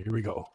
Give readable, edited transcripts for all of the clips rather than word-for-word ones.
Here we go.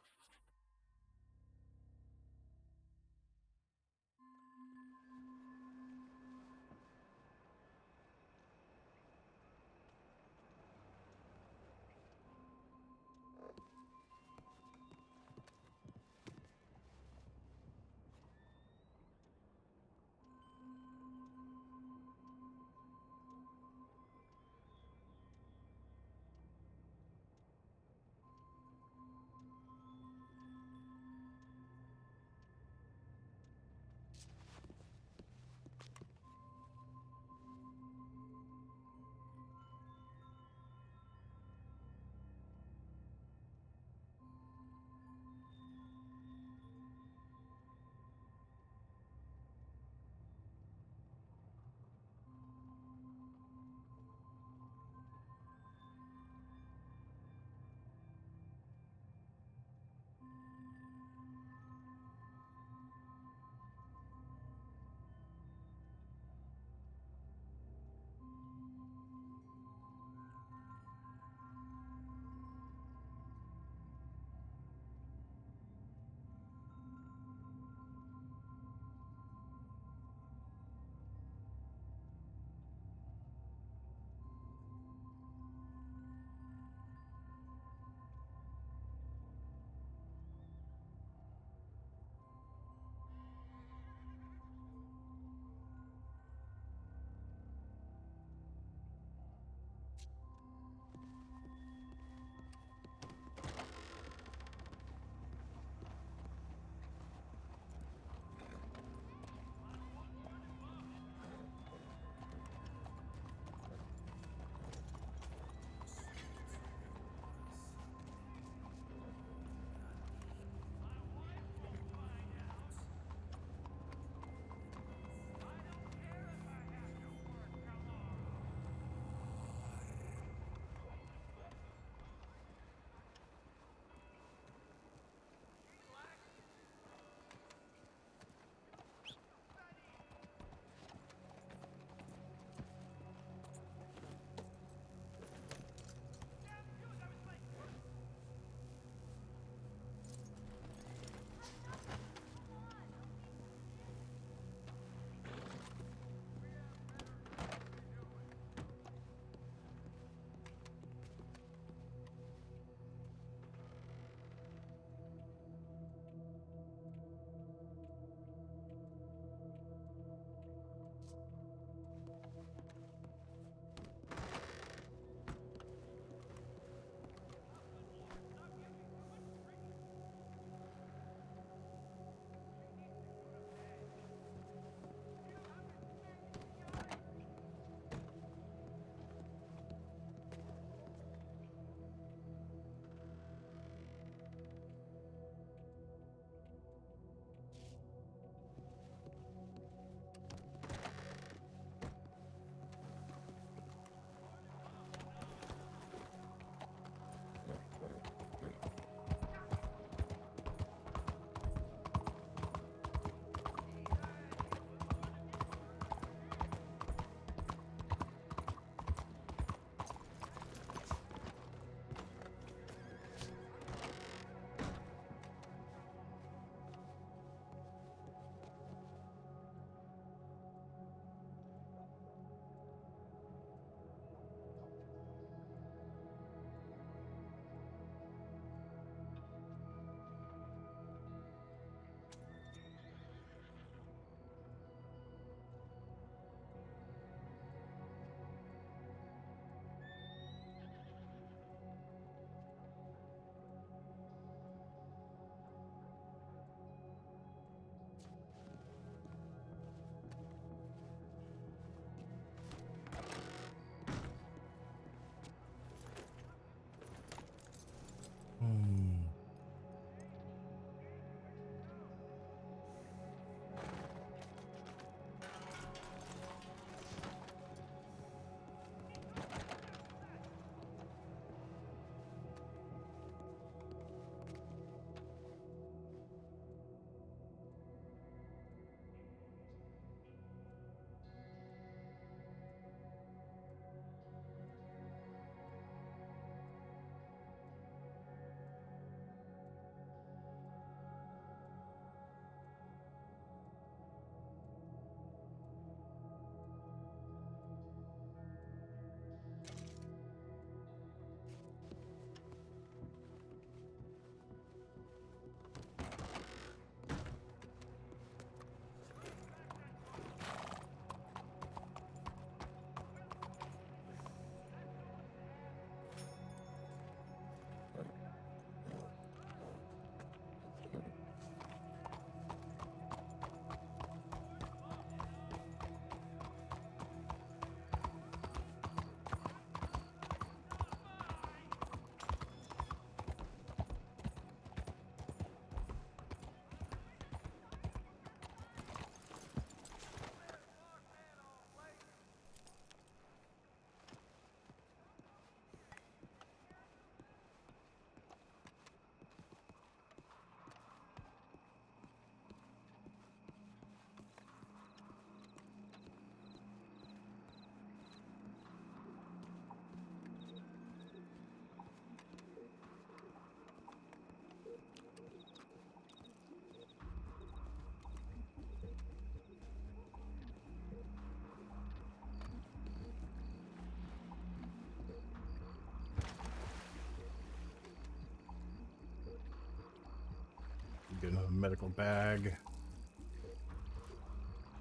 Get another medical bag.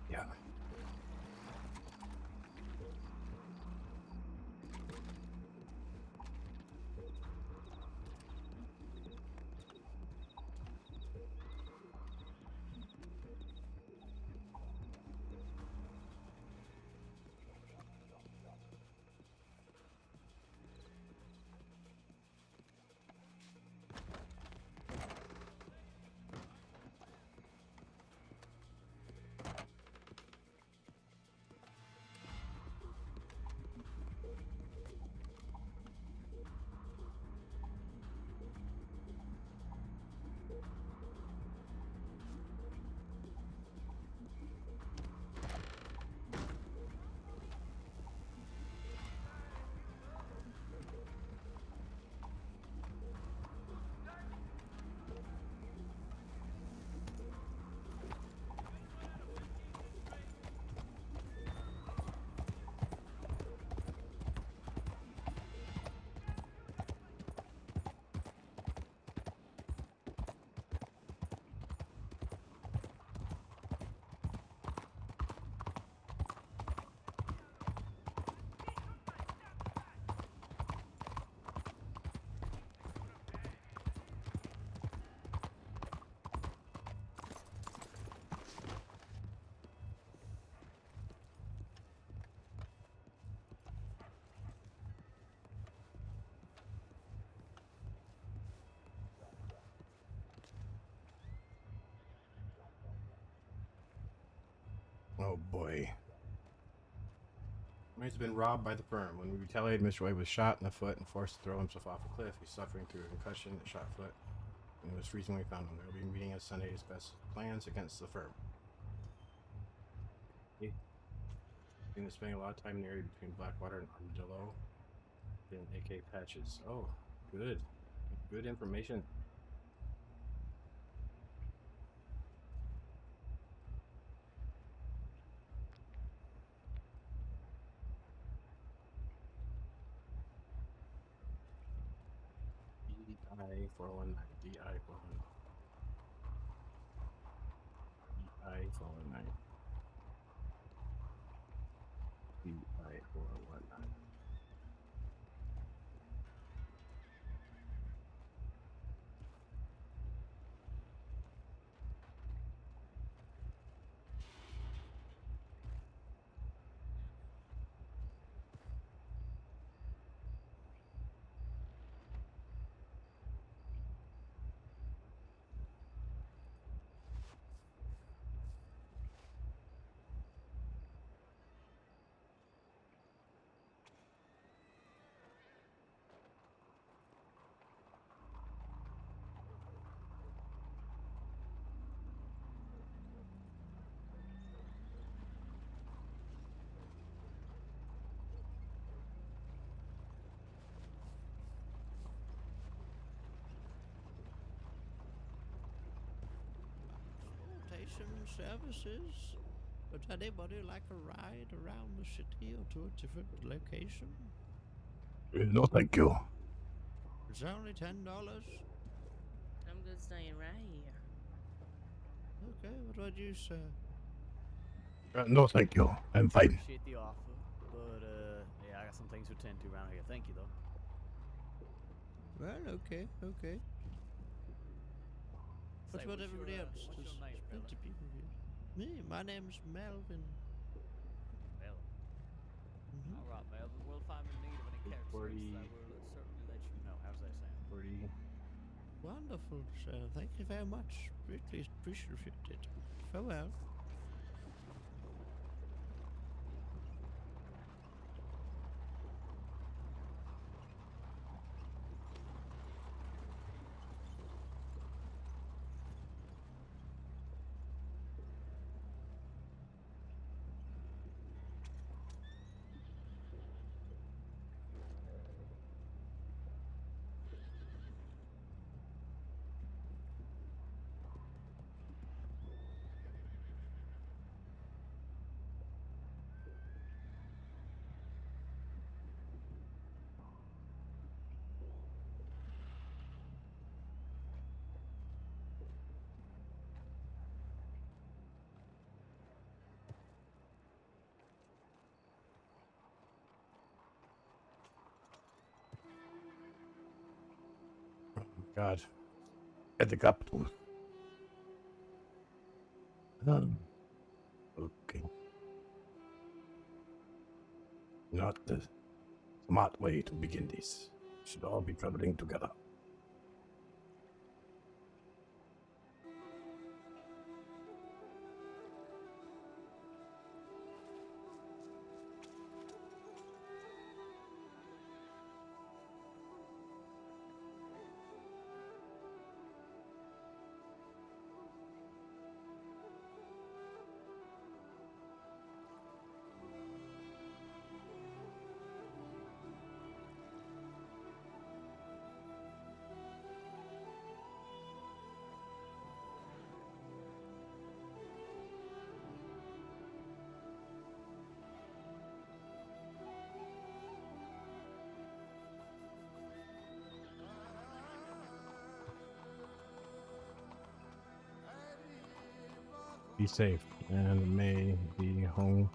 Yeah. Oh boy. He's been robbed by the firm. When we retaliated, Mr. White was shot in the foot and forced to throw himself off a cliff. He's suffering through a concussion and shot foot. And it was freezing when we found him. They'll be meeting us Sunday to discuss plans against the firm. He's been spending a lot of time in the area between Blackwater and Armadillo. Then AK patches. Oh, good. Good information. DI 419. DI 419. DI 419. DI 419. Services. Would anybody like a ride around the city or to a different location? No, thank you. It's only $10. I'm good staying right here. Okay, what about you, sir? No, thank you. I'm fine. Appreciate the offer, but yeah, I got some things to attend to around here. Thank you, though. Well, okay. What about everybody else? What's There's your name, fella? plenty of people here. Me, my name's Melvin. Melvin. Mm-hmm. All right, Melvin. Well, if I'm in need of any character services, I will certainly let you know. How's that sound? 40. Wonderful, sir. Thank you very much. Greatly appreciate it. Farewell. God. At the capital. Okay. Not the smart way to begin this. Should all be traveling together. Be safe, and may be home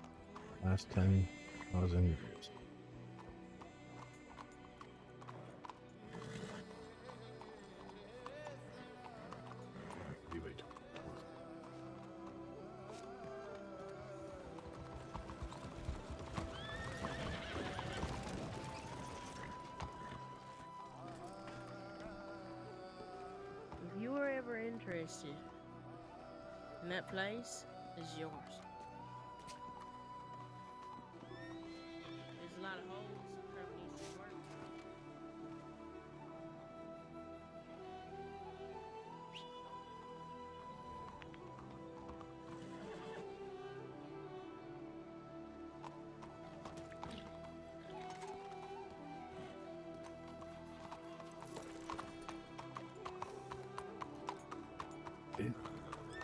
last 10,000 years. Wait. If you were ever interested in that place, it's yours. There's a lot of holes that needs to work.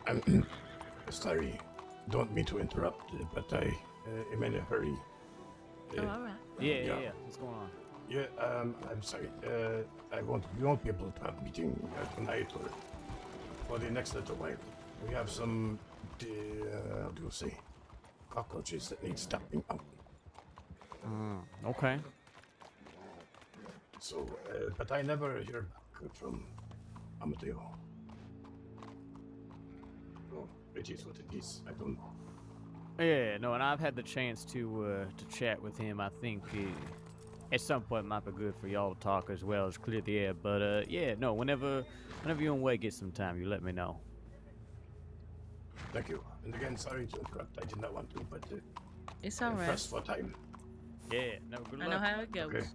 I'm sorry, don't mean to interrupt, but I am in a hurry. Oh, all right. Yeah. What's going on? Yeah, I'm sorry. We won't be able to have a meeting tonight or for the next little while. We have some, how do you say, cockroaches that need stopping out. Okay. So, but I never hear back from Amadeo. Oh, it is what it is. I don't know. Yeah, no, and I've had the chance to chat with him. I think at some point it might be good for y'all to talk as well as clear the air. But yeah, no, whenever you and Wade get some time, you let me know. Thank you. And again, sorry to interrupt. I did not want to, but It's all I'm right. pressed for time. Yeah, no, good I luck. know how it goes. Okay.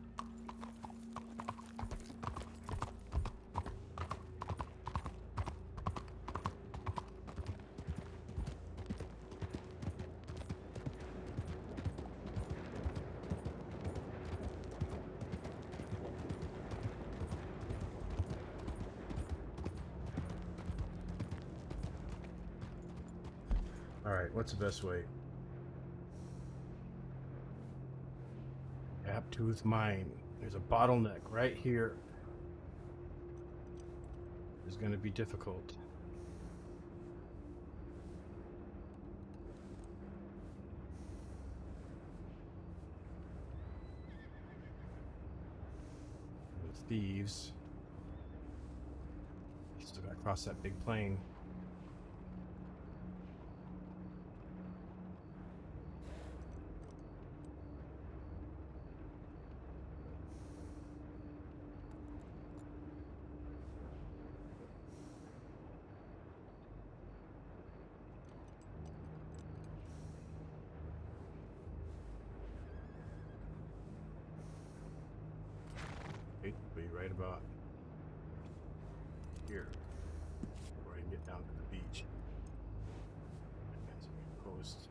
All right, what's the best way? Gaptooth Mine. There's a bottleneck right here. It's going to be difficult. With thieves. Still got to cross that big plain. Be right about here, where I can get down to the beach. And so we can coast.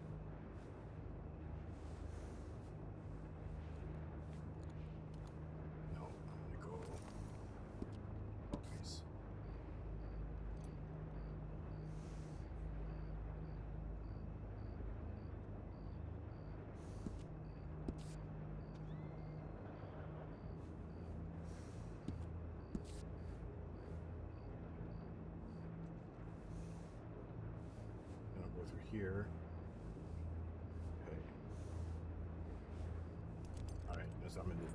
No, I'm gonna go. Nice. I'll go through here. Okay. Alright, that's what I'm gonna do.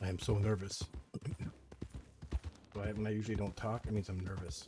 I am so nervous. When I usually don't talk, it means I'm nervous.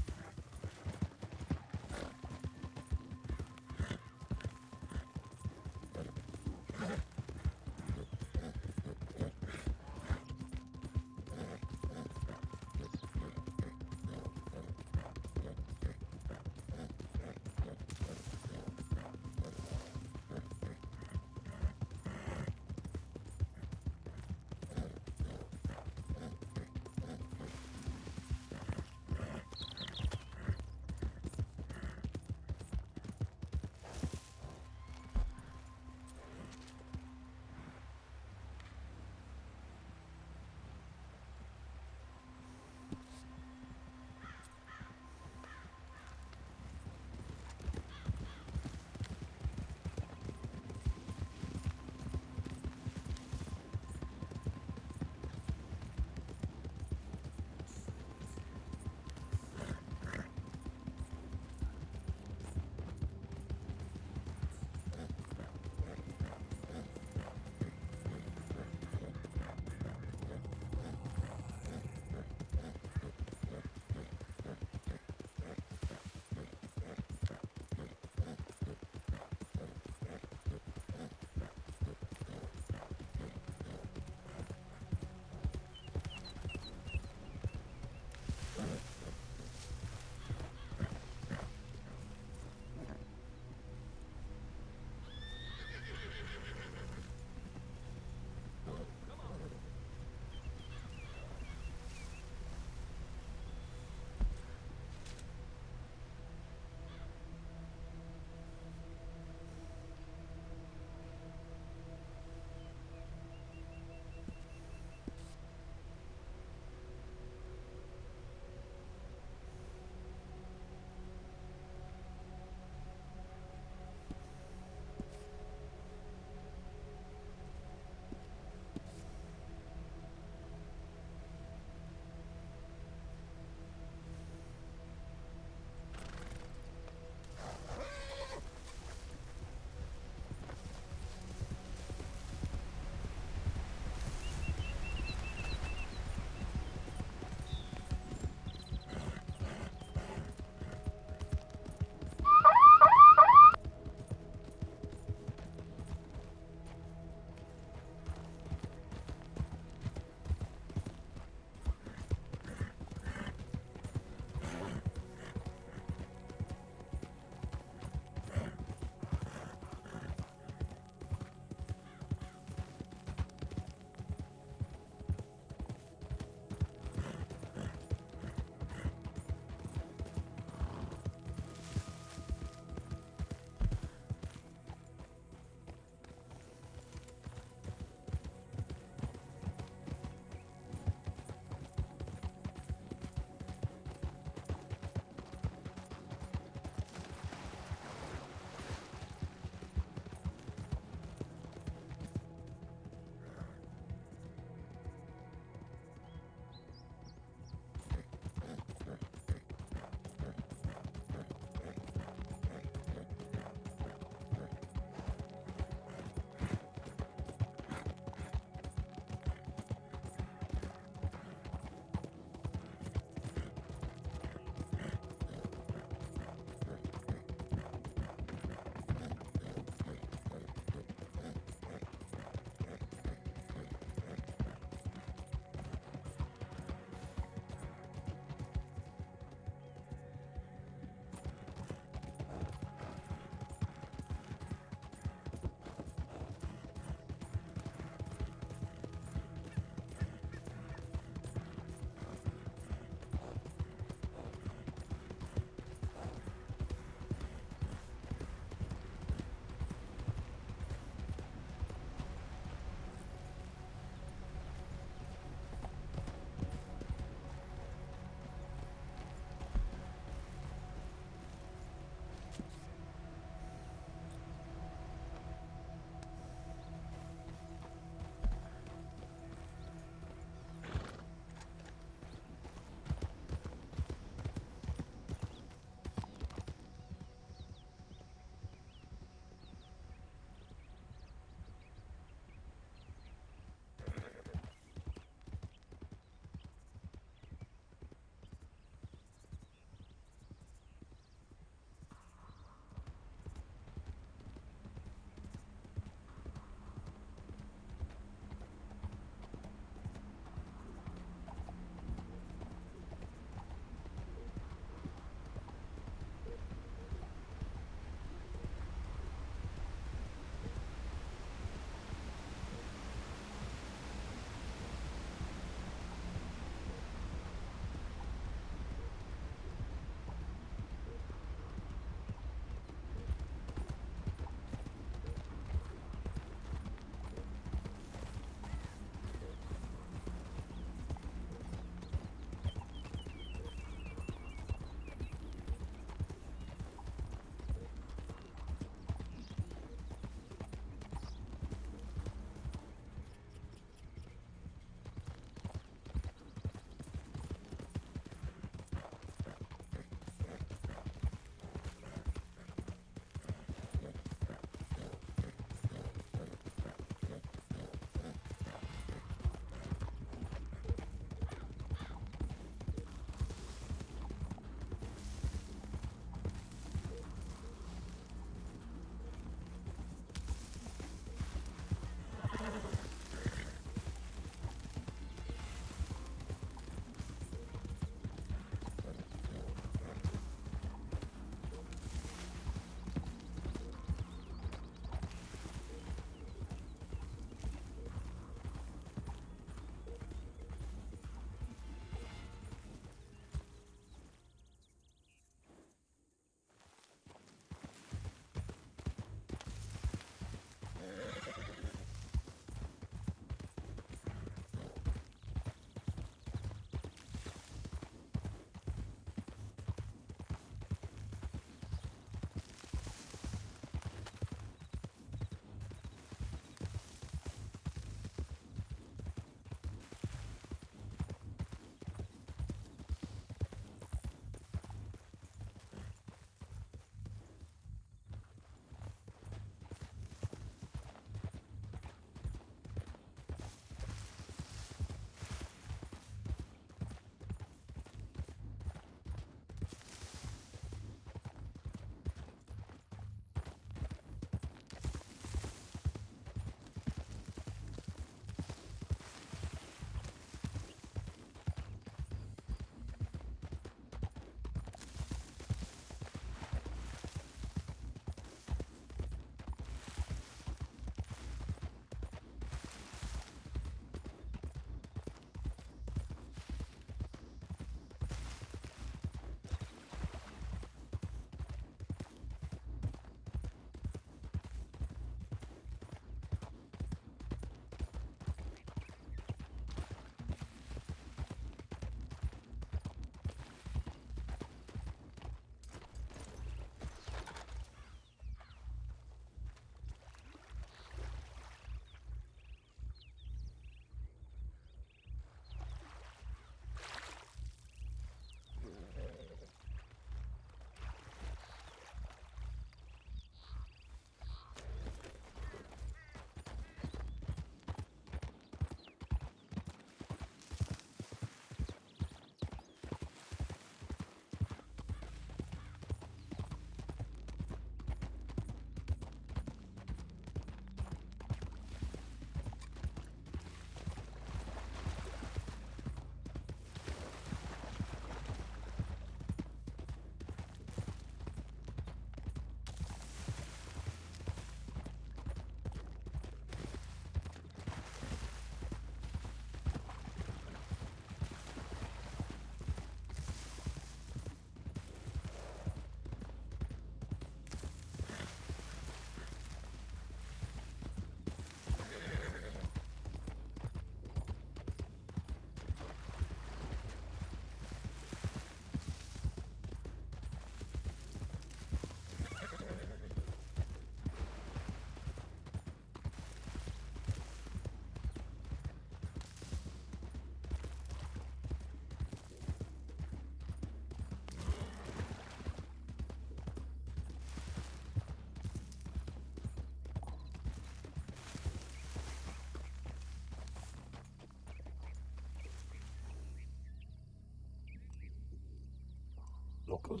local.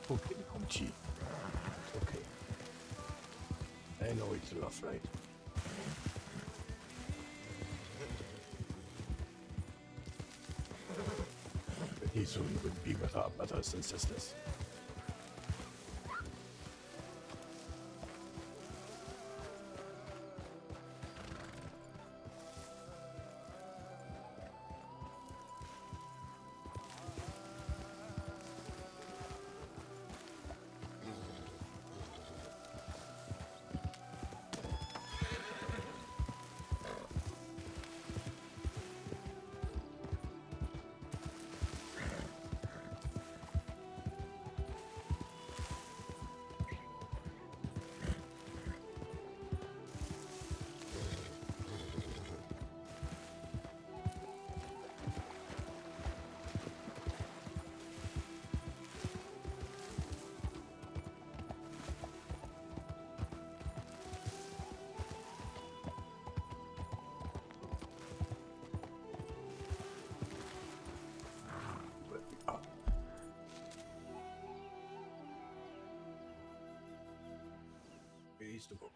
Okay, Kumchi. Okay. I know it's rough, right? But he soon would be with our brothers and sisters. Ways to go.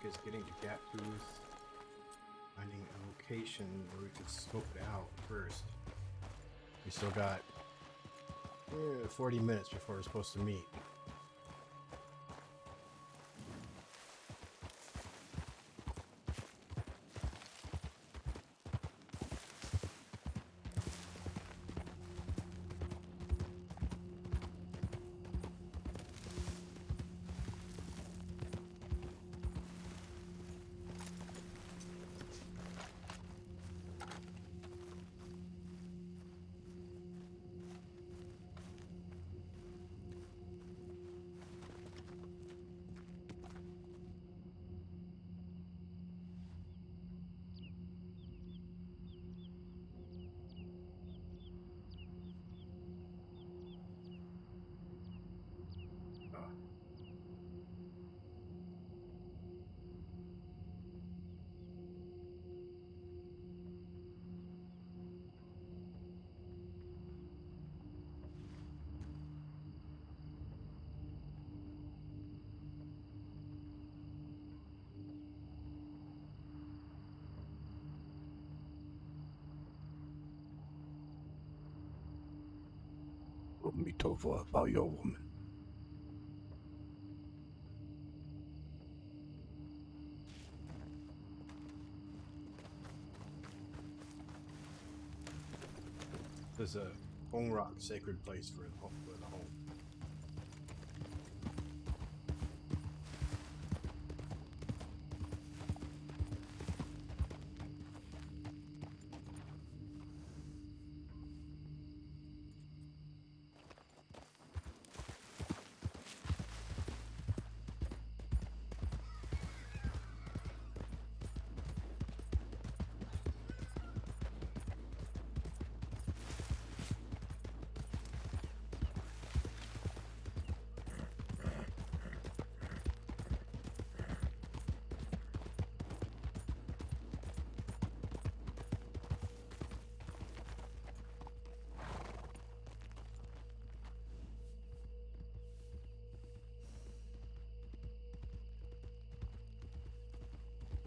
Because getting to Cat Booth, finding a location where we could scope it out first. We still got 40 minutes before we're supposed to meet. Me Tova about your woman. There's a Hong Rock sacred place for the home.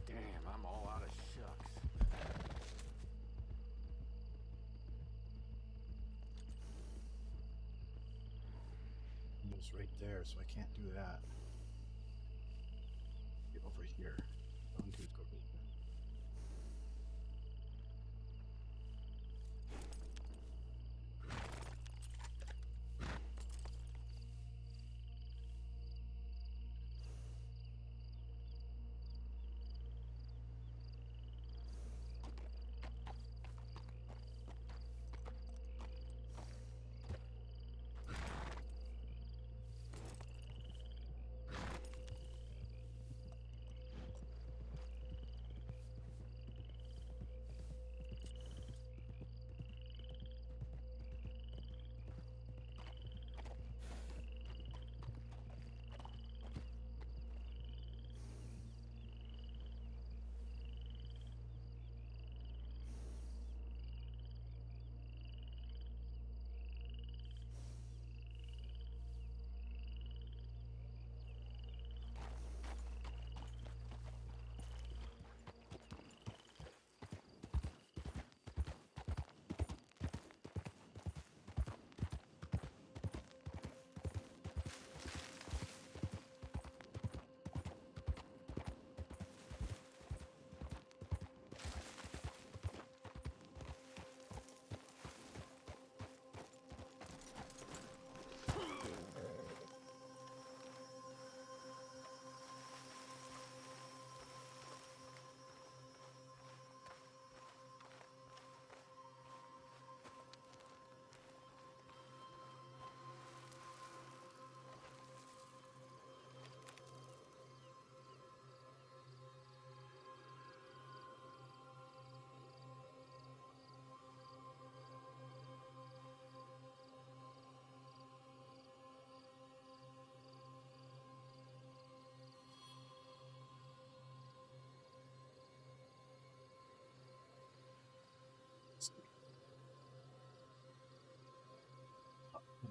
Damn, I'm all out of shucks. It's right there, so I can't do that. Get over here. Onto it, go right there.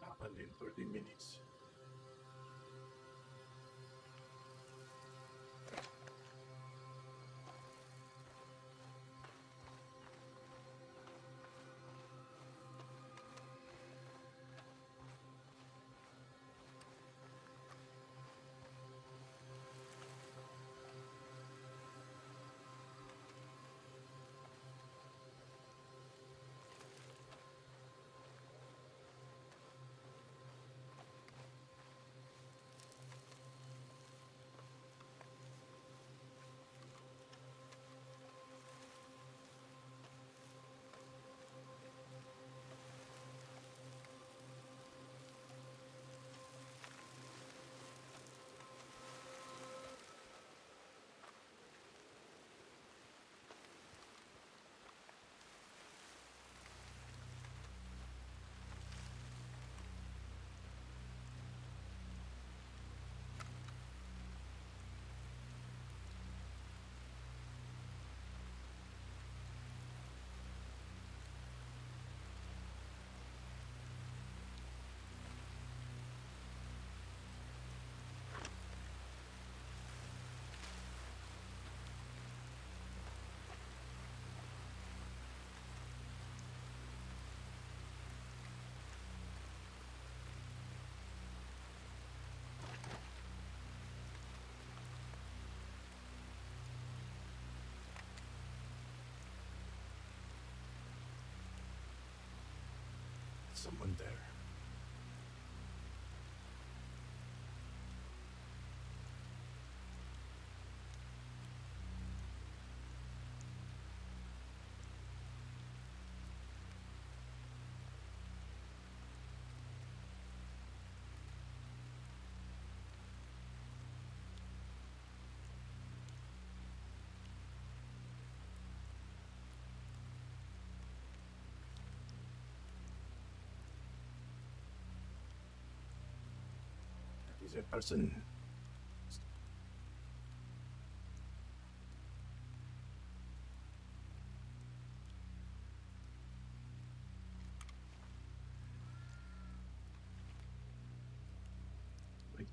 Happened in 30 minutes. someone there. That is a person. Wait.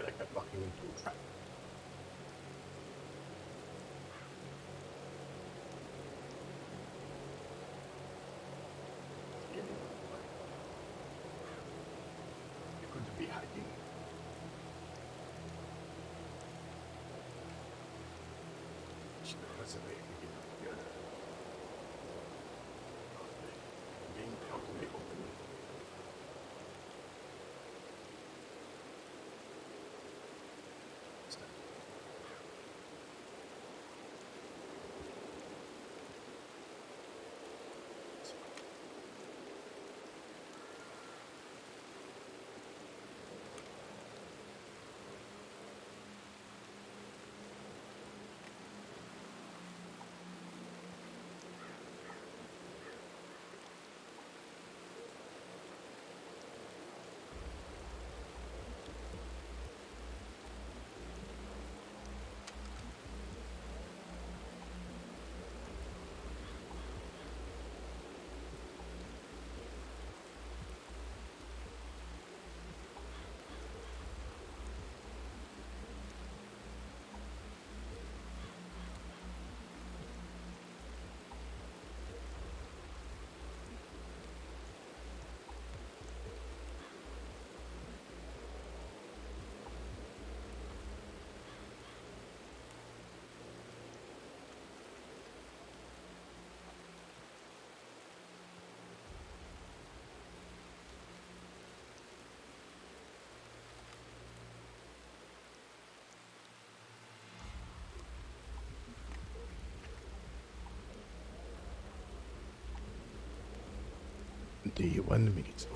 feel like I'm walking into a trap. You could be hiding. That's a way to get up here. Being out in the open. The 1 minute.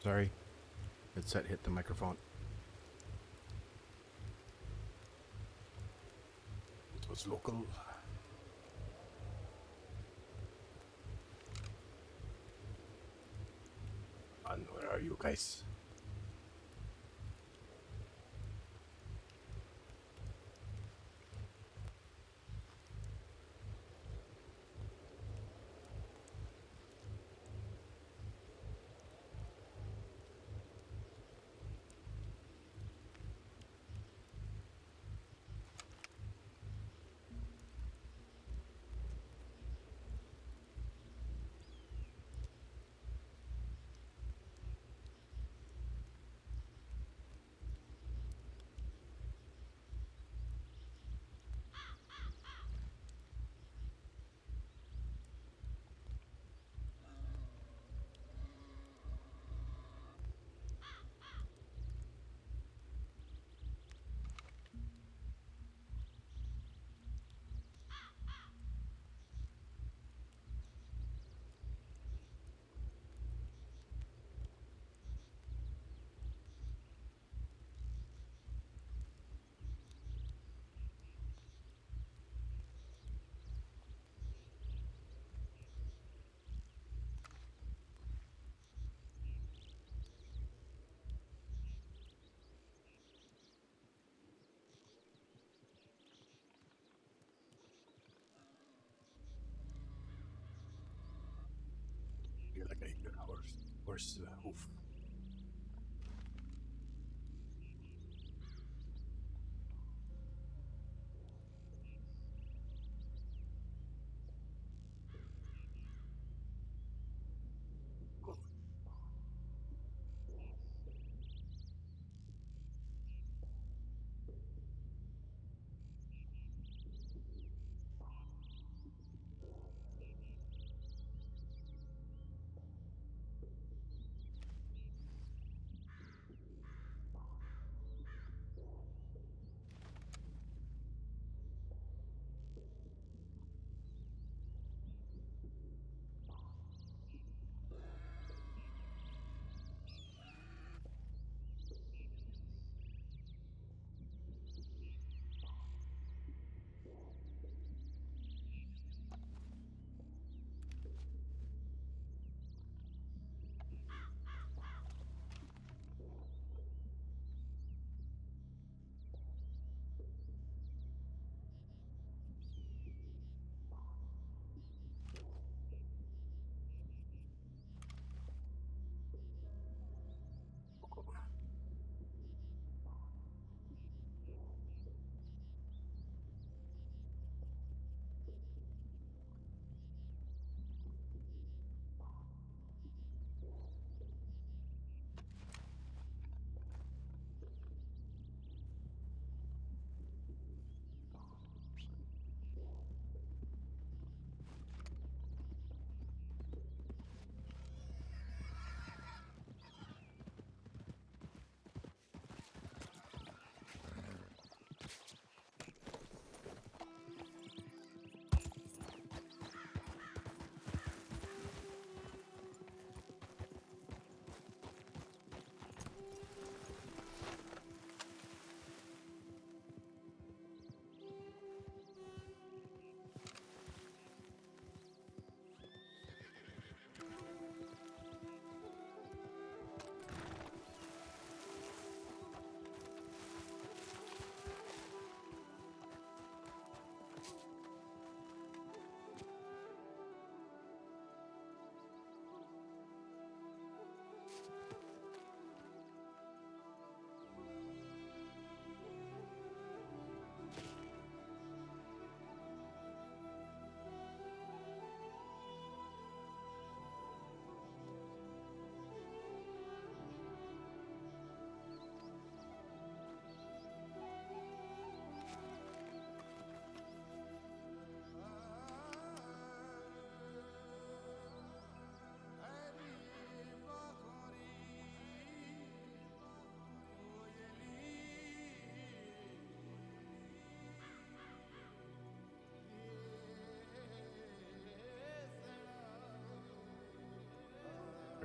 Sorry. Headset hit the microphone. It was local. And where are you guys? You're like a horse hoof.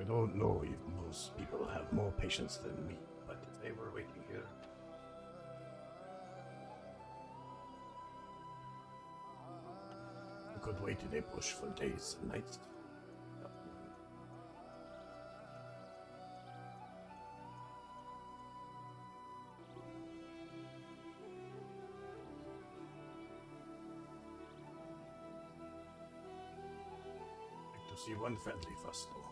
I don't know if most people have more patience than me, but if they were waiting here. We could wait in a bush for days and nights. Like to see one friendly fuss though.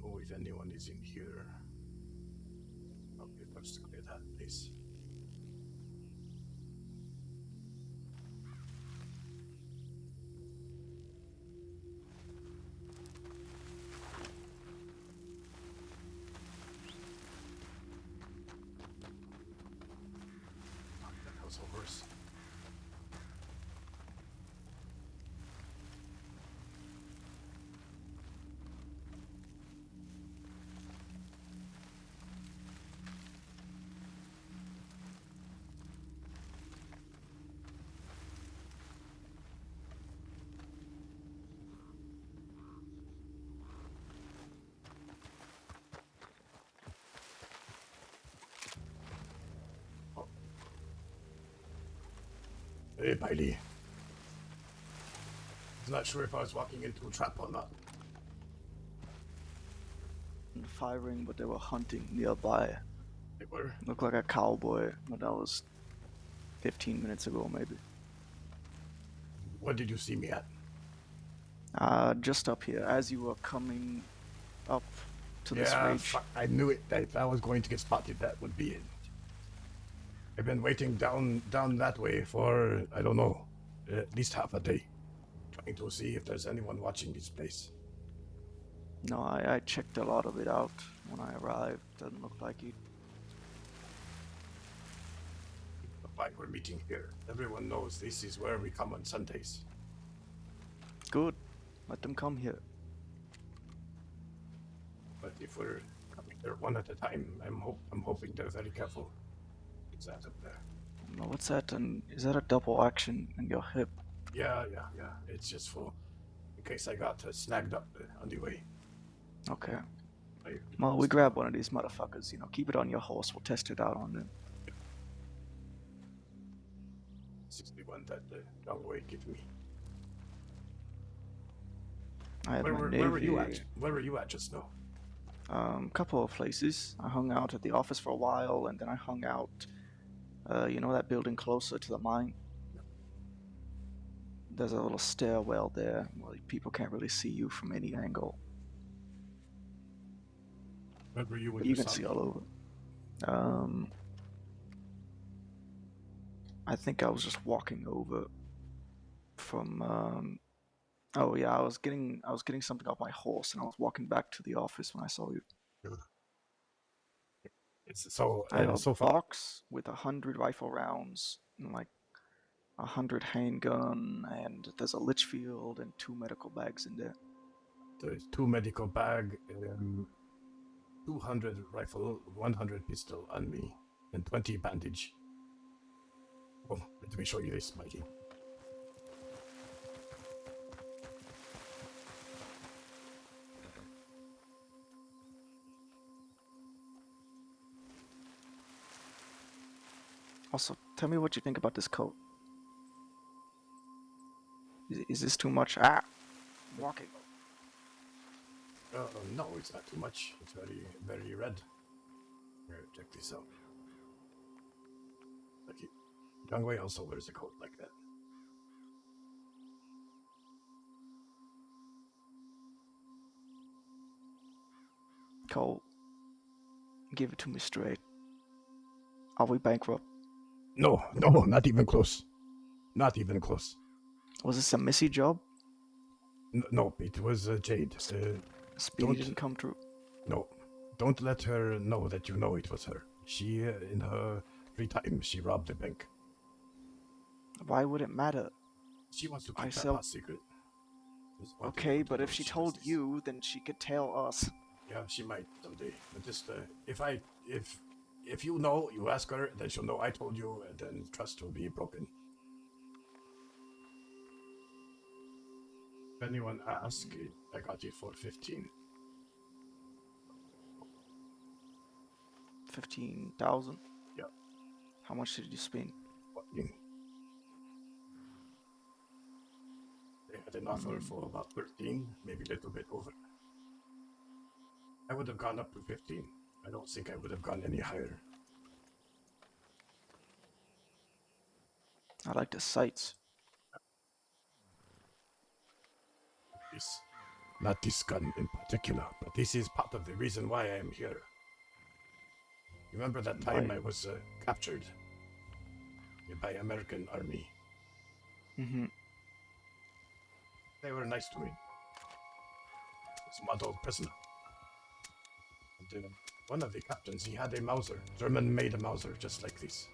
Oh, if anyone is in here. Okay, first clear that, please. That was a horse. Hey, Bailey. I was not sure if I was walking into a trap or not. Firing, but they were hunting nearby. They were. Looked like a cowboy, but that was 15 minutes ago, maybe. What did you see me at? Just up here, as you were coming up to this Yeah, ridge. I knew it. If I was going to get spotted, that would be it. I've been waiting down that way for, I don't know, at least half a day. Trying to see if there's anyone watching this place. No, I checked a lot of it out when I arrived. Doesn't look like it. Why we're meeting here. Everyone knows this is where we come on Sundays. Good. Let them come here. But if we're coming there one at a time, I'm hoping they're very careful. What's that up there? No, what's that? And is that a double action in your hip? Yeah. It's just for, in case I got snagged up on the way. Okay. Well, we grab one of these motherfuckers. You know, keep it on your horse. We'll test it out on them. 61 that Howdoi gave me. I had Where my were you navy. at? Where were you at just now? Couple of places. I hung out at the office for a while, and then I hung out, you know, that building closer to the mine. There's a little stairwell there where people can't really see you from any angle. Where were you when But you can saw see me? all over. I think I was just walking over from. Oh yeah, I was getting something off my horse, and I was walking back to the office when I saw you. It's so I have a so far. box with 100 rifle rounds and like 100 handgun, and there's a Litchfield and 2 medical bags in there. There's 2 medical bag. 200 rifle, 100 pistol on me, and 20 bandage. Oh, let me show you this, Mikey. Also, tell me what you think about this coat. Is this too much? Ah, I'm walking. No, it's not too much. It's very red. Here, check this out. Like Youngway also wears a coat like that. Cole, give it to me straight. Are we bankrupt? No, not even close. Not even close. Was this a Missy job? No, it was Jade. Speedy didn't come true. No, don't let her know that you know it was her. She, in her free time, she robbed the bank. Why would it matter? She wants to keep I that sell- part secret. Just wanted Okay, to but know if she does told this. you, then she could tell us. Yeah, she might someday. But just if you know, you ask her, then she'll know I told you, and then trust will be broken. If anyone asks, I got it for 15. 15,000? Yeah. How much did you spend? 14. They had an offer for about 13, maybe a little bit over. I would have gone up to 15. I don't think I would have gone any higher. I like the sights. This, not this gun in particular, but this is part of the reason why I am here. Remember that time Why? I was captured by American army? Mm-hmm. They were nice to me. This model prisoner. And, one of the captains, he had a Mauser, German-made Mauser, just like this.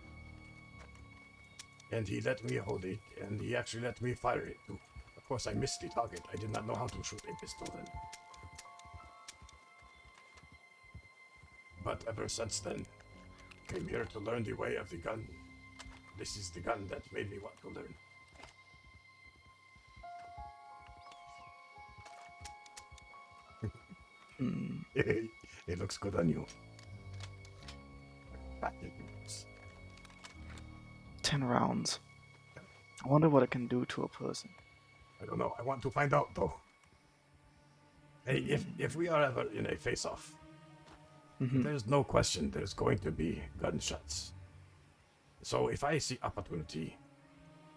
And he let me hold it, and he actually let me fire it too. Of course, I missed the target. I did not know how to shoot a pistol then. But ever since then, I came here to learn the way of the gun. This is the gun that made me want to learn. It looks good on you. 10 rounds. I wonder what it can do to a person. I don't know. I want to find out though. Hey, if we are ever in a face-off, there's no question there's going to be gunshots. So if I see opportunity,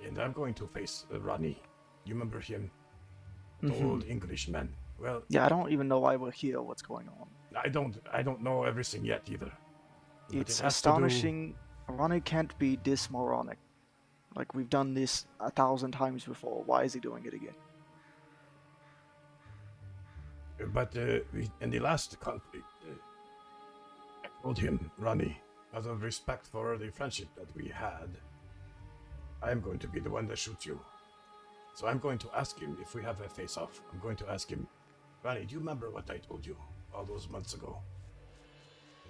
and I'm going to face Ronnie, you remember him, the old Englishman. Well, Yeah, I don't even know why we're here, what's going on. I don't know everything yet either. But It's it has to do- astonishing. Ronnie can't be this moronic. Like, we've done this 1,000 times before. Why is he doing it again? But in the last conflict, I told him, Ronnie, out of respect for the friendship that we had, I am going to be the one that shoots you. So I'm going to ask him if we have a face-off. I'm going to ask him, Ronnie, do you remember what I told you all those months ago?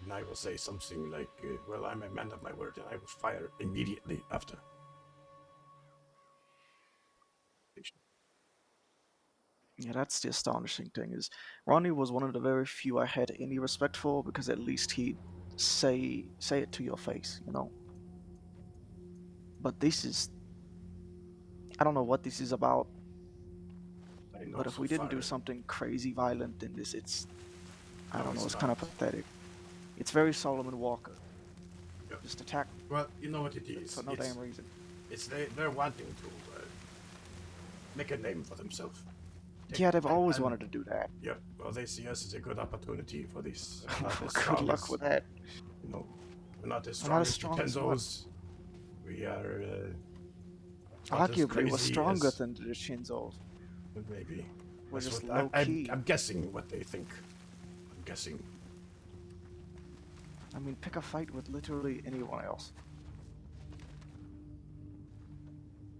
And I will say something like, well, I'm a man of my word, and I will fire immediately after. Yeah, that's the astonishing thing is Ronnie was one of the very few I had any respect for because at least he'd say it to your face, you know. But this is, I don't know what this is about. I know But if so we didn't do far- something crazy violent in this, it's, I No, don't know, it's it's kind of not. pathetic. It's very Solomon Walker. Yep. Just attack Well, you know what it is. for no damn reason. It's they're wanting to make a name for themselves. Yeah, they've always and- wanted to do that. Yep. Well, they see us as a good opportunity for this. Good luck with that. You know, we're not as We're strong not as as the strong as what? Tenzos. We are not as Arguably, we're crazy stronger as- than the Shinzos. maybe. We're That's just what low key. I'm guessing what they think. I'm guessing. I mean, pick a fight with literally anyone else.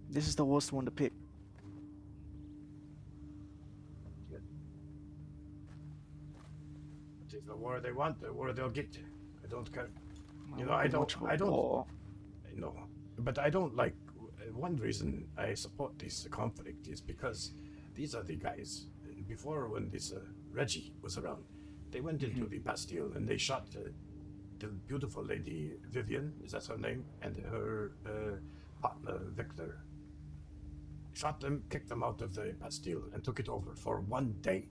This is the worst one to pick. It is the or they want, or they'll get. I don't care. Well, You know, I we're don't. much of a I don't. war. No, but I don't like. One reason I support this conflict is because these are the guys. Before, when this Reggie was around, they went into the Bastille and they shot the beautiful lady Vivian. Is that her name? And her partner Victor. Shot them, kicked them out of the Bastille, and took it over for 1 day.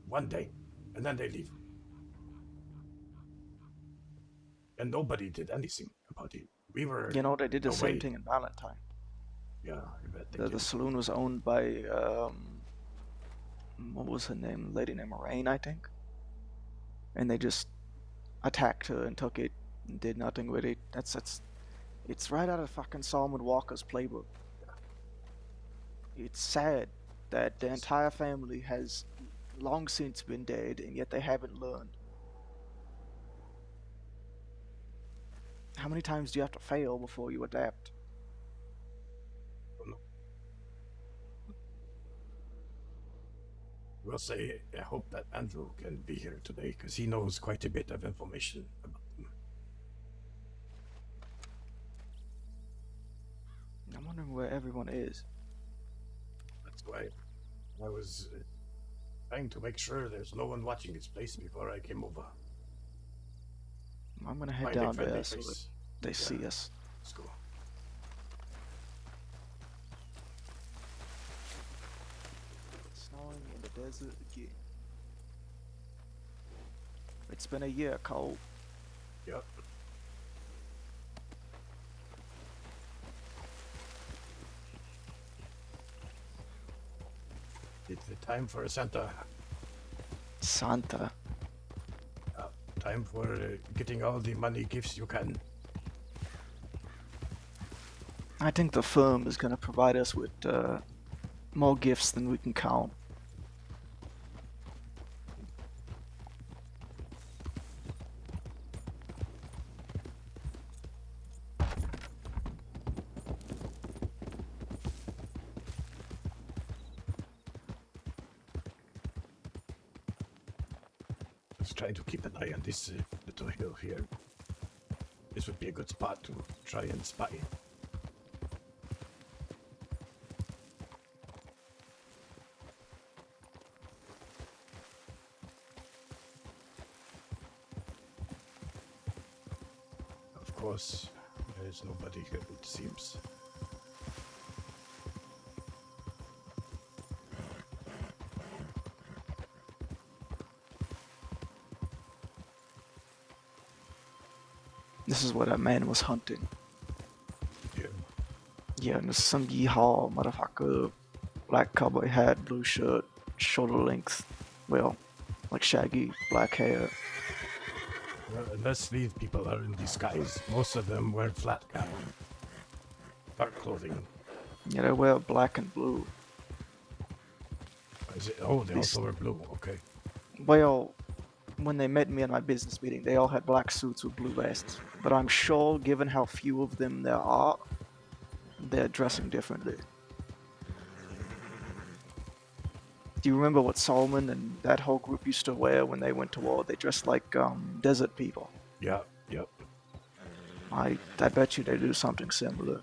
1 day, and then they leave. And nobody did anything about it. We were. You know, they did the away. same thing in Valentine. Yeah, I bet they The did. saloon was owned by what was her name? A lady named Moraine, I think. And they just attacked her and took it and did nothing with it. It's right out of fucking Solomon Walker's playbook. It's sad that the entire family has long since been dead, and yet they haven't learned. How many times do you have to fail before you adapt? We'll say, I hope that Andrew can be here today, because he knows quite a bit of information about them. I'm wondering where everyone is. That's why I was trying to make sure there's no one watching this place before I came over. I'm gonna head Find a down friendly there so that place. they Yeah. see us. Let's go. Snowing in the desert again. It's been a year, Cole. Yep. It's the time for Santa. Santa. Time for getting all the money gifts you can. I think the firm is gonna provide us with more gifts than we can count. Let's try to keep an eye on this little hill here. This would be a good spot to try and spy. Of course, there is nobody here, it seems. This is where that man was hunting. Yeah. Yeah, and there's some yeehaw motherfucker. Black cowboy hat, blue shirt, shoulder length. Well, like shaggy, black hair. Well, unless these people are in disguise, most of them wear flat cap. Dark clothing. Yeah, they wear black and blue. Is it? Oh, they These- also wear blue. Okay. Well, when they met me at my business meeting, they all had black suits with blue vests. But I'm sure, given how few of them there are, they're dressing differently. Do you remember what Solomon and that whole group used to wear when they went to war? They dressed like desert people. Yeah. Yep. I bet you they do something similar.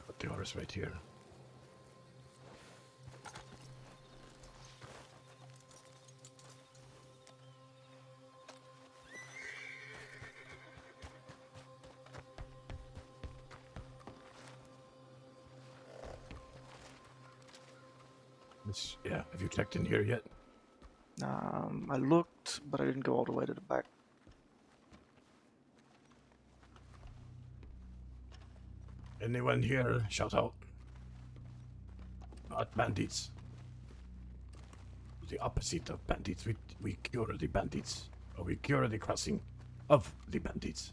But the horse right here. Yeah, have you checked in here yet? I looked, but I didn't go all the way to the back. Anyone here? Shout out. Not bandits. The opposite of bandits. We cure the bandits. Or we cure the crossing of the bandits.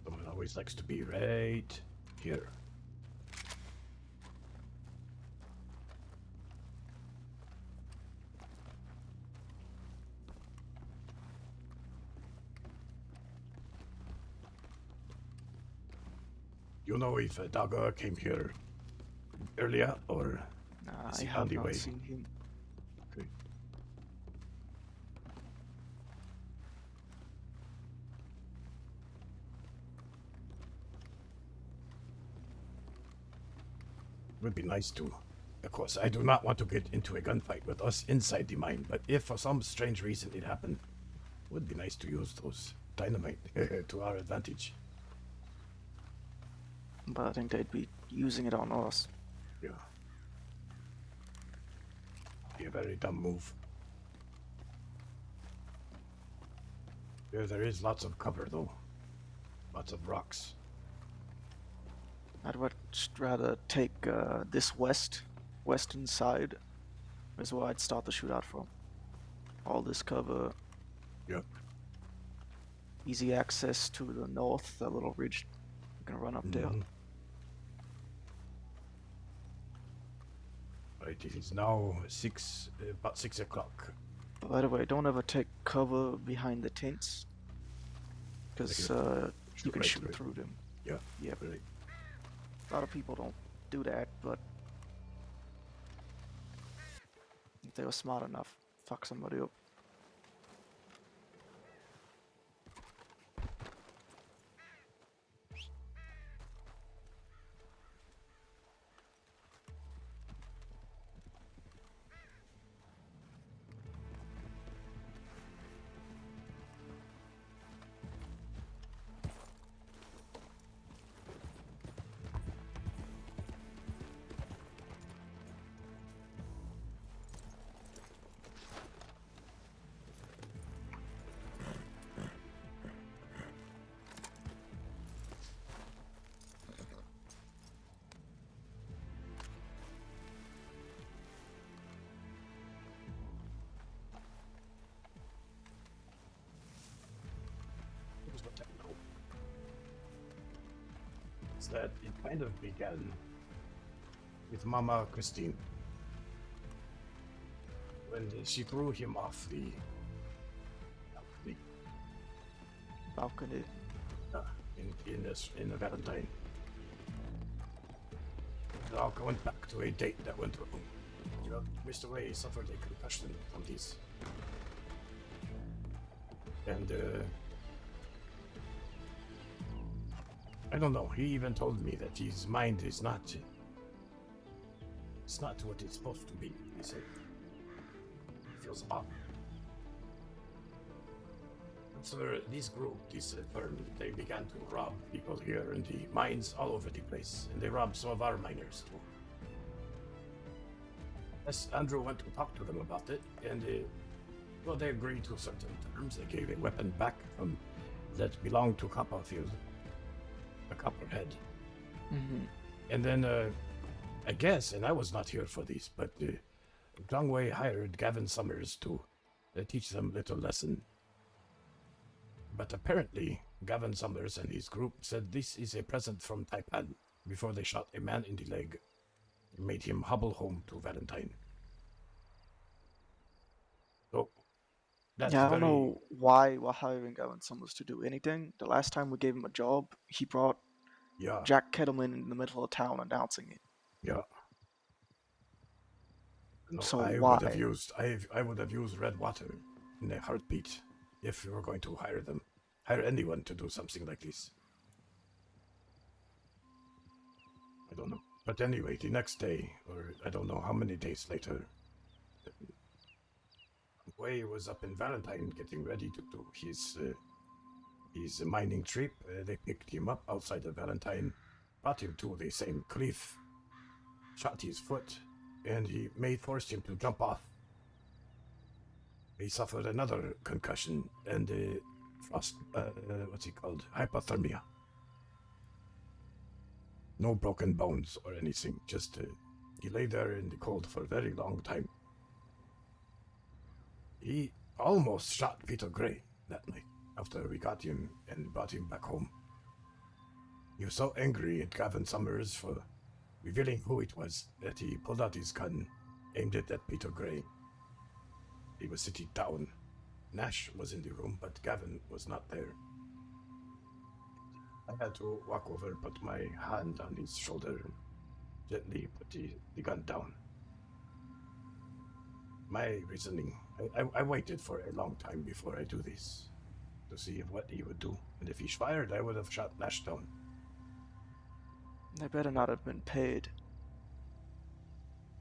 Someone always likes to be right here. You know if Dagger came here earlier or is I he on have the not way? seen him. Okay. Would be nice to. Of course, I do not want to get into a gunfight with us inside the mine, but if for some strange reason it happened, it would be nice to use those dynamite to our advantage. But I think they'd be using it on us. Yeah. Be a very dumb move. Yeah, there is lots of cover though. Lots of rocks. I'd rather take this western side is where I'd start the shootout from. All this cover, Yep. easy access to the north, that little ridge. You can run up there. Mhm. Right, it is now about 6 o'clock. But by the way, don't ever take cover behind the tents, because you can right shoot through it. through them. Yeah. Yep. Right. A lot of people don't do that, but if they were smart enough, fuck somebody up. Here's what I know. Is that it kind of began with Mama Christine. When she threw him off the Balcony. in the Valentine. It all went back to a date that went wrong. You know, Mr. Ray suffered a concussion from this. And I don't know, he even told me that his mind is not it's not what it's supposed to be, he said. He feels off. So this group, this firm, they began to rob people here in the mines all over the place, and they robbed some of our miners too. Yes, Andrew went to talk to them about it, and well, they agreed to certain terms. They gave a weapon back from that belonged to Copperfield, a Copperhead. Mm-hmm. And then, I guess, and I was not here for this, but Gangwei hired Gavin Summers to teach them a little lesson. But apparently, Gavin Summers and his group said this is a present from Taipan before they shot a man in the leg and made him hobble home to Valentine. So, that's Yeah, I very... don't know why we're hiring Gavin Summers to do anything. The last time we gave him a job, he brought Yeah, Jack Kettleman in the middle of town announcing it. yeah. No, So I why? would have used Red Water in a heartbeat if we were going to hire anyone to do something like this. I don't know. But anyway, the next day, or I don't know how many days later, Wei was up in Valentine getting ready to do his mining trip. They picked him up outside of Valentine, brought him to the same cliff, shot his foot, and forced him to jump off. He suffered another concussion and hypothermia. No broken bones or anything, just he lay there in the cold for a very long time. He almost shot Peter Gray that night after we got him and brought him back home. He was so angry at Gavin Summers for revealing who it was that he pulled out his gun, aimed it at Peter Gray. He was sitting down. Nash was in the room, but Gavin was not there. I had to walk over, put my hand on his shoulder, and gently put the gun down. My reasoning, I waited for a long time before I do this, to see what he would do. And if he fired, I would have shot Lashdown. They better not have been paid.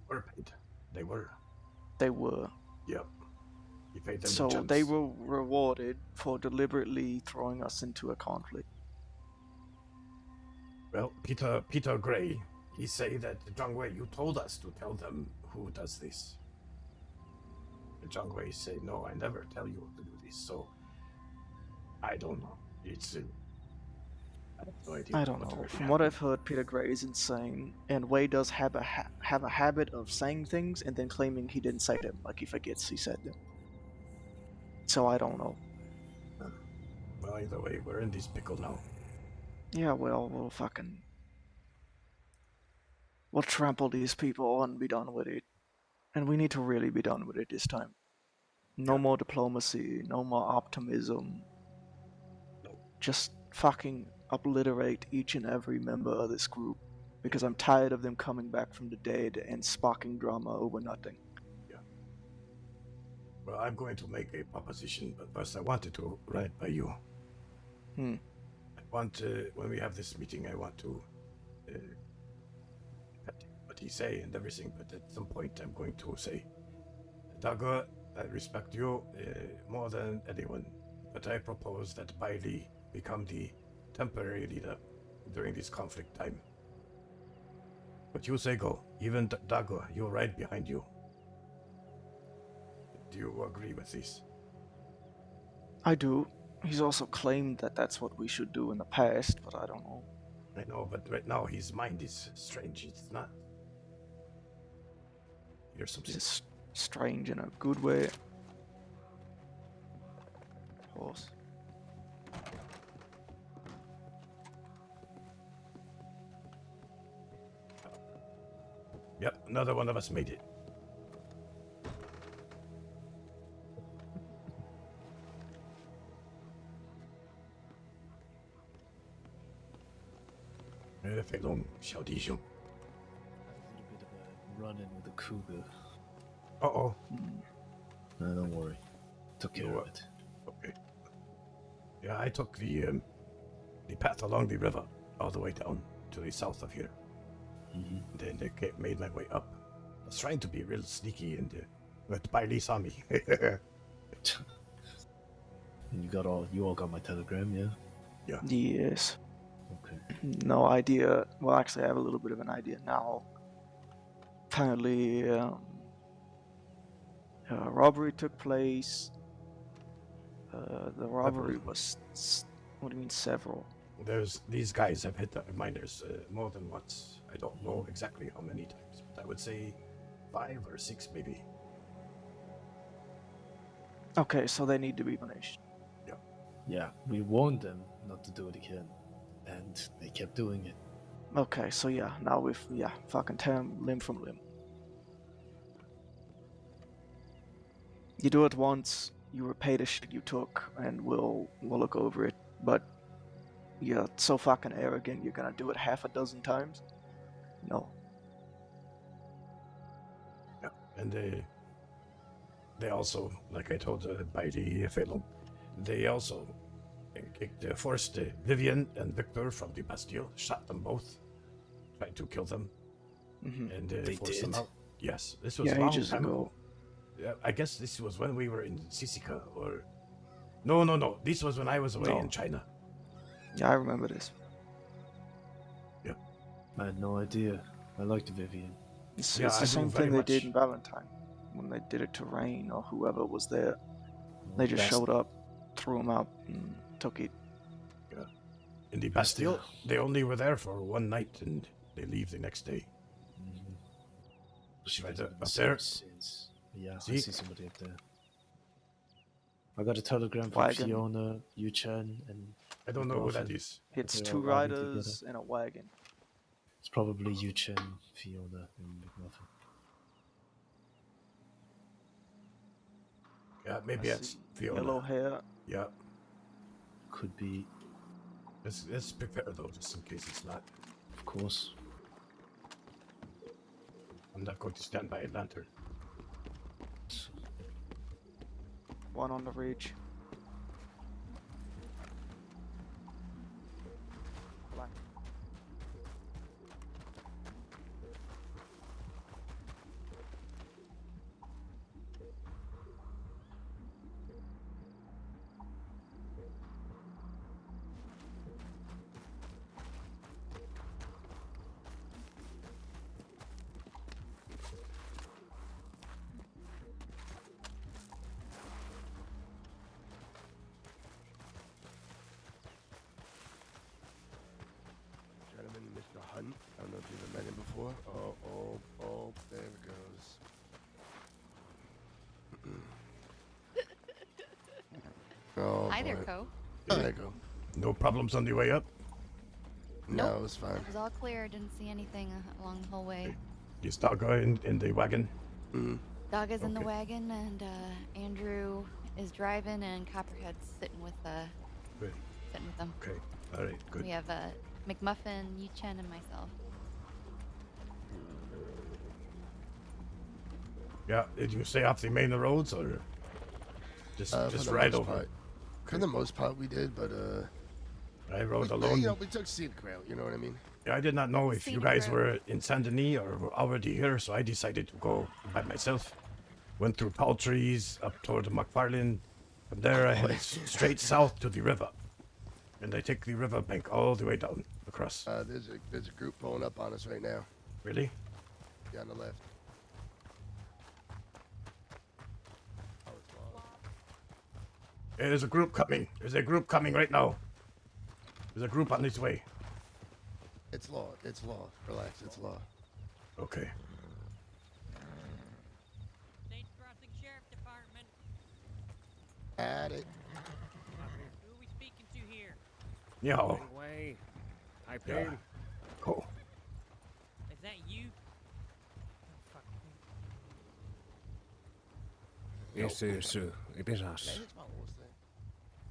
Were paid. They were. They were. Yep. He paid them So in they gems. were rewarded for deliberately throwing us into a conflict. Well, Peter Gray, he say that Zhang Wei, you told us to tell them who does this. And Zhang Wei say, no, I never tell you to do this. So I don't know. It's I have no idea. I don't know. From what I've heard, Peter Gray is insane, and Wei does have a habit of saying things and then claiming he didn't say them, like he forgets he said them. So I don't know. Well, either way, we're in this pickle now. Yeah, well, we'll trample these people and be done with it. And we need to really be done with it this time. No more diplomacy, no more optimism. No. Just fucking obliterate each and every member of this group. Because I'm tired of them coming back from the dead and sparking drama over nothing. Well, I'm going to make a proposition, but first I wanted to run it by you. Hmm. I want, when we have this meeting, I want to what he say and everything, but at some point I'm going to say, Dago, I respect you more than anyone, but I propose that Bai Li become the temporary leader during this conflict time. But you say go. Even Dago, you're right behind you. Do you agree with this? I do. He's also claimed that that's what we should do in the past, but I don't know. I know, but right now his mind is strange. It's not. Here's something. It's strange in a good way. Horse. Yep, another one of us made it. Fei Long, 小弟兄. A little bit of a run-in with a cougar. Uh-oh. No, don't worry. Took care You, of it. Okay. Yeah, I took the path along the river all the way down to the south of here. Mm-hmm. Then I made my way up. I was trying to be real sneaky, and but Bai Li saw me. And you all got my telegram, yeah? Yes. Okay. No idea. Well, actually, I have a little bit of an idea now. Apparently, a robbery took place. The robbery was. What do you mean, several? There's these guys have hit the miners more than once. I don't know exactly how many times, but I would say 5 or 6 maybe. Okay, so they need to be punished. Yeah, we warned them not to do it again, and they kept doing it. Okay, so yeah, now fucking tear 'em limb from limb. You do it once, you repay the shit you took, and we'll look over it. But you're so fucking arrogant, you're gonna do it half a dozen times? No. Yeah, and they also, like I told Bai Li Fei Long, they also forced Vivian and Victor from the Bastille, shot them both, tried to kill them, and They forced them did? out. Yes, this was Yeah, long ages time ago. Yeah, I guess this was when we were in Sisica, or... No. This was when I was away No. in China. Yeah, I remember this. I had no idea. I liked Vivian. It's, Yeah, it's I the do same very thing they much. did in Valentine, when they did it to Rain or whoever was there. They just Bast- showed up, threw him out, and took it. In the Bastille, they only were there for one night, and they leave the next day. She Right been up doing the there. same since. Yeah, See? I see somebody up there. I got a telegram from Wagon. Fiona, Yu-chan, and I don't know who that Dolphin. is. It's They're 2 all riding riders and a wagon. It's probably Yu-chan, Fiona, and McMuffin. Yeah, maybe I it's see Fiona. Yellow hair. Yeah. Could be. Let's prepare though, just in case it's not. Of course. I'm not going to stand by a lantern. One on the ridge. Black. Gentleman, Mr. Hunt. I don't know if you've ever met him before. Oh, there it goes. Oh, Hi there, boy. Co. There you go. No problems on the way up. No, Nope. it was fine. It was all clear. Didn't see anything along the whole way. You start going in the wagon. Mm. Dog is in the Okay. wagon, and Andrew is driving, and Copperhead's sitting with Good. them. Okay. All right. Good. We have McMuffin, Yu-Chen, and myself. Yeah. Did you stay off the main roads or just For the ride most over? part. For the most part, we did, but I rode we, alone. you know, we took scenic route. You know what I mean? Yeah, I did not know if you Scenic guys route. were in Saint Denis or were already here, so I decided to go by myself. Went through tall trees up toward McFarlane. From there, I headed straight south to the river, and I take the river bank all the way down across. There's a group pulling up on us right now. Really? Yeah, on the left. Oh, it's long. Hey, there's a group coming. There's a group coming right now. There's a group on its way. It's law. It's law. Relax. It's law. Okay. State Crossing Sheriff Department. At it. Who are we speaking to here? Yeah. Way. I Yeah. paid. Cool. Is that you? Fuck. Yes, it is us.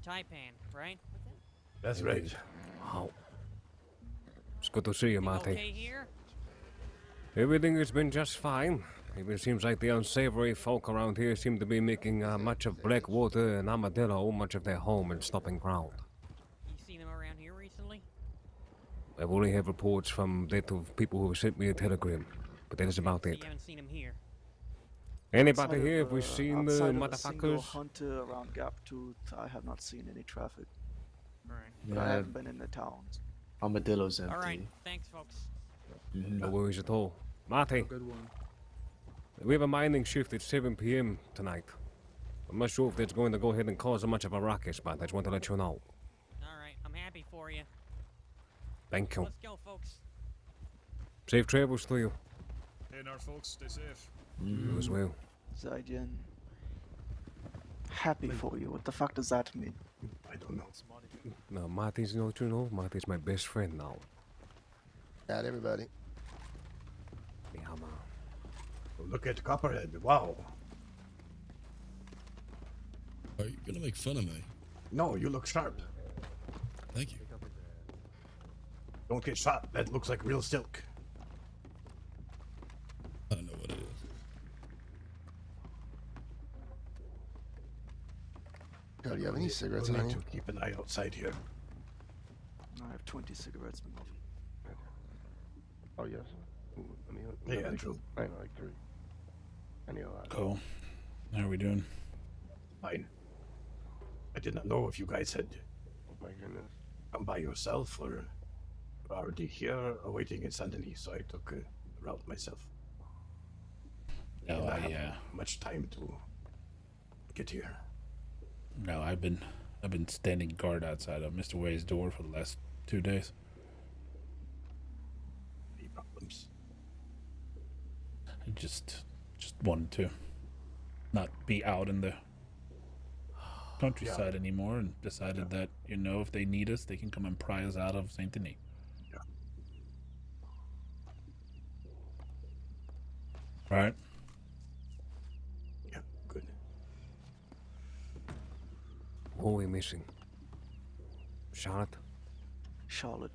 Taipan, right? That's right. Oh. It's good to see you, You Marty. okay here? Everything has been just fine. Even seems like the unsavory folk around here seem to be making much of Blackwater and Armadillo much of their home and stopping ground. You seen them around here recently? I've only had reports from that of people who have sent me a telegram, but that is about So it. you haven't seen them here. Anybody Outside here? of, Have we seen the outside of a single motherfuckers? hunter around Gaptooth, I have not seen any traffic. Alright. But I haven't been in the towns. Armadillo's empty. Alright, thanks folks. No worries at all. Marty, Good one. we have a mining shift at 7 p.m. tonight. I'm not sure if that's going to go ahead and cause much of a ruckus, but I just want to let you know. Alright, I'm happy for you. Thank you. Let's go, folks. Safe travels to you. Hey, our folks, stay safe. You as well. Zaijian. Happy for you. What the fuck does that mean? I don't know. No, Marty's not, you know. Marty's my best friend now. Not everybody. Yeah, man. Look at Copperhead. Wow. Are you gonna make fun of me? No, you look sharp. Thank you. Don't get shot. That looks like real silk. I don't know what it is. Yo, do you have any cigarettes We'll on need you? to keep an eye outside here. I have 20 cigarettes, McMuffin. Oh, yes. Ooh, let me, Hey, Andrew. I know, like 3. I need a lot. Cool. How are we doing? Fine. I did not know if you guys had Oh, my goodness. come by yourself or already here or waiting in Saint Denis, so I took a route myself. No, And I I haven't much time to get here. no, I've been standing guard outside of Mr. Way's door for the last 2 days. Any problems? I just wanted to not be out in the countryside anymore, and decided that, you know, if they need us, they can come and pry us out of Saint Denis. Yeah. Right? Yeah, good. Who are we missing? Charlotte? Charlotte.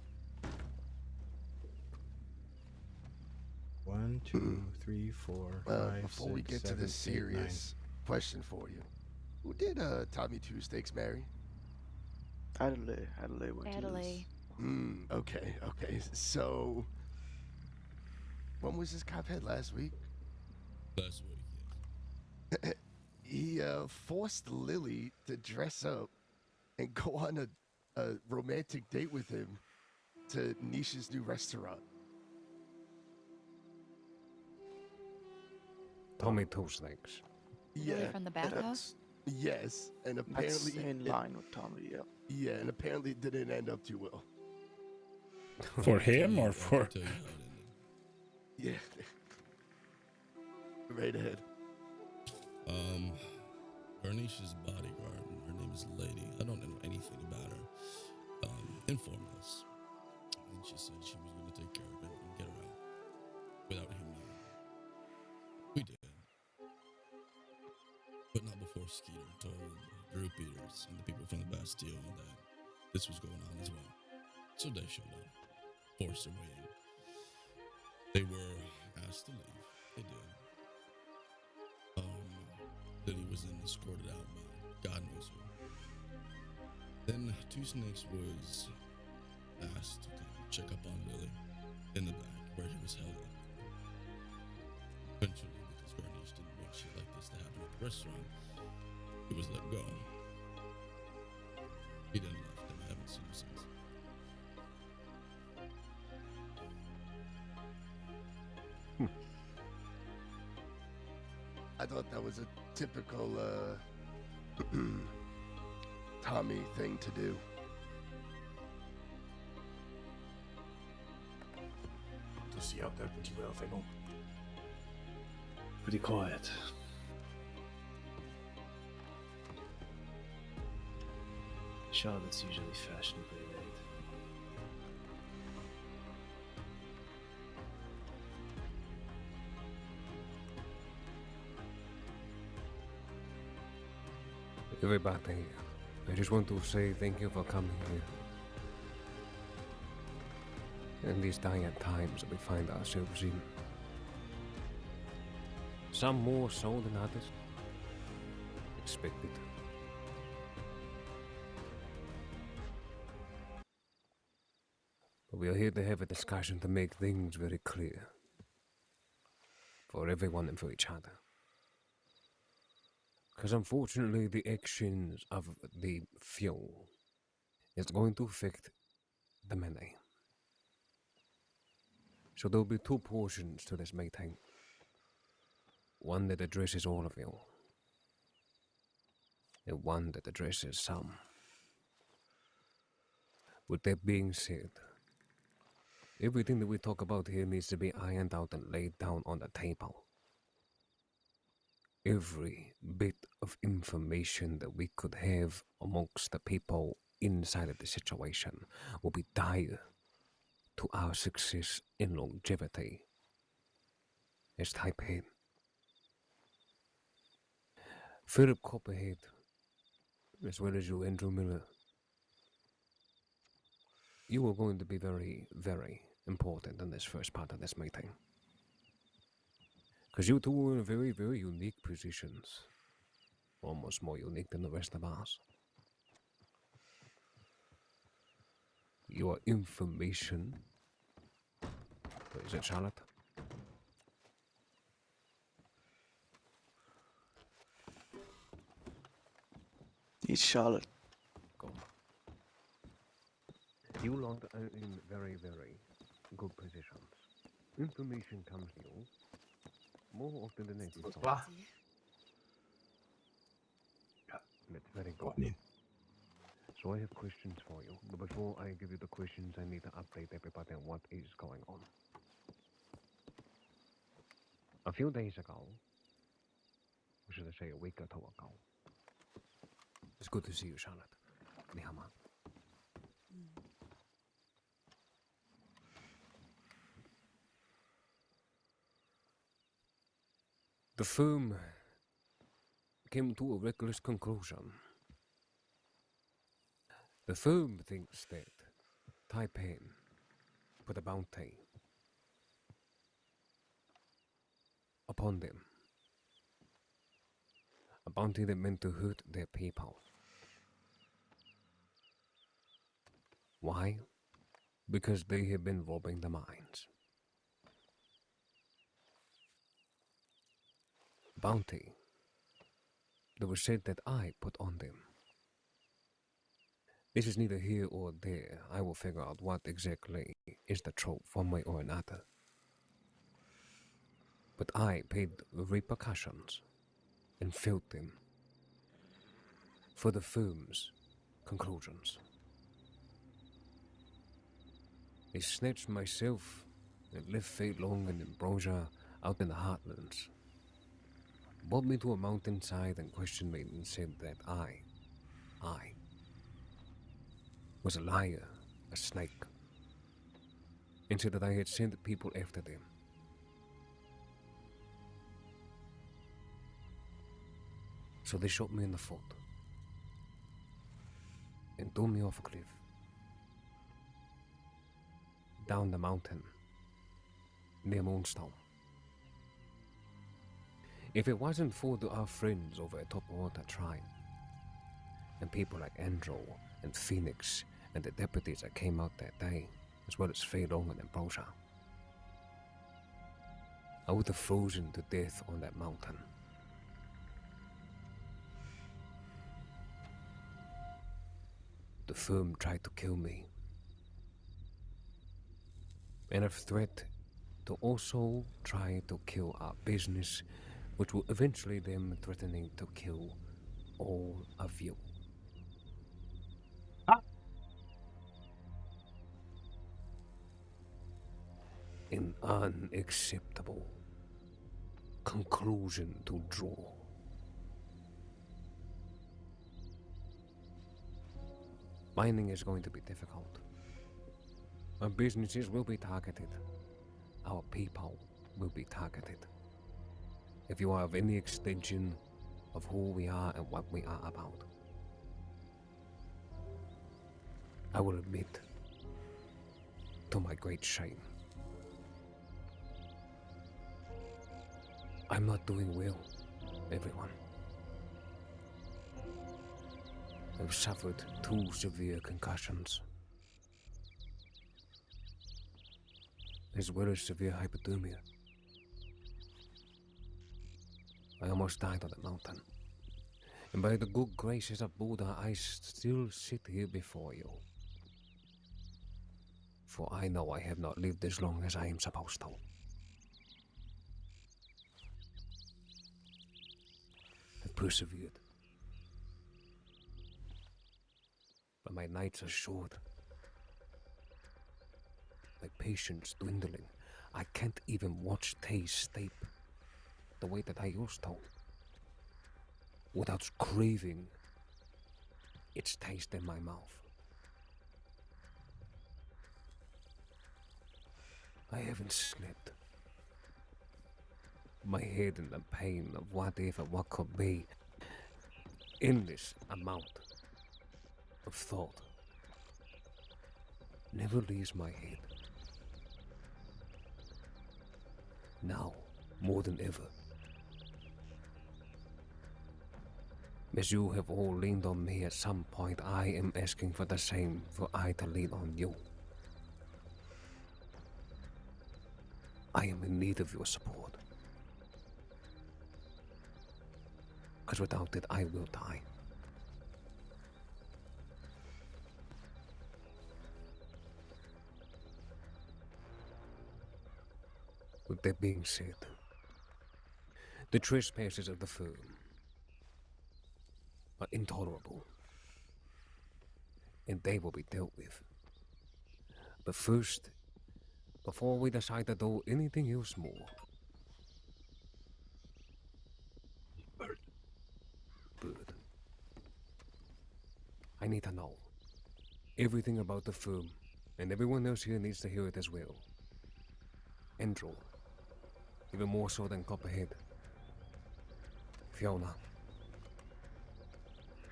1, 2, 3, 4, 5, Before we 6, get to 7, the 8, 9. serious question for you, who did Tommy Two Steaks marry? Adelaide Ortiz. Adelaide. Okay. So, when was this cop head last week? Last week, yes. He forced Lily to dress up and go on a romantic date with him to Nisha's new restaurant. Tommy Two Steaks. Lily from the bathhouse? Yes, and That's apparently in line with Tommy, yeah. Yeah, and apparently it didn't end up too well. For him or for? I'll tell you how it ended. Yeah. Right ahead. Garnisha's bodyguard, her name is Lady. I don't know anything about her. Informed us. And she said she was going to take care of it and get her out without him knowing. We did. But not before Skeeter told Drew Peters and the people from the Bastille that this was going on as well. So they showed up, forced their way in. They were asked to leave. They did. Lily was then escorted out by God knows who. Then Two Snakes was asked to come check up on Lily in the back where he was held up. Eventually, because Garnish didn't want shit like this to happen at the restaurant, he was let go. He then left, and I haven't seen him since. I thought that was a typical Tommy thing to do. To see out there pretty well, Fable. Pretty quiet. Charlotte's usually fashionably late. Everybody, I just want to say thank you for coming here. In these dire times that we find ourselves in. Some more so than others. Expected. But we are here to have a discussion to make things very clear. For everyone and for each other. Because unfortunately, the actions of the few is going to affect the many. So there'll be two portions to this meeting. One that addresses all of you, and one that addresses some. With that being said, everything that we talk about here needs to be ironed out and laid down on the table. Every bit of information that we could have amongst the people inside of the situation will be dire to our success and longevity as type head. Philip Copperhead, as well as you, Andrew Miller, you are going to be very, very important in this first part of this meeting. Because you two are in very, very unique positions. Almost more unique than the rest of us. Your information... Is it Charlotte? It's Charlotte. Go. You lot are in very, very good positions. Information comes to you more often than anything. That's very good. So I have questions for you, but before I give you the questions, I need to update everybody on what is going on. A few days ago, or should I say a week or two ago, it's good to see you, Charlotte. Nihama. The firm came to a reckless conclusion. The firm thinks that Taipan put a bounty upon them. A bounty that meant to hurt their people. Why? Because they have been robbing the mines. Bounty that was said that I put on them. This is neither here or there. I will figure out what exactly is the truth, one way or another. But I paid repercussions and felt them for the firm's conclusions. They snatched myself and left Fei Long and Ambrosia out in the heartlands, brought me to a mountainside and questioned me and said that I was a liar, a snake, and said that I had sent people after them. So they shot me in the foot and threw me off a cliff, down the mountain, near Moonstone. If it wasn't for our friends over at Topwater Tribe, and people like Andrew and Phoenix and the deputies that came out that day, as well as Fei Long and Ambrosia, I would have frozen to death on that mountain. The firm tried to kill me, and a threat to also try to kill our business, which will eventually them threatening to kill all of you. An unacceptable conclusion to draw. Mining is going to be difficult. Our businesses will be targeted. Our people will be targeted. If you are of any extension of who we are and what we are about, I will admit, to my great shame, I'm not doing well, everyone. I've suffered 2 severe concussions, as well as severe hypothermia. I almost died on the mountain, and by the good graces of Buddha, I still sit here before you. For I know I have not lived as long as I am supposed to. I've persevered. But my nights are short. My patience dwindling. I can't even watch Tay steak the way that I used to, without craving its taste in my mouth. I haven't slept. My head in the pain of what could be. Endless amount of thought never leaves my head. Now, more than ever, as you have all leaned on me at some point, I am asking for the same, for I to lean on you. I am in need of your support. Because without it, I will die. With that being said, the trespasses of the firm are intolerable, and they will be dealt with. But first, before we decide to do anything else more, Bird, I need to know everything about the firm, and everyone else here needs to hear it as well. Andrew, even more so than Copperhead. Fiona,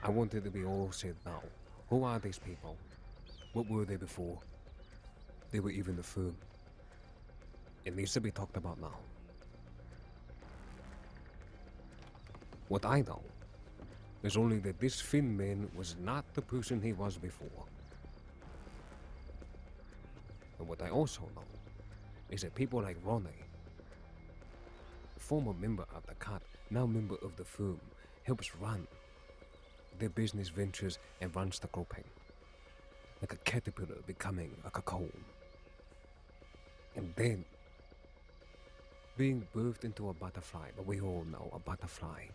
I want it to be all said now. Who are these people? What were they before? They were even the food. It needs to be talked about now. What I know is only that this Finn man was not the person he was before. And what I also know is that people like Ronnie, former member of the cut, now member of the firm, helps run their business ventures and runs the grouping, like a caterpillar becoming a cocoon. And then, being birthed into a butterfly, but we all know a butterfly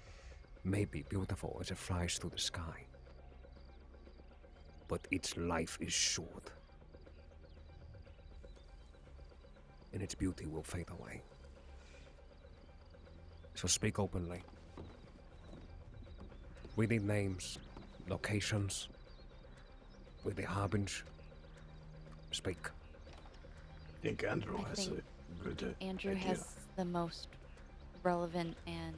may be beautiful as it flies through the sky, but its life is short, and its beauty will fade away. So speak openly. We need names, locations, where they harbinge. Speak. I think Andrew I has think a good Andrew idea. has the most relevant and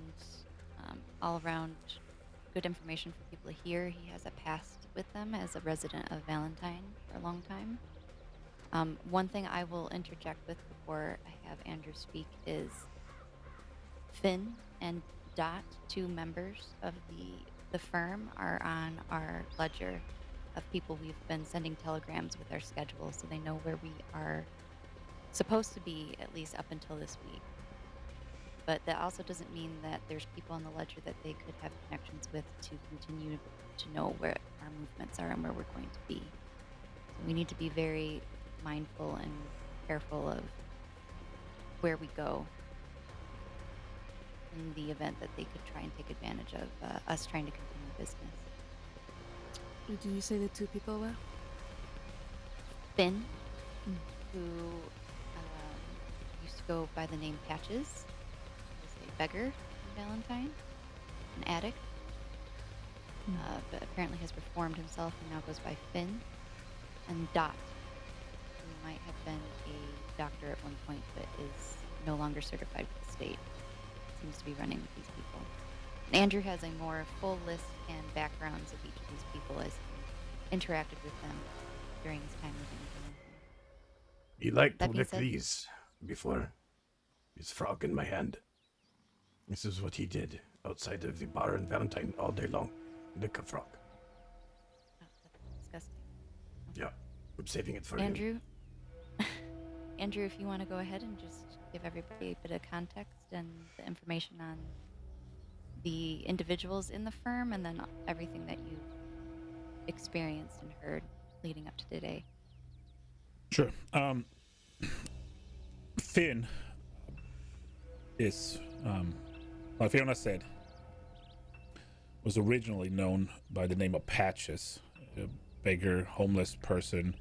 all-around good information for people to hear. He has a past with them as a resident of Valentine for a long time. One thing I will interject with before I have Andrew speak is Finn and Dot, two members of the firm, are on our ledger of people we've been sending telegrams with our schedule, so they know where we are supposed to be, at least up until this week. But that also doesn't mean that there's people on the ledger that they could have connections with to continue to know where our movements are and where we're going to be. So we need to be very mindful and careful of where we go in the event that they could try and take advantage of us trying to continue business. Did you say the two people were? Finn, who used to go by the name Patches, was a beggar in Valentine, an addict, but apparently has reformed himself and now goes by Finn. And Dot, who might have been a doctor at one point but is no longer certified with the state, seems to be running with these people. And Andrew has a more full list and backgrounds of each of these people as he interacted with them during his time living in Valentine. He liked to That being lick said- these before his frog in my hand. This is what he did outside of the bar in Valentine all day long. Lick a frog. Oh, that's disgusting. Yeah, I'm saving it for you. Andrew, Andrew, if you want to go ahead and just give everybody a bit of context and the information on the individuals in the firm and then everything that you've experienced and heard leading up to today. Sure. Finn is, like Fiona said, was originally known by the name of Patches, a beggar, homeless person.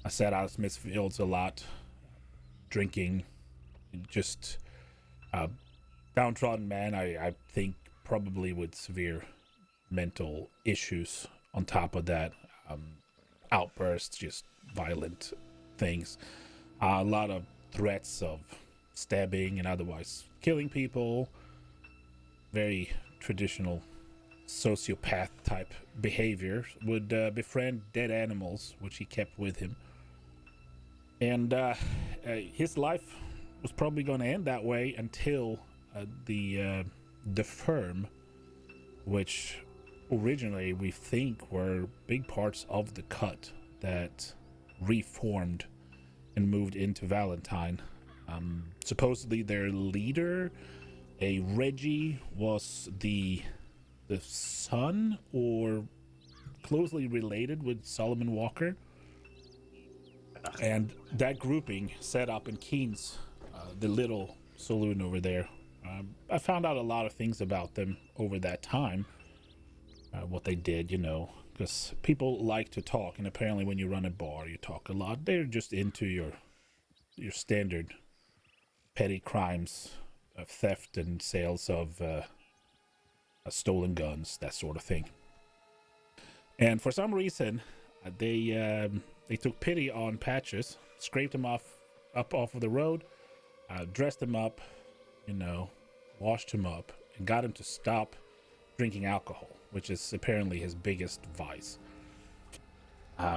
I sat out at Smithfields a lot, drinking, just a downtrodden man, I think probably with severe mental issues on top of that, outbursts, just violent things, a lot of threats of stabbing and otherwise killing people, very traditional sociopath type behavior, would befriend dead animals, which he kept with him. And his life was probably going to end that way until the firm, which originally we think were big parts of the cut that reformed and moved into Valentine. Supposedly their leader, a Reggie, was the son or closely related with Solomon Walker. And that grouping set up in Keen's, the little saloon over there. I found out a lot of things about them over that time, what they did, you know, because people like to talk, and apparently when you run a bar, you talk a lot. They're just into your standard petty crimes, theft and sales of stolen guns, that sort of thing. And for some reason, they took pity on Patches, scraped him up off of the road, dressed him up, you know, washed him up, and got him to stop drinking alcohol, which is apparently his biggest vice.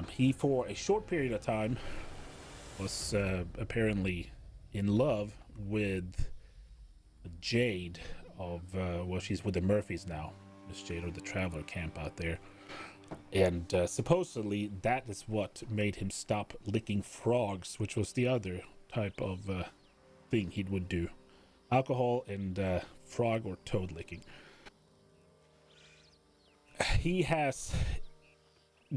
He, for a short period of time, was apparently in love with Jade of, well, she's with the Murphys now. Miss Jade of the Traveler Camp out there. And supposedly that is what made him stop licking frogs, which was the other type of thing he would do. Alcohol and frog or toad licking. He has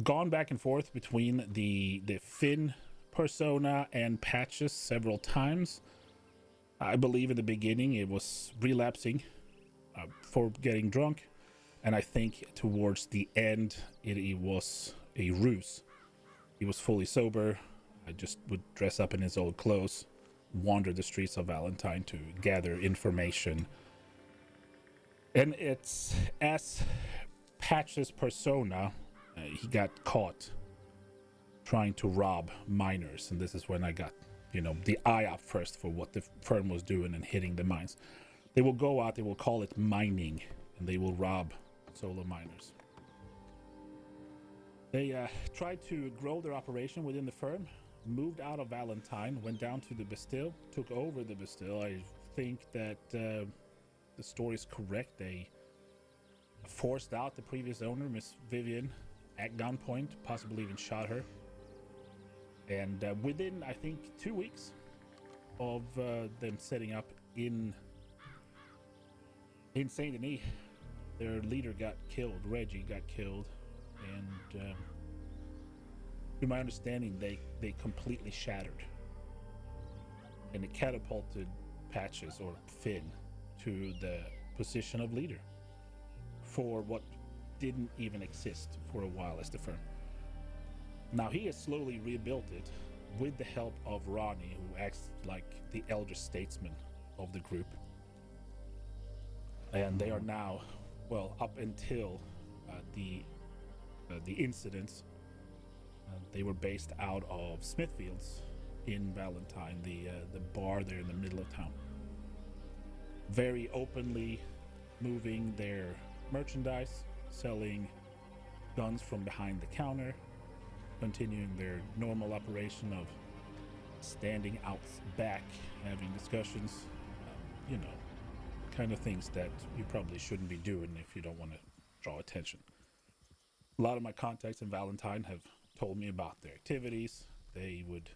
gone back and forth between the Finn persona and Patches several times. I believe in the beginning it was relapsing for getting drunk, and I think towards the end it was a ruse. He was fully sober. I just would dress up in his old clothes, wander the streets of Valentine to gather information. And it's as Patch's persona, he got caught trying to rob miners, and this is when I got, you know, the eye up first for what the firm was doing and hitting the mines. They will go out, they will call it mining, and they will rob solo miners. They tried to grow their operation within the firm, moved out of Valentine, went down to the Bastille, took over the Bastille. I think that the story is correct. They forced out the previous owner, Miss Vivian, at gunpoint, possibly even shot her. And within, I think, 2 weeks of them setting up in Saint Denis, their leader got killed. Reggie got killed, and to my understanding, they completely shattered, and it catapulted Patches or Finn to the position of leader for what didn't even exist for a while as the firm. Now he has slowly rebuilt it with the help of Ronnie, who acts like the elder statesman of the group. And they are now, well, up until the incidents, they were based out of Smithfields in Valentine, the bar there in the middle of town. Very openly moving their merchandise, selling guns from behind the counter, continuing their normal operation of standing out back, having discussions, you know, kind of things that you probably shouldn't be doing if you don't want to draw attention. A lot of my contacts in Valentine have told me about their activities. They would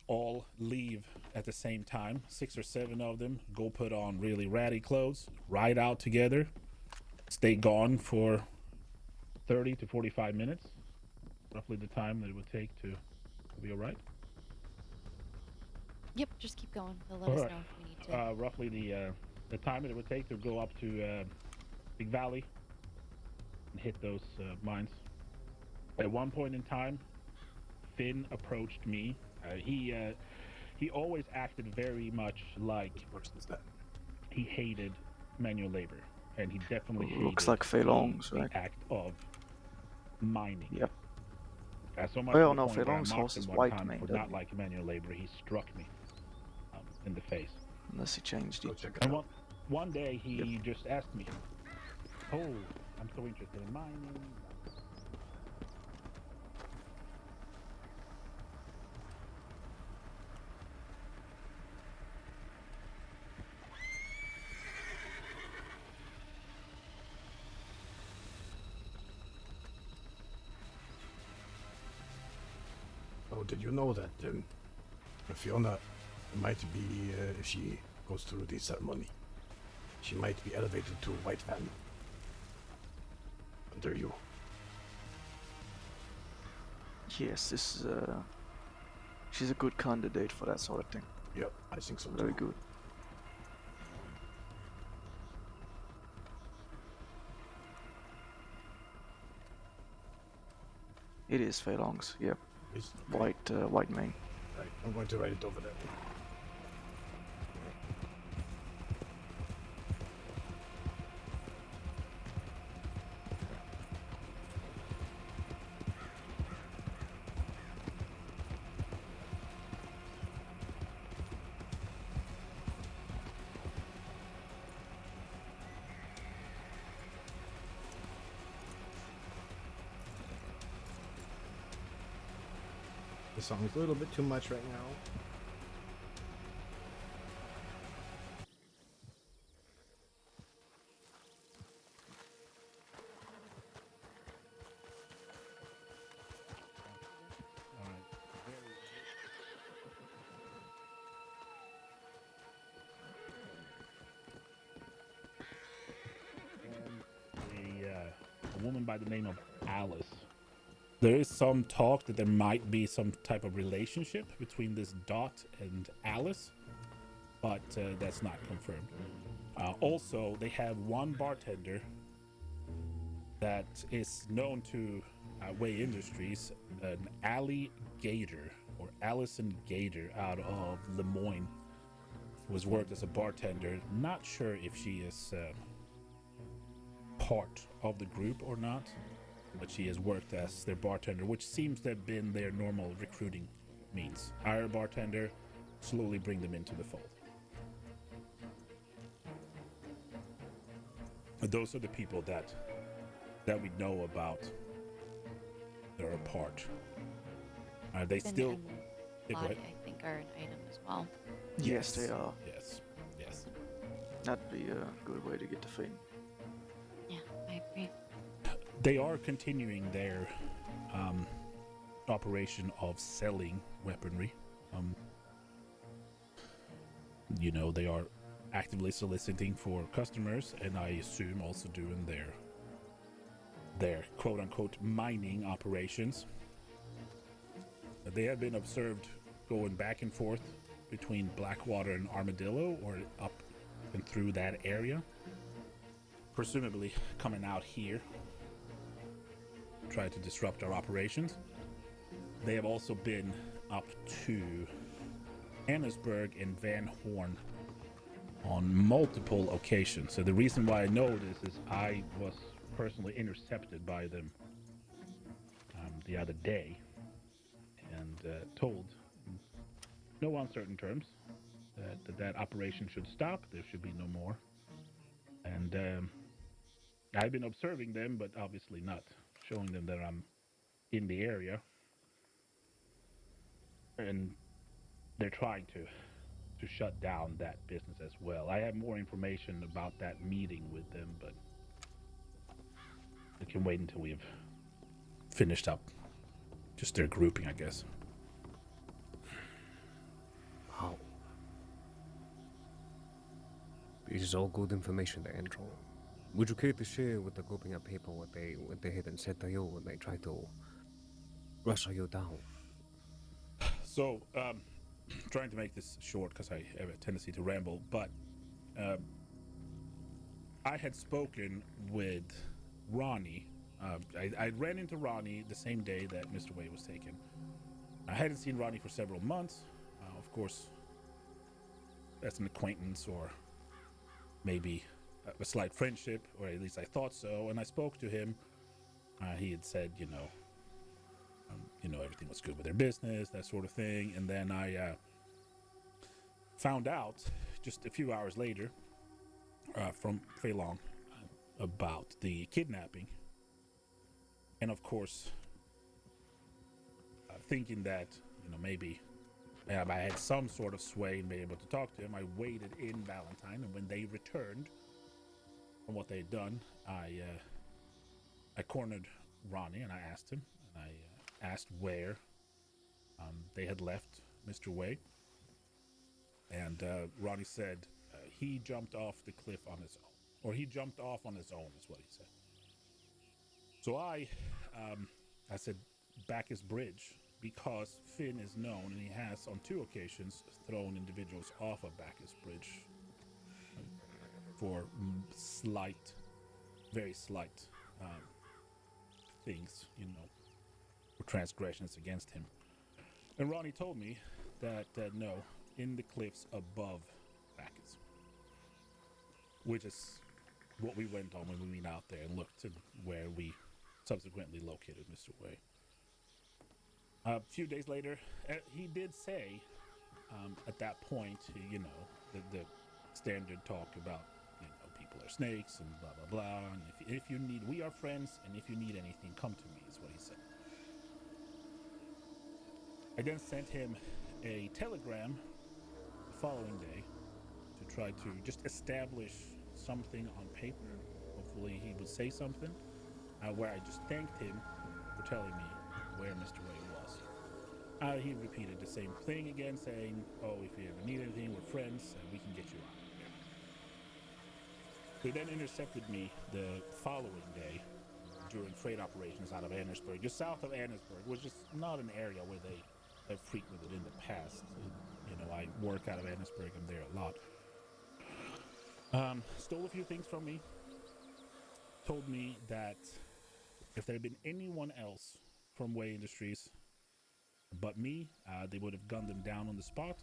all leave at the same time, 6 or 7 of them, go put on really ratty clothes, ride out together, stay gone for 30 to 45 minutes, roughly the time that it would take to be all right. Yep, just keep going. They'll let us know if we need to. Roughly the time that it would take to go up to Big Valley and hit those mines. At one point in time, Finn approached me. He always acted very much like he hated manual labor, and he definitely hated looks like Feilong's, right? the act of mining. Yep. So much Well, to the no, point where I Feilong's mocked horse him is one white, time man, for doesn't not he? liking manual labor. He struck me in the face. Unless he changed it. And one day he just asked me, "Oh, I'm so interested in mining." Oh, did you know that Fiona might be, if she goes through the ceremony, she might be elevated to White Fan under you? Yes, this is she's a good candidate for that sort of thing. Yep, I think so too. Very good. It is Feilong's, yep. White mane. Right, I'm going to write it over there. The song's a little bit too much right now. A woman by the name of Alice. There is some talk that there might be some type of relationship between this Dot and Alice, but that's not confirmed. Also, they have one bartender that is known to Way Industries, an alligator or Allison Gator out of Lemoyne, who has worked as a bartender. Not sure if she is part of the group or not, but she has worked as their bartender, which seems to have been their normal recruiting means. Hire a bartender, slowly bring them into the fold. And those are the people that we know about. They're a part. Are they Finn still? and Lottie, I think, are an item as well. Yes, they are. Yes, yes. That'd be a good way to get to Finn. Yeah, I agree. They are continuing their operation of selling weaponry. You know, they are actively soliciting for customers, and I assume also doing their quote-unquote mining operations. They have been observed going back and forth between Blackwater and Armadillo, or up and through that area, presumably coming out here, try to disrupt our operations. They have also been up to Annesburg and Van Horn on multiple occasions. So the reason why I know this is I was personally intercepted by them the other day and told in no uncertain terms that operation should stop. There should be no more. And I've been observing them, but obviously not showing them that I'm in the area. And they're trying to shut down that business as well. I have more information about that meeting with them, but I can wait until we've finished up just their grouping, I guess. How? This is all good information there, Andrew. Would you care to share with the grouping of people what they had and said to you when they tried to rustle you down? So, trying to make this short because I have a tendency to ramble, but I had spoken with Ronnie. I ran into Ronnie the same day that Mr. Way was taken. I hadn't seen Ronnie for several months. Of course, as an acquaintance or maybe a slight friendship, or at least I thought so. And I spoke to him. He had said, you know, everything was good with their business, that sort of thing. And then I found out just a few hours later from Fei Long about the kidnapping. And of course, thinking that, maybe I had some sort of sway and be able to talk to him, I waited in Valentine, and when they returned from what they had done, I cornered Ronnie and I asked him, and I asked where they had left Mr. Way. And Ronnie said he jumped off the cliff on his own, or he jumped off on his own is what he said. So I said Bacchus Bridge, because Finn is known and he has on 2 occasions thrown individuals off of Bacchus Bridge for slight, very slight things, or transgressions against him. And Ronnie told me that no, in the cliffs above Bacchus, which is what we went on when we went out there and looked to where we subsequently located Mr. Way. A few days later, he did say at that point, the standard talk about, people are snakes and blah, blah, blah. And if you need, we are friends, and if you need anything, come to me, is what he said. I then sent him a telegram the following day to try to just establish something on paper. Hopefully he would say something, where I just thanked him for telling me where Mr. Way was. He repeated the same thing again, saying, oh, if you ever need anything, we're friends, and we can get you out of here. He then intercepted me the following day during freight operations out of Annesburg, just south of Annesburg, which is not an area where they have frequented in the past. You know, I work out of Annesburg, I'm there a lot. Stole a few things from me, told me that if there had been anyone else from Way Industries but me, they would have gunned them down on the spot.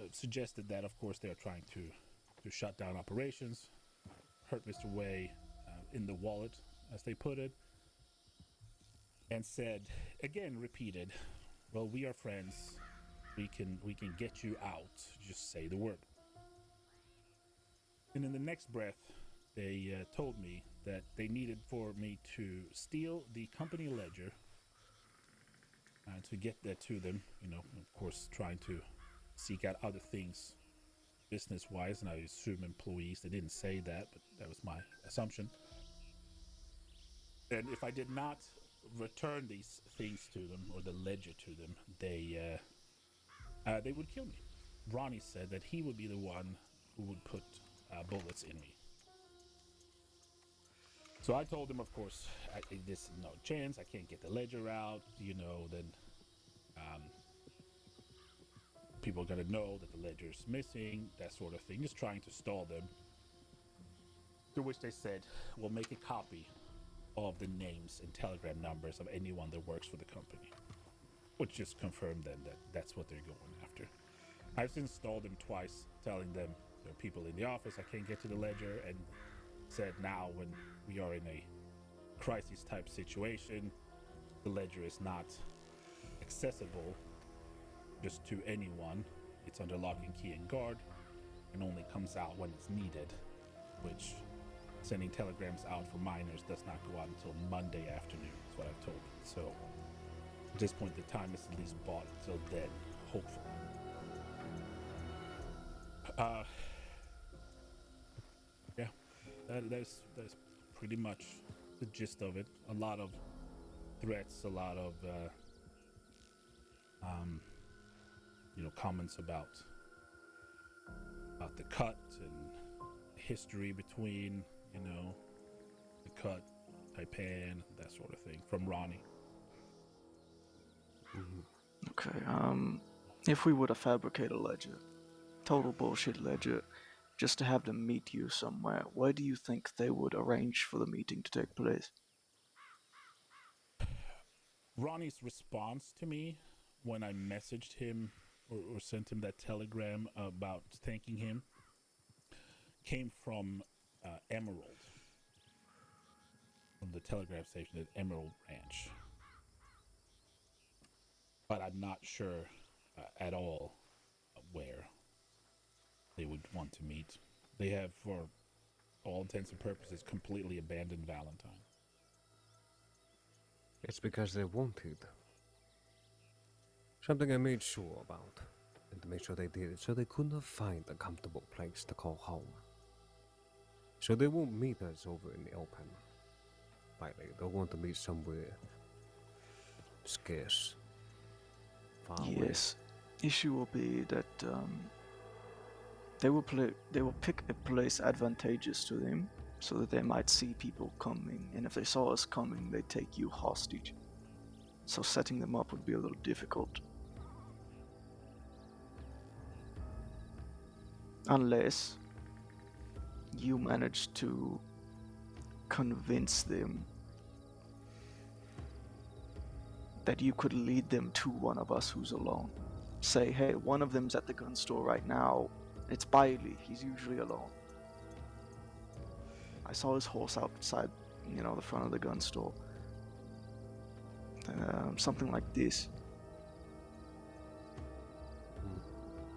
Suggested that, of course, they are trying to shut down operations, hurt Mr. Way in the wallet, as they put it, and said, again, repeated, well, we are friends. We can get you out. Just say the word. And in the next breath, they told me that they needed for me to steal the company ledger to get that to them. You know, of course, trying to seek out other things business-wise, and I assume employees. They didn't say that, but that was my assumption. And if I did not return these things to them, or the ledger to them, they would kill me. Ronnie said that he would be the one who would put bullets in me. So I told him, of course, there's no chance. I can't get the ledger out. You know, then people are going to know that the ledger's missing, that sort of thing. Just trying to stall them. To which they said, we'll make a copy of the names and telegram numbers of anyone that works for the company. Which just confirmed then that that's what they're going after. I've since stalled them twice, telling them there are people in the office, I can't get to the ledger, and said now when we are in a crisis type situation, the ledger is not accessible just to anyone. It's under lock and key and guard, and only comes out when it's needed, which sending telegrams out for minors does not go out until Monday afternoon, is what I've told them. So at this point, the time is at least bought until then, hopefully. Yeah, that's pretty much the gist of it. A lot of threats, a lot of comments about the cut and history between the cut, Taipan, that sort of thing from Ronnie. Okay, if we were to fabricate a ledger, total bullshit ledger, just to have them meet you somewhere, where do you think they would arrange for the meeting to take place? Ronnie's response to me when I messaged him or sent him that telegram about thanking him came from Emerald, from the telegraph station at Emerald Ranch. But I'm not sure at all where they would want to meet. They have, for all intents and purposes, completely abandoned Valentine. It's because they wanted something I made sure about, and to make sure they did it, so they could not find a comfortable place to call home. So they won't meet us over in the open. Likely, they'll want to meet somewhere scarce, far away. Yes. Issue will be that they will pick a place advantageous to them, so that they might see people coming, and if they saw us coming, they'd take you hostage. So setting them up would be a little difficult. Unless you manage to convince them that you could lead them to one of us who's alone. Say, hey, one of them's at the gun store right now. It's Bailey. He's usually alone. I saw his horse outside, the front of the gun store. Something like this.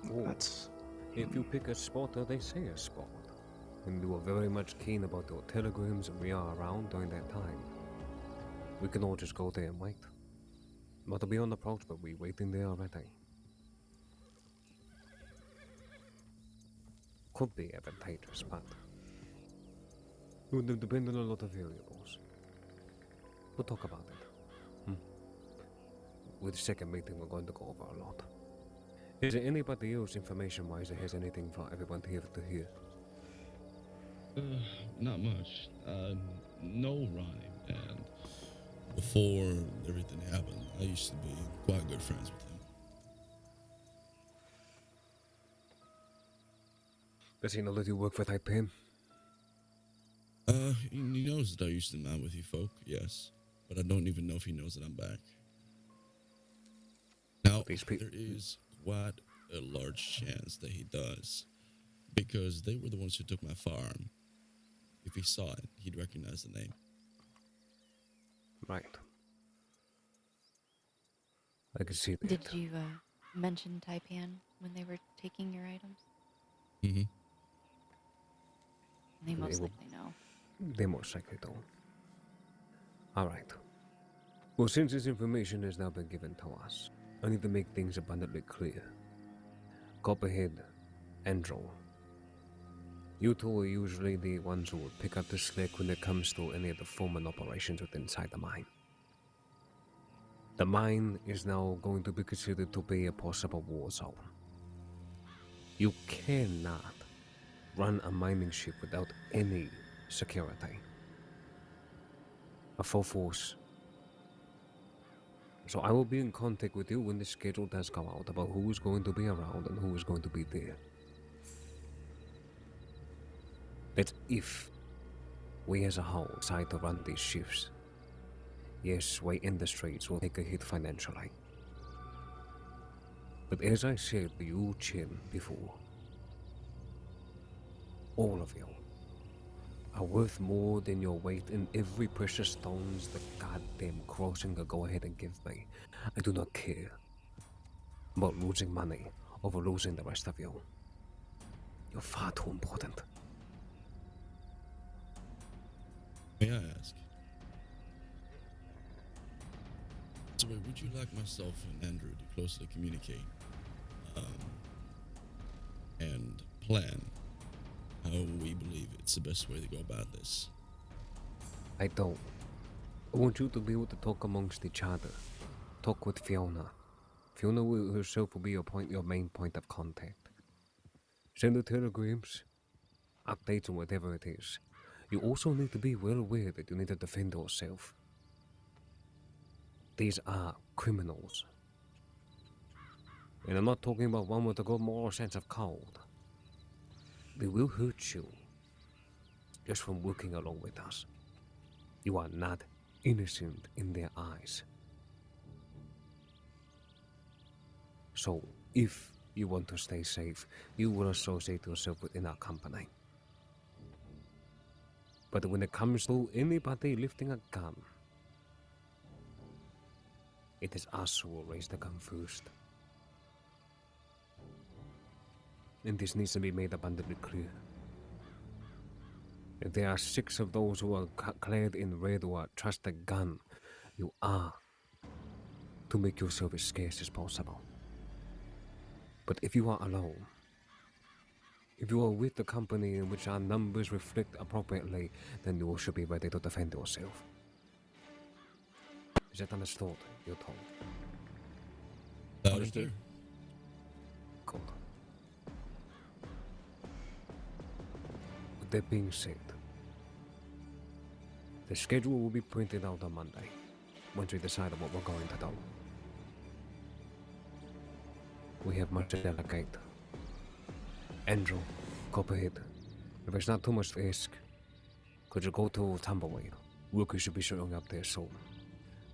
That's... If you pick a spot, or they say a spot, and you are very much keen about your telegrams and we are around during that time, we can all just go there and wait. Not to be on approach, but we waiting there already. Could be advantageous, but it would depend on a lot of variables. We'll talk about it. With the second meeting, we're going to go over a lot. Is there anybody else information-wise that has anything for everyone here to hear? Not much. No, Ronnie. And before everything happened, I used to be quite good friends with him. Does he know that you work for Taipei? He knows that I used to mine with you folk, yes. But I don't even know if he knows that I'm back. Now, there is quite a large chance that he does. Because they were the ones who took my farm. If he saw it, he'd recognize the name. Right. I can see that. Did you mention Taipan when they were taking your items? Mm-hmm. They most likely know. They most likely don't. Alright. Well, since this information has now been given to us, I need to make things abundantly clear. Copperhead and Joel. You two are usually the ones who will pick up the slack when it comes to any of the foreman operations within inside the mine. The mine is now going to be considered to be a possible war zone. You cannot run a mining ship without any security. A full force. So I will be in contact with you when the schedule does come out about who is going to be around and who is going to be there. That if we as a whole decide to run these shifts, yes, we industries will take a hit financially. But as I said to you, Chin, before, all of you are worth more than your weight in every precious stones the goddamn crossing will go ahead and give me. I do not care about losing money over losing the rest of you. You're far too important. May I ask? So would you like myself and Andrew to closely communicate and plan how we believe it's the best way to go about this? I don't. I want you to be able to talk amongst each other. Talk with Fiona. Fiona will herself will be your main point of contact. Send her telegrams, updates on whatever it is. You also need to be well aware that you need to defend yourself. These are criminals. And I'm not talking about one with a good moral sense of code. They will hurt you just from working along with us. You are not innocent in their eyes. So, if you want to stay safe, you will associate yourself within our company. But when it comes to anybody lifting a gun, it is us who will raise the gun first. And this needs to be made abundantly clear. If there are 6 of those who are clad in red who are trust a gun, you are to make yourself as scarce as possible. But if you are alone, if you are with the company in which our numbers reflect appropriately, then you should be ready to defend yourself. Is that understood, you're told? Understood. Good. With that being said, the schedule will be printed out on Monday, once we decide on what we're going to do. We have much to delegate. Andrew, Copperhead, if it's not too much to ask, could you go to Tumbleweed? Workers should be showing up there soon.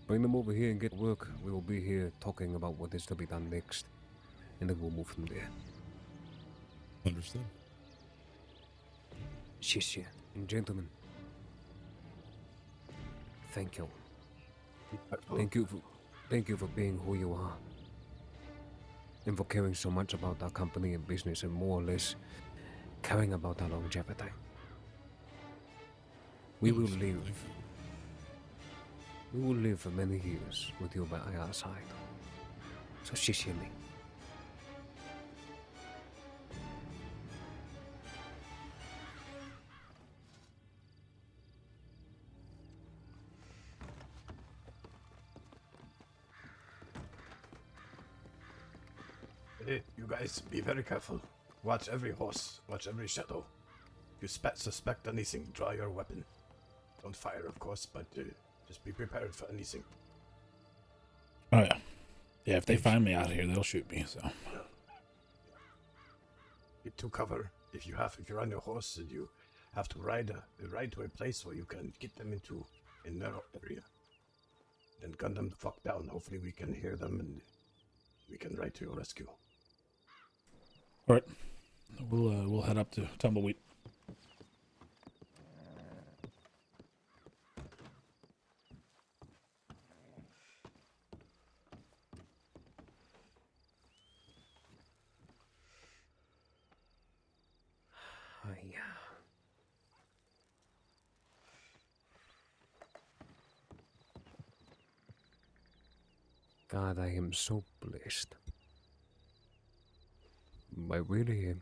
Bring them over here and get work. We will be here talking about what is to be done next, and then we'll move from there. Understood. Shishya and gentlemen, thank you. Thank you for being who you are, and for caring so much about our company and business, and more or less caring about our longevity. We will leave. We will live for many years with you by our side. So shishimi. Hey, you guys, be very careful. Watch every horse, watch every shadow. If you suspect anything, draw your weapon. Don't fire, of course, but just be prepared for anything. Oh yeah. Yeah, if they find me out here, they'll shoot me, so. Get to cover. If you're on your horse and you have to ride to a place where you can get them into a narrow area. Then gun them the fuck down. Hopefully we can hear them and we can ride to your rescue. All right, we'll head up to Tumbleweed. God, I am so blessed. I really am.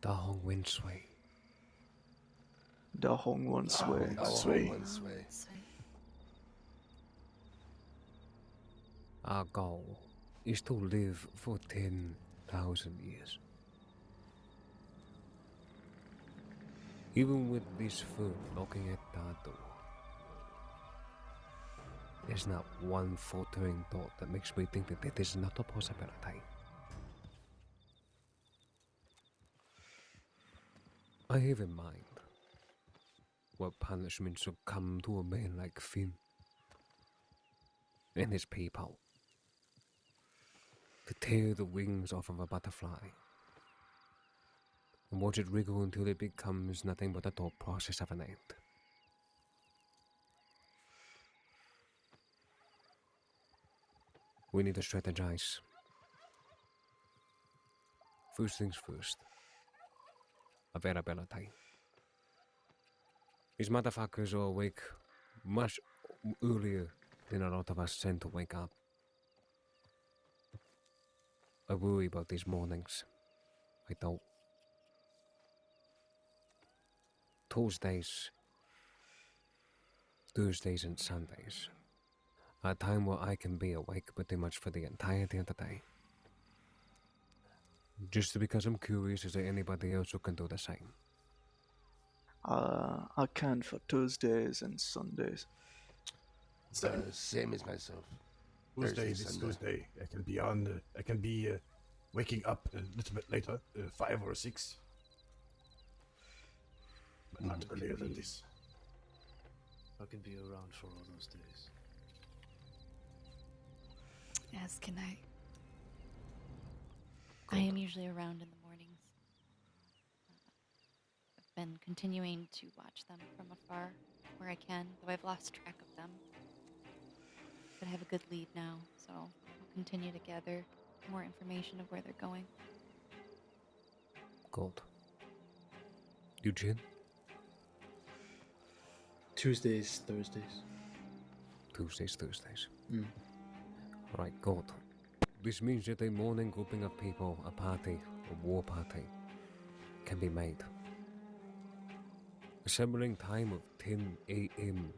The Hong Wen Sui. The Hong Wen Sui. Our goal is to live for 10,000 years. Even with this food knocking at our door, there's not one faltering thought that makes me think that it is not a possibility. I have in mind what punishment should come to a man like Finn and his people. To tear the wings off of a butterfly and watch it wriggle until it becomes nothing but a thought process of an ant. We need to strategize. First things first. Availability. These motherfuckers are awake much earlier than a lot of us tend to wake up. I worry about these mornings. I don't. Tuesdays, Thursdays and Sundays are a time where I can be awake pretty much for the entirety of the day. Just because I'm curious, is there anybody else who can do the same? I can for Tuesdays and Sundays. Same as myself. Tuesday, Thursday, this Sunday. Tuesday, I can be waking up a little bit later, 5 or 6. But not earlier than this. I can be around for all those days. As can I. I am usually around in the mornings. I've been continuing to watch them from afar where I can, though I've lost track of them. But I have a good lead now, so I'll continue to gather more information of where they're going. Gold. Eugene? Tuesdays, Thursdays. Tuesdays, Thursdays. Mm. Right, gold. This means that a morning grouping of people, a party, a war party, can be made. Assembling time of 10 a.m.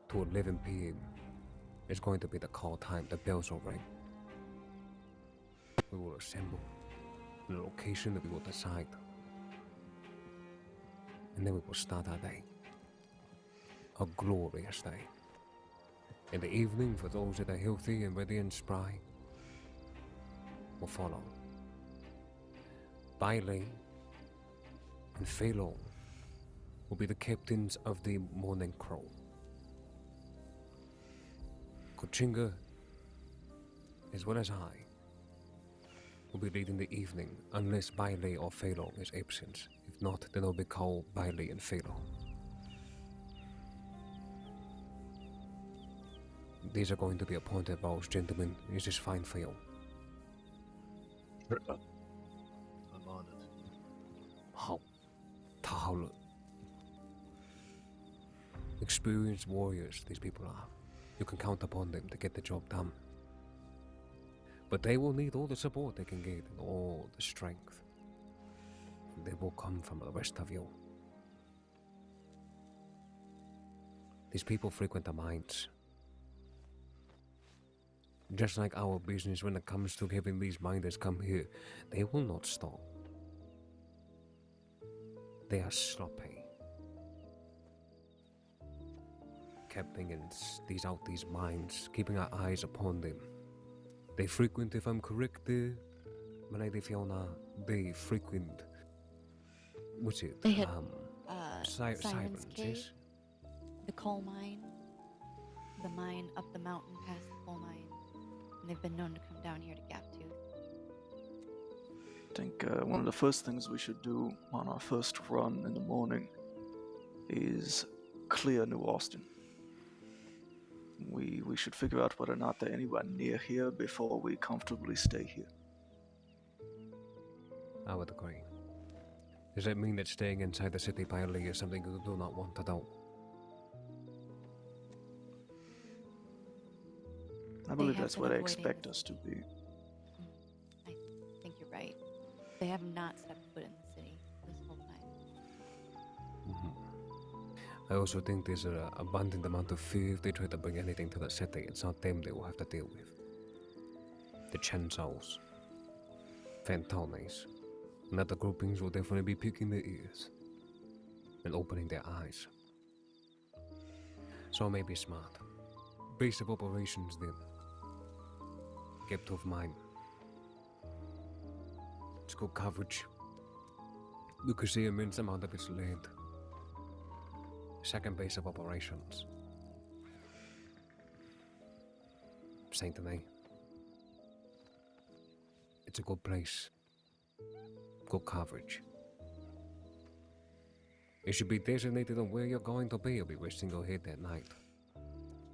to 11 p.m. is going to be the call time. The bells will ring. We will assemble in the location that we will decide. And then we will start our day. A glorious day. In the evening, for those that are healthy and ready and spry, will follow. Bailey and Phelan will be the captains of the Morning Crow. Kochinga, as well as I, will be leading the evening unless Bailey or Phelan is absent. If not, then it'll be called Bailey and Phelan. These are going to be appointed roles, gentlemen. Is this fine for you? I'm honored. How? Tahal. Experienced warriors, these people are. You can count upon them to get the job done. But they will need all the support they can get and all the strength. And they will come from the rest of you. These people frequent the mines. Just like our business when it comes to having these miners come here, they will not stop. They are sloppy. Keeping these mines, keeping our eyes upon them. They frequent, if I'm correct, Malady Fiona, they frequent, what's it? They had Sirens, Cave, yes? the coal mine, the mine up the mountain past the coal mine, and they've been known to come down here to Gaptooth. I think one of the first things we should do on our first run in the morning is clear New Austin. We should figure out whether or not they're anywhere near here before we comfortably stay here. I would agree. Does that mean that staying inside the city quietly is something you do not want to do? I believe have that's been where they avoiding expect the us to be. I think you're right. They have not stepped foot in the city this whole time. I also think there's an abundant amount of fear if they try to bring anything to the city. It's not them they will have to deal with. The Chenzos, Fantones, and other groupings will definitely be picking their ears and opening their eyes. So it may be smart. Base of operations then. Gaptooth Mine. It's good coverage. You can see immense amount of its land. Second base of operations. Saint Denis. It's a good place. Good coverage. It should be designated on where you're going to be. You'll be resting your head that night.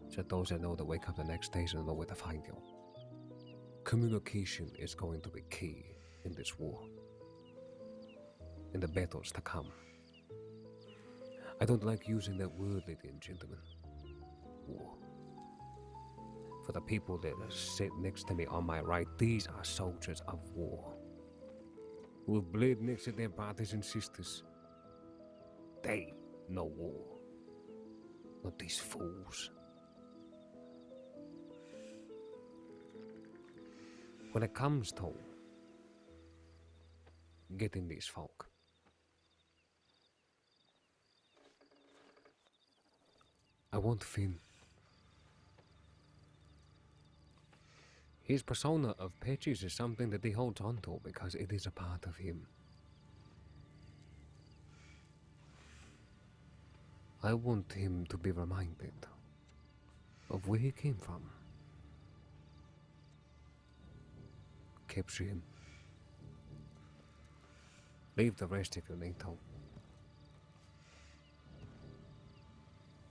So those that know to wake up the next day so know where to find you. Communication is going to be key in this war. In the battles to come. I don't like using that word, ladies and gentlemen. War. For the people that sit next to me on my right, these are soldiers of war. Who have bled next to their brothers and sisters. They know war. Not these fools. When it comes to getting these folk, I want Finn. His persona of Patches is something that he holds on to because it is a part of him. I want him to be reminded of where he came from. Capture him. Leave the rest if you need to.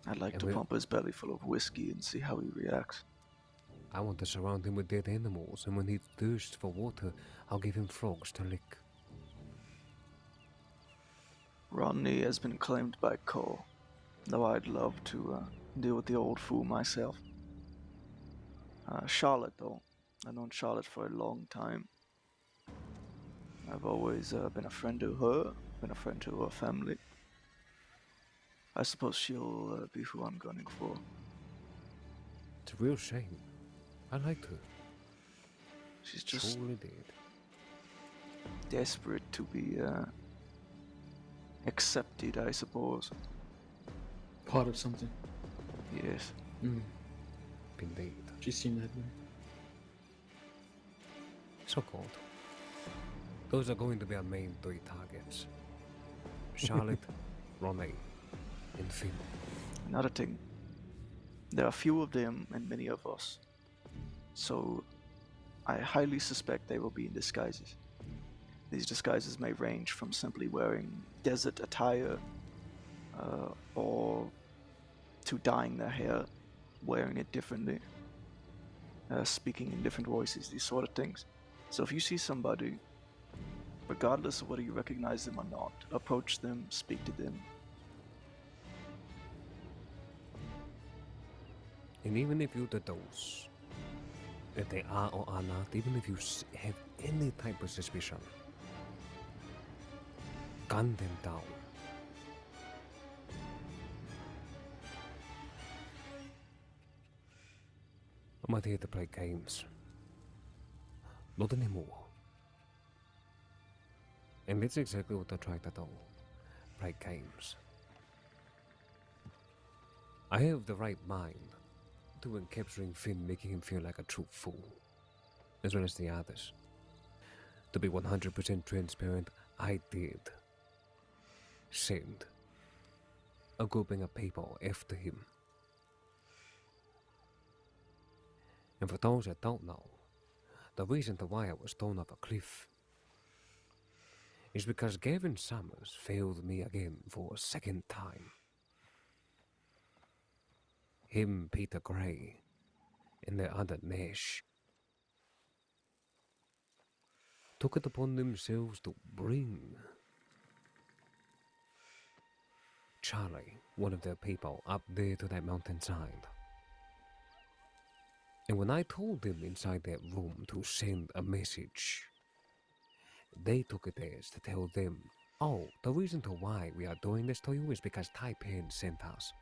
I'd like to pump his belly full of whiskey and see how he reacts. I want to surround him with dead animals, and when he thirsts for water, I'll give him frogs to lick. Rodney has been claimed by Cole, though I'd love to deal with the old fool myself. Charlotte, though. I've known Charlotte for a long time. I've always been a friend to her, been a friend to her family. I suppose she'll be who I'm gunning for. It's a real shame. I liked her. She's just truly did. Desperate to be accepted, I suppose. Part of something. Yes. Indeed. She seemed that way. So called. Those are going to be our main 3 targets. Charlotte, Ronnie, and Finn. Another thing. There are few of them and many of us. So I highly suspect they will be in disguises. These disguises may range from simply wearing desert attire or to dyeing their hair, wearing it differently. speaking in different voices, these sort of things. So if you see somebody, regardless of whether you recognize them or not, approach them, speak to them. And even if you deduce that they are or are not, even if you have any type of suspicion, gun them down. I'm not here to play games. Not anymore. And that's exactly what I tried to do. Play games. I have the right mind to when capturing Finn, making him feel like a true fool, as well as the others. To be 100% transparent, I did send a grouping of people after him. And for those that don't know, the reason why I was thrown off a cliff is because Gavin Summers failed me again for a second time. Him, Peter Gray, and their other Nash took it upon themselves to bring Charlie, one of their people, up there to that mountainside. And when I told them inside that room to send a message, they took it as to tell them, oh, the reason to why we are doing this to you is because Taipan sent us.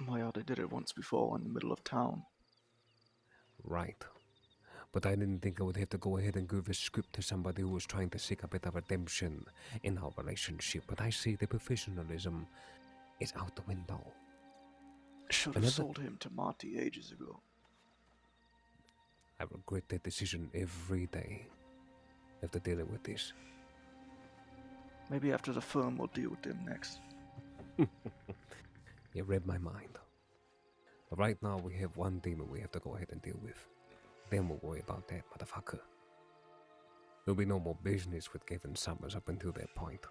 Well, they did it once before in the middle of town. Right. But I didn't think I would have to go ahead and give a script to somebody who was trying to seek a bit of redemption in our relationship. But I see the professionalism is out the window. Should have sold him to Marty ages ago. I regret that decision every day after dealing with this. Maybe after the firm we'll deal with them next. You read my mind. But right now we have one demon we have to go ahead and deal with. Then we'll worry about that motherfucker. There'll be no more business with Gavin Summers up until that point.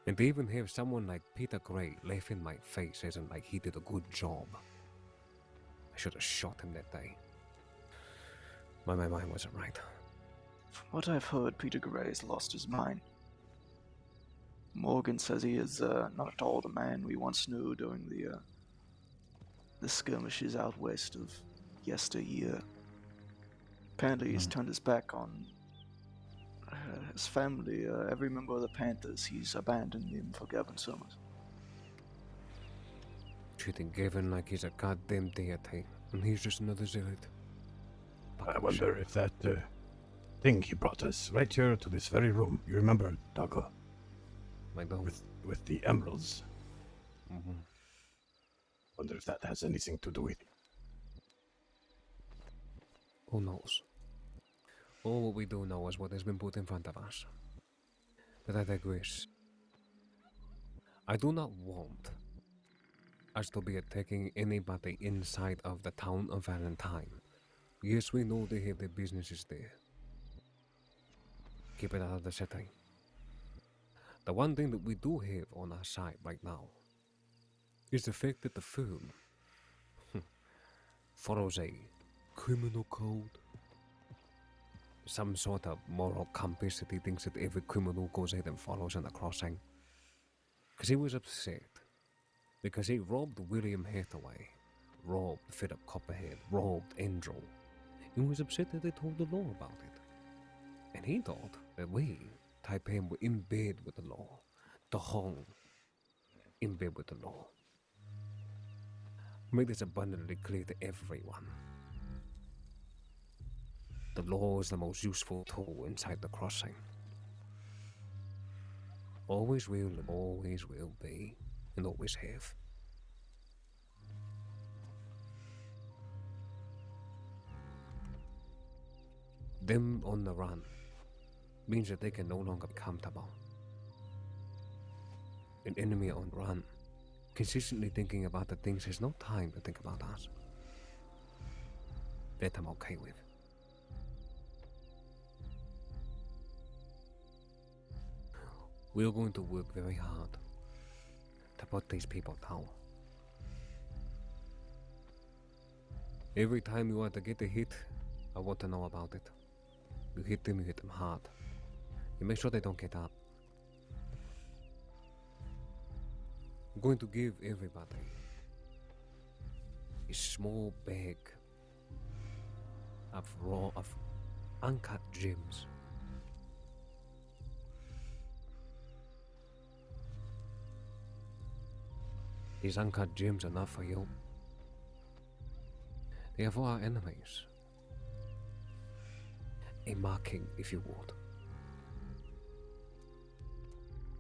And to even have someone like Peter Gray laugh in my face isn't like he did a good job. I should have shot him that day. My mind wasn't right. From what I've heard, Peter Gray has lost his mind. Morgan says he is not at all the man we once knew during the skirmishes out west of yesteryear. Apparently he's turned his back on his family, every member of the Panthers. He's abandoned them for Gavin Summers. Treating Gavin like he's a goddamn deity, and he's just another zealot. I wonder if that thing he brought us right here to this very room. You remember, Dago? I don't. With the emeralds. Mm-hmm. Wonder if that has anything to do with it. Who knows? All we do know is what has been put in front of us. But I digress. I do not want us to be attacking anybody inside of the town of Valentine. Yes, we know they have their businesses there. Keep it out of the city. The one thing that we do have on our side right now is the fact that the firm follows a criminal code. Some sort of moral compass that he thinks that every criminal goes ahead and follows in the crossing. Because he was upset. Because he robbed William Hathaway, robbed Philip Copperhead, robbed Angel. He was upset that they told the law about it. And he thought that we, Taipan, were in bed with the law. The Hong, in bed with the law. Make this abundantly clear to everyone. The law is the most useful tool inside the crossing. Always will be, and always have. Them on the run means that they can no longer be comfortable. An enemy on run, consistently thinking about the things, has no time to think about us. That I'm okay with. We're going to work very hard to put these people down. Every time you want to get a hit, I want to know about it. You hit them hard. You make sure they don't get up. I'm going to give everybody a small bag of uncut gems. These uncut gems are not for you. They are for our enemies. A marking, if you would.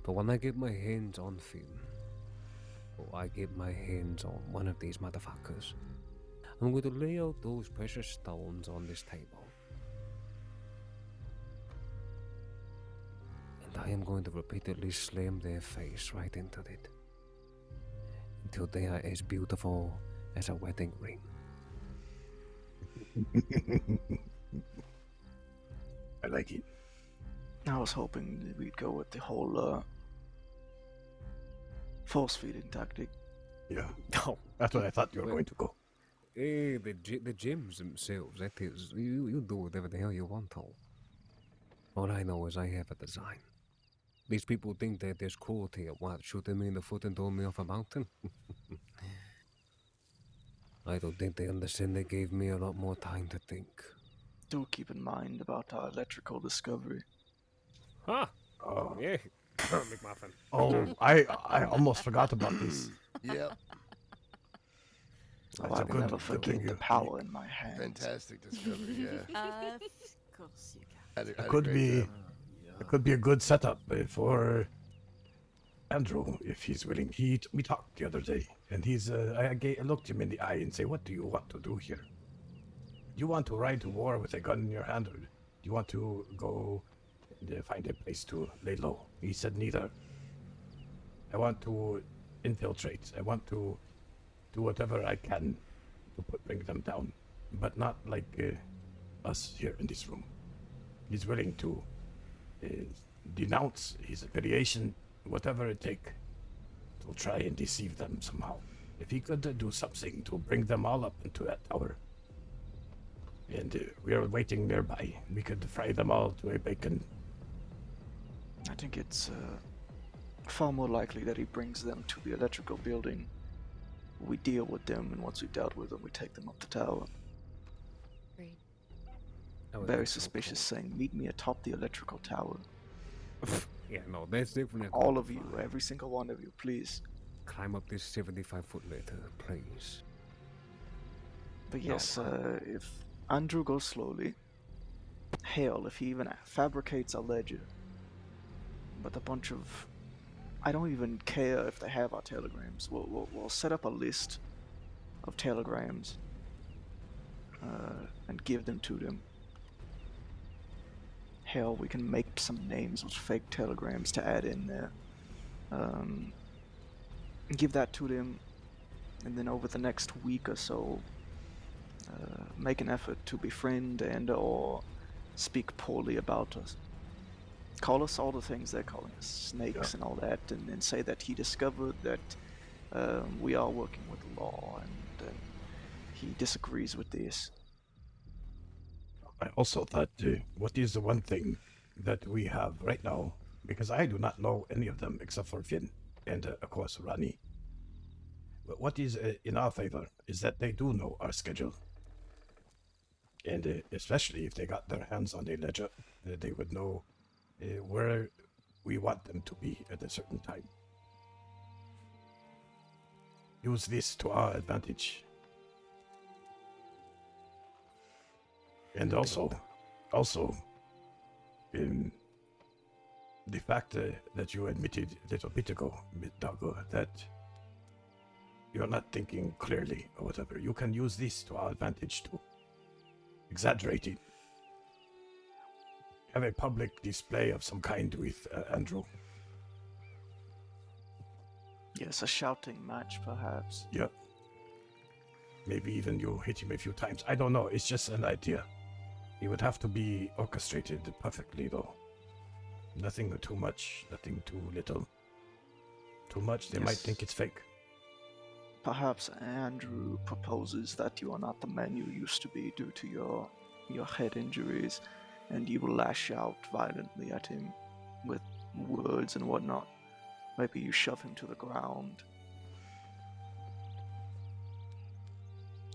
But when I get my hands on Finn, or I get my hands on one of these motherfuckers, I'm going to lay out those precious stones on this table. And I am going to repeatedly slam their face right into it. Until they are as beautiful as a wedding ring. I like it. I was hoping that we'd go with the whole force feeding tactic. Yeah. No, that's what I thought you were going to go. Hey, the gems themselves, that is, you do whatever the hell you want to. All I know is I have a design. These people think that there's cruelty at what? Shooting me in the foot and throwing me off a mountain? I don't think they understand they gave me a lot more time to think. Do keep in mind about our electrical discovery. Huh? Oh, yeah. McMuffin. Oh, I almost forgot about this. Yep. Oh, I will never forget the power in my hands. Fantastic discovery, yeah. Of course you can. It could be a good setup for Andrew if he's willing. We talked the other day, and I looked him in the eye and say, "What do you want to do here? You want to ride to war with a gun in your hand, or do you want to go and find a place to lay low?" He said, "Neither. I want to infiltrate. I want to do whatever I can to bring them down, but not like us here in this room." He's willing to denounce his affiliation, whatever it take, to try and deceive them somehow. If he could do something to bring them all up into that tower, and we are waiting nearby, we could fry them all to a bacon. I think it's far more likely that he brings them to the electrical building. We deal with them, and once we've dealt with them, we take them up the tower. Great. Very suspicious saying, "Meet me atop the electrical tower." Yeah, no, that's definitely... All of you, every single one of you, please. Climb up this 75-foot ladder, please. But yes, if Andrew goes slowly, hell, if he even fabricates a ledger, but a bunch of... I don't even care if they have our telegrams. We'll set up a list of telegrams and give them to them. Hell, we can make some names with fake telegrams to add in there. Give that to them, and then over the next week or so, make an effort to befriend and or speak poorly about us. Call us all the things they're calling us, snakes and all that, and then say that he discovered that we are working with the law, and he disagrees with this. I also thought, what is the one thing that we have right now? Because I do not know any of them except for Finn and, of course, Rani. But what is in our favor is that they do know our schedule. And especially if they got their hands on a ledger, they would know where we want them to be at a certain time. Use this to our advantage. And also, the fact that you admitted a little bit ago, Dago, that you're not thinking clearly or whatever, you can use this to our advantage to exaggerate it. Have a public display of some kind with Andrew. Yes, a shouting match, perhaps. Yeah. Maybe even you hit him a few times. I don't know, it's just an idea. It would have to be orchestrated perfectly, though. Nothing too much, nothing too little. Too much, they might think it's fake. perhaps Andrew proposes that you are not the man you used to be due to your head injuries, and you will lash out violently at him with words and whatnot. Maybe you shove him to the ground.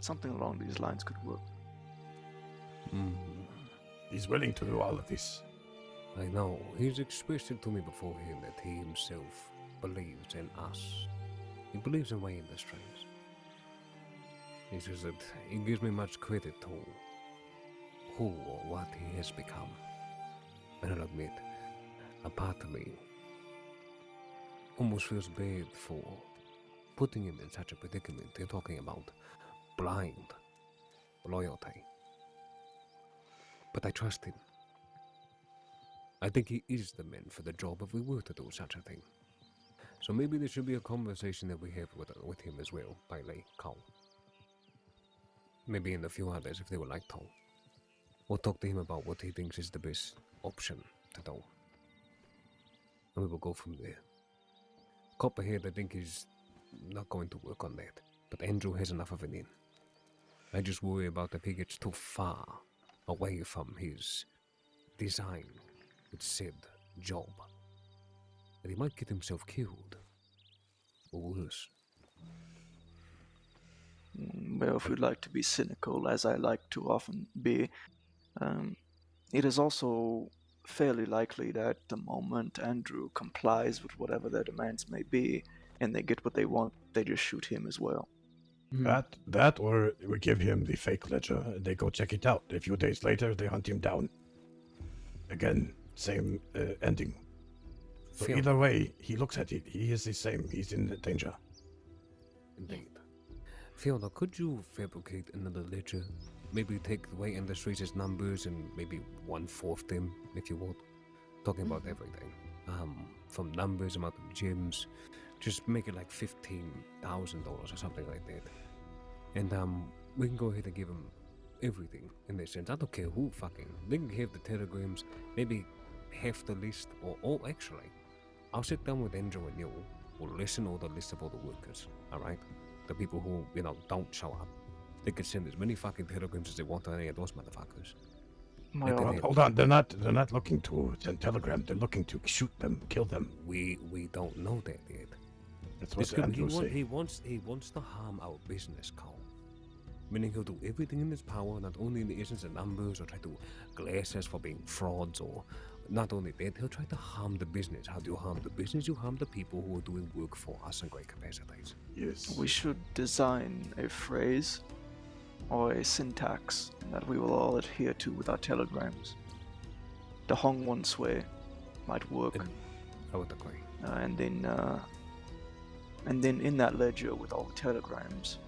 Something along these lines could work. He's willing to do all of this. I know. He's expressed it to me beforehand that he himself believes in us. He believes in my industries. He says that he gives me much credit to who or what he has become. And I'll admit, a part of me almost feels bad for putting him in such a predicament. They're talking about blind loyalty. But I trust him. I think he is the man for the job if we were to do such a thing. So maybe there should be a conversation that we have with him as well, Bailey, Cole. Maybe in a few others if they would like to. We'll talk to him about what he thinks is the best option to do. And we will go from there. Copperhead, I think, is not going to work on that. But Andrew has enough of an in. I just worry about if he gets too far away from his design with said job, that he might get himself killed, or worse. Well, if you'd like to be cynical, as I like to often be, it is also fairly likely that the moment Andrew complies with whatever their demands may be, and they get what they want, they just shoot him as well. That, or we give him the fake ledger, and they go check it out. A few days later, they hunt him down. Again, same ending. So either way, he looks at it. He is the same. He's in danger. Indeed. Fiona, could you fabricate another ledger? Maybe take away Industries' numbers and maybe 1/4 them, if you would. Talking about everything. From numbers, amount of gyms. Just make it like $15,000 or something like that. And we can go ahead and give him everything in that sense. I don't care who fucking. They can have the telegrams, maybe half the list, or actually, I'll sit down with Andrew and you. We'll listen all the list of all the workers, alright? The people who, don't show up. They can send as many fucking telegrams as they want to any of those motherfuckers. Well, hold on, they're not looking to send telegram. They're looking to shoot them, kill them. We don't know that yet. That's what Andrew said. He wants to harm our business, Cole. Meaning he'll do everything in his power, not only in the essence of numbers or try to glass us for being frauds, or not only that, he'll try to harm the business. How do you harm the business? You harm the people who are doing work for us in great capacities. Yes. We should design a phrase or a syntax that we will all adhere to with our telegrams. The Hong One Sui might work. I would agree. And then in that ledger with all the telegrams,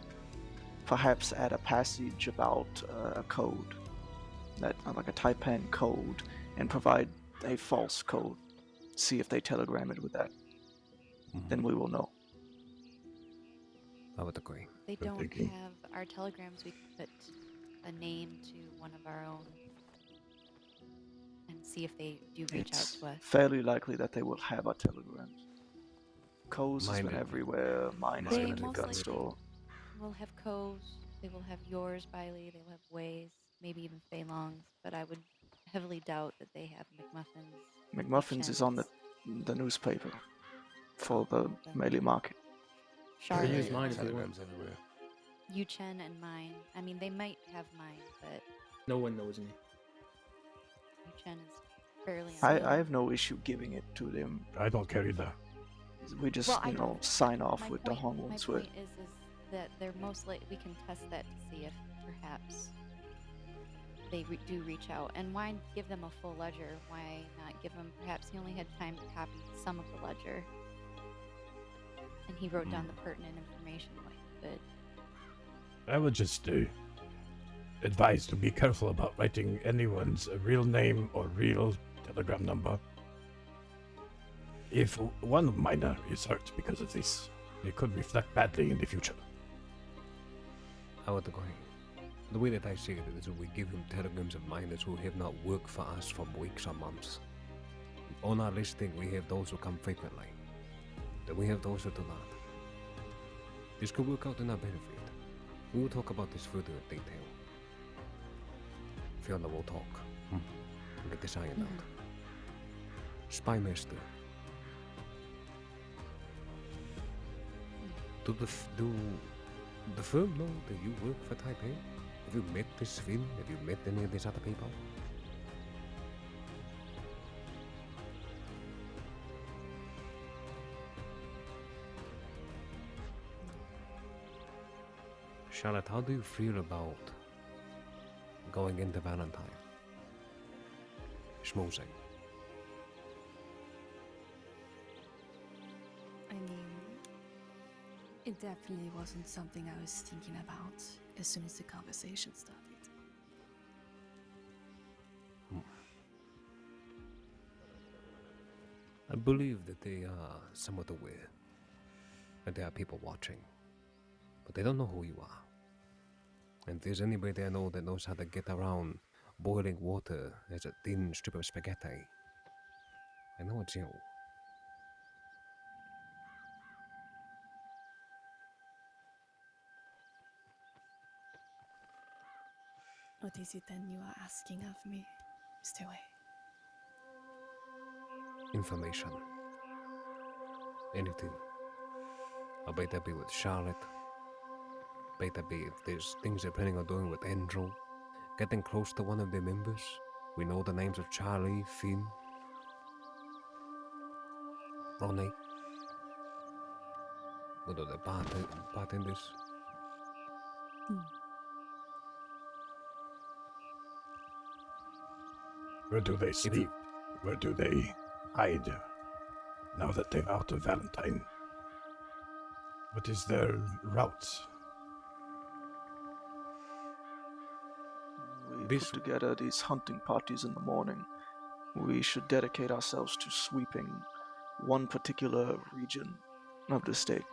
perhaps add a passage about a code, that like a Taipan code, and provide a false code. See if they telegram it with that. Then we will know. I would agree. They don't have our telegrams. We could put a name to one of our own and see if they do reach out to us. Fairly likely that they will have our telegrams. Co's has been everywhere. Mine has been at the gun store. We'll have Co's. They will have yours, Bailey. They will have Ways, maybe even Fei Long's. But I would heavily doubt that they have McMuffins. McMuffins is on the newspaper for the melee market. I use mine if you want. Everywhere. Yu-Chen and mine. I mean, they might have mine, but No one knows me. Yu-Chen is fairly. I have no issue giving it to them. I don't care either. We just, sign off with the Hong One Sui. My point is that they're most likely, we can test that to see if perhaps they do reach out. And why give them a full ledger? Why not give them, perhaps he only had time to copy some of the ledger. And he wrote down the pertinent information like he could. I would just advise to be careful about writing anyone's real name or real telegram number. If one miner is hurt because of this, it could reflect badly in the future. I would agree. The way that I see it is that we give him telegrams of miners who have not worked for us for weeks or months. On our listing, we have those who come frequently. Then we have those who do not. This could work out in our benefit. We will talk about this further in detail. Fiona will talk. We'll get this ironed out. Spy Master. Do the firm know that you work for Taipei? Have you met this Finn? Have you met any of these other people? Charlotte, how do you feel about going into Valentine? Schmoozing. I mean, it definitely wasn't something I was thinking about as soon as the conversation started. I believe that they are somewhat aware that there are people watching, but they don't know who you are. And if there's anybody I know that knows how to get around boiling water as a thin strip of spaghetti, I know it's you. What is it then you are asking of me, Mr. Wei? Information. Anything. I bet that be with Charlotte. Bet that be if there's things they're planning on doing with Andrew. Getting close to one of their members. We know the names of Charlie, Finn, Ronnie. What are the bartenders? Where do they sleep? Where do they hide now that they're out of Valentine? What is their route? We put together these hunting parties in the morning. We should dedicate ourselves to sweeping one particular region of the state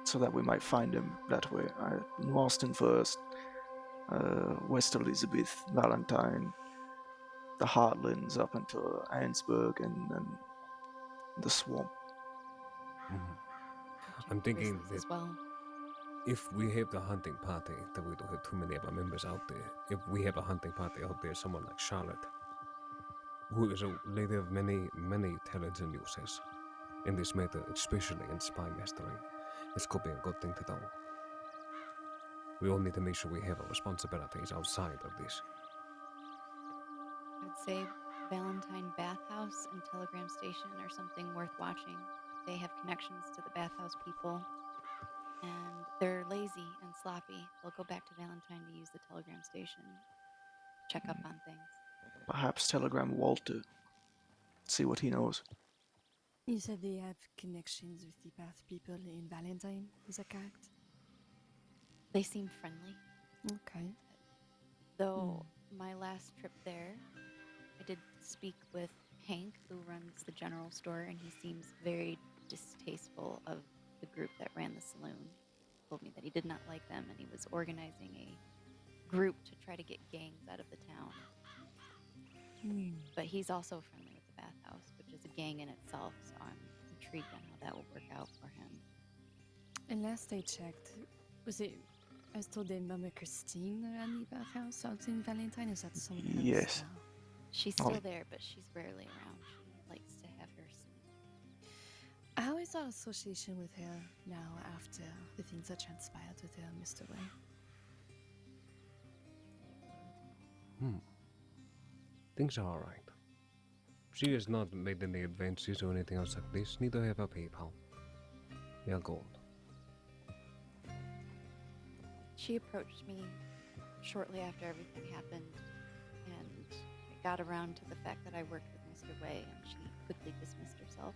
so that we might find him that way. Marston first, West Elizabeth, Valentine, the Heartlands up into Ansburg, and then the swamp. I'm thinking that as well. if we have the hunting party, that we don't have too many of our members out there. If we have a hunting party out there, someone like Charlotte, who is a lady of many, many talents and uses in this matter, especially in spy mastering, this could be a good thing to do. We all need to make sure we have our responsibilities outside of this. I'd say Valentine Bathhouse and Telegram Station are something worth watching. They have connections to the bathhouse people, and they're lazy and sloppy. They'll go back to Valentine to use the Telegram Station, check up on things. Perhaps telegram Walter. See what he knows. You said they have connections with the path people in Valentine, is that correct? They seem friendly. Okay. Though my last trip there, I did speak with Hank, who runs the general store, and he seems very distasteful of the group that ran the saloon. He told me that he did not like them, and he was organizing a group to try to get gangs out of the town. But he's also friendly with the bathhouse, which is a gang in itself, so I'm intrigued on how that will work out for him. And last I checked, I was told that Mama Christine ran the bathhouse out in Valentine. Is that someone else? Yes. now? She's still there, but she's rarely around. She likes to have her sleep. How is our association with her now after the things that transpired with her, Mr. Wei? Things are alright. She has not made any advances or anything else like this, neither have our PayPal. We are gold. She approached me shortly after everything happened, and it got around to the fact that I worked with Mr. Wei, and she quickly dismissed herself.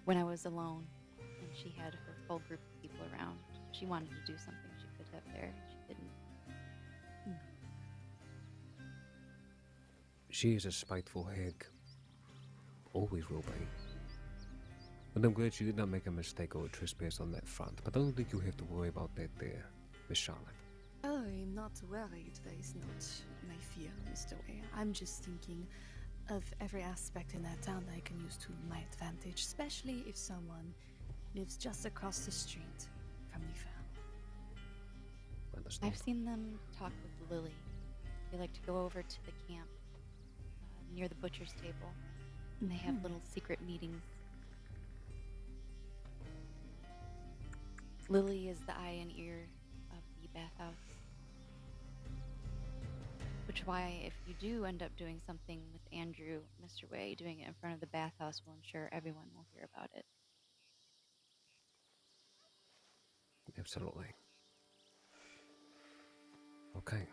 When I was alone, and she had her full group of people around, she wanted to do something she could have there, and she didn't. She is a spiteful hag. Always will be. But I'm glad she did not make a mistake or a trespass on that front. But I don't think you have to worry about that there, Miss Charlotte. Oh, I'm not worried. That is not my fear, Mr. Wei. I'm just thinking of every aspect in that town that I can use to my advantage, especially if someone lives just across the street from Nifa. Understood. I've seen them talk with Lily. They like to go over to the camp near the butcher's table, and they have little secret meetings. Lily is the eye and ear of the bathhouse. Which is why, if you do end up doing something with Andrew, Mr. Way, doing it in front of the bathhouse will ensure everyone will hear about it. Absolutely. Okay.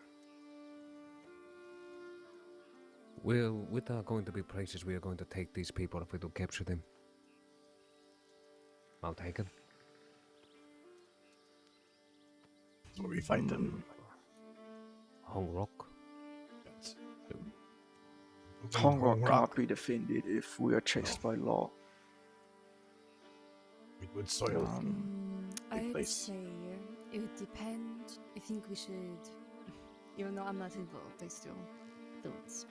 Well, with are going to be places we are going to take these people if we do capture them. I'll take it. So we find them. Hong Rock. Yes. Hong Rock can't be defended if we are chased by law. It would soil. I'd place. say it would depend. I think we should, even though I'm not involved, I still thoughts.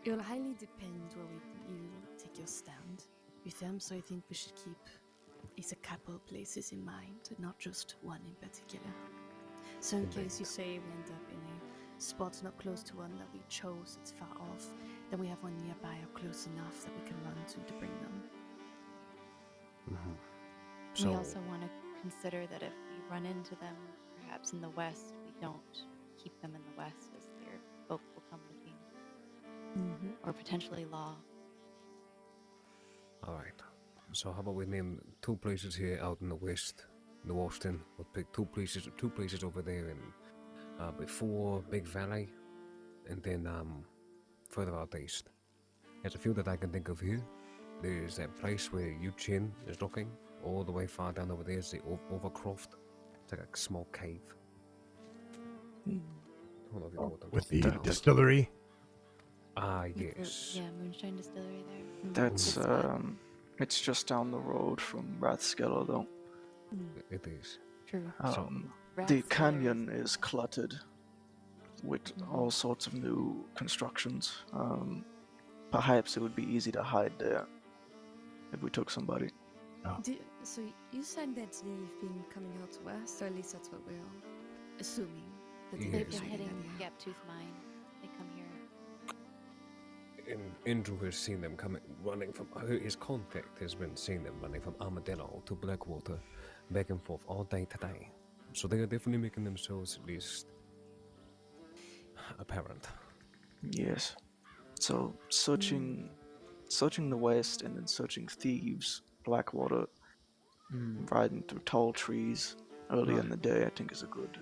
It will highly depend where you take your stand with them, so I think we should keep a couple places in mind, not just one in particular. So in case you say we end up in a spot not close to one that we chose, it's far off, then we have one nearby or close enough that we can run to bring them. So, we also want to consider that if we run into them, perhaps in the west, we don't keep them in the west as their folk will come looking. Or potentially law. alright. So how about we name 2 places here out in the west, New Austin. We'll pick 2 places over there in before Big Valley, and then further out east. There's a few that I can think of here. There's that place where Yu-Chin is looking. All the way far down over there is the Overcroft. It's like a small cave. I don't know if you know what I'm With talking the about. distillery. Ah, With the- yes. yeah, Moonshine Distillery there. That's it's just down the road from Rathskeller, though. It is. True. The canyon is cluttered with all sorts of new constructions. Perhaps it would be easy to hide there if we took somebody. So you said that they've been coming out west, or at least that's what we're assuming. That Yes. They've been hitting Gaptooth Mine. They come here. And Andrew has seen them coming, running from, his contact has been seeing them running from Armadillo to Blackwater, back and forth all day today. So they are definitely making themselves at least apparent. Yes. So searching the west and then searching thieves, Blackwater, riding through tall trees early in the day, I think is a good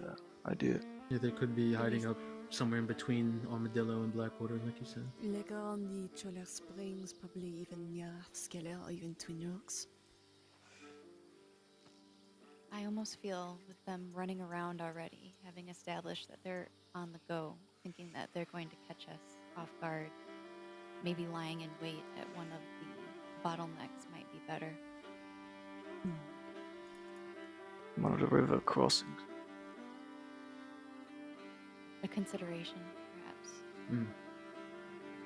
idea. Yeah, they could be hiding up somewhere in between Armadillo and Blackwater, like you said. Like around the Choler Springs, probably even near Skeller or even Twin Oaks. I almost feel with them running around already, having established that they're on the go, thinking that they're going to catch us off guard, maybe lying in wait at one of the bottlenecks might be better. One of the river crossings. A consideration, perhaps.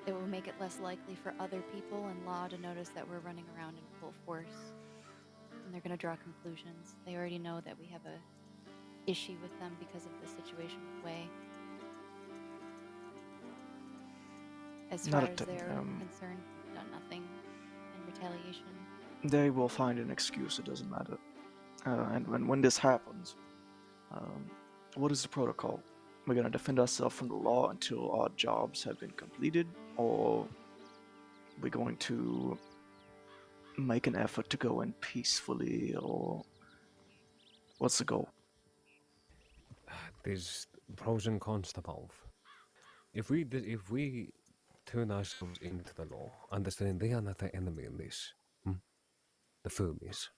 It will make it less likely for other people in law to notice that we're running around in full force. And they're going to draw conclusions. They already know that we have a issue with them because of the situation with Way. As far as they're concerned, we've done nothing in retaliation. They will find an excuse, it doesn't matter. And when this happens, what is the protocol? We're gonna defend ourselves from the law until our jobs have been completed, or we're going to make an effort to go in peacefully, or what's the goal? There's pros and cons to both. If we turn ourselves into the law, understanding they are not the enemy in this, the firm is.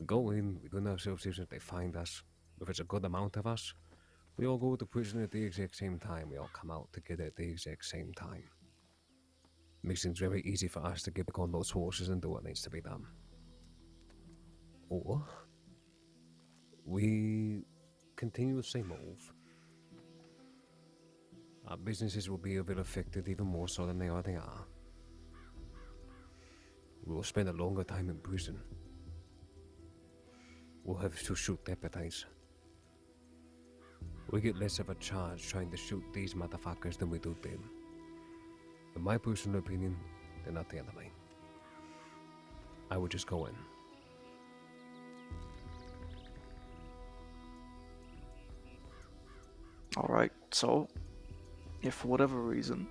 We go in, we turn ourselves in, they find us. If it's a good amount of us, we all go to prison at the exact same time. We all come out together at the exact same time. Makes things very easy for us to get back on those horses and do what needs to be done. Or we continue the same move. Our businesses will be a bit affected even more so than they already are. We will spend a longer time in prison. we'll have to shoot deputies. We get less of a charge trying to shoot these motherfuckers than we do them. In my personal opinion, they're not the enemy. I would just go in. Alright, so if for whatever reason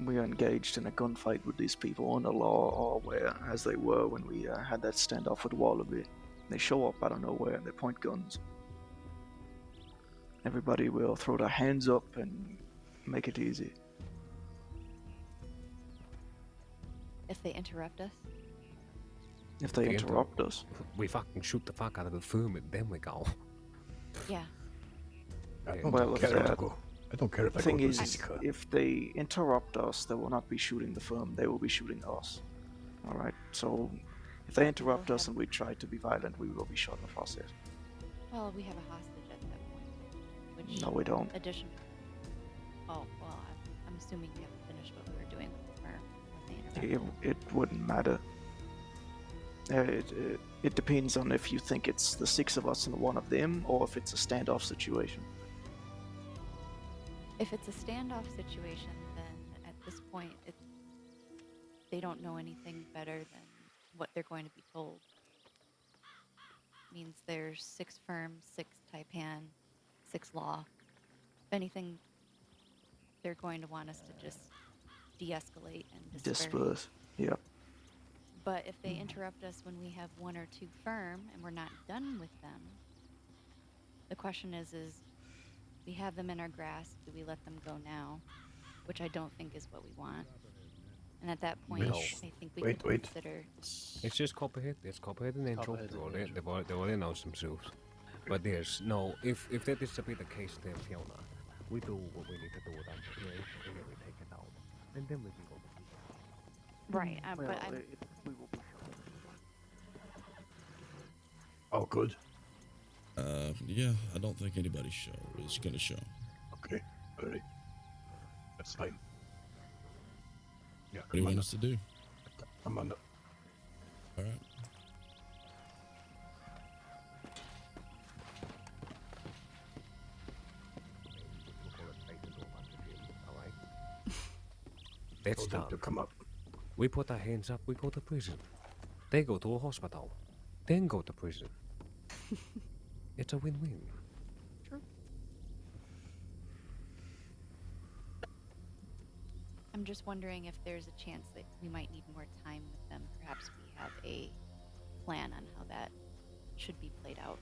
we are engaged in a gunfight with these people on the law, or where, as they were when we had that standoff with Wallaby, they show up out of nowhere and they point guns, everybody will throw their hands up and make it easy. If they interrupt us? If they interrupt us. We fucking shoot the fuck out of the firm and then we go. Yeah. I don't Well, care if I go. I don't care if I go thing to is, Jessica. if they interrupt us, they will not be shooting the firm, they will be shooting us. Alright, so if they interrupt us and we try to be violent, we will be shot in the process. Well, we have a hostage at that point. Which No, we don't. Addition. Oh, well, I'm assuming we haven't finished what we were doing with the firm when they interrupt. It wouldn't matter. It depends on if you think it's the 6 of us and one of them, or if it's a standoff situation. If it's a standoff situation, then at this point, they don't know anything better than what they're going to be told. Means there's 6 firms, 6 Taipan, 6 law. If anything, they're going to want us to just de-escalate and Disperse. Yep. But if they interrupt us when we have 1 or 2 firm and we're not done with them, the question is we have them in our grasp, do we let them go now? Which I don't think is what we want. And at that point, No. I think we can consider... It's just Copperhead. It's Copperhead and Angel. They've already announced themselves. But there's no... If that is to be the case there, Fiona, we do what we need to do with our situation, and then we take it out. And then we can go to people. Right, but I'm... we will be Oh, good. Yeah, I don't think anybody is gonna show. Okay, alright. That's fine. Yeah, What do you want us to do? I'm on. All right. That's Told them done. to come up. We put our hands up, we go to prison. They go to a hospital, then go to prison. It's a win-win. True. I'm just wondering if there's a chance that we might need more time with them. Perhaps we have a plan on how that should be played out.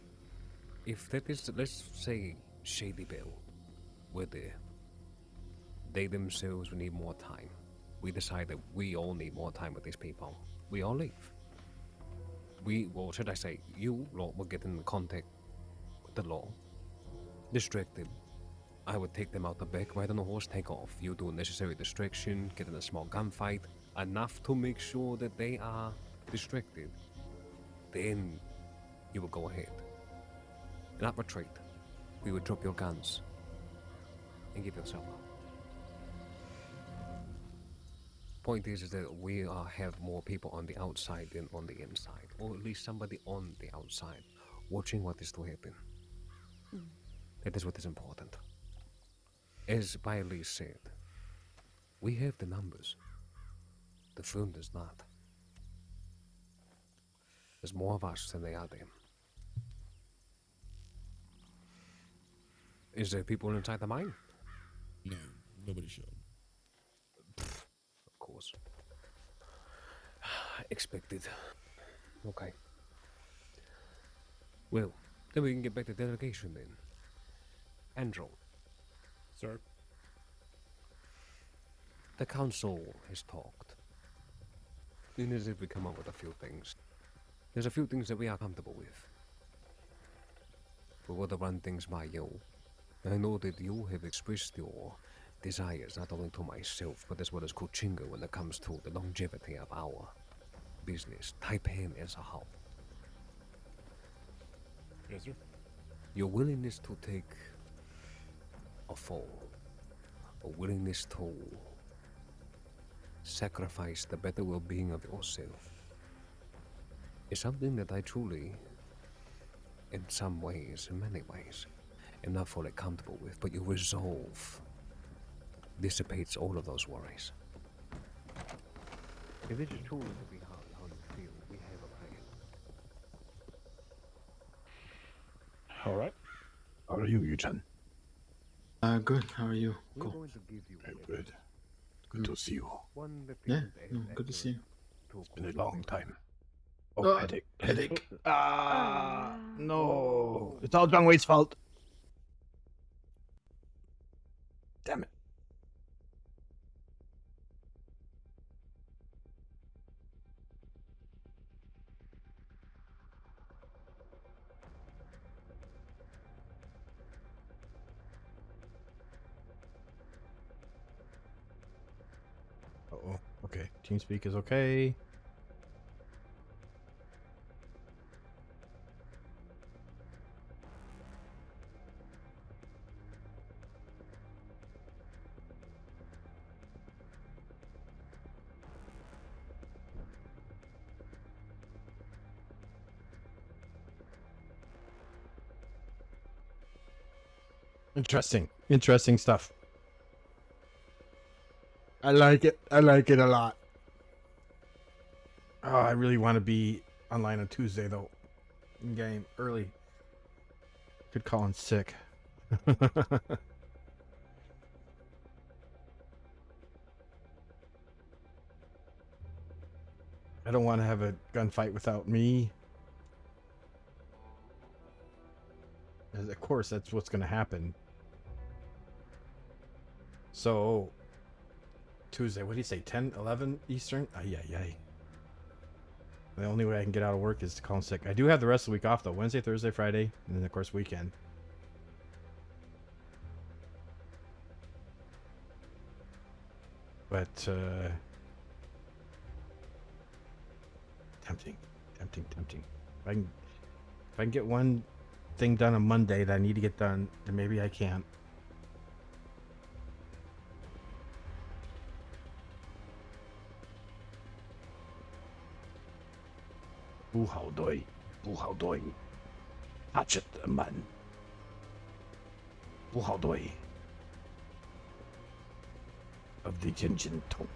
If that is, let's say, Shady Bill, we're there. They themselves need more time. We decide that we all need more time with these people. We all leave. Well, should I say, you lot will get in contact with the law. Distract them. I would take them out the back, ride on a horse, take off. You do necessary distraction, get in a small gunfight, enough to make sure that they are distracted. Then you will go ahead. Not retreat. We would drop your guns and give yourself up. Point is that we have more people on the outside than on the inside, or at least somebody on the outside watching what is to happen. That is what is important. As Bailey said, we have the numbers. The firm does not. There's more of us than there are them. Is there people inside the mine? No, nobody showed. Of course. Expected. Okay. Well, then we can get back to delegation then. Andrew. Sir? The council has talked. And as if we come up with a few things. There's a few things that we are comfortable with. We want to run things by you. I know that you have expressed your desires not only to myself, but as well as Kuchinga when it comes to the longevity of our business, Taipan as a whole. Yes, sir. Your willingness to take a fall, a willingness to sacrifice the better well-being of yourself, is something that I truly in some ways, in many ways, am not fully comfortable with, but your resolve dissipates all of those worries. If this is truly to be how you feel, we have a plan. All right. How are you, Yuchan? Good. How are you? We're Cool. going to give you I'm good. Good to see you. one that Yeah, feels no, as good to see you. It's been a long time. Oh, headache. Headache. No. It's all John Wade's fault. Damn it. Uh-oh. Okay. TeamSpeak is okay. Interesting stuff. I like it a lot. Oh, I really want to be online on Tuesday though. In game early. Could call in sick. I don't want to have a gunfight without me. As of course, that's what's going to happen. So, Tuesday, what do you say, 10, 11 Eastern? Ay. The only way I can get out of work is to call in sick. I do have the rest of the week off, though. Wednesday, Thursday, Friday, and then, of course, weekend. But, tempting. If I can get one thing done on Monday that I need to get done, then maybe I can. Howdoi. Hatchet, man. Howdoi. Of the Jinjin Tong.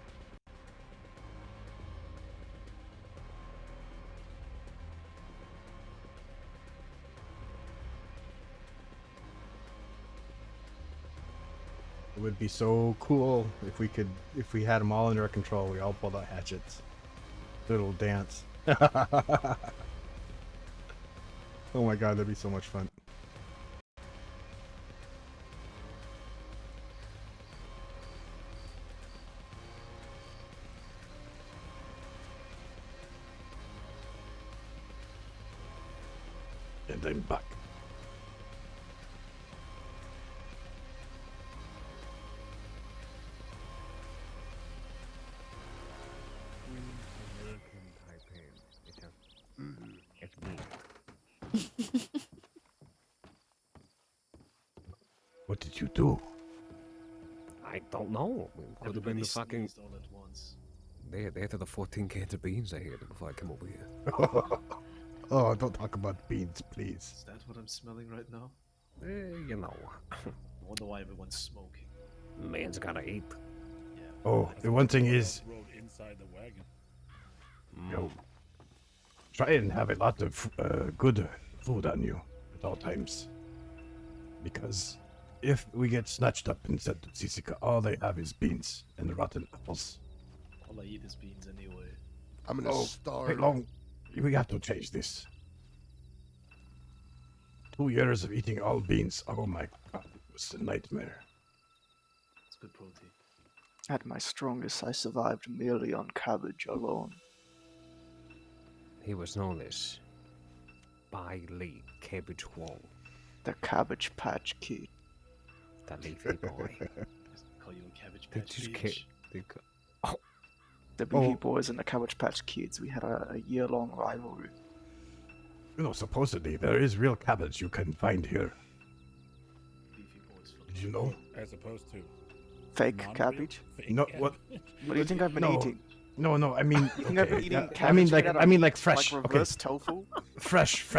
It would be so cool if we had them all under our control. We all pulled out hatchets. Little dance. Oh my god, that'd be so much fun. And I'm back. What did you do? I don't know. It could have been the fucking. all at once. They had the 14 cans of beans I had before I came over here. Oh, don't talk about beans, please. Is that what I'm smelling right now? You know. I wonder why everyone's smoking. Man's gotta eat. Yeah. Oh, the one thing is, Rode inside the wagon. yo, try and have a lot of good food on you at all times. Because if we get snatched up and sent to Sisika, all they have is beans and rotten apples. All I eat is beans anyway. I'm gonna starve. Hey, Long, we have to change this. 2 years of eating all beans. Oh my god, it was a nightmare. It's good protein. At my strongest, I survived merely on cabbage alone. He was known as Bai Li Cabbage Wong, The Cabbage Patch Kid. the leafy boy. Call you a cabbage They patch just Beach. The Beefy Boys and the Cabbage Patch Kids, we had a year-long rivalry. You know, supposedly there is real cabbage you can find here. Beefy boys for Did you know? As opposed to Fake non-real? cabbage? Fake No, cabbage. what? What do you think I've been No. eating? No. I mean, You think I've been okay, eating I mean, cabbage like, made out I of, mean, like fresh. like Okay, reverse tofu? fresh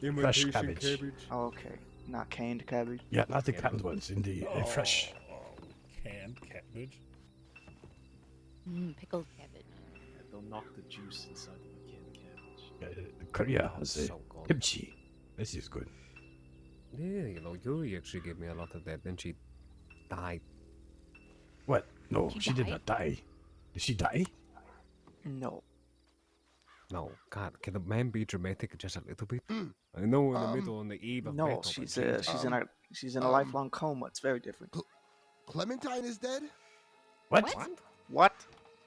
Imitation cabbage. Oh, okay, not canned cabbage. Yeah, not the canned ones. In the fresh. Canned cabbage. Pickled cabbage. Yeah, they'll knock the juice inside of a canned cabbage. Korea Oh, has so good. kimchi. This is good. Yeah, Yuri actually gave me a lot of that. Then she died. What? No, She she did died? not die. Did she die? No. No, God, can the man be dramatic just a little bit? I know we're in the middle on the eve of No, battle, she's but she's in a lifelong coma. It's very different. Clementine is dead? What? What?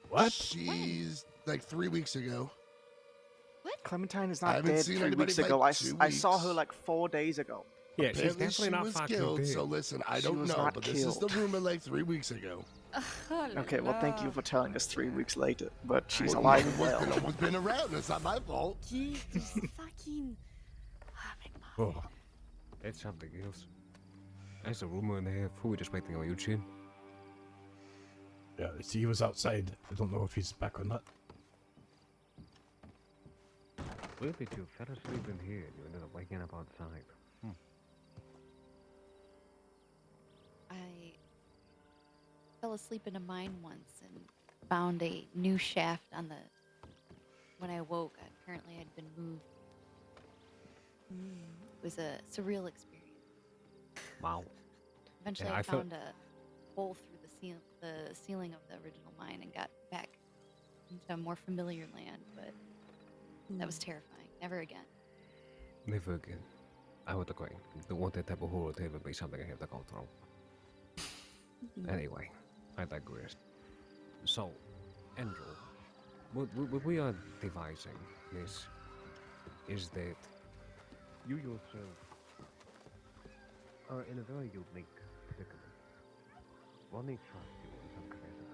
What? She's like 3 weeks ago. Clementine is I not haven't dead seen 3 anybody weeks in, ago. like, I 2 saw her weeks. like 4 days ago. Yeah, she's Apparently definitely she not was fucking killed. dead. So listen, I She don't was know, not but this is the killed. rumor like 3 weeks ago. Okay, well, thank you for telling us 3 weeks later. But she's Well, alive no and one's well. been- no one's been around. It's not my fault. fucking. Oh, That's something else. That's a rumor in the air. Who we just waiting on you, Chin? yeah. See, he was outside. I don't know if he's back or not. Where did you fell asleep in here and you ended up waking up outside? I fell asleep in a mine once and found a new shaft on the. When I woke, apparently I'd been moved. It was a surreal experience. Wow. Eventually, Yeah, I I felt- found a hole through the ceiling of the original mine and got back into a more familiar land, but that was terrifying. Never again. Never again. I would agree. Don't want that type of horror tale to be something I have to go through. Anyway, I digress. So, Andrew, what we are devising, miss, is that you yourself are in a very unique predicament. Ronnie trusts you in some capacity.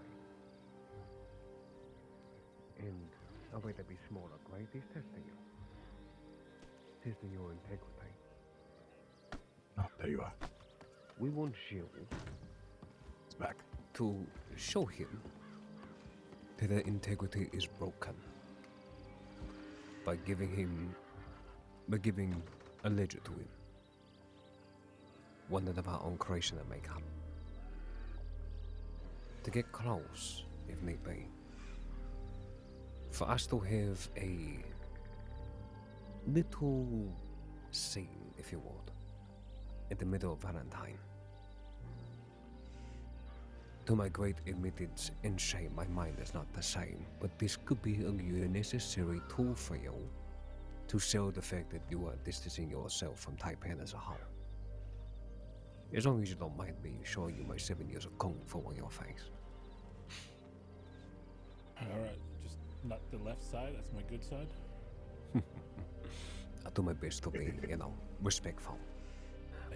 And a way to be smaller, right? He's testing you. Testing your integrity. Oh, there you are. We want you It's back. to show him that the integrity is broken by giving a ledger to him. One of our own creation and make up. To get close, if need be. For us to have a little scene, if you would, in the middle of Valentine. To my great admittance and shame, my mind is not the same, but this could be a necessary tool for you to show the fact that you are distancing yourself from Taipan as a whole. As long as you don't mind me showing you my 7 years of kung fu on your face. Alright, just not the left side. That's my good side. I'll do my best to be, respectful.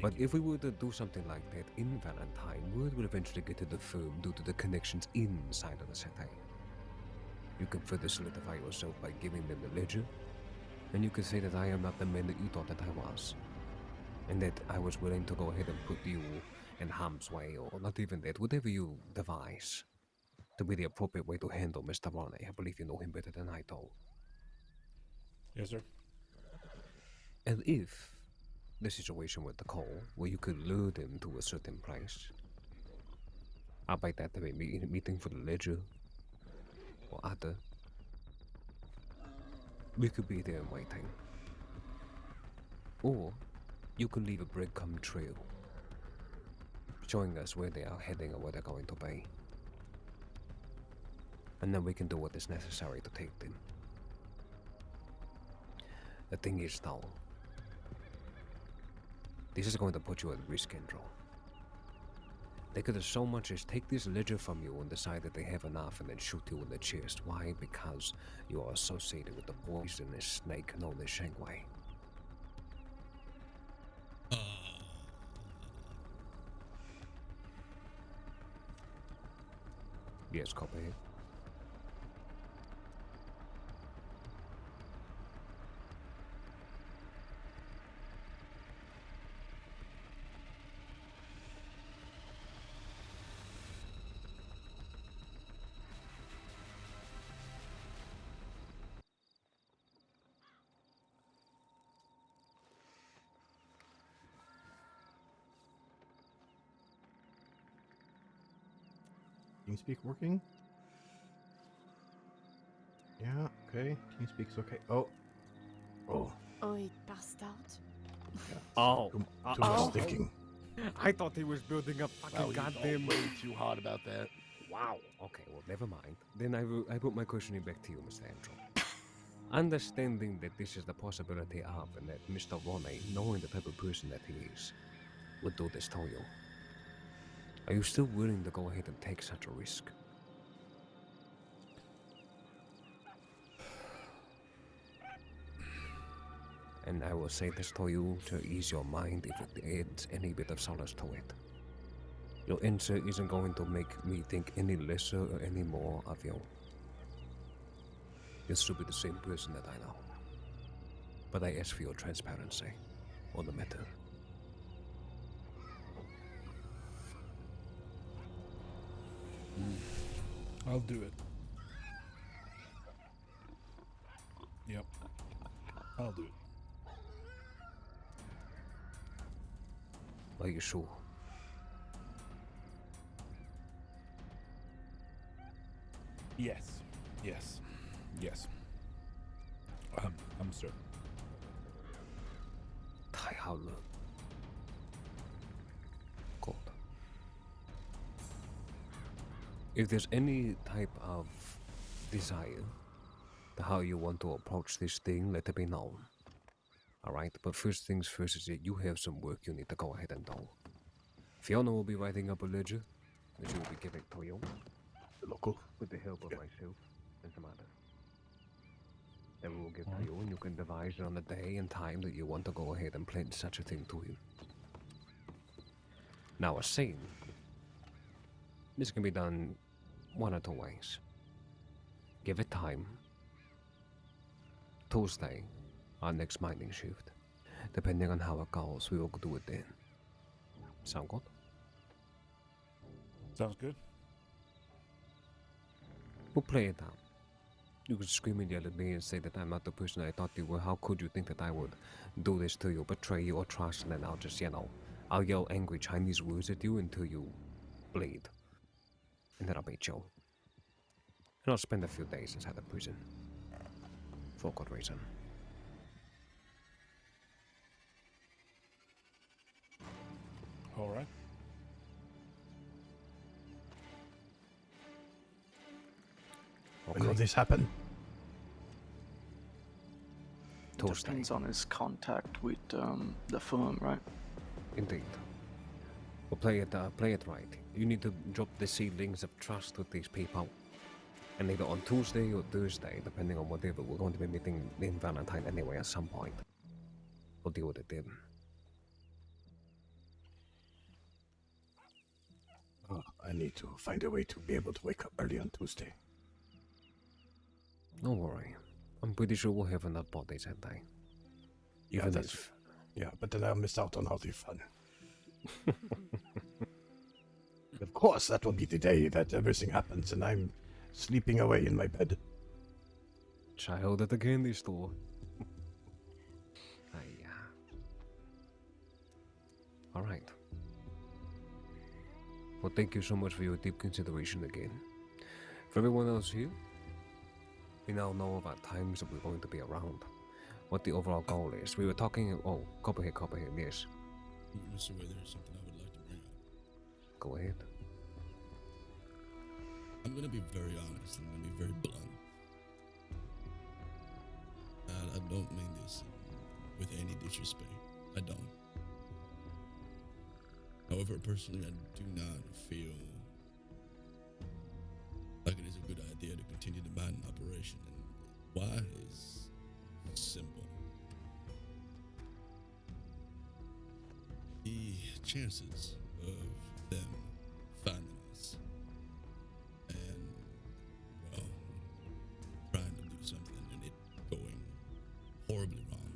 But if we were to do something like that in Valentine, word would eventually get to the firm due to the connections inside of the city. You can further solidify yourself by giving them the ledger, and you can say that I am not the man that you thought that I was, and that I was willing to go ahead and put you in harm's way, or not even that, whatever you devise, to be the appropriate way to handle Mr. Ronnie. I believe you know him better than I do. Yes, sir. And if the situation were to call where you could lure them to a certain place, albeit that to be meeting for the ledger or other, we could be there waiting. Or you could leave a breadcrumb trail, showing us where they are heading or where they're going to be. And then we can do what is necessary to take them. The thing is, though, this is going to put you at risk, Andrew. They could have so much as take this ledger from you and decide that they have enough and then shoot you in the chest. Why? Because you are associated with the poisonous snake known as Shangwei. Yes, Copperhead. TeamSpeak working? Yeah, okay. TeamSpeak's okay. Oh. Oh, it passed out. Oh. Too much thinking. I thought he was building a fucking Well, he's goddamn. way too hot about that. Wow. Okay, well, never mind. Then I put my questioning back to you, Mr. Andrew. Understanding that this is the possibility of, and that Mr. Ronnie, knowing the type of person that he is, would do this to you. Are you still willing to go ahead and take such a risk? And I will say this to you to ease your mind if it adds any bit of solace to it. Your answer isn't going to make me think any lesser or any more of you. You'll still be the same person that I know. But I ask for your transparency on the matter. I'll do it. Yep. I'll do it. Are you sure? Yes. Yes. Yes. I'm certain. Tyler. Good. If there's any type of desire to how you want to approach this thing, let it be known. Alright, but first things first is that you have some work you need to go ahead and do. Fiona will be writing up a ledger that she will be giving to you. Local. With the help of myself and some others. That we will give to you, and you can devise on the day and time that you want to go ahead and pledge such a thing to him. Now, a scene. This can be done one or two ways. Give it time. Tuesday, our next mining shift. Depending on how it goes, we will do it then. Sound good? Sounds good. We'll play it out. You could scream and yell at me and say that I'm not the person I thought you were. How could you think that I would do this to you, betray your trust, and then I'll just, I'll yell angry Chinese words at you until you bleed. And then I'll beat you. And I'll spend a few days inside the prison. For good reason. All right. When will this happen? Depends on his contact with the firm, right? Indeed. We'll play it right. You need to drop the seedlings of trust with these people. And either on Tuesday or Thursday, depending on whatever, we're going to be meeting in Valentine anyway at some point. We'll deal with it then. Oh, I need to find a way to be able to wake up early on Tuesday. Don't worry. I'm pretty sure we'll have enough bodies that day. Yeah, but then I'll miss out on all the fun. Of course, that will be the day that everything happens and I'm sleeping away in my bed. Child at the candy store. Alright. Well, thank you so much for your deep consideration again. For everyone else here, we now know about times that we're going to be around. What the overall goal is. We were talking... Oh, Copperhead, yes. Mr. Way, there's something I would like to bring up. Go ahead. I'm going to be very honest. I'm going to be very blunt. I don't mean this with any disrespect. I don't. However, personally, I do not feel like it is a good idea to continue the mining operation. And why is simple. The chances of them finding us and, well, trying to do something and it going horribly wrong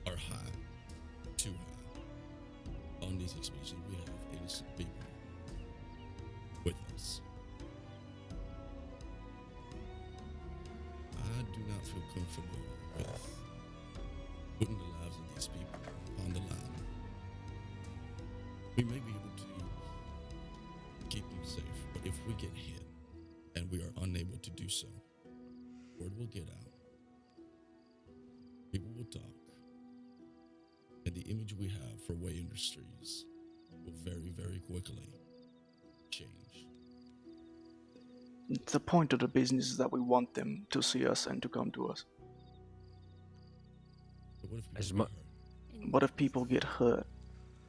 are high, too high. On these expeditions, we have innocent people with us. I do not feel comfortable with putting the lives of these people on the line. We may be able to keep them safe, but if we get hit and we are unable to do so, word will get out. People will talk. And the image we have for Way Industries will very, very quickly change. The point of the business is that we want them to see us and to come to us. But what if As people mu- get hurt? What if people get hurt?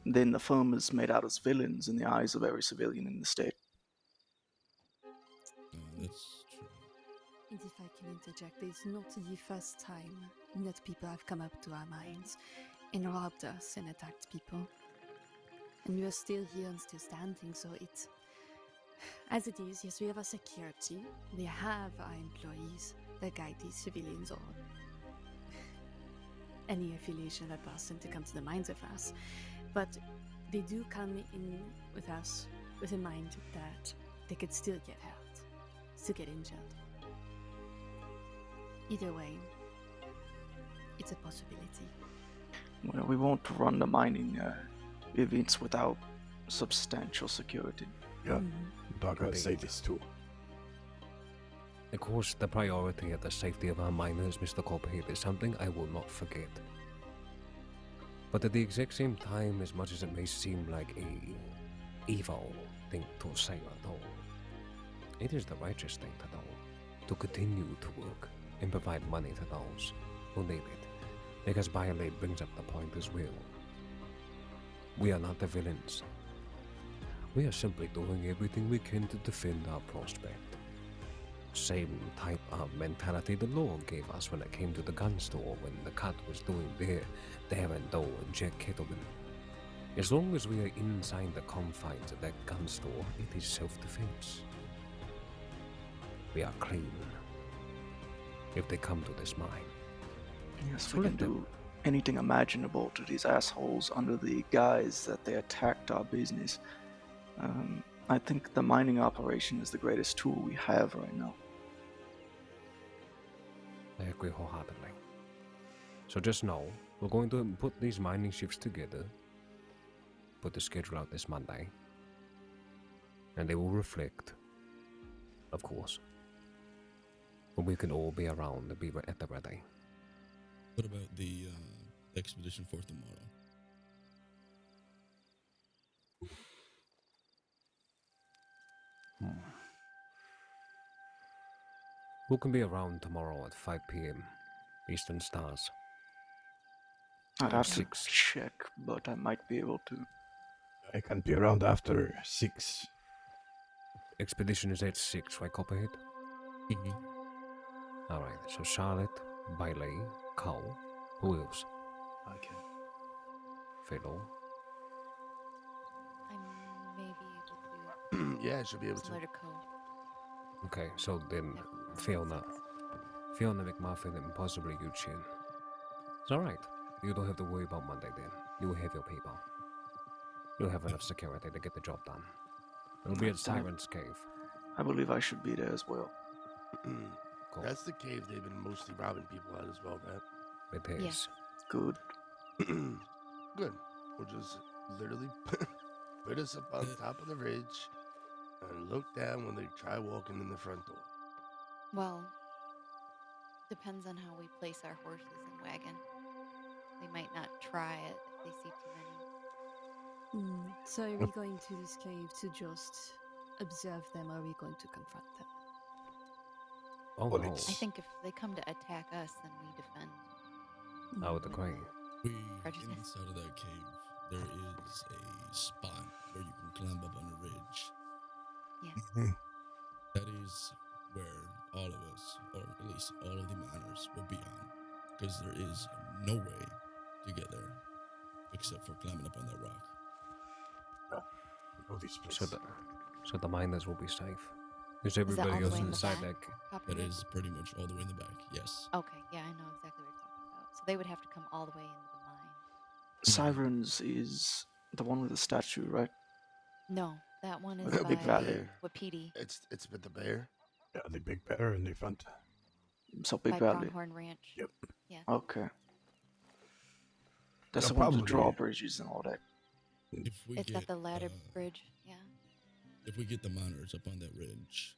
Then the firm is made out as villains in the eyes of every civilian in the state. That's true. And if I can interject, it's not the first time that people have come up to our mines and robbed us and attacked people. And we are still here and still standing, so it's... As it is, yes, we have our security, we have our employees that guide these civilians or any affiliation of that person to come to the mines with us. But they do come in with us with in mind that they could still get hurt, still get injured. Either way, it's a possibility. Well, we won't run the mining events without substantial security. Yeah, Doc would say this too. Of course, the priority of the safety of our miners, Mr. Copperhead, is something I will not forget. But at the exact same time, as much as it may seem like a evil thing to say at all, it is the righteous thing to do, to continue to work and provide money to those who need it, because Violate brings up the point as well. We are not the villains. We are simply doing everything we can to defend our prospect. Same type of mentality the law gave us when it came to the gun store when the cut was doing their Darren Doe and Jack Kettleman. As long as we are inside the confines of that gun store, it is self-defense. We are clean. If they come to this mine. Yes, we can do anything imaginable to these assholes under the guise that they attacked our business. I think the mining operation is the greatest tool we have right now. I agree wholeheartedly. So just know, we're going to put these mining shifts together, put the schedule out this Monday, and they will reflect, of course, when we can all be around and be at the ready. What about the expedition for tomorrow? Who can be around tomorrow at 5 p.m. Eastern Stars? I'd have to 6. check, but I might be able to. I can be around after 6. Expedition is at 6, right, Copperhead? Alright, so Charlotte, Bailey, Cole, who else? I can. Fiddle. I may be able to. Yeah, I should be able to. Similar to code. Okay, so then Fiona McMuffin and possibly you, Chin. It's alright. You don't have to worry about Monday then. You will have your people. You'll have enough security to get the job done. It'll be at Siren's Cave. I believe I should be there as well. Cool. That's the cave they've been mostly robbing people at as well, man. It is. Good. Good. We'll just literally put us up on top of the ridge and look down when they try walking in the front door. Well, depends on how we place our horses and wagon. They might not try it if they see too many. So are we going to this cave to just observe them, or are we going to confront them? Oh, Well, no. it's- I think if they come to attack us, then we defend. I would agree. Prejudice. Inside of that cave, there is a spot where you can climb up on a ridge. Yes. That is where all of us, or at least all of the miners, will be on. Because there is no way to get there except for climbing up on that rock. Know this place. So the miners will be safe. Is that everybody all the else way in the inside back? that? That is pretty much all the way in the back, yes. Okay, yeah, I know exactly what you're talking about. So they would have to come all the way into the mine. Sirens is the one with the statue, right? No, that one is Big by Valley. Wapiti. It's with the bear. Yeah, the big bear in the front. So Big By Valley. Pronghorn Ranch. Yep. Yeah. Okay. That's Yeah, the one with the probably. drawbridges and all that. If we It's get, got the ladder bridge, yeah. if we get the miners up on that ridge,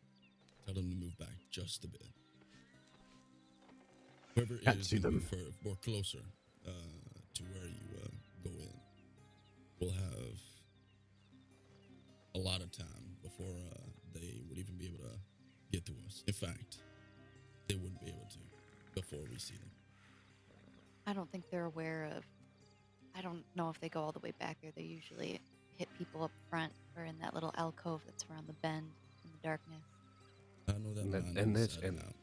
tell them to move back just a bit. Whoever Can't is see going to them. be more closer to where you go in will have a lot of time before they would even be able to get to us. In fact, they wouldn't be able to before we see them. I don't think they're aware of. I don't know if they go all the way back there. They usually hit people up front or in that little alcove that's around the bend in the darkness. I know that mine And inside and out.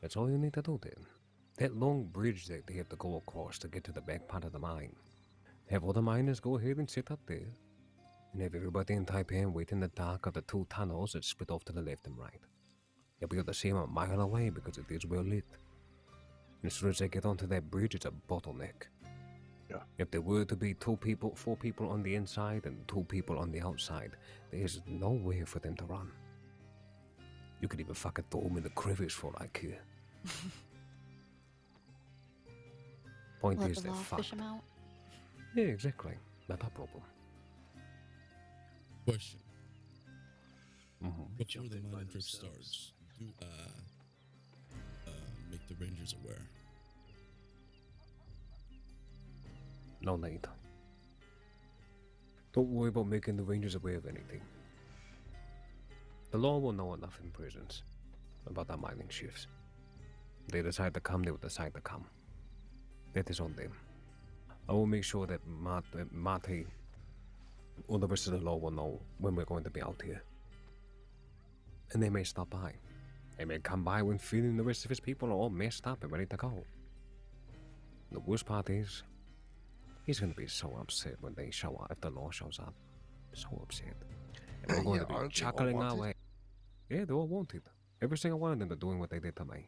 that's all you need to do then. That long bridge that they have to go across to get to the back part of the mine. Have all the miners go ahead and sit up there. And have everybody in Taipan wait in the dark of the two tunnels that split off to the left and right. You'll be able to see them a mile away because it is well lit. And as soon as they get onto that bridge, it's a bottleneck. Yeah. If there were to be 4 people on the inside and 2 people on the outside, there's nowhere for them to run. You could even fucking throw them in the crevice for all I care. Point Let is, the they're law fucked. fish them out. Yeah, exactly. Not a problem. Question. Mm-hmm. Before the mining trip starts, do make the Rangers aware. No need. Don't worry about making the Rangers aware of anything. The law will know enough in prisons about our mining shifts. They decide to come, they will decide to come. That is on them. I will make sure that Mate or the rest of the law will know when we're going to be out here. And they may stop by. They may come by when feeling the rest of his people are all messed up and ready to go. The worst part is, he's going to be so upset when they show up, if the law shows up. So upset. And we're going to be aren't they all chuckling our wanted? way. Yeah, they're all wanted. Every single one of them are doing what they did to me.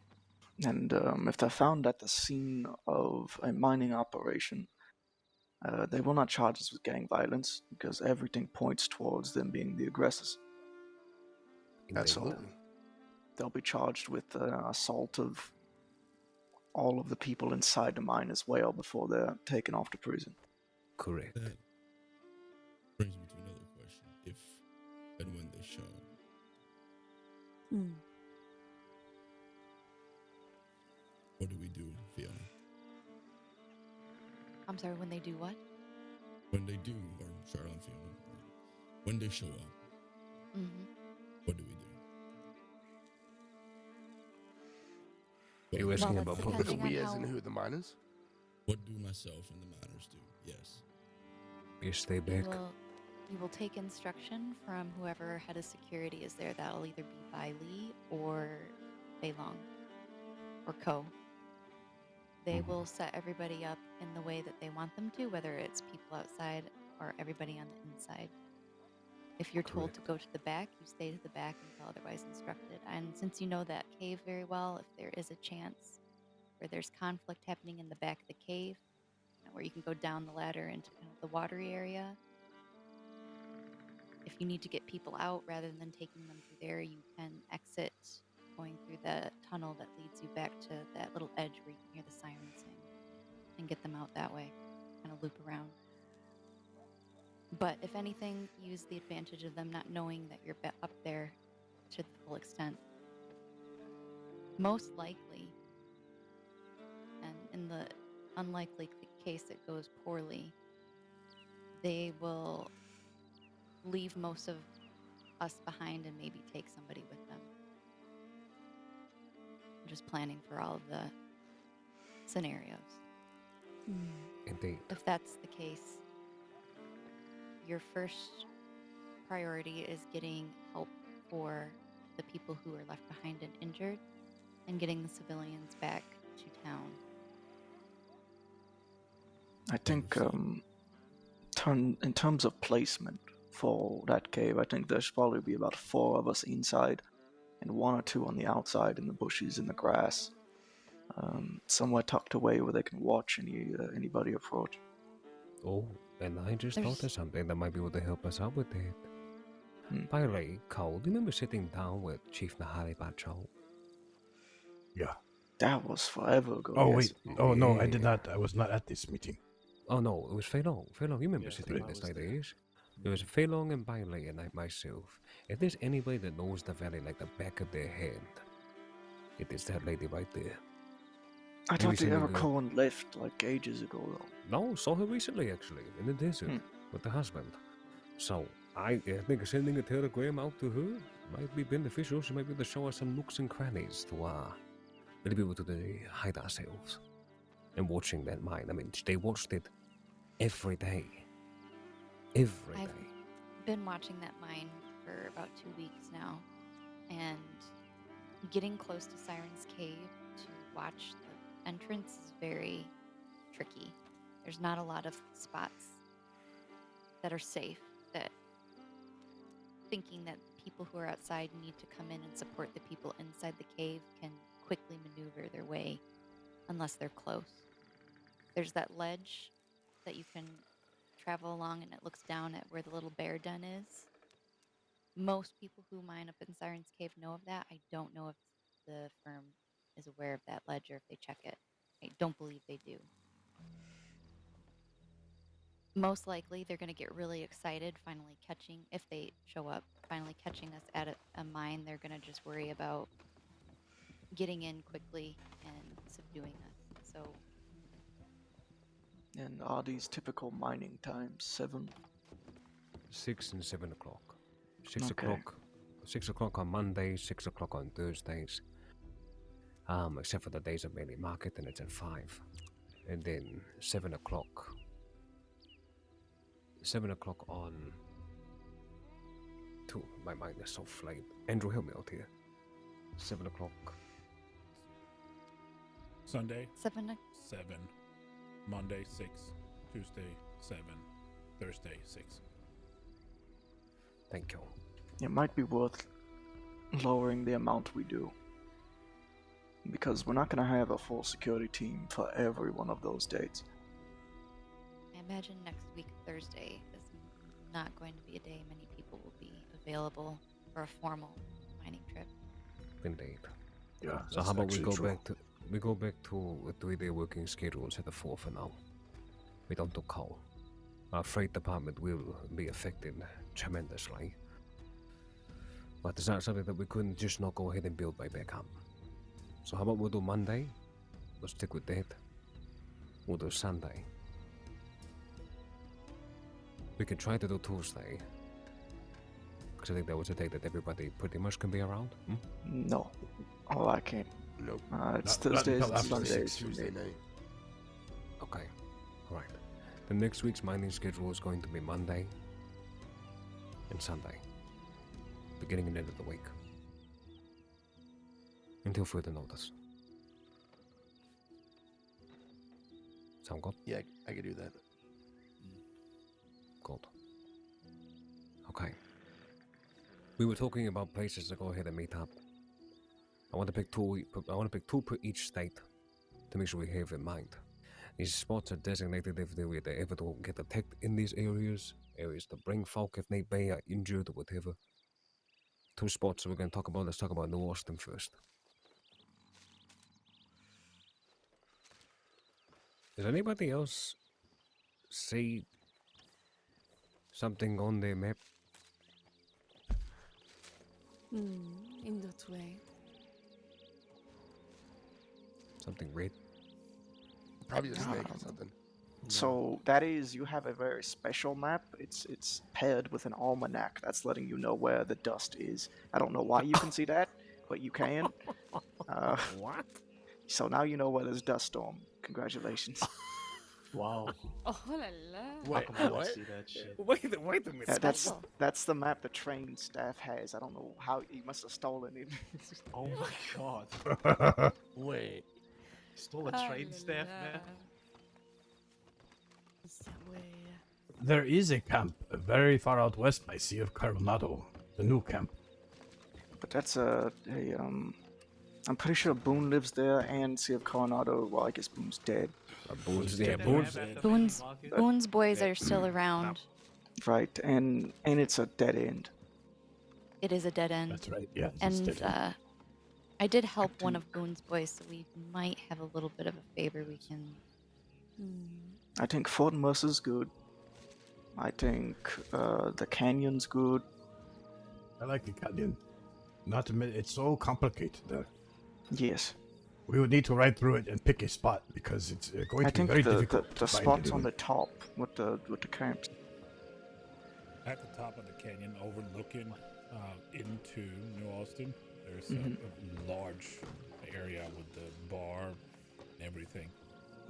And if they're found at the scene of a mining operation, they will not charge us with gang violence because everything points towards them being the aggressors. Absolutely. They'll be charged with assault of all of the people inside the mine as well before they're taken off to prison. Correct. That brings me to another question. If and when they show, what do we do, Fiona? I'm sorry, when they do what? When they do, or start on Fiona. When they show up, what do we do? You're asking about depending on We as in how- who, the miners? What do myself and the miners do? Yes. You stay You back. will take instruction from whoever head of security is there. That'll either be Bai Li or Bei Long or Ko. They will set everybody up in the way that they want them to, whether it's people outside or everybody on the inside. If you're told to go to the back, you stay to the back until otherwise instructed. And since you know that cave very well, if there is a chance where there's conflict happening in the back of the cave, where you can go down the ladder into kind of the watery area, if you need to get people out rather than taking them through there, you can exit going through the tunnel that leads you back to that little edge where you can hear the sirens sing and get them out that way, kind of loop around. But if anything, use the advantage of them not knowing that you're up there to the full extent. Most likely, and in the unlikely case it goes poorly, they will leave most of us behind and maybe take somebody with them. I'm just planning for all of the scenarios. Indeed. If that's the case, your first priority is getting help for the people who are left behind and injured and getting the civilians back to town. I think in terms of placement for that cave, I think there should probably be about 4 of us inside and 1 or 2 on the outside in the bushes, in the grass, somewhere tucked away where they can watch anybody approach. Oh, and I just thought of something that might be able to help us out with that. By the way, Cole, do you remember sitting down with Chief Nahari Bacho? Yeah. That was forever ago. Oh, yes. wait. Oh, no, I did not. I was not at this meeting. Oh, no, it was Fei Long. Fei Long, you remember Yeah, sitting in I this was like there. this? It was Feilong and Bailey and I myself. If there's anybody that knows the valley like the back of their hand, it is that lady right there. I thought the sending her- Evercorn left like ages ago, though. No, saw her recently actually, in the desert, with the husband. So, I think sending a telegram out to her might be beneficial. She might be able to show us some nooks and crannies to, be able to hide ourselves. And watching that mine, I mean, they watched it every day. Every I've day. been watching that mine for about 2 weeks now, and getting close to Siren's Cave to watch the entrance is very tricky. There's not a lot of spots that are safe, that thinking that people who are outside need to come in and support the people inside the cave can quickly maneuver their way unless they're close. There's that ledge that you can travel along and it looks down at where the little bear den is. Most people who mine up in Siren's Cave know of that. I don't know if the firm is aware of that ledge or if they check it. I don't believe they do. Most likely they're going to get really excited finally catching, if they show up, finally catching us at a mine. They're going to just worry about getting in quickly and subduing us. So And are these typical mining times 7? 6 and 7 o'clock. 6 Okay. o'clock. 6 o'clock on Mondays, 6 o'clock on Thursdays. Except for the days of mainly market, and it's at 5. And then 7 o'clock. 7 o'clock on 2. My mind is so flayed. Andrew, help me out here. 7 o'clock. Sunday, 7 7. Monday, 6. Tuesday, 7. Thursday, 6. Thank you. It might be worth lowering the amount we do. Because we're not going to have a full security team for every one of those dates. I imagine next week, Thursday, is not going to be a day many people will be available for a formal mining trip. Indeed. Yeah. So how about we go back to a 3-day working schedule instead of 4 for now. We don't do call. Our freight department will be affected tremendously. But it's not something that we couldn't just not go ahead and build by back up. So how about we'll do Monday? We'll stick with that. We'll do Sunday. We can try to do Tuesday. Because I think that was a day that everybody pretty much can be around. No. Oh, I can't. Nope. It's Not Thursdays until and after Sundays. 6 Tuesday night. Okay. Alright. The next week's mining schedule is going to be Monday and Sunday. Beginning and end of the week. Until further notice. Sound good? Yeah, I can do that. Good. Okay. We were talking about places to go ahead and meet up. I want to pick two per each state to make sure we have in mind. These spots are designated if they were ever to get attacked in these areas to bring folk if they be injured or whatever. 2 spots that we're going to talk about. Let's talk about New Austin first. Does anybody else see something on their map? In that way. Something red? Probably a snake or something. So that is, you have a very special map. It's paired with an almanac that's letting you know where the dust is. I don't know why you can see that, but you can. What? So now you know where there's dust storm. Congratulations. Wow. Oh la la. Wait, How come I don't what? see that shit? Wait a minute. Yeah, that's the map the train staff has. I don't know how he must have stolen it. Oh my god. Wait. Stole a train staff map? Is that way? There is a camp very far out west by Sea of Coronado, the new camp. But that's I'm pretty sure Boone lives there and Sea of Coronado. Well, I guess Boone's dead. Boone's boys are still around. Right, and it's a dead end. It is a dead end. That's right, yeah. And I did help one of Boone's boys, so we might have a little bit of a favor we can. I think Fort Mercer's good. I think the canyon's good. I like the canyon. Not to admit, it's so complicated there. Yes. We would need to ride through it and pick a spot because it's going I to be think very the difficult to find spots on anyone. the top with the camps. At the top of the canyon, overlooking into New Austin, there's Mhm. a large area with the bar and everything.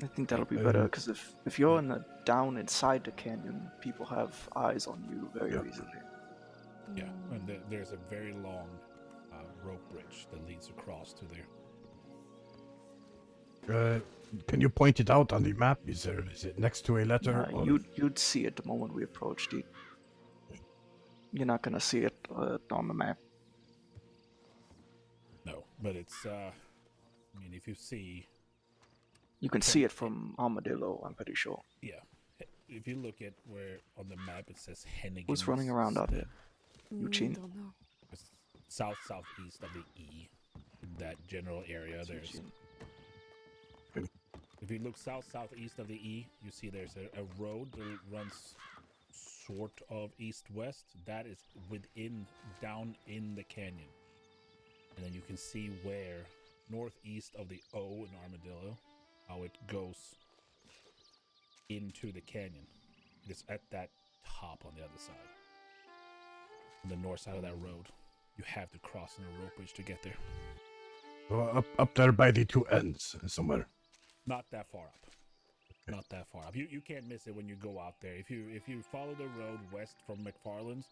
I think that'll be better because if you're in the down inside the canyon, people have eyes on you very easily. Yeah, and there's a very long rope bridge that leads across to there. Can you point it out on the map? Is it next to a letter? or... You'd see it the moment we approached it. You're not gonna see it on the map. No, but it's. I mean, if you see. You can see it from Armadillo, I'm pretty sure. Yeah, if you look at where on the map it says Hennigan's. Who's running around out there? Eugene? Don't know. It's southeast of the E, that general area. There's. If you look southeast of the E, you see there's a road that runs sort of east-west. That is down in the canyon. And then you can see where northeast of the O in Armadillo, how it goes into the canyon. It is at that top on the other side. On the north side of that road. You have to cross in a rope bridge to get there. So up there by the two ends somewhere. Not that far up. Not that far up. You can't miss it when you go out there. If you follow the road west from McFarland's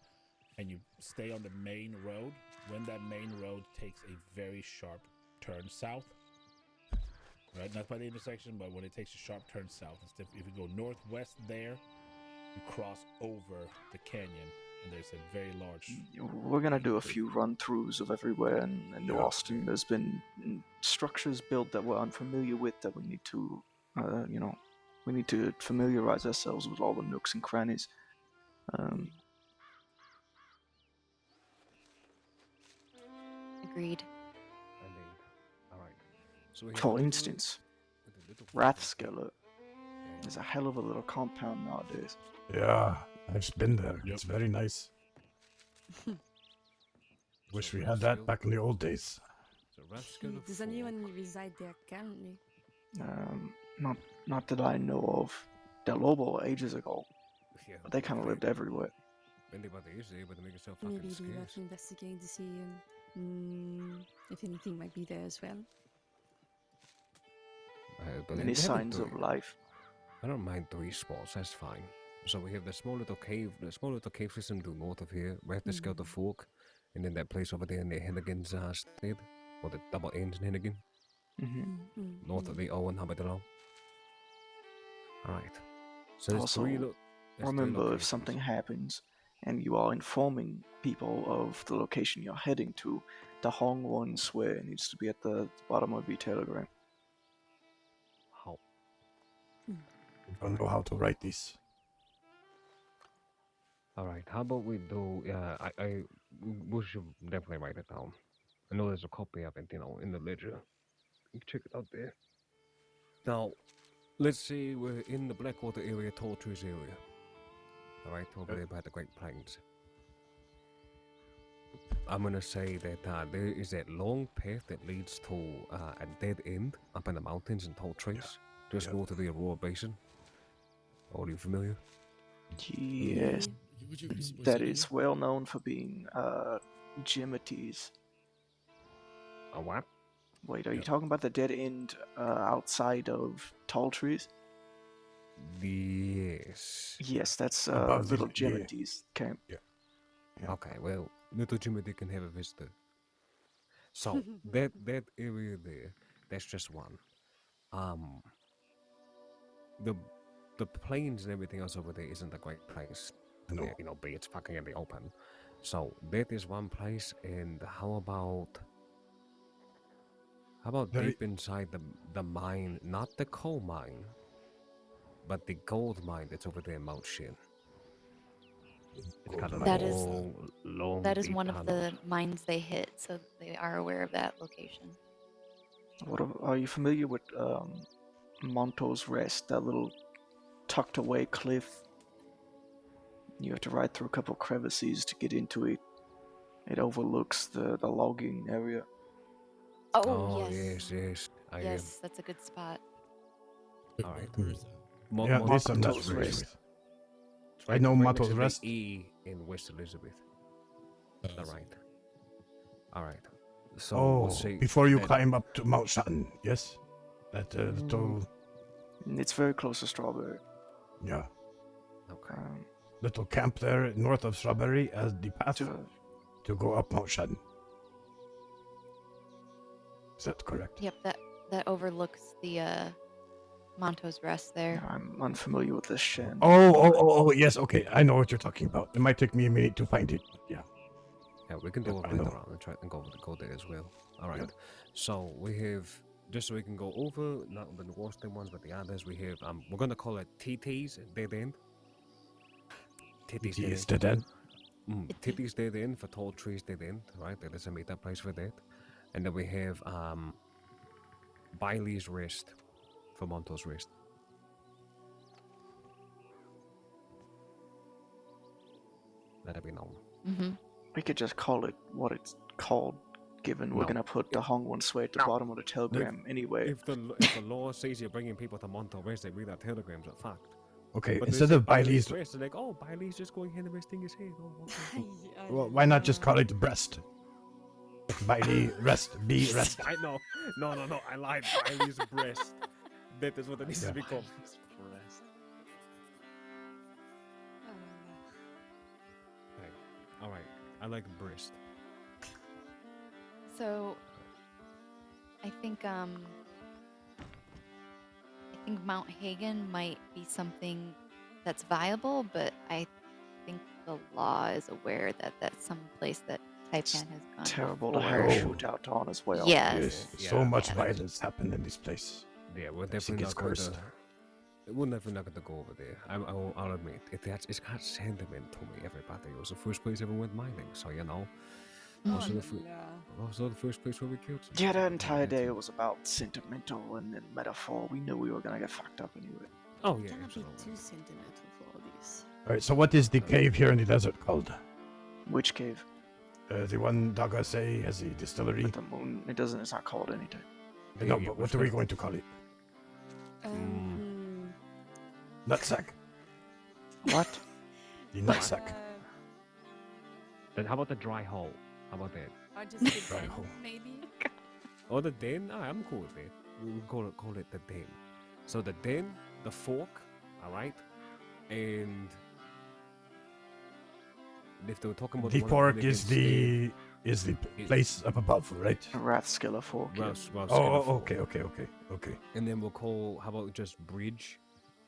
and you stay on the main road, when that main road takes a very sharp turn south, right? Not by the intersection, but when it takes a sharp turn south. If you go northwest there, you cross over the canyon, and there's a very large... We're gonna do a few run-throughs of everywhere in New Austin. There's been structures built that we're unfamiliar with that we need to, we need to familiarize ourselves with all the nooks and crannies. Agreed. Alright. So we have For two instance, with a little Rathskeller is a hell of a little compound nowadays. Yeah, I've been there. It's very nice. Wish we had that back in the old days. Does anyone reside there currently? Not that I know of. Del Lobo ages ago. But they kind of lived everywhere. Maybe it'd be worth investigating to see if anything might be there as well. Any signs of life? I don't mind 3 spots, that's fine. So we have the small little cave system due north of here, right at the Skelter Fork, and then that place over there near Hennigan's stead, or the double ends in Hennigan. North of the O and Armadillo. Alright. So there's Also, 3 remember if something happens and you are informing people of the location you're heading to, the Hong One swear needs to be at the bottom of the telegram. How? I don't know how to write this. Alright, how about we do, we should definitely write it down. I know there's a copy of it, in the ledger. You can check it out there. Now, let's say we're in the Blackwater area, Tall Trees area. Alright, over there by the Great Plains. I'm gonna say that there is that long path that leads to a dead end up in the mountains in Tall Trees, just north of the Aurora Basin. Are you familiar? Yes. That is well known for being Jimities. A what? Wait, are you talking about the dead end outside of Tall Trees? Yes. Yes, that's Above little the- Jimities camp. Okay, well, little Jimmy can have a visitor. So that area there, that's just one. The plains and everything else over there isn't a great place. No. Be it's fucking in the open. So that is one place. And how about deep inside the mine, not the coal mine, but the gold mine that's over there in Mount Shin. It's got a long, that is deep one of tunnel. the mines they hit, so they are aware of that location. Are you familiar with Monto's Rest, that little tucked away cliff? You have to ride through a couple crevices to get into it. It overlooks the logging area. Oh, yes. yes. Yes, that's a good spot. All right. Where is that? Yeah, this I'm not Motto's familiar Rest. with. Right, I know right next Motto's to the Rest. E in West Elizabeth. All right. All right. So Oh, we'll say before you that- climb up to Mount Sutton, yes? That little, It's very close to Strawberry. yeah, Okay. little camp there north of Strawberry as the path to go up Mount Sutton. Is that correct? Yep, that overlooks the Monto's Rest there. I'm unfamiliar with this shed. Oh, yes, okay. I know what you're talking about. It might take me a minute to find it. Yeah. Yeah, we can do Yep, a I bit know. around and try and go there as well. All right. Yep. So we have, just so we can go over not the Western ones but the others. We have we're gonna call it TT's dead end. TT's dead end. TT's dead end for tall trees dead end. Right, there is a meetup place for that. And then we have Bailey's Rest for Monto's Rest. Let it be known. Mm-hmm. We could just call it what it's called, given we're No. gonna put the Hong One Sui at the bottom of the telegram anyway. If the law says you're bringing people to Monto Rest, they read our telegrams are fucked. Okay, But instead they say of Bailey's, Rest, they're like, oh, Bailey's just going here and resting his head. Oh, okay. well, why not just call it breast? Bailey rest, B rest. I know. No. I lied. Bailey's breast. That is what it needs to be called. Hey, all right. I like breast. So I think Mount Hagen might be something that's viable, but I think the law is aware that that's some place that Taipan has gone. Terrible to before. hire a shootout on as well. Yes. So much violence happened in this place. Yeah, we're She definitely gets not going cursed. to. We're never not going to go over there. I'll admit, it's got sentiment to me. Everybody, it was the first place I ever went mining, so you know. Also the first place where we killed. Some Yeah, that people. entire day it was about sentimental and metaphor. We knew we were gonna get fucked up anyway. Oh yeah, Cannot be absolutely. too sentimental for all this. All right, so what is the cave here in the desert called? Which cave? The one Daga say has a distillery. The moon. It's not called anything. No, but what are we going to call it? Nutsack. What? The nutsack. Then how about the dry hole? How about that? Or just the Dry den, hole. maybe? Or the den? I'm cool with it. We'll call it the den. So the den, the fork, all right, and if they were talking about The one fork that is against the place up above, right? Rathskiller fork. yeah. Ralph's Oh, Skinner okay. And then we'll call, how about just bridge?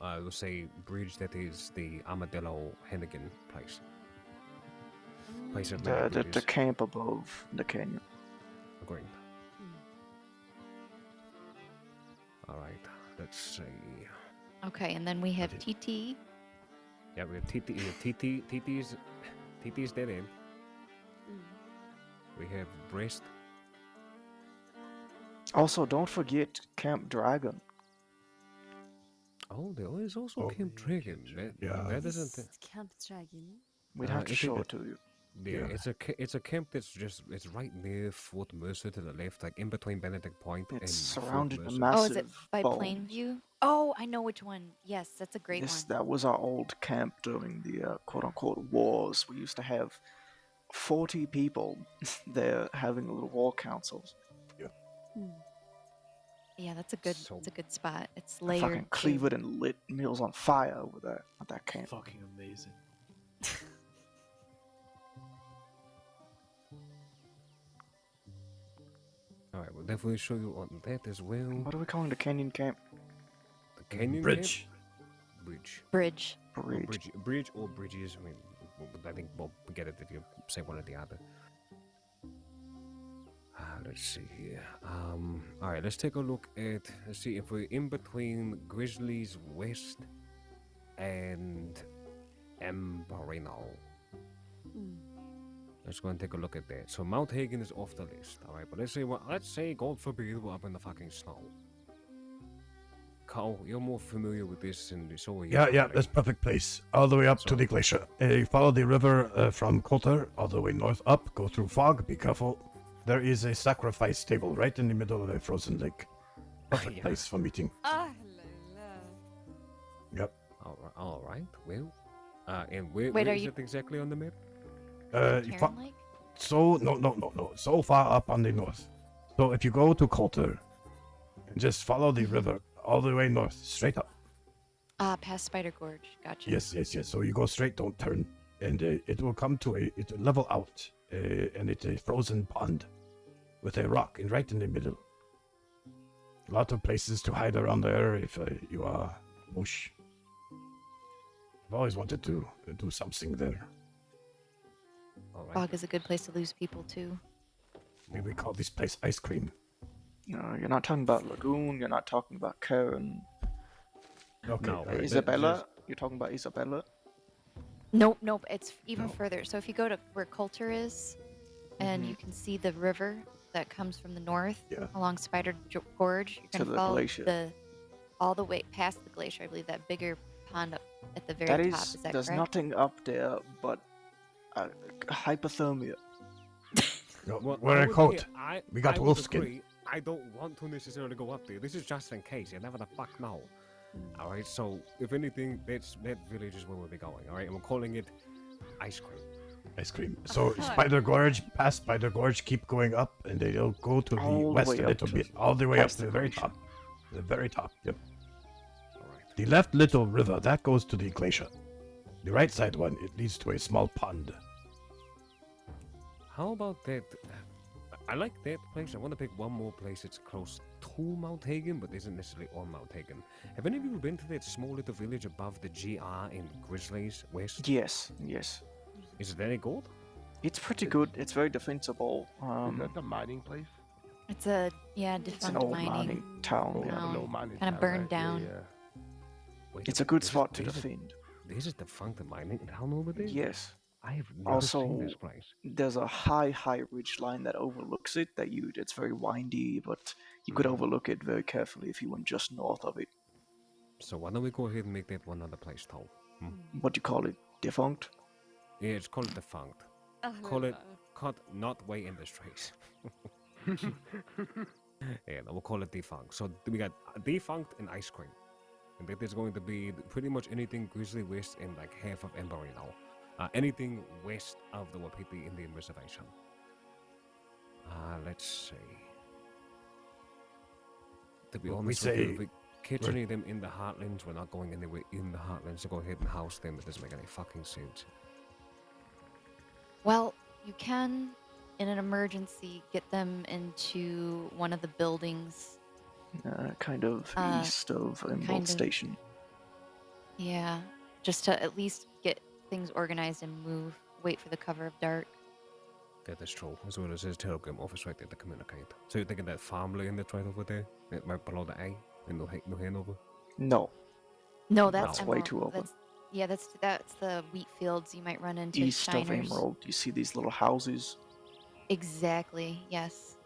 We'll say bridge that is the Armadillo Hennigan place. Place of many The bridges. camp above the canyon. Agreed. All right, let's see. Okay, and then we have TT. Yeah, we have TT's dead end. We have breast. Also, don't forget Camp Dragon. Oh, there is also Camp Dragon. That isn't. Camp Dragon. We'd have to it's show a- it to you. Yeah, it's a camp that's it's right near Fort Mercer to the left, like in between Benedict Point and It's Fort surrounded Mercer. by massive Oh, is it by bones. Plainview? Oh, I know which one. Yes, that's a great Yes, one. that was our old camp during the quote-unquote wars. We used to have 40 people there having little war councils. Yeah, that's a good. So- It's a good spot. It's I layered. fucking too. Cleveland and lit meals on fire over there at that camp. Fucking amazing. All right, we'll definitely show you on that as well. What are we calling the canyon camp? The canyon Bridge. Camp? Bridge. Bridge. Bridge or bridges. I mean, I think we'll get it if you say one or the other. Let's see here. All right, let's take a look at. Let's see if we're in between Grizzlies West and Ambarino. Let's go and take a look at that. So Mount Hagen is off the list. All right, but let's say God forbid we're up in the fucking snow. Cole, you're more familiar with this, and so are you. Yeah, buddy. that's perfect place. All the way up to the glacier. You follow the river from Coulter all the way north up. Go through fog. Be careful. There is a sacrifice table right in the middle of a frozen lake. Perfect place for meeting. Ah, Yep. All right. Well, and where Wait, are is you- it exactly on the map? Karen Lake? So no. So far up on the north. So if you go to Coulter, and just follow the river all the way north, straight up. Past Spider Gorge. Gotcha. Yes. So you go straight, don't turn, and it will come to it will level out, and it's a frozen pond with a rock right in the middle. A lot of places to hide around there if you are mush. I've always wanted to do something there. Fog is a good place to lose people too. Maybe we call this place ice cream. You're not talking about Lagoon. You're not talking about Karen. Okay. No, all right, Isabella. You're talking about Isabella. Nope. It's even further. So if you go to where Coulter is, and you can see the river that comes from the north along Spider Gorge, you're To gonna the follow glacier. all the way past the glacier. I believe that bigger pond up at the very That top. is, Is that there's correct? nothing up there but hypothermia. Well, wear I a would coat. say We got I would wolf skin. agree. I don't want to necessarily go up there. This is just in case. You never the fuck know. All right. So if anything, that village is where we'll be going. All right, and we're calling it ice cream. Ice cream. So Spider Gorge, past Spider Gorge, keep going up, and they'll go to the All the west way a up little to bit, all the way up past to the the very glacier. top. The very top. Yep. All right. The left little river that goes to the glacier. The right side one it leads to a small pond. How about that? I like that place. I want to pick one more place that's close to Mount Hagen, but isn't necessarily on Mount Hagen. Have any of you been to that small little village above the GR in Grizzlies West? Yes. Is it any good? It's pretty good. It's very defensible. Is that the mining place? It's a It's an defunct old mining. mining town. Oh, Yeah. an old mining Kinda town, burned right? down. Yeah. Wait It's a minute, good this is- spot to this is- defend. This is the funk of mining town over there? Yes. I have never seen Also, this place. there's a high ridge line that overlooks it. It's very windy, but you could overlook it very carefully if you went just north of it. So why don't we go ahead and make that one other place town? What do you call it? Defunct? Yeah, it's called defunct. Call it cut not way industries. Yeah, no, we'll call it defunct. So we got defunct and ice cream. And that is going to be pretty much anything Grizzly West and like half of Emberino. Anything west of the Wapiti Indian Reservation. Let's see. To be Well, we honest with you, say if we catch any of them in the heartlands, we're not going anywhere in the heartlands to go ahead and house them. It doesn't make any fucking sense. Well, you can, in an emergency, get them into one of the buildings. Kind of Uh, east of kind Emerald of. Station. Yeah, just to at least get things organized and move. Wait for the cover of dark. That is true. As well as his telegram office right there to communicate. So you're thinking that farmland that's right over there? Right below the A in New Hanover? No. No, that's way Emerald. too open. That's the wheat fields you might run into. East of Shiners. Emerald, you see these little houses. Exactly. Yes.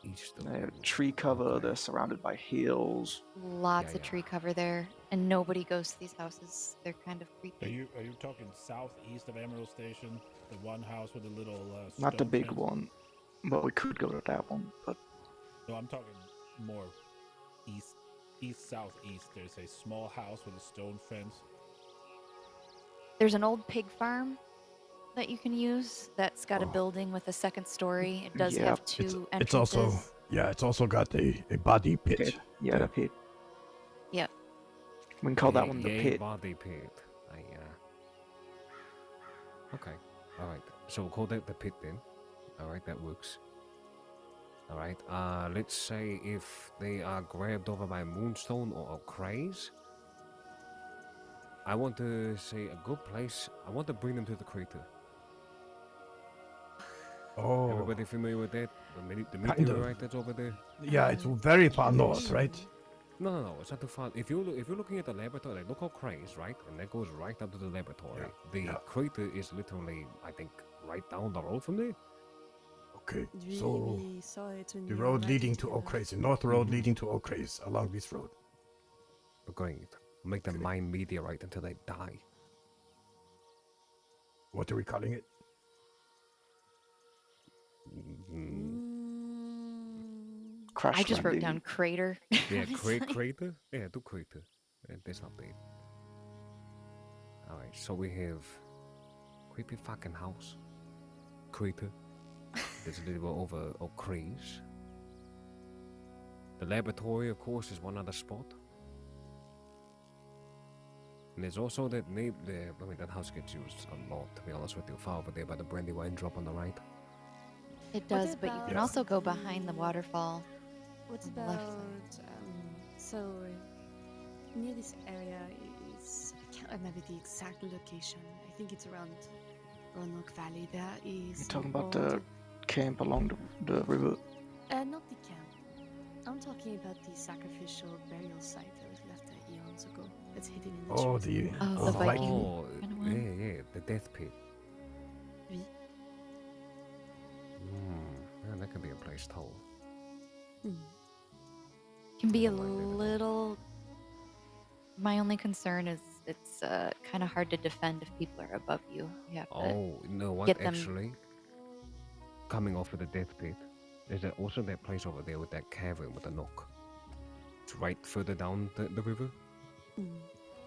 East of They have Emerald. tree cover. They're surrounded by hills. Lots of tree cover there, and nobody goes to these houses. They're kind of creepy. Are you talking southeast of Emerald Station? The one house with the little Not the stone big fence? one, but we could go to that one. But No, I'm talking more east southeast. There's a small house with a stone fence. There's an old pig farm that you can use that's got a building with a second story. It does have two entrances. It's also it's also got a body pit. Yeah, the pit. Yep. We can call that one the Yay, pit. body pit. Okay. All right. So we'll call that the pit then. All right, that works. All right. Let's say if they are grabbed over by Moonstone or Craze, I want to say a good place. I want to bring them to the crater. Oh. Everybody familiar with that? The Kind meteor, of. right? That's over there. Yeah, it's very far north, right? No, it's not too far. If you're looking at the laboratory, like, look how Craze, right? And that goes right up to the laboratory. The crater is literally, I think, right down the road from there. Okay, We so saw it in the your road leading to magic, Oak Craze, the north road leading to Oak Craze, along this road. Agreed. Make them mine meteorite until they die. What are we calling it? Crash I just wrote landing. down crater. Yeah, honestly. crater? Yeah, do crater. That's not bad. Alright, so we have creepy fucking house. Crater. There's a little over O'Cree's. The laboratory, of course, is one other spot. And there's also that that house gets used a lot, to be honest with you. Far over there by the Brandywine drop on the right. It does, but you can about- also go behind the waterfall. What on the left about side. so near this area is I can't remember the exact location. I think it's around Roanoke Valley. There is You're talking an about the old- camp along the river. not the camp. I'm talking about the sacrificial burial site that was left there eons ago. That's hidden in the Oh, trees. the Viking Oh, kind of one? yeah, the death pit. Oui. Yeah, that could be a place too. Can be a little. My only concern is it's kind of hard to defend if people are above you. You have to Oh, you know what? get them. Actually, coming off of the death pit, there's also that place over there with that cavern with the nook. It's right further down the river.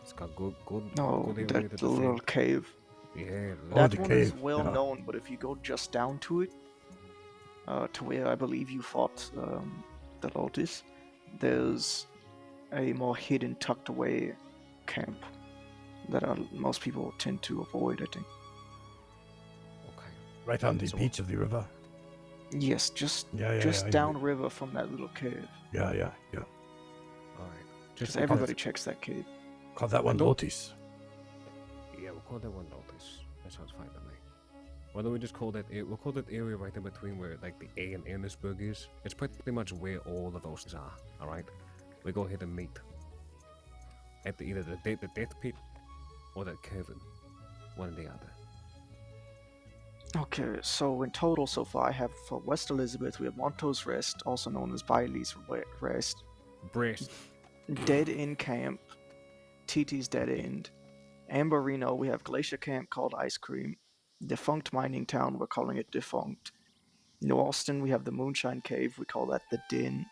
It's got good No, good area that to little defend. cave. Yeah, That the one is cave, well yeah. known, but if you go just down to it, to where I believe you fought the Lotus, there's a more hidden, tucked away camp that most people tend to avoid, I think. Right on the So- beach of the river. Yes, just Yeah, just I know. downriver from that little cave. Yeah. Alright. Because Just everybody checks that cave. Call that one don't- Lotus. Yeah, we'll call that one Lotus. That sounds fine to me. Why don't we just call that? We'll call that area right in between where like the A and Annisburg is. It's pretty much where all of those are. All right. We go ahead and meet at either the death pit or the cavern, one or the other. Okay, so in total so far I have for West Elizabeth we have Monto's Rest, also known as Bailey's Rest. Breast. Dead End Camp, TT's Dead End. Amberino, we have Glacier Camp called Ice Cream. Defunct Mining Town, we're calling it Defunct. New Austin, we have the Moonshine Cave, we call that the Den.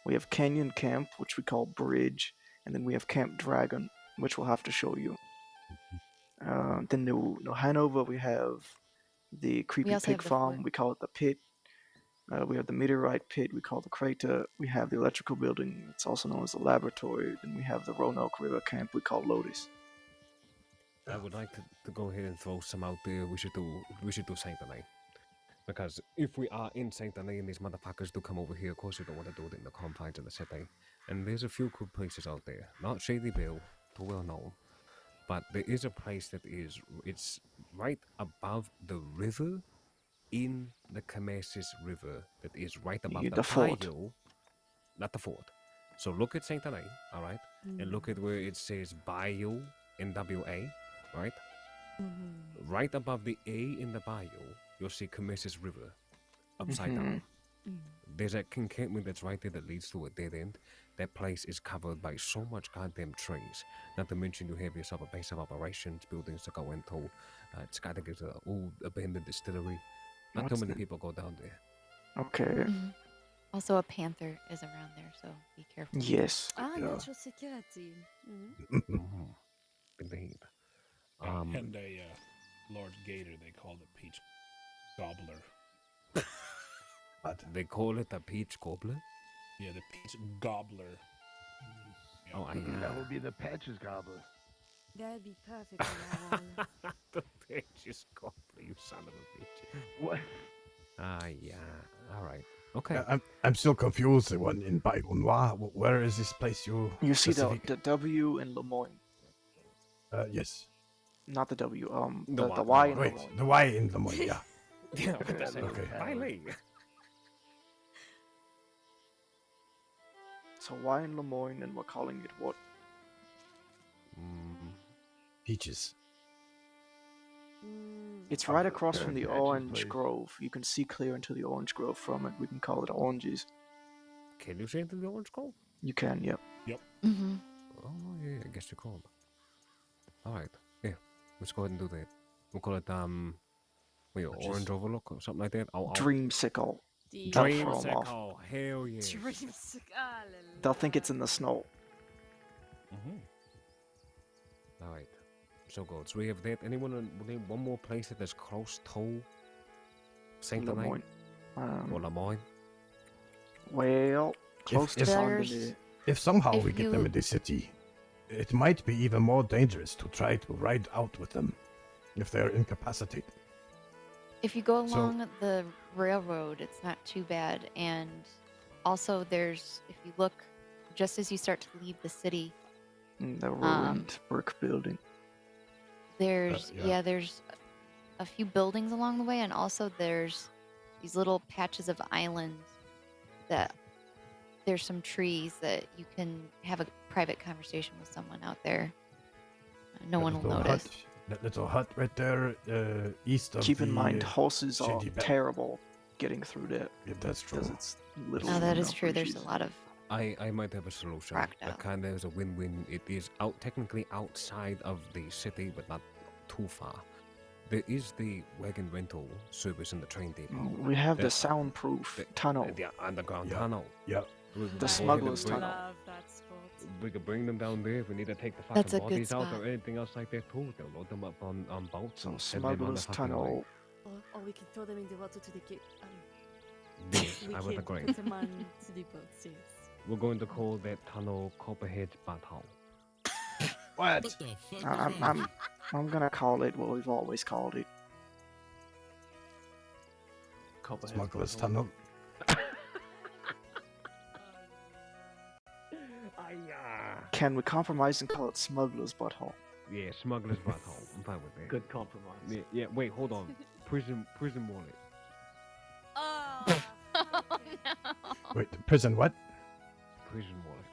We have Canyon Camp, which we call Bridge. And then we have Camp Dragon, which we'll have to show you. Then New Hanover, we have the Creepy also Pig have the Farm, fort. we call it the Pit. We have the Meteorite Pit, we call the Crater. We have the Electrical Building, it's also known as the Laboratory. Then we have the Roanoke River Camp, we call Lotus. I would like to go ahead and throw some out there. We should do Saint Denis. Because if we are in Saint Denis and these motherfuckers do come over here, of course we don't want to do it in the confines of the city. And there's a few cool places out there. Not Shady Bill, too well known. But there is a place that it's right above the river in the Camassis River that is right above The fort. bayou. Not the fort. So look at Saint Denis, alright? And look at where it says Bayou NWA, right? Right above the A in the bayou, you'll see Camassis River, upside down. There's a encampment that's right there that leads to a dead end. That place is covered by so much goddamn trees. Not to mention you have yourself a base of operations, buildings to go into. It's got to get to an old abandoned distillery. Not too What's many that? people go down there. Okay. Also, a panther is around there, so be careful. Yes. Natural security. Indeed. And a large gator they call the peach gobbler. They call it a peach gobbler? Yeah, the peach gobbler. Oh, That would be the Patches Gobbler. That'd be perfect for that one. The peaches gobbler, you son of a bitch. What? Yeah. All right. Okay. I'm still confused. The one in Bayou Noir. Where is this place you? You see specific- the W in Lemoyne. Yes. Not the W, The the Y. Y in Wait, Lemoyne. the Y in the morning. Yeah. Yeah, what the hell? Okay. Finally. So Y in Lemoyne, and we're calling it what? Peaches. It's right across from the Patches Orange place. Grove. You can see clear into the Orange Grove from it. We can call it Oranges. Can you say into the orange grove? You can, yep. Yep. Mm-hmm. Oh yeah, I guess you could. All right. Yeah. Let's go ahead and do that. We'll call it Orange Overlook or something like that. Dreamsicle. The That'll throw 'em off. Dreamsicle. Hell yeah. Dreamsicle. Ah, la, They'll la. think it's in the snow. All right. So good. So we have that. Anyone name one more place that is close to Saint Lemoyne. or Lemoyne? Well, close to Saint-Denis. If somehow If we get them you- in the city, it might be even more dangerous to try to ride out with them if they're incapacitated. If you go So- along the railroad, it's not too bad. And also, if you look just as you start to leave the city, The ruined brick building. there's yeah. there's a few buildings along the way, and also there's these little patches of islands that there's some trees that you can have a private conversation with someone out there. No one will little notice. That little hut right there, east of Keep in the, mind, horses are shady back. terrible getting through there. Yeah, that's true. Because it's little. No, that is enough true. There's bridges. a lot of I might have a solution. Rocked That out. kind of is a win-win. It is technically outside of the city, but not too far. There is the wagon rental service in the train depot. We have the That- soundproof tunnel. The underground Yeah. tunnel. Yeah. We can The go ahead and smuggler's bring- tunnel. Love that spot. We could bring them down there if we need to take the That's fucking a good bodies out spot. or anything else like that too. They'll load them up on boats. So and send them on the smuggler's fucking way. tunnel. Or we can throw them in the water to the gate. Yes, We I would can agree. put them on to the boats, yes. We're going to call that tunnel Copperhead's Butthole. What? What the fuck? is wrong with I'm gonna call it what we've always called it. Copperhead Smuggler's butthole. tunnel. Can we compromise and call it smuggler's butthole? Yeah, Smuggler's Butthole. I'm fine with that. Good compromise. Yeah, wait, hold on. Prison wallet. Oh, no. Wait, prison what? Prison wallet.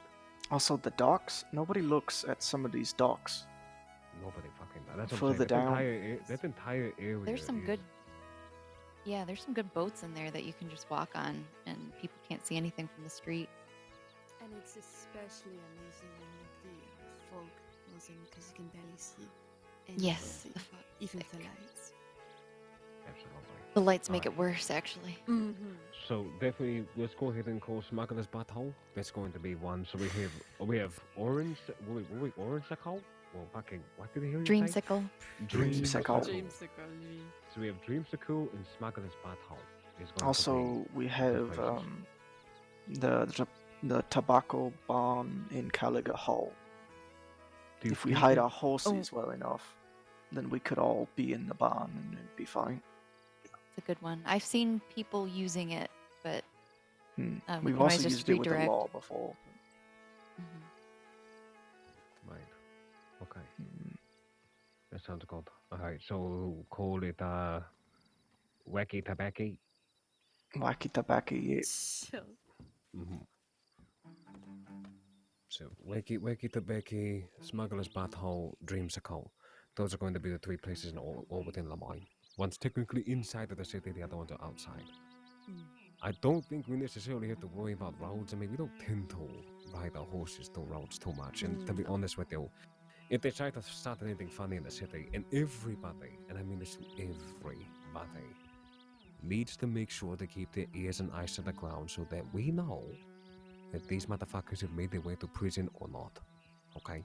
Also, the docks. Nobody looks at some of these docks. Nobody fucking does. That's what Further I'm saying. down. That entire area. There's some is- good. Yeah, there's some good boats in there that you can just walk on, and people can't see anything from the street. And it's especially amazing when the fog goes in because you can barely see. Yes, anything, the fog is even thick. the lights. Absolutely. The lights make Alright. it worse, actually. Mm-hmm. So definitely, let's go ahead and call Smuggler's Butthole. That's going to be one. So we have Orange. Wait, Orange Sickle? Well, fucking, what did I hear you say? Dreamsicle. Dreamsicle. Dreamsicle, oui. So we have Dreamsicle and Smuggler's Butthole. Is going to Also, we be have places. the tobacco barn in Caliga Hall. Do you If we think hide that- our horses well enough, then we could all be in the barn and it'd be fine. It's a good one. I've seen people using it, but we We've can also always just used it with the redirect. law before. Mhm. Right. Okay. Mm, That sounds good. Alright, so we'll call it Wacky Tabaki. Wacky tobacco, yeah. Chill. Mm-hmm. So Wacky Tabaki, Smuggler's Butthole, Dreamsicle. Those are going to be the three places in all within Lemoyne. One's technically inside of the city, the other ones are outside. I don't think we necessarily have to worry about roads. I mean, we don't tend to ride our horses through roads too much. And to be honest with you, if they try to start anything funny in the city, and everybody, and I mean this everybody, needs to make sure to keep their ears and eyes to the ground so that we know that these motherfuckers have made their way to prison or not. Okay?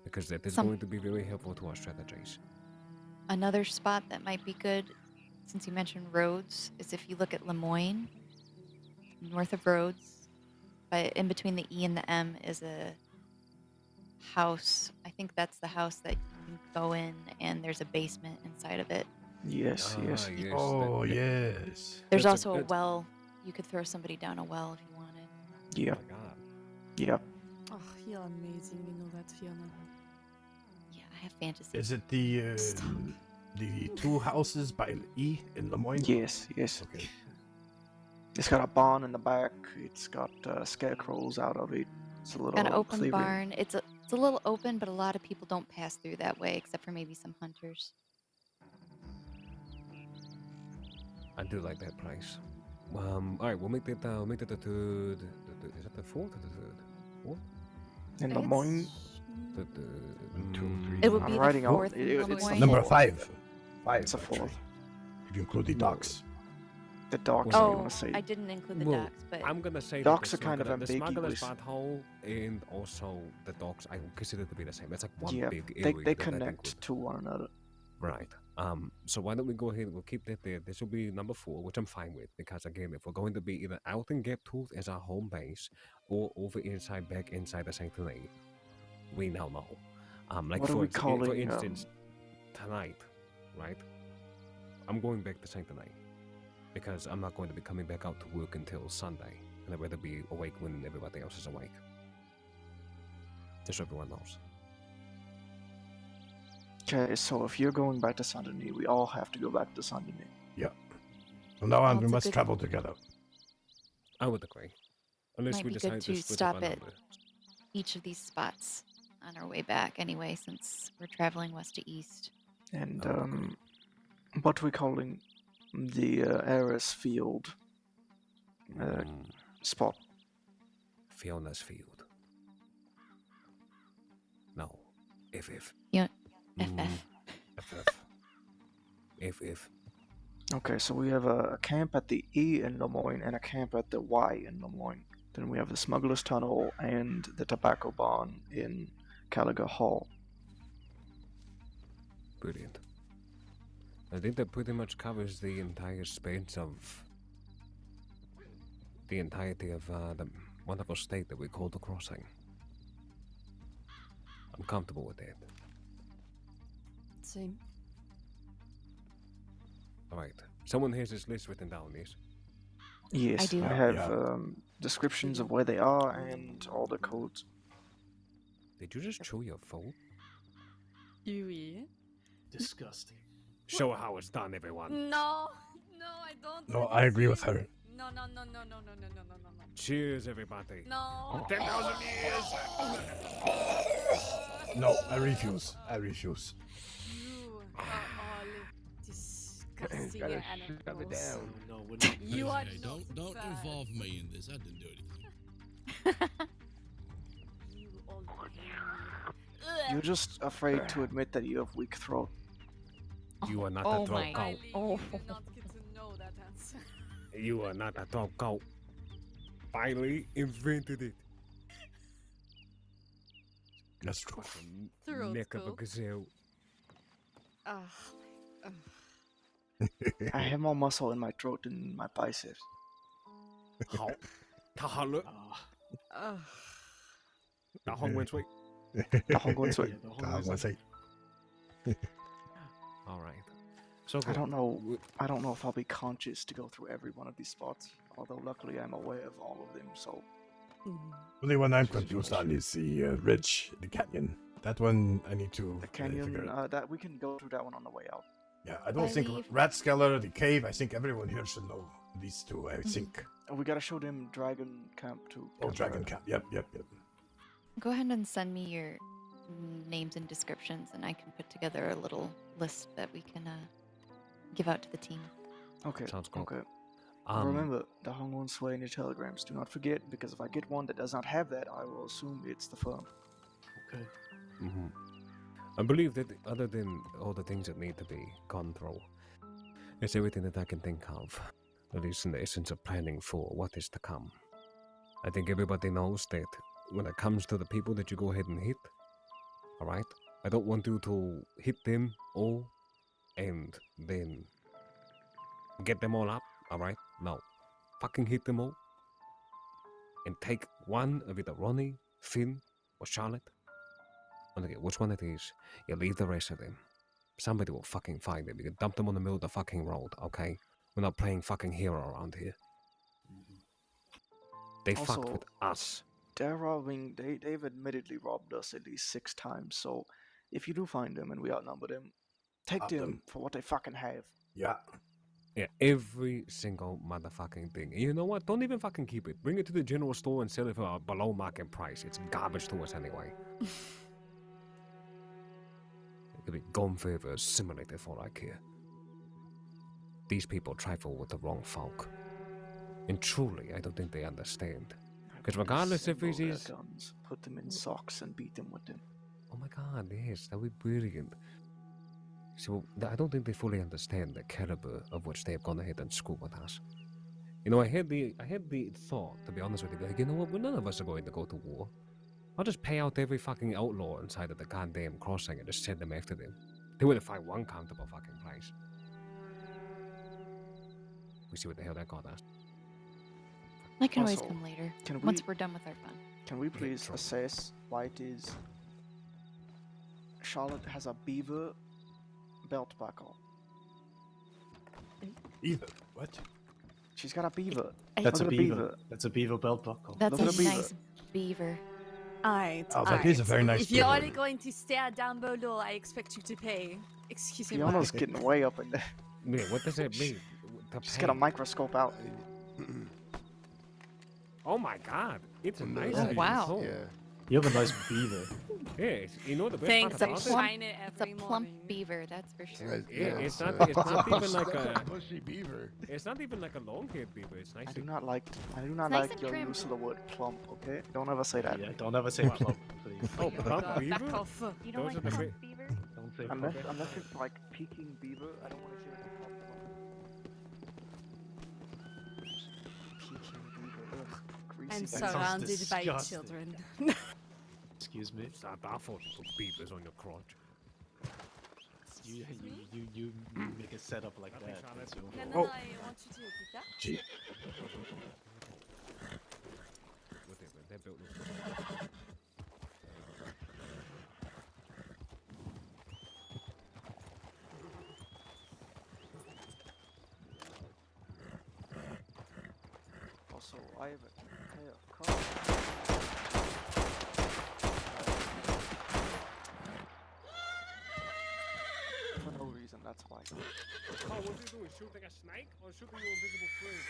Because that is Some- going to be very helpful to our strategies. Another spot that might be good, since you mentioned roads, is if you look at Lemoyne, north of Rhodes, in between the E and the M is a house. I think that's the house that you can go in, and there's a basement inside of it. Yes, yes. Yes. Oh, yes. There's That's also a that's- well. You could throw somebody down a well if you wanted. Yep, Oh my god. yep. Oh, you're amazing, you know that, Fiona. Yeah, I have fantasy. Is it the two houses by E in Lemoyne? Yes, yes. Okay. It's got a barn in the back. It's got scarecrows out of it. It's a little Got an open clearing. barn. It's a little open, but a lot of people don't pass through that way, except for maybe some hunters. I do like that place. Alright, we'll make that the third. Is that the fourth or the third? Fourth? In the morning, It would I'm be the writing out. fourth in the It's the morning. Number fourth. 5. 5. It's a actually. fourth. If you include the docks. The docks, you Oh, want to say? I didn't include the Well, docks, but I'm gonna say Docks that are kind of the smuggler's ambiguous. butthole and also the docks I would consider to be the same. It's like one Yeah, big they area that I think connect would- to one another. Right. So why don't we go ahead? We'll keep that there. This will be number 4, which I'm fine with because again, if we're going to be either out in Gaptooth as our home base or over inside, back inside the sanctuary, we now know. Like What are we for calling, instance, tonight, right? I'm going back to sanctuary because I'm not going to be coming back out to work until Sunday, and I'd rather be awake when everybody else is awake. Just so everyone knows. Okay, so if you're going back to Saint Denis, we all have to go back to Saint Denis. Yeah. From now on, we That's a must good- travel together. I would agree. Unless might we be decide good to to split stop up our at number. each of these spots on our way back anyway, since we're traveling west to east. And what are we calling the Ares Field spot? Fiona's Field. No. FF. Yeah, FF. FF. Okay, so we have a camp at the E in Lemoyne and a camp at the Y in Lemoyne. Then we have the Smuggler's Tunnel and the Tobacco Barn in Caliga Hall. Brilliant. I think that pretty much covers the entire space of the entirety of the wonderful state that we call the Crossing. I'm comfortable with that. Same. Alright. Someone has this list written down, yes? Yes, I do. I have Yeah. descriptions of where they are and all the codes. Did you just chew your phone? Oui. Disgusting. Show how it's done, everyone. No, no, I don't. No, want I to agree with see. her. No, no, no, no, no, no, no, no, no, no. Cheers, everybody. No. 10,000 years! No, I refuse. I refuse. You are all disgusting Gotta animals. shove it down. No, we're not. You are Hey, just don't bad. involve me in this. I didn't do anything. You all. You're just afraid to admit that you have weak throat. You are not Oh a throat my- coat. Riley, Oh. you do not get to know that answer. You are not a throat coat. Finally invented it. That's true. Throat Neck of a coat. gazelle. Ah, I have more muscle in my throat than in my biceps. How? Tahala. ah. The Hong went sweet. Alright. So I don't know. I don't know if I'll be conscious to go through every one of these spots. Although luckily I'm aware of all of them. So Only one I'm confused on is the ridge, the canyon. That one I need to the figure canyon, out. that we can go through that one on the way out. Yeah, I don't I think leave- Ratskeller, the cave, I think everyone here should know these two, I think. We gotta show them Dragon Camp too. Oh, Dragon Camp. Yep. Go ahead and send me your names and descriptions, and I can put together a little list that we can give out to the team. Okay. Sounds cool. Okay. Remember, the Hong won't sway in your telegrams. Do not forget, because if I get one that does not have that, I will assume it's the firm. Okay. Mm-hmm. I believe that other than all the things that need to be gone through, it's everything that I can think of. At least in the essence of planning for what is to come. I think everybody knows that when it comes to the people that you go ahead and hit, alright? I don't want you to hit them all and then get them all up, alright? No. Fucking hit them all. And take one of either Ronnie, Finn, or Charlotte. I don't get which one it is. You leave the rest of them. Somebody will fucking find them. You can dump them on the middle of the fucking road, okay? We're not playing fucking hero around here. They fucked Also, with us. They're robbing. They've admittedly robbed us at least 6 times. So, if you do find them and we outnumber them, take Up them them. for what they fucking have. Yeah. Yeah, every single motherfucking thing. And you know what? Don't even fucking keep it. Bring it to the general store and sell it for a below market price. It's garbage to us anyway. It could be gone forever, assimilated for all I care. These people trifle with the wrong folk. And truly, I don't think they understand Because regardless if Assemble it their is... guns, put them in socks, and beat them with them. Oh my god, yes, that would be brilliant. So, I don't think they fully understand the caliber of which they have gone ahead and screwed with us. You know, I had the thought, to be honest with you, like, you know what, well, none of us are going to go to war. I'll just pay out every fucking outlaw inside of the goddamn crossing and just send them after them. They would have find one countable fucking price. We see what the hell that got us. I can always Also, come later, can once we- we're done with our fun. Can we please trouble. assess why it is Charlotte has a beaver belt buckle? Either. What? She's got a beaver. That's a Look at the beaver. That's a beaver belt buckle. That's Look a at the beaver. nice beaver. Alright. Oh, that is a very nice If you're beaver. only going to stare down below, I expect you to pay. Excuse me. Fiona's getting way up in there. Yeah, what does that mean? She's got a microscope out. Oh my god, it's a nice Oh, looking wow. coat. Yeah. You have a nice beaver. Yeah, you know the best Thanks, part I about it? shine it It's a every plump morning. beaver, that's for sure. Yeah, it's not even like a bushy beaver. It's not even like a long-haired beaver. It's nice. I do not like nice like and your trim. use of the word plump. Okay, don't ever say that. Yeah, don't ever say plump, please. Oh, plump Back beaver. off. You don't Those like are the plump bit- beaver? Don't say Unless plump. unless it's like peking beaver, I don't want to hear it. Peking beaver, ugh, greasy. And That sounds surrounded by disgusting. children. Excuse me. Stop awful beavers on your crotch. You make a setup like that. That's your No, fault. no, I want you to repeat that. Gee. Whatever, that built looks Also, I have a pair of cards. For no reason, that's why. Oh, what are you doing? Shooting a snake or shooting your invisible friend?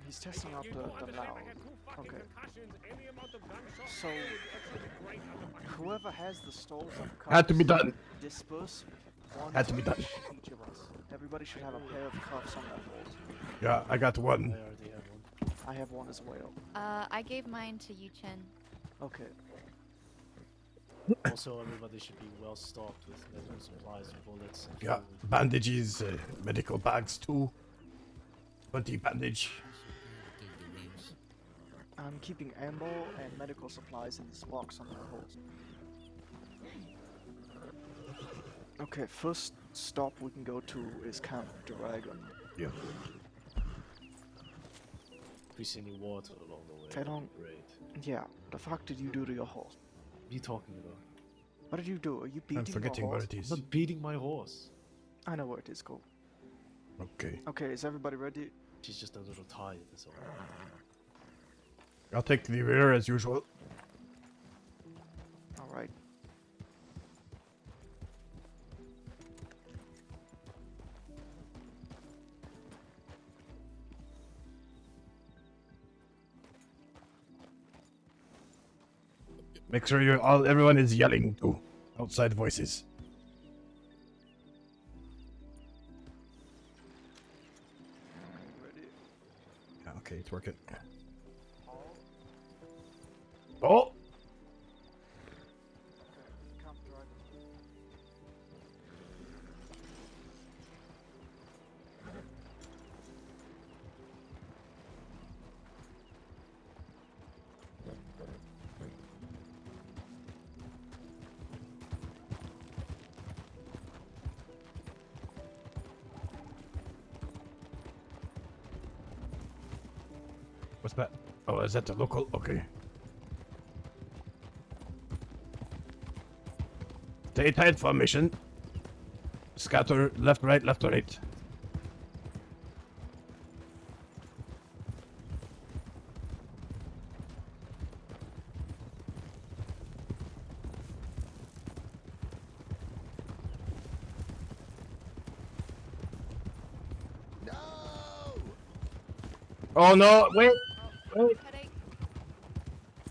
He's testing out You the don't understand, loud. I had 2 fucking Okay. concussions. Any amount of gunshots So, would actually be great on the fucking- whoever has the stalls of cuffs, Had to be done. disperse. One Had to be done. each of us. Everybody should have a pair of cuffs on their balls. Yeah, I got one. I already have one. I have one as well. I gave mine to Yu Chen. Okay. Also, everybody should be well stocked with medical supplies, bullets, and Yeah, food. bandages, medical bags too. 20 bandage. I'm keeping ammo and medical supplies in this box on my horse. Okay, first stop we can go to is Camp Dragon. Yeah. If we see any water along the way, I that'd don't- be great. Yeah, the fuck did you do to your horse? What are you talking about? What did you do? Are you beating I'm forgetting your where horse? it is. I'm not beating my horse. I know where it is, go. Okay. Okay, is everybody ready? She's just a little tired, that's all. I'll take the rear as usual. Alright. Make sure everyone is yelling too. Outside voices. Ready? Yeah, okay, it's working. Oh! Camp Dragon. What's that? Oh, is that the local? Okay. Stay tight formation. Scatter left, right, left, right. No! Oh no! Wait! Wait! Headache.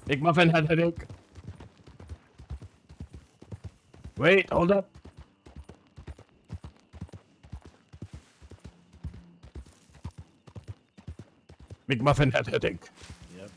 Big Muffin had headache. Wait, hold up. McMuffin had headache. Yep.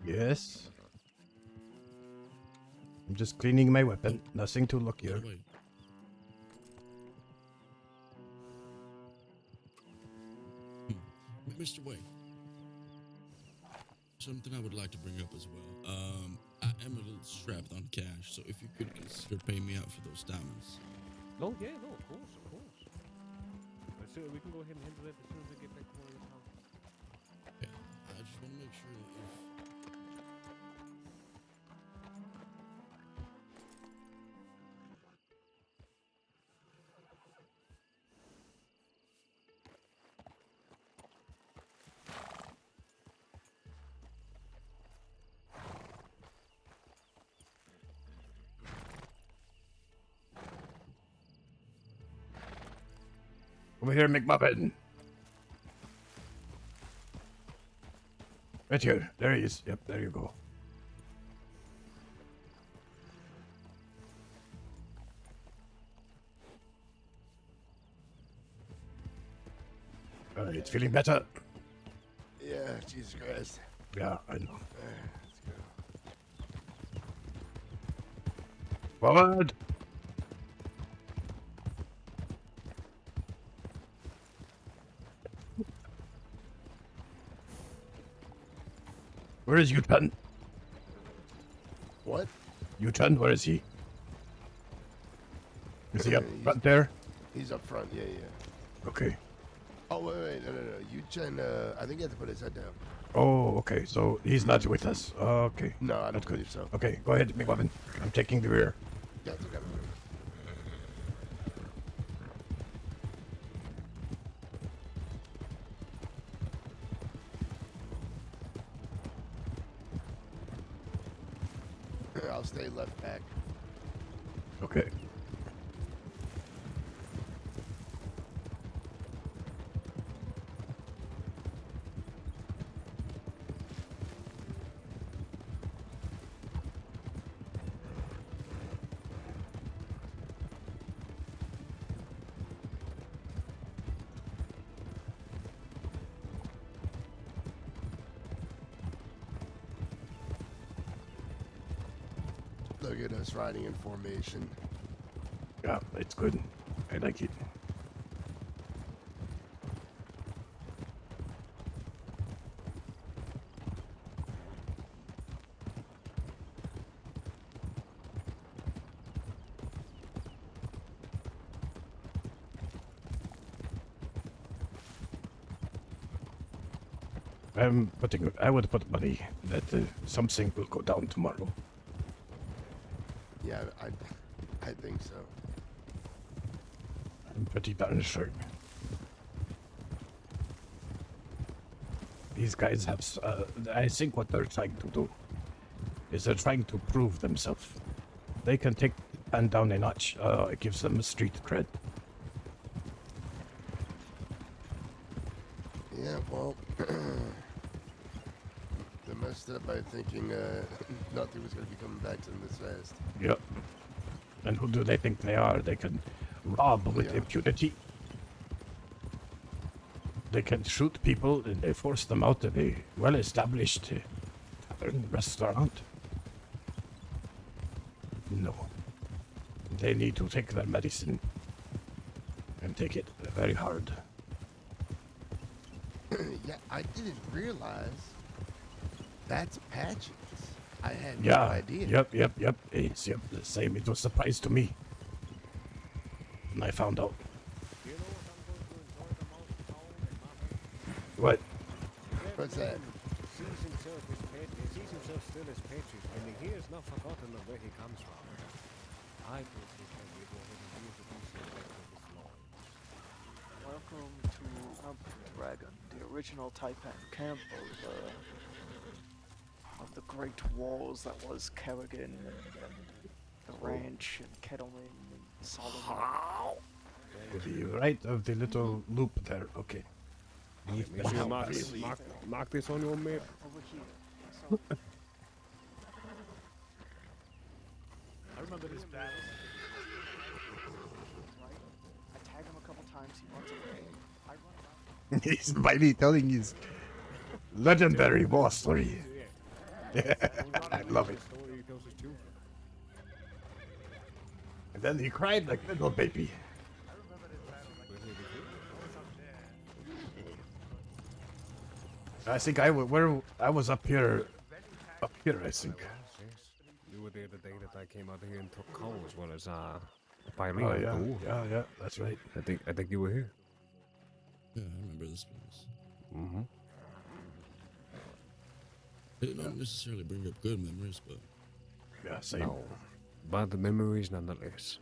Yes. I'm just cleaning my weapon. Nothing to look here. Wait. Mr. Wei, something I would like to bring up as well. I am a little strapped on cash, so if you could consider paying me out for those diamonds. Oh, yeah, no, of course, of course. So we can go ahead and handle it as soon as we get back to Warrior Town. Yeah, I just want to make sure that if... Over here, McMuffin. Right here. There he is. Yep, there you go. It's feeling better. Yeah, Jesus Christ. Yeah, I know. Let's go. Forward. Where is Yutan? What? Yutan, where is he? Is he up front there? He's up front, yeah. Okay. Oh, wait, no. Yu-Chen, I think he had to put his head down. Oh, okay. So he's not with us. Okay. No, I don't That's believe good. so. Okay, go ahead, McMuffin. I'm taking the rear. Yeah, it's okay. I'll stay left back. Okay. Look at us riding in formation. Yeah, it's good. I like it. I would put money that something will go down tomorrow. Yeah, I think so. I'm pretty darn sure. These guys have, I think what they're trying to do is they're trying to prove themselves. They can take and down a notch. It gives them a street cred. Yeah, well, they messed up by thinking nothing was going to be coming back to them this fast. Yep. And who do they think they are? They can rob with impunity. They can shoot people and they force them out of a well-established tavern restaurant. No. They need to take their medicine and take it very hard. Yeah, I didn't realize that's Hatchet. I had Yeah. no idea. Yep. It's the same. It was a surprise to me. And I found out. What? What's that? Sees himself still as Patriot, and he has not forgotten of where he comes from. I think we can go ahead and use the decent back of this law. Welcome to Emperor Dragon, the original Taipan camp of the great walls that was Kerrigan and the ranch and Kettleman and Solomon. To the right of the little loop there. Okay. Beneath Make the sure you house. mark this on your map. Over here. So, I remember this battle. right? I tag him a couple times, he runs away. I run around. He's finally telling his legendary war story. I love it. And then he cried like little baby. I think I was up here, I think. You were there the day that I came out here and took coal as well as Oh yeah, that's right. I think you were here. Yeah, I remember this place. Mm-hmm. It did not necessarily bring up good memories, but yeah, same. No, but the memories nonetheless.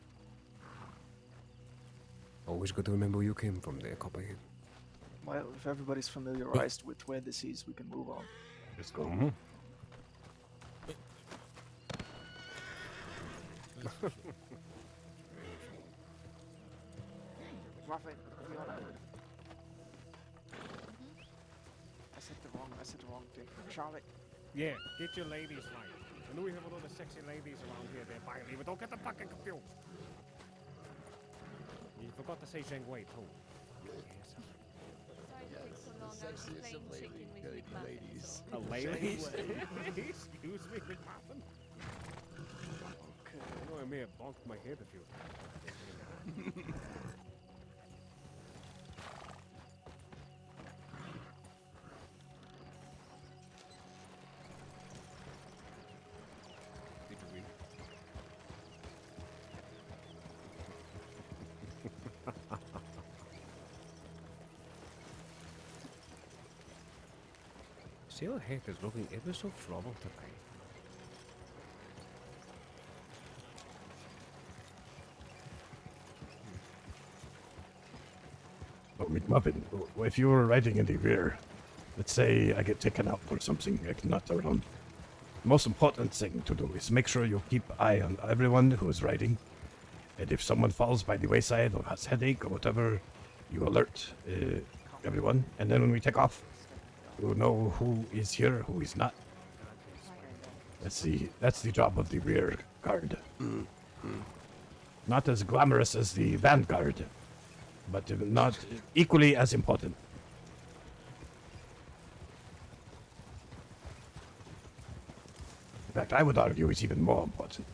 Always good to remember where you came from there, Copperhead. Well, if everybody's familiarized with where this is, we can move on. Let's go. Mm-hmm. Raphael, Fiona. I said the wrong thing. Charlotte. Yeah, get your ladies right. I know we have a lot of sexy ladies around here there by me, but don't get the fucking confused. You forgot to say Zheng Wei too. Yes, the sexiest of ladies. A lady? Excuse me, McMuffin. Okay. I know I may have bonked my head a few times. Did you read? See, your head is looking ever so floral today. Oh, McMuffin, if you were riding in the rear, let's say I get taken out or something, like not around. The most important thing to do is make sure you keep eye on everyone who is riding. And if someone falls by the wayside or has headache or whatever, you alert everyone. And then when we take off, you'll know who is here, who is not. That's the job of the rear guard. Not as glamorous as the vanguard, but not equally as important. In fact, I would argue it's even more important.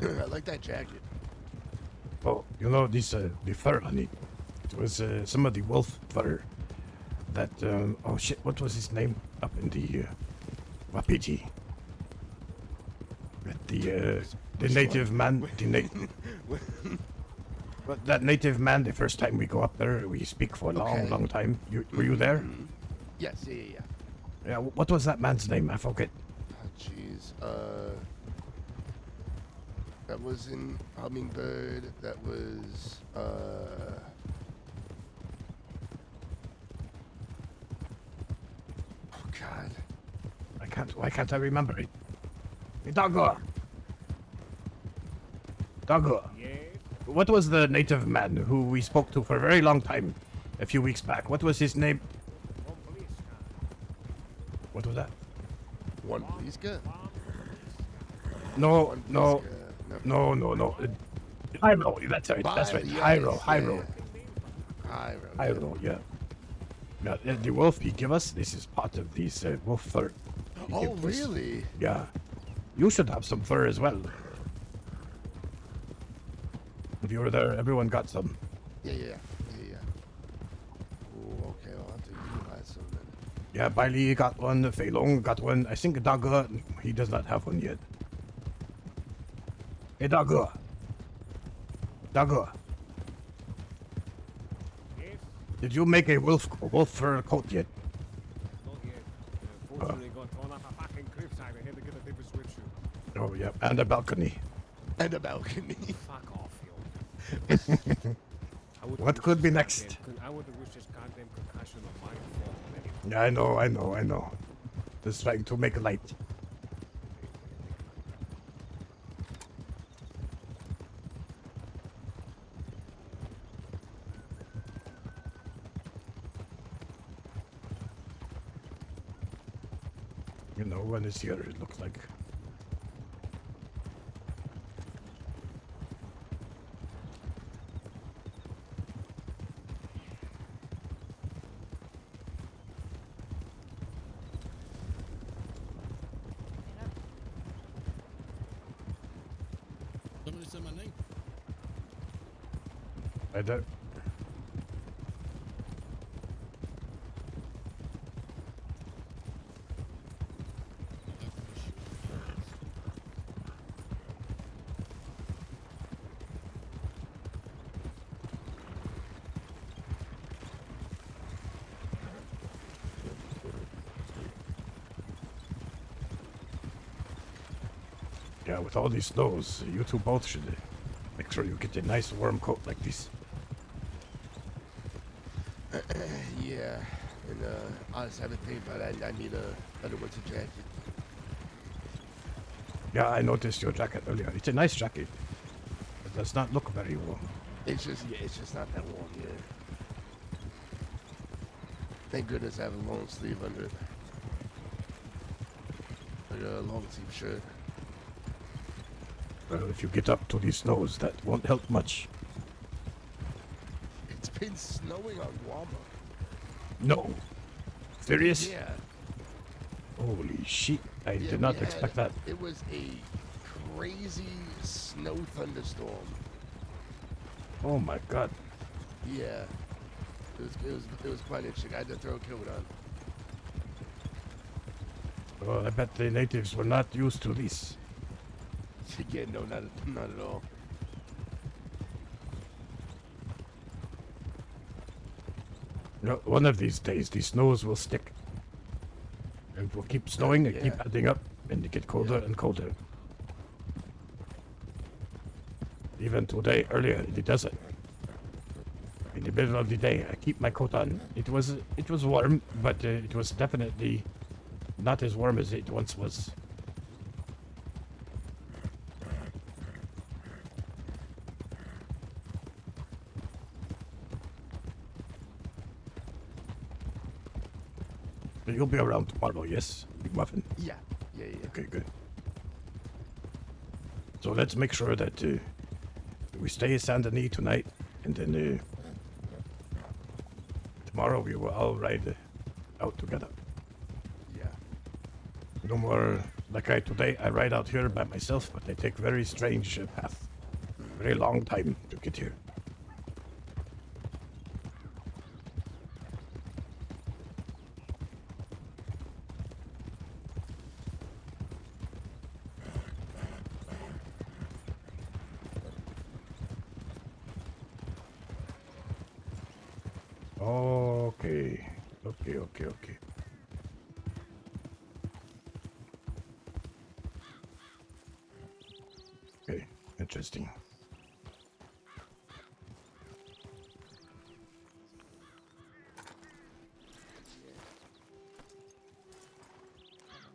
I like that jacket. Oh, you know, this, the fur on it. It was some of the wolf fur that, oh shit, what was his name? Up in the, Wapiti. The native man, but that native man, the first time we go up there, we speak for a long, long time. Were you there? Yes, yeah. Yeah, what was that man's name? I forget. Oh, jeez. That was in Hummingbird. That was, oh, God. Why can't I remember it? Doggo! What was the native man who we spoke to for a very long time, a few weeks back? What was his name? What was that? One Bliska? No. No. Hyro, that's right. Yes, Hyro. Hyro. Yeah. Now, the wolf he give us, this is part of these wolf fur. Oh, really? Yeah. You should have some fur as well. If you were there, everyone got some. Yeah. Oh, okay, I'll have to utilize some then. Yeah, Bailey got one, Fei Long got one. I think Dagger, he does not have one yet. Hey, Dagger. Did you make a wolf fur coat yet? Fortunately, got thrown off a fucking cliffside. I had to get a different switch. Oh, yeah, and a balcony. Fuck off, yo. What could be next? I would have wished this goddamn concussion on my fault. Yeah, I know. Just trying to make light. You know, when it's here, it looks like. Somebody said my name. I don't. Yeah, with all these snows, you two both should make sure you get a nice warm coat like this. Yeah, and I just haven't think about it. I need a better winter jacket. Yeah, I noticed your jacket earlier. It's a nice jacket. It does not look very warm. It's just not that warm yet. Thank goodness I have a long sleeve under it. Like a long sleeve shirt. Well, if you get up to these snows, that won't help much. It's been snowing on Guam. No. Serious? Yeah. Holy shit. I did not expect that. It was a crazy snow thunderstorm. Oh my god. Yeah. It was quite interesting. I had to throw a coat on. Oh, I bet the natives were not used to this. Yeah, no, not at all. No, one of these days, these snows will stick. It will keep snowing and keep adding up, and it get colder and colder. Even today, earlier in the desert, in the middle of the day, I keep my coat on. It was warm, but it was definitely not as warm as it once was. You'll be around tomorrow, yes, Big Muffin? Yeah. Okay, good. So let's make sure that we stay at Saint Denis tonight, and then tomorrow we will all ride out together. Yeah. No more Like today, I ride out here by myself, but I take very strange path. Very long time to get here. Okay. Okay, interesting.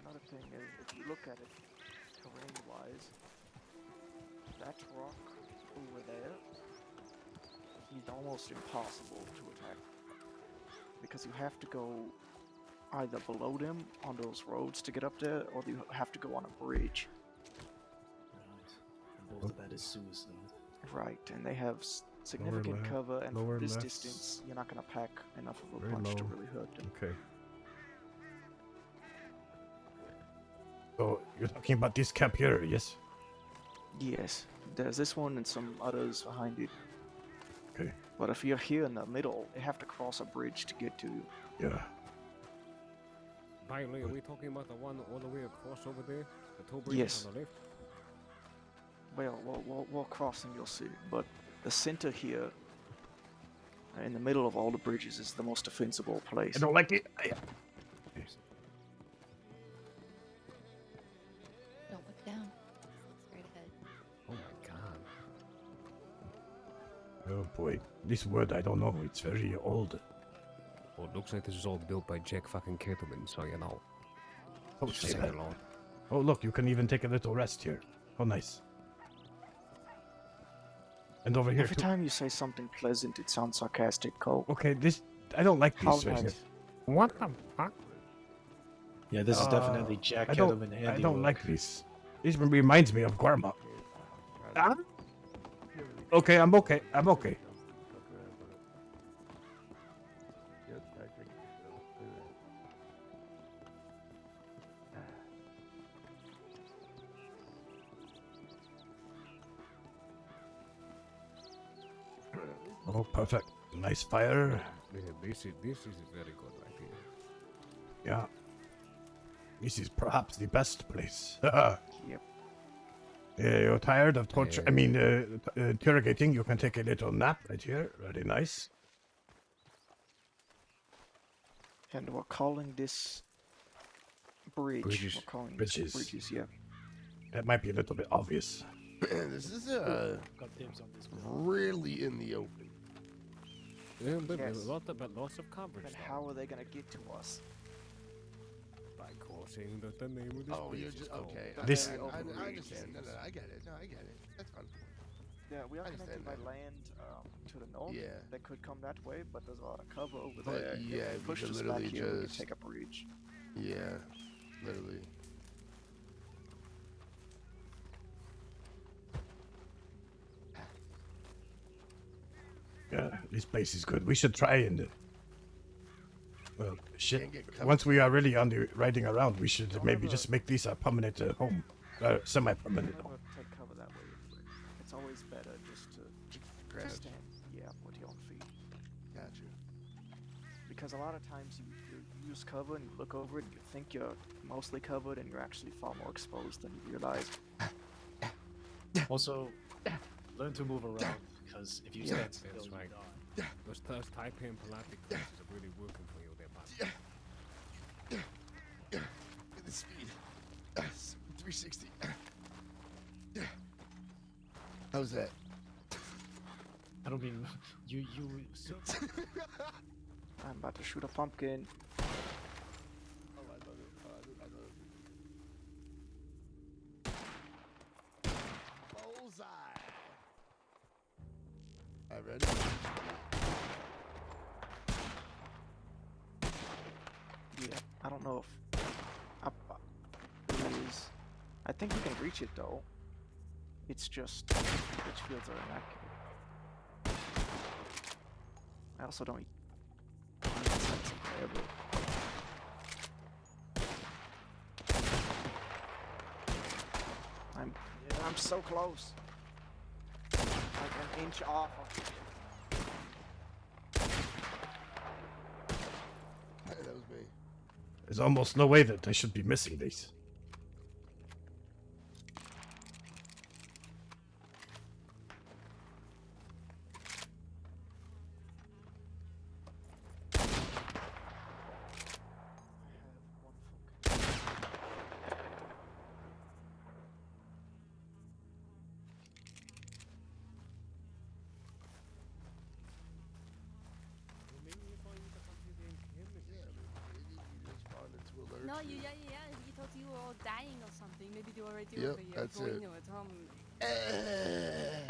Another thing is, if you look at it terrain-wise, that rock over there is almost impossible to attack. Because you have to go either below them on those roads to get up there, or you have to go on a bridge. Right. Both of that is suicide. Right, and they have significant left, cover, and lower from this left. distance, you're not going to pack enough of a Very punch to low. really hurt them. Okay. So you're talking about this camp here, yes? Yes, there's this one and some others behind it. Okay. But if you're here in the middle, you have to cross a bridge to get to you. Yeah. By the way, are we talking about the one all the way across over there? The two bridges Yes. on the left? Well, we'll cross and you'll see. But the center here, in the middle of all the bridges, is the most defensible place. I don't like it. Don't look down. Straight ahead. Oh my god. Oh boy, this word I don't know. It's very old. Well, it looks like this is all built by Jack fucking Kettleman, so you know. Oh, Just say saying that. alone. Oh look, you can even take a little rest here. Oh nice. And over here Every too. time you say something pleasant, it sounds sarcastic, Cole. Okay, this I don't like How these right here. nice. What the fuck? Yeah, this is definitely Jack I don't, Kettleman handiwork. I don't like these. This one reminds me of Guarma. Ah? Okay, I'm okay. I'm okay. Oh, perfect. Nice fire. Yeah, this is very good right here. Yeah. This is perhaps the best place. Yep. Yeah, you're tired of torture. I mean, interrogating. You can take a little nap right here. Very nice. And we're calling this bridge. Bridges. We're calling Bridges. this bridges, yeah. That might be a little bit obvious. This is Got dibs on this one. really in the open. Yeah, but Yes. lots of coverage. But how are they gonna get to us? By causing that the name of this Oh, bridge you're is just called. okay. This- I understand. No, I get it. No, I get it. That's fine. Yeah, we are I connected understand by that. land to the north. Yeah. They could come that way, but there's a lot of cover over But there. yeah, if we they pushed could us back literally here, we could just- take a bridge. Yeah, literally. Yeah, this place is good. We should try and. Well, shit. Can't get covered. Once we are really on the riding around, we should maybe just make this a permanent home, semi-permanent Never home. take cover that way. It's always better just to Grab. stand, yeah, with your own feet. Got you. Because a lot of times you use cover and you look over it and you think you're mostly covered and you're actually far more exposed than you realize. Also, learn to move around, because if you stand still, That's you right. die. Those type and Pilatic courses are really working for you there, bud. Get the speed. 360. How's that? I don't mean you. So, I'm about to shoot a pumpkin. Oh, I love it. Oh, I love it. Bullseye. All right, ready? Yeah, I don't know if it is. I think you can reach it though. It's just which fields are inaccurate. I also don't. I'm so close. Like an inch off of That was me. There's almost no way that I should be missing these. No, yeah. He thought you were all dying or something. Maybe they were already Yep, over here that's before it. you knew it.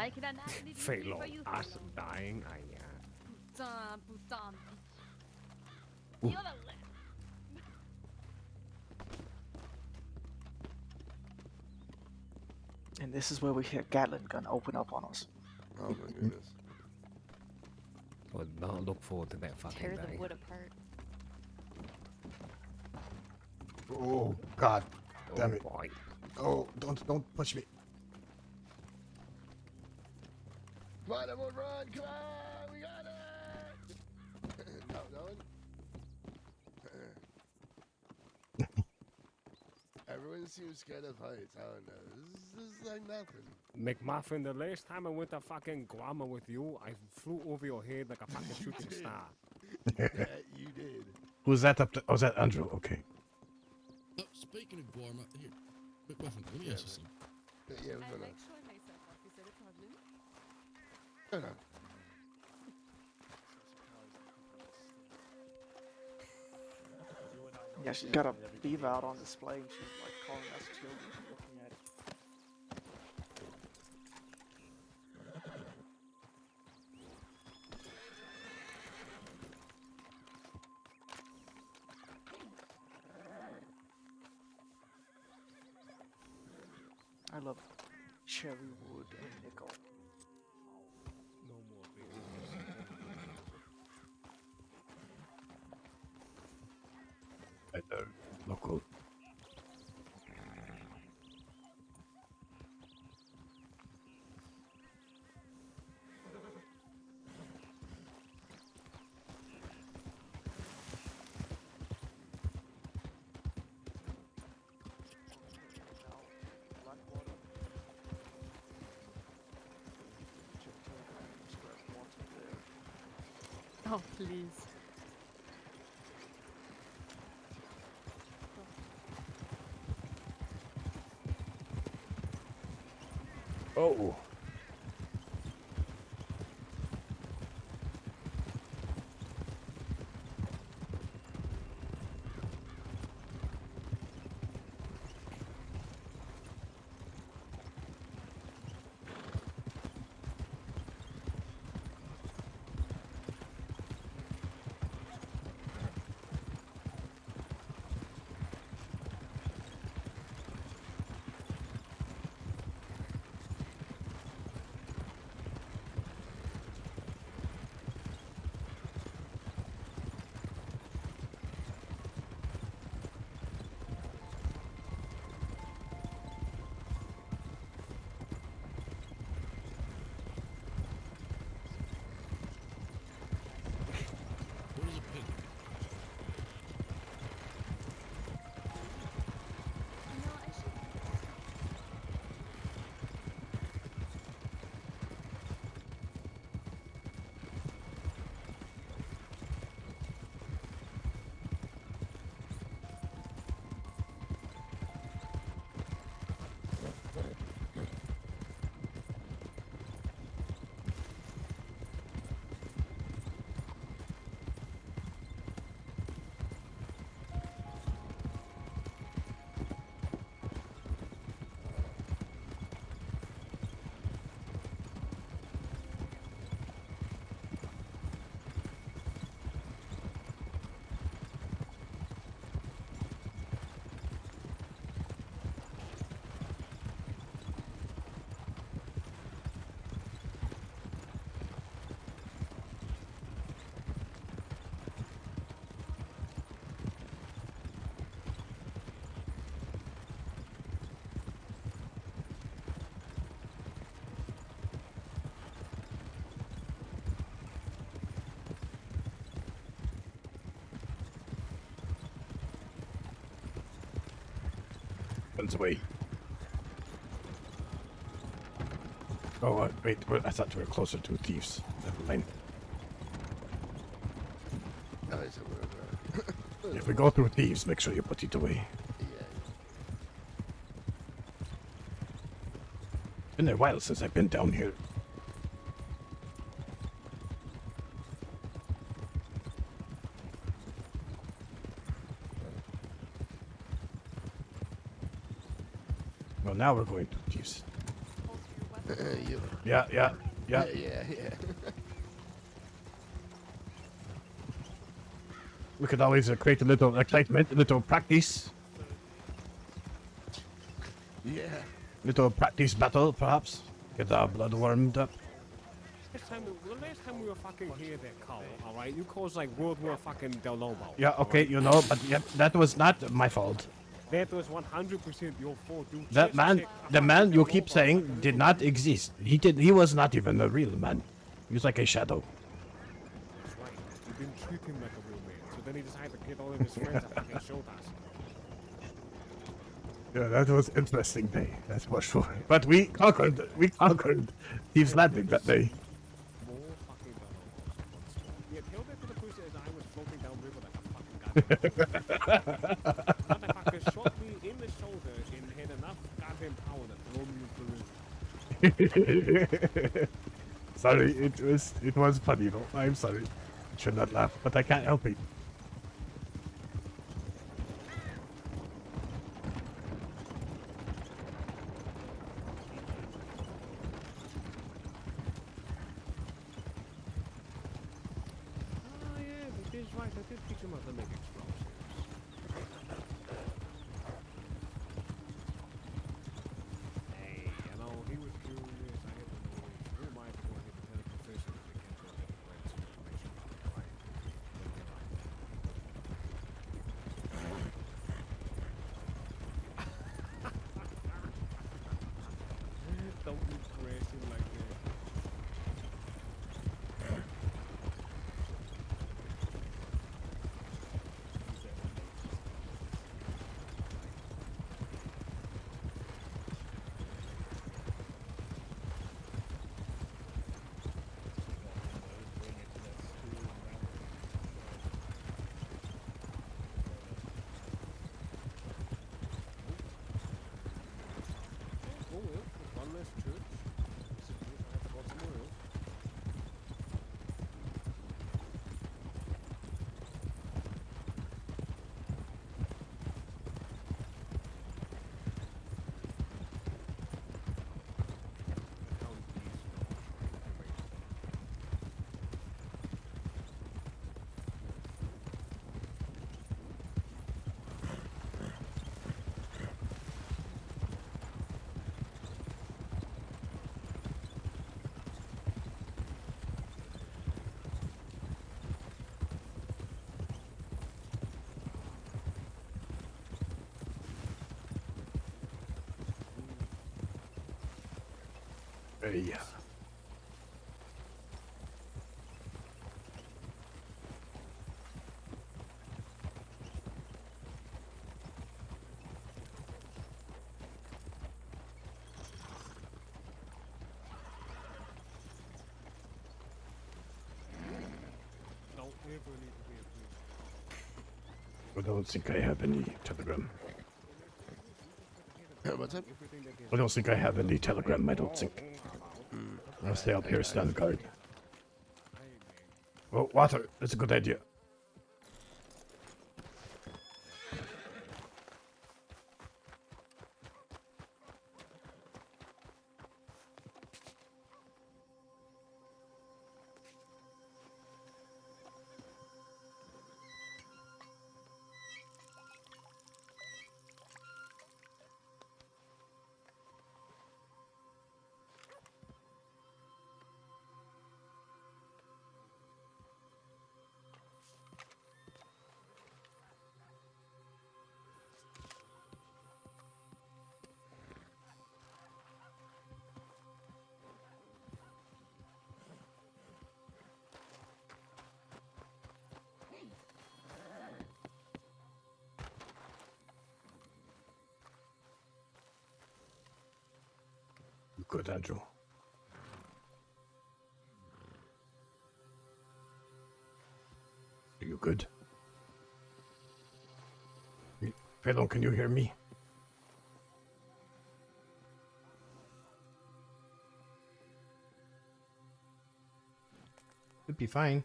I can actually do Fail. for you, Us Phelan. dying. Putain, Ooh. You're the left. And this is where we hear Gatling gun open up on us. Oh my goodness. Would not look forward to that fucking Tear day. the wood apart. Oh God, damn it! Boy. Oh, don't push me. Come on, everyone, run! Come on, we got it! No, no one. Everyone seems scared of heights. I don't know. This is like nothing. McMuffin, the last time I went to fucking Guam with you, I flew over your head like a fucking shooting star. Yeah, you did. Who's that up there? Oh, is that Andrew? Okay. Oh, speaking of Guam, here, McMuffin, let me ask you something. Yeah, what's I going on? like showing myself off. Is that a problem? No, no. Yeah, she's got a beaver out on display and she's like calling us children looking at it. I love cherry wood and nickel. No more beers. I know. Local. Oh, please. Oh. weapons away. Oh, wait, I thought we were closer to thieves. Never mind. Oh, is that where we're If we go through thieves, make sure you put it away. Yeah. It's been a while since I've been down here. Well, now we're going to thieves. Yeah. Yeah. We could always create a little excitement, a little practice. Yeah. Little practice battle, perhaps. Get our blood warmed up. The last time we were fucking here there, Carl, alright? You caused like World War fucking Del Lobo. Yeah, okay, alright? you know, but yeah, that was not my fault. That was 100% your fault, dude. That Just man, check the fucking man Del you keep Lobo. saying did not exist. He was not even a real man. He was like a shadow. That's right. You didn't treat him like a real man. So then he decided to get all of his friends to fucking shoot us. Yeah, that was interesting day, that's for sure. But we conquered Thieves Landing that day. More fucking Del Lobos. Yeah, tell that to the police as I was floating down river like a fucking goddamn motherfucker shot me in the shoulder and had enough goddamn power to throw me into the river. Sorry, it was funny though. I'm sorry. I should not laugh, but I can't help it. Oh yeah, but he's right. I did teach him how to make explosives. Hey, you know, he was curious. I had to know who am I to go ahead and tell a professor that they can't go ahead and grab some information from the client. Don't be crashing like that. Oh, well, one less church. I have to go somewhere else. Yeah. Don't ever need to be a police. I don't think I have any telegram. What's up? I don't think I have any telegram, I don't think. I'll stay up here, stand guard. Oh, water. That's a good idea. Good, Andrew. Are you good? Fellow, can you hear me? It'd be fine.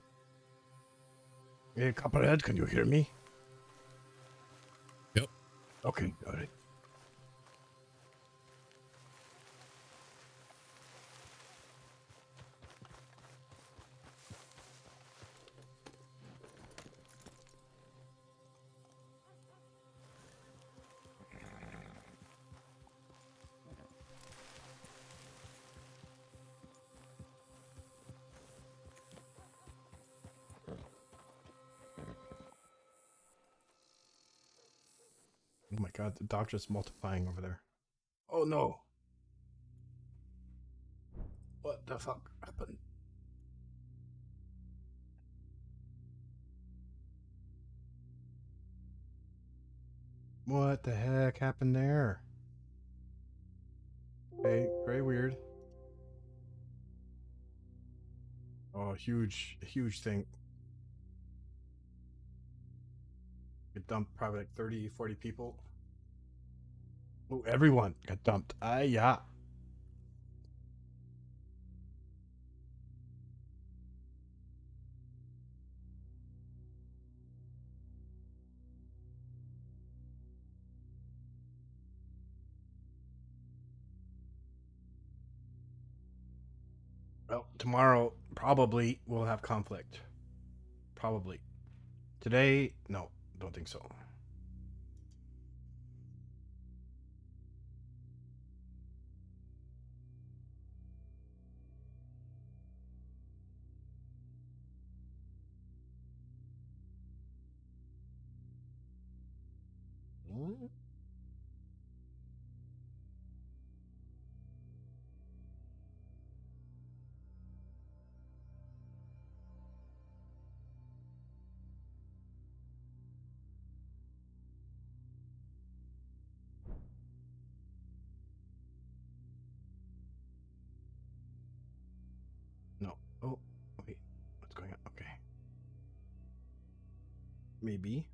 Hey, Copperhead, can you hear me? Yep. Okay, all right. Oh my god, the doctor's multiplying over there. Oh no. What the fuck happened? What the heck happened there? Okay, very weird. Oh, huge thing. It dumped probably like 30, 40 people. Oh, everyone got dumped. Ah, yeah. Well, tomorrow probably we'll have conflict. Probably. Today, no, don't think so. No. Oh, wait. What's going on? Okay. Maybe.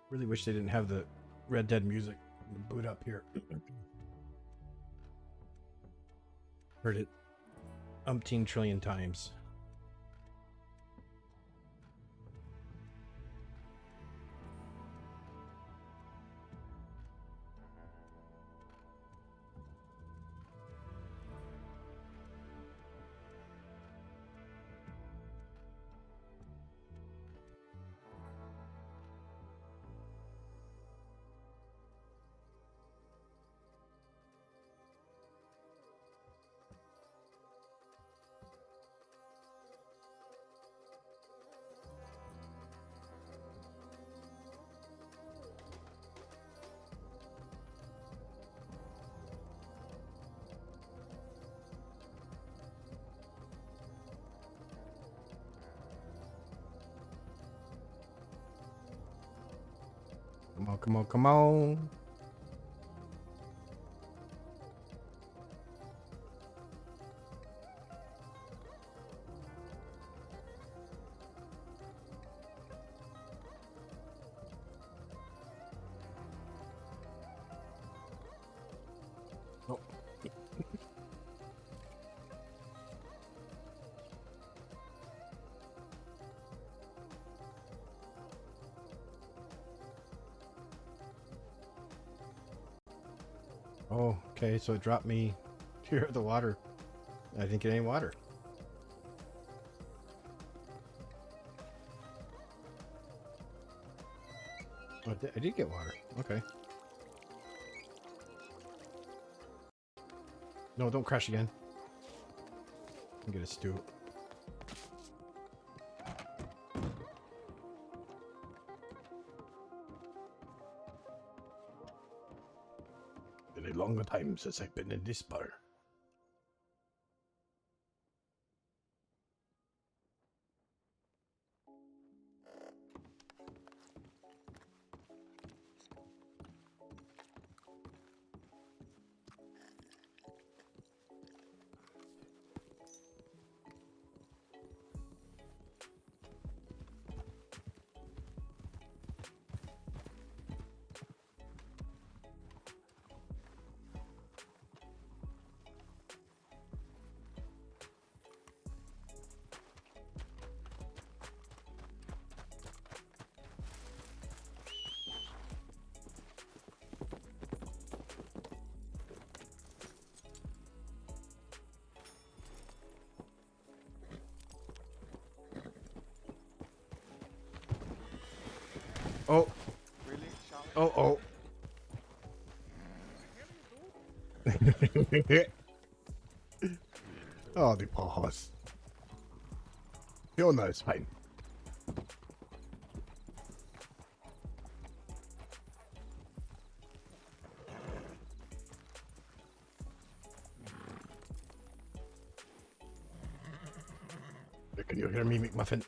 Really wish they didn't have the Red Dead music boot up here. Heard it umpteen trillion times. Come on, come on, come on. Oh. Oh, okay, so it dropped me here at the water. I didn't get any water. Oh, I did get water. Okay. No, don't crash again. I'll get a stew. very long time since I've been in this bar. Oh. Really? Oh. Oh, the poor horse. Fiona is fine. Can you hear me, McMuffin?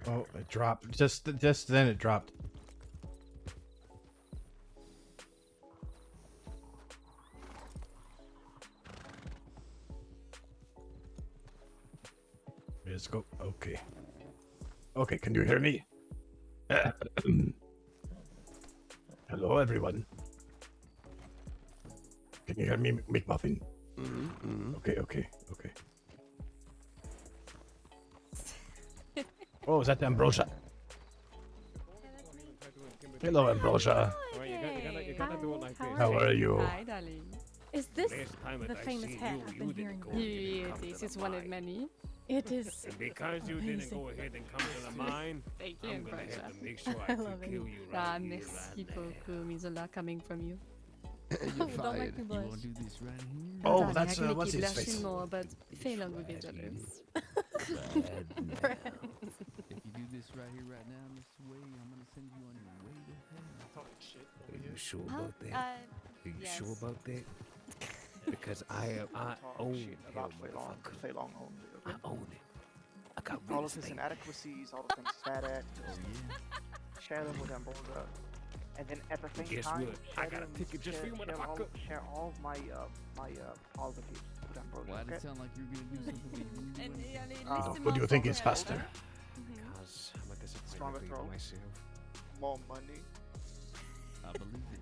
Oh, it dropped. Just then it dropped. Let's go. Okay. Okay, can you hear me? Hello, everyone. Can you hear me, McMuffin? Okay. Oh, is that Ambrosia? Hello, Ambrosia. Alright, you gotta do it like this. How are you? Hi, darling. Is this Last time the that I famous seen hat you, I've you been didn't hearing go about? ahead and Yeah, come to this the is one of mine. many. It is. And because you didn't amazing. go ahead and come to the mine, Thank you, I'm gonna Ambrosia. have to make sure I I love can it. kill you Ah, right here, merci right beaucoup. Means a lot coming from you. You're Oh, don't make me fired. blush. do this right here? Oh, Darling, that's I can what's make you his blush face? more, but Phelan will be jealous. If you do this right here, right now, Mr. Wade, I'm gonna send you on your way to hell. Talking shit. Are you sure Huh? about that? Are you sure yes. about that? Because I Talk own shit hell, about Feilong. motherfucker. Feilong only. I Okay? own it. I got All real of his estate. inadequacies, all the things he's bad at, just share them with Ambrosia. And then at the same guess time, what? share I got a them- ticket just for you, share motherfucker. share all of my positives with Ambrosia. Why did Okay? it sound like you were gonna do something with you? What do you think is faster? Because I'm a Stronger disappointment throw. for myself. More money. I believe it.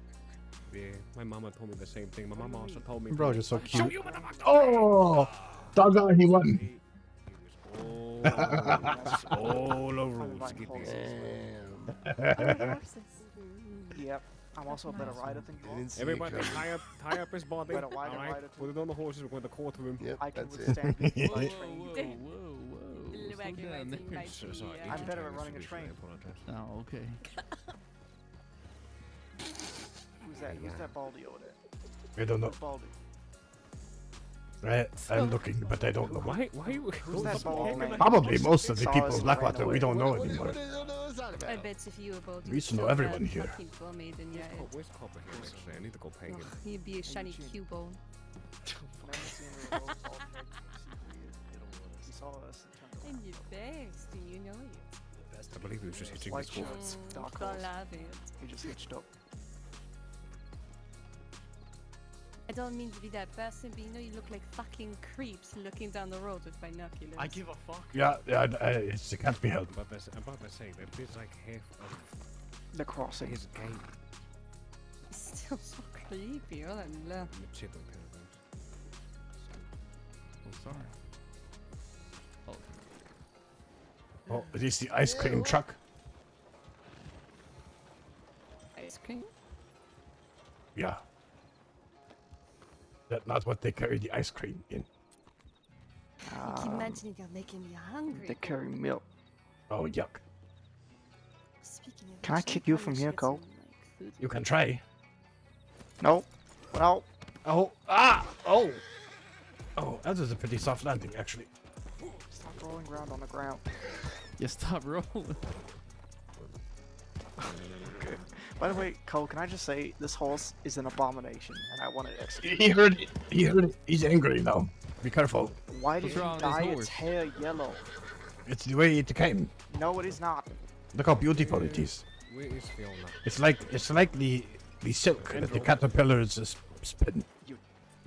Yeah, my mama told me the same thing. My mama also told me. Bro, you're so Show cute. you, motherfucker! Oh, doggone, he won. He was all over rules to get this. Yep. I'm also a better rider than you are. Everybody tie up his body. Better rider, Alright, rider put it on the horses. We're going to the courtroom. Yep, I can that's withstand it. people like Whoa, train. whoa. Slow down there. I'm better at running a train. Oh, okay. Who's that? Who's that baldy over there? I don't know. Who's baldy? I'm looking, but I don't know. Why you? Who's that bald man? Probably most of the Saw people us in and Blackwater ran we don't know What anymore. is that about? I bet if you were bold, We used to know everyone here. Made in your head. Where's Copper here, actually? I need to go pay him. Ugh, you'd be a shiny cue bone. Never seen a roast bald head. He saw us and turned I'm your best, do you know it? I believe he was just hitching White his horse. shirts, dark Don't horse. love it. He just hitched up. I don't mean to be that person, but you know you look like fucking creeps looking down the road with binoculars. I give a fuck. Yeah, it can't be helped. I'm about to say that there's like half of The crossing. his game. It's still so creepy, oh la la. I'm a chicken paradigm. Oh, sorry. Oh, Oh, it is the ice cream truck. Ice cream? Yeah. That's not what they carry the ice cream in. I keep imagining you're making me hungry. They carry milk. Oh, yuck. Speaking of Can I which, kick I'm you probably from should here, get Cole? some, food. You can try. No. No. Oh, ah! Oh! Oh, that was a pretty soft landing, actually. Stop rolling around on the ground. yeah, stop rolling. Okay. By the way, Cole, can I just say this horse is an abomination, and I want it executed. He heard it. He heard it. He's angry now. Be careful. Why did you dye its hair yellow? It's the way it came. No, it is not. Look how beautiful it is. Where is Fiona? It's like the silk that the caterpillars spin.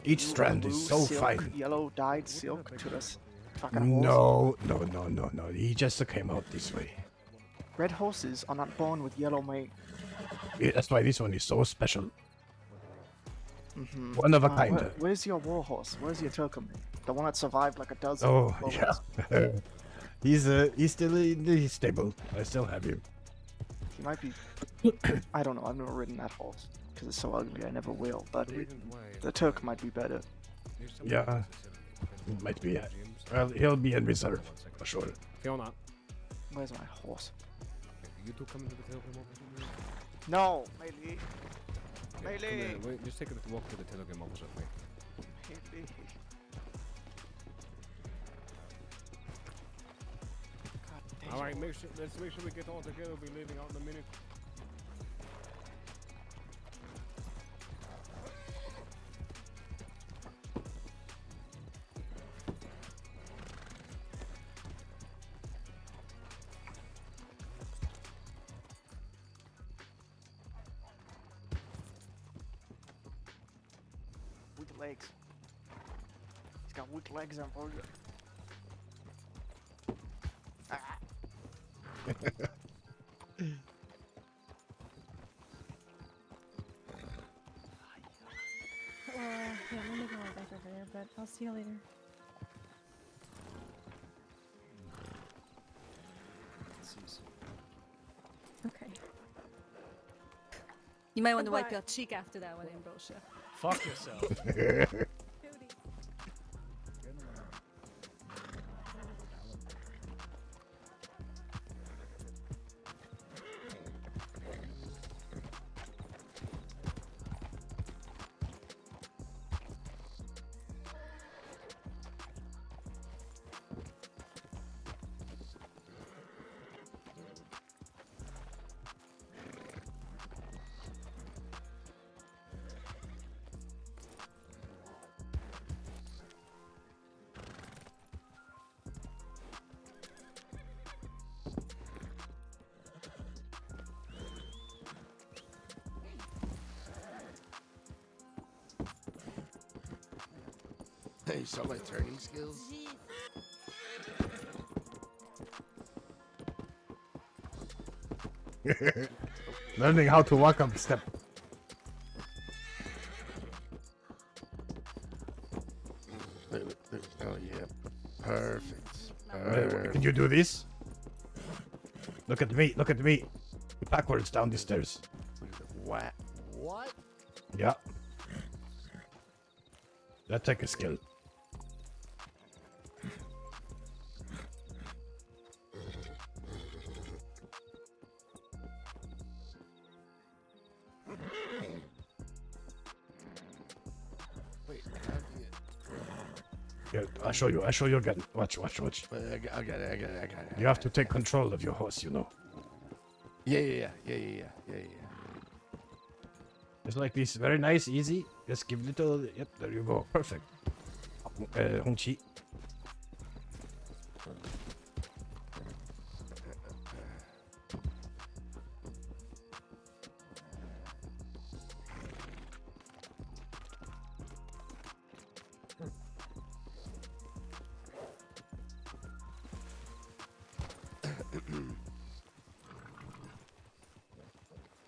Each strand is so silk, fine. Yellow dyed silk to this fucking horse. No. He just came out this way. Red horses are not born with yellow mane. Yeah, that's why this one is so special. Mm-hmm. One of a kind. Where's your war horse? Where's your Turkmen? The one that survived like a dozen. Oh, moments. yeah. He's still in the stable. I still have him. He might be. I don't know. I've never ridden that horse because it's so ugly. I never will. But the Turk might be better. Yeah, it might be. Well, he'll be in reserve for sure. Fiona. Where's my horse? You two coming to the Telegram office? No, Melee. Melee. Wait, just take a walk to the Telegram office with me. Melee. Alright, let's make sure we get all together. We'll be leaving out in a minute. Weak legs. He's got weak legs on for you. Yeah, let me go back over there, but I'll see you later. Okay. You might want to wipe your cheek after that one, Ambrosia. Fuck yourself. Hey, you saw my turning skills? Learning how to walk up the step. Oh yeah, perfect. Can you do this? Look at me. Look at me. Backwards down the stairs. What? What? Yeah. That take a skill. Wait, Yeah, I'll show you. I'll show you again. Watch. I got it. You have to take control of your horse, you know. Yeah. It's like this. Very nice, easy. Just give little. Yep, there you go. Perfect. Hong Chi.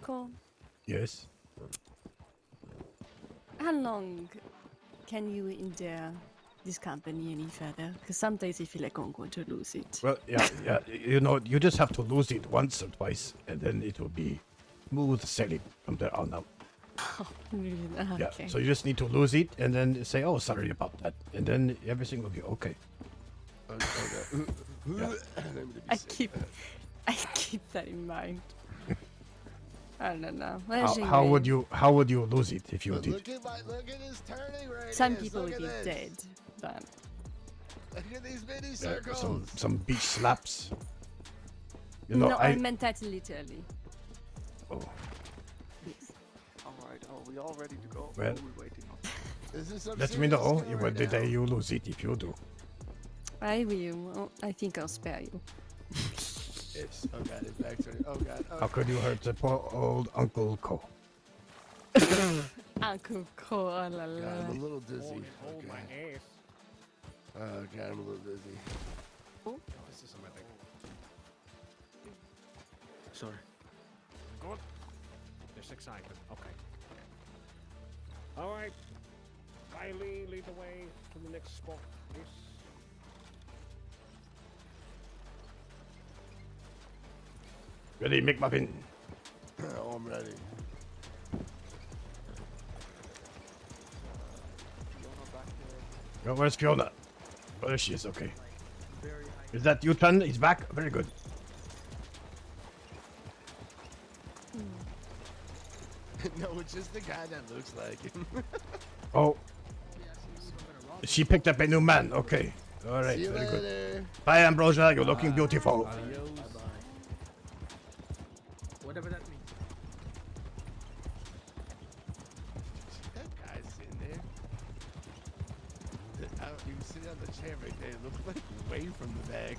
Cool. Yes. How long can you endure this company any further? Because some days I feel like I'm going to lose it. Well, yeah. You know, you just have to lose it once or twice, and then it will be smooth sailing from there on out. Okay. Yeah. So you just need to lose it, and then say, "Oh, sorry about that," and then everything will be okay. Yeah. I keep that in mind. I don't know. How would you lose it if you did? Look at his turning right. Some people would be dead, but look at these mini circles. Some beach slaps. You know, no, I meant that literally. Oh, Yes. Alright, are we all ready to go? Well- Or are we waiting on? Is this some let me serious know skill what right the now? day you lose it if you do. I will. Oh, I think I'll spare you. It's, oh god, his back's turning. Oh god. Oh. How could you hurt the poor old Uncle Co? Uncle Cole, oh la God, I'm la. a little dizzy. Hold my Okay. ass. Oh god, I'm a little dizzy. Oh. This is my thing. Sorry. Good. There's excitement. Okay. All right. Riley, lead the way to the next spot, please. Ready, McMuffin? Oh, I'm ready. Oh, where's Fiona? Oh, there she is, okay. Is that you, Tun? He's back? Very good. No, it's just the guy that looks like him. Oh. She picked up a new man, okay. Alright, See you very good. later. Bye, Ambrosia, you're looking beautiful. Bye-bye. Whatever that means. That guy's sitting there. He was sitting on the chair right there. It looked like way from the back.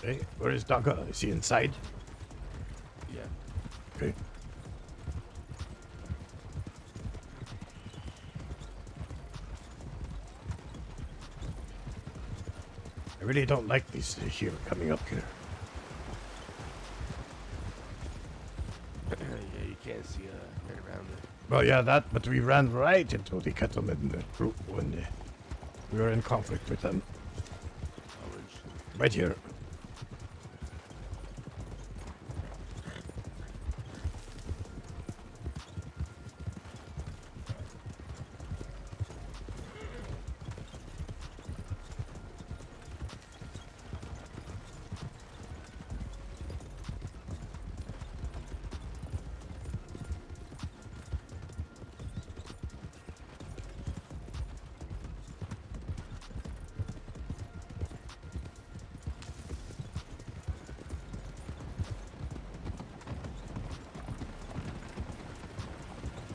Hey, where is Dogger? Is he inside? Yeah. Okay. I really don't like these here coming up here. Yeah, you can't see right around it. Well, yeah, that, but we ran right into the Kettleman group when we were in conflict with them. Right here.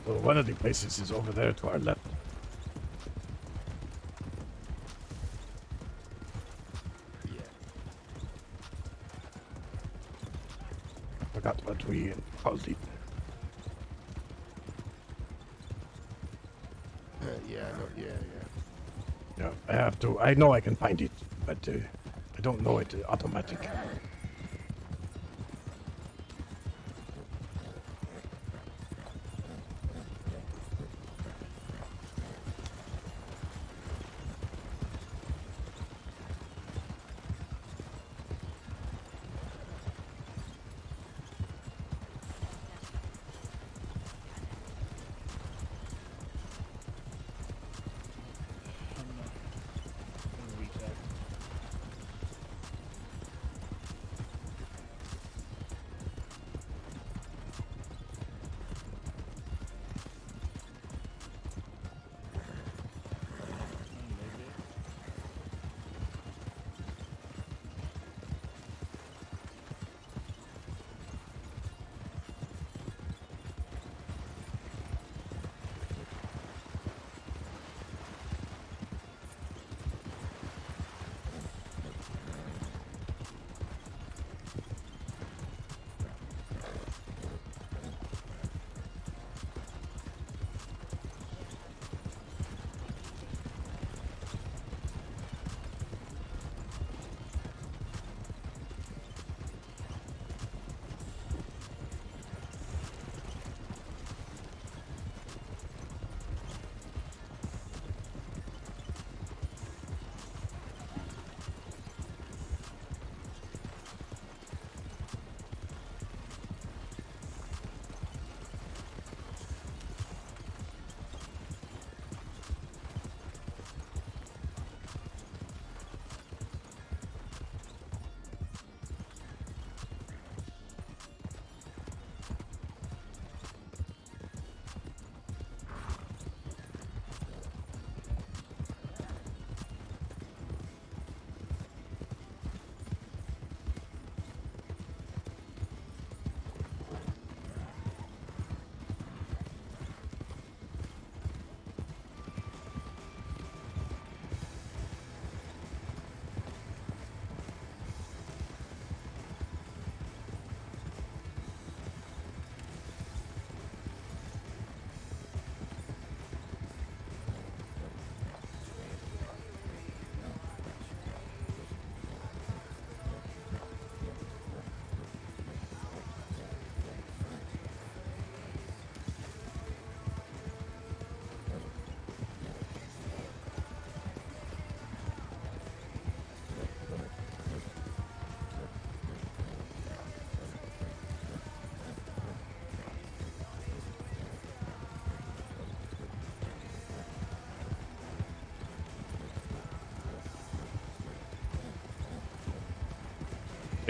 So one of the places is over there to our left. Yeah. I forgot what we called it. Yeah, I know. Yeah. Yeah, I have to. I know I can find it, but I don't know it automatic.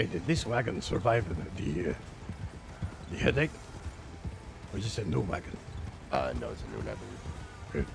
Hey, did this wagon survive the headache? Or just a new wagon? No, it's a new wagon. Good.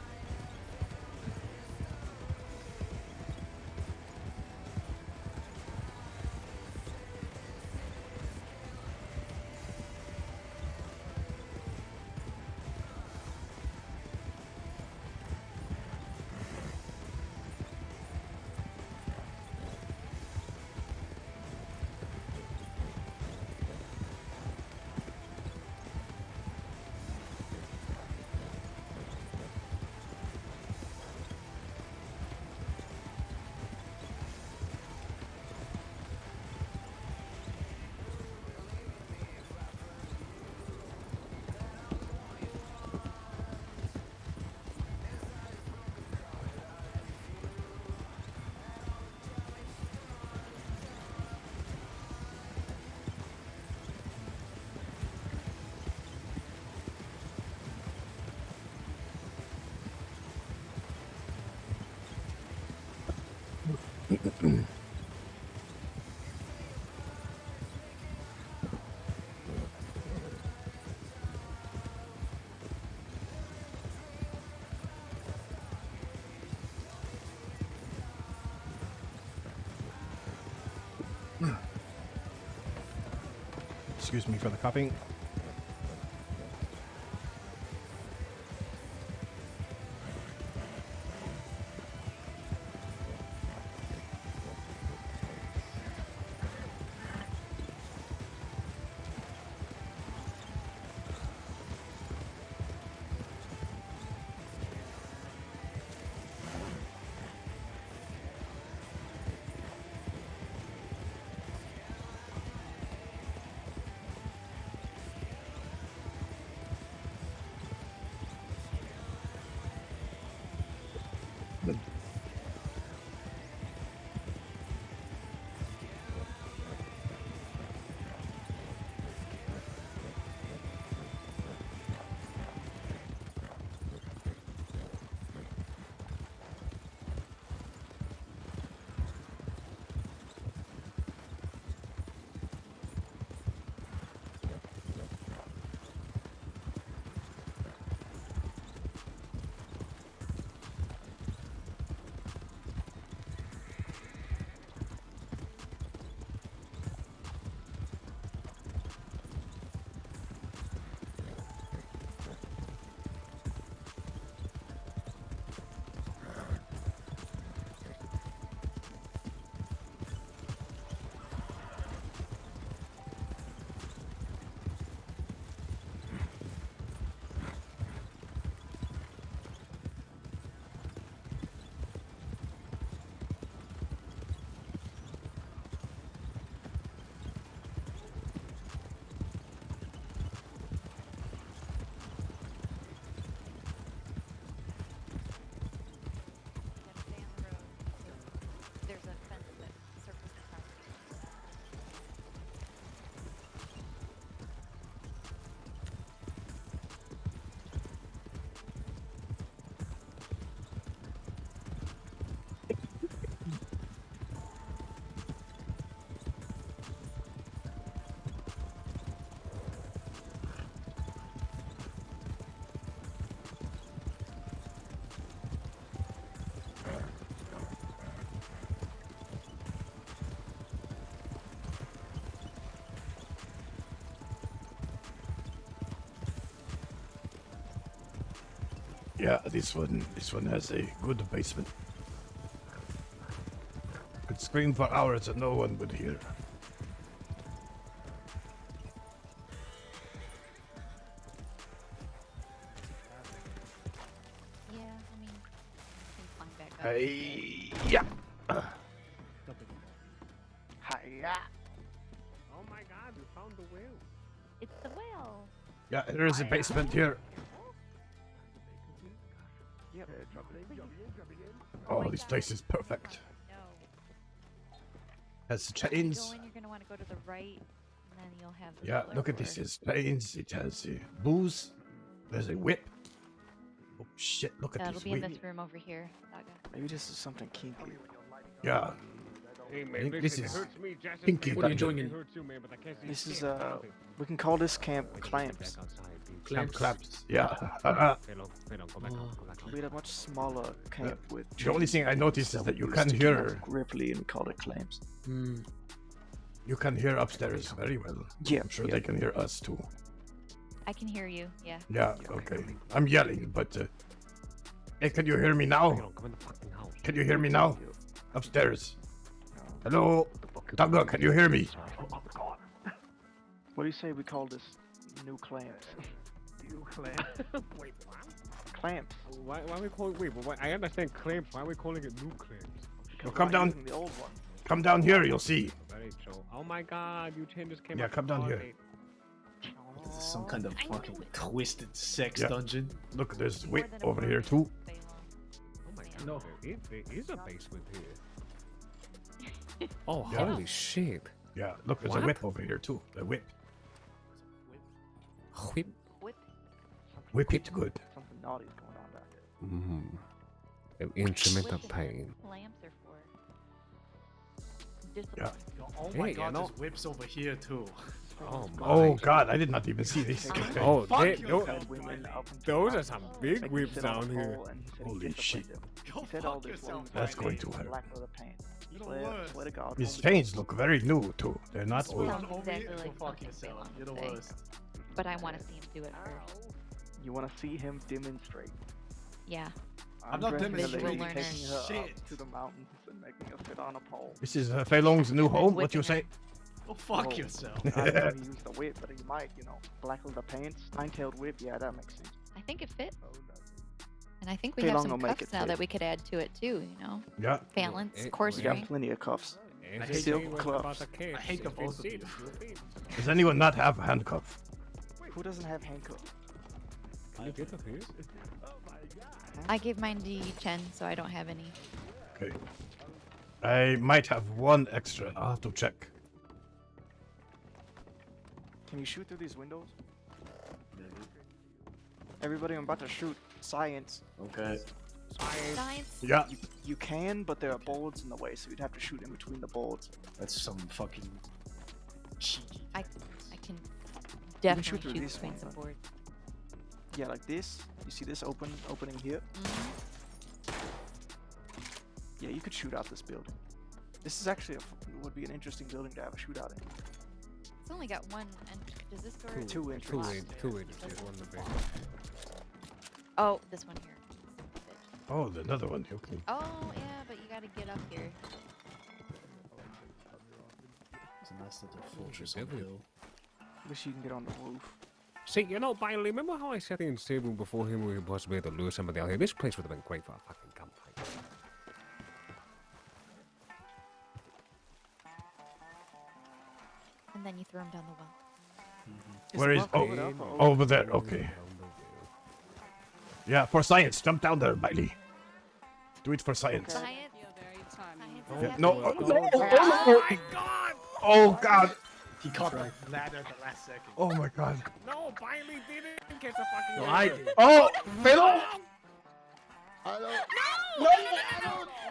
Excuse me for the coughing. There's a fence that circles the property. Yeah, this one has a good basement. Could scream for hours and no one would hear. Yeah, I mean, you can climb back up. Hey, yeah. Hiya. Oh my god, we found the whale. It's the whale. Yeah, there is a basement here. Oh, this place is perfect. No. Has Go chains. in, you're gonna want to go to the right, and then you'll have the Yeah, cellar look at door. this. It has chains. It has booze. There's a whip. Oh shit! Look at That'll this be in whip. this room over here, Saga. Maybe this is something kinky. Yeah. Hey, man, think listen, this it is hurts me just as Pinky bad What are as you doing it in- hurts you, man, but I can't see This is shit. Stop it. we can call this camp Clamps. Camp Clamps. Yeah. Hello, go back out, go back out. We had a much smaller camp with. The only thing I noticed is that you can hear Ripley and we called it Clamps. you can hear upstairs very well. Yeah, I'm sure yeah. they can hear us too. I can hear you. Yeah. Yeah, okay. I'm yelling, but hey, can you hear me now? Can you hear me now? Upstairs. Hello, Tugger, can you hear me? What do you say we call this new Clamps? New clamps? Wait, what? Clamps. Why are we calling? Wait, but I understand clamps. Why are we calling it new clamps? Well, come down. The old one. Come down here, you'll see. That ain't so. Oh my God, you just came. Yeah, up come with down all here. eight. This is some kind of fucking twisted sex Yeah. dungeon. Look, there's whip over here too. Oh my God, No. there is a basement here. Oh, Yeah. holy shit. Yeah, look, there's a whip over here too. A whip. Whip. Whip it good. Something naughty's going on back there. An instrument of pain. Lamps are for Yeah. discipline. Oh my Hey, god, no. there's whips over here too. Oh my. Oh God, I did not even see this. Oh, Fuck they, you, those, Had women up until those are right some now. big They could whips sit on down a here. pole and he said he Holy disciplined shit. them. Go He said fuck all this yourself, was That's going to black hurt. leather pants. You're the Swear, worst. swear to God. These only chains look very new too. They're not old. Sounds Over exactly here, like go fuck something yourself. Phelan You're the would say. worst. But I want to see him do it first. You want to see him demonstrate. Yeah. I'm not dressing a demonstrating lady, taking her shit. up to the mountains and making her sit on a pole. This is Fei Long's new home. What you say? Go fuck Oh. yourself. I don't know he used the whip, but he might, black leather pants, nine-tailed whip. Yeah, that makes sense. I think it fit. Oh, no. And I think we Phelan have will some make cuffs it now fit. that we could add to it too, Yeah. Balance, course We got string. plenty of cuffs. And I the hate silk thing was gloves. about the cage. I hate the If both of it you. fits, you'll fit. Does anyone not have a handcuff? Who doesn't have handcuffs? Can you get the here? I gave mine to Chen, so I don't have any. Okay. I might have one extra. I'll have to check. Can you shoot through these windows? Everybody, I'm about to shoot. Science. Okay. Science. Yeah. You can, but there are boards in the way, so you'd have to shoot in between the boards. That's some fucking cheeky. I can shoot definitely through shoot this between one, some then. boards. Yeah, like this. You see this opening here? Yeah, you could shoot out this building. This is actually would be an interesting building to have a shootout in. It's only got one. And does this door? Two entrances. Two entrances, one in the back. Oh, this one here. Oh, another one. Okay. Oh yeah, but you gotta get up here. It's a nice little fortress on the hill. Wish you can get on the roof. See, Bailey, remember how I sat in the table before him we was able to lure somebody out here? This place would have been great for a fucking campfire. And then you throw him down the well. Where is? Oh, over there. Okay. Yeah, for science. Jump down there, Bailey. Do it for science. Science. Yeah, no. Oh my God! Oh God. He caught the ladder at the last second. Oh my God. No, Bailey didn't catch the fucking No, ladder. I did. Oh, Philo. I don't. No!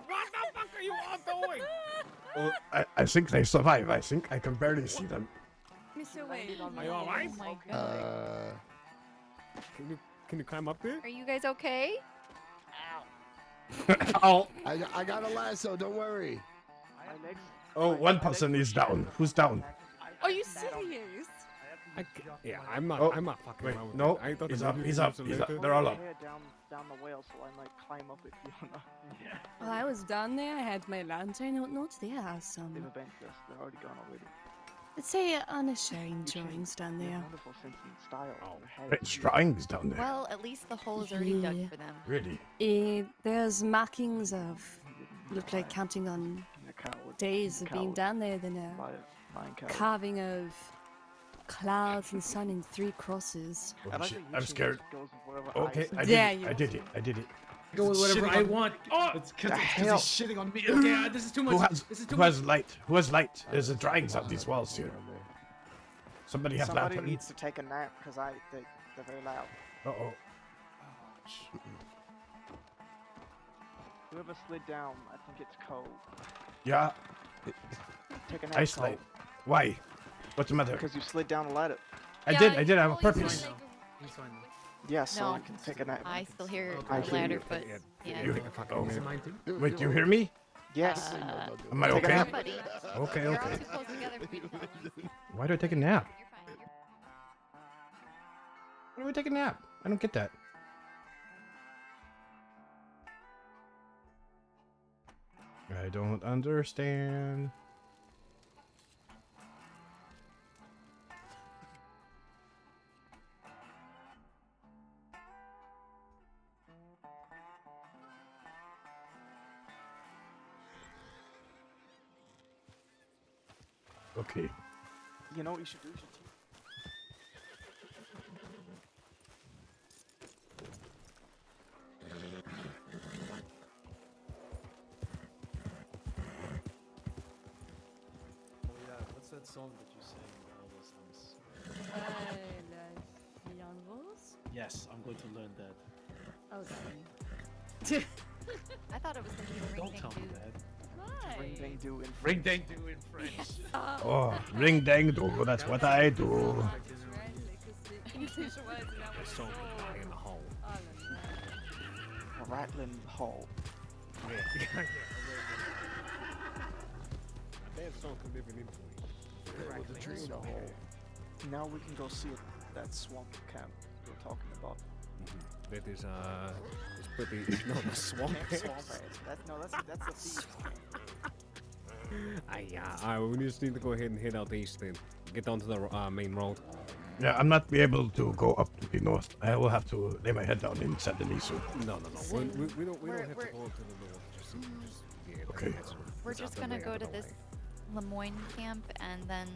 What the fuck are you all doing? Oh, I think they survive. I think I can barely see them. Mr. Wade. Are you alright? Oh my God. Can you climb up there? Are you guys okay? Oh. I got a lasso. Don't worry. Oh, one person is down. Who's down? Are you serious? Yeah, I'm not. Oh, I'm not fucking wait, around with no, that. I thought he's the up, movie he's was up, a he's up. little- They're all up. Down the well, so I might climb up with Fiona. Yeah. Well, I was down there. I had my lantern. Not there are some. They've abandoned us. They're already gone already. Let's say unashamed drawings down They have there. wonderful sense and style. It's drawings down there. Well, at least the hole is already dug Yeah. for them. Really? There's markings of look like counting on days of being down there. Then a carving of clouds and sun in 3 crosses. Oh, shit. I'm scared. Okay, I There did it. you I did it. I did it. Go with whatever Shitting I on- want. Oh, it's because the he's hell? shitting on me. Okay, this is too much. Who This is too has much. light? Who has light? There's a drawings on these walls here. Somebody have Somebody lantern. needs to take a nap because they're very loud. Uh-oh. Whoever slid down, I think it's cold. Yeah. Take a nap. I slid. Why? What's the matter? Because you slid down a ladder. I did. I have a purpose. He's fine now. Yeah, so No. I can take a nap. I still hear I the hear ladder you. foot. Yeah. You, Is it mine too? wait, you hear me? Yes. Am I Take a okay? nap. Buddy. Okay, You're all okay. too close together for me to tell. Why do I take a nap? You're fine. You're Why do I take a nap? I don't get that. I don't understand. Okay. You know what you should do? You should Oh yeah, what's that song that you sang all those times? La Young Rose? Yes, I'm going to learn that. Oh, darling. I thought it was going to be the ring Don't ding tell me doo. that. Why? Ring dang do in Ring dang do in French. Oh, ring dang do. That's what I do. English words and that was so. in the hole. Oh, no, no. Rattling Hall. Yeah. That song could live in influence. With the tree in a hole. Now we can go see that swamp camp we were talking about. That is it's pretty. It's not a swamp. Camp Swamp Ass. That's the thieves camp. We just need to go ahead and head out east and get onto the main road. Yeah, I'm not be able to go up to the north. I will have to lay my head down in Saint Denis soon. No. We don't have to We're- go to the north. Just yeah, Okay. We're just going to go to this Lemoyne camp and then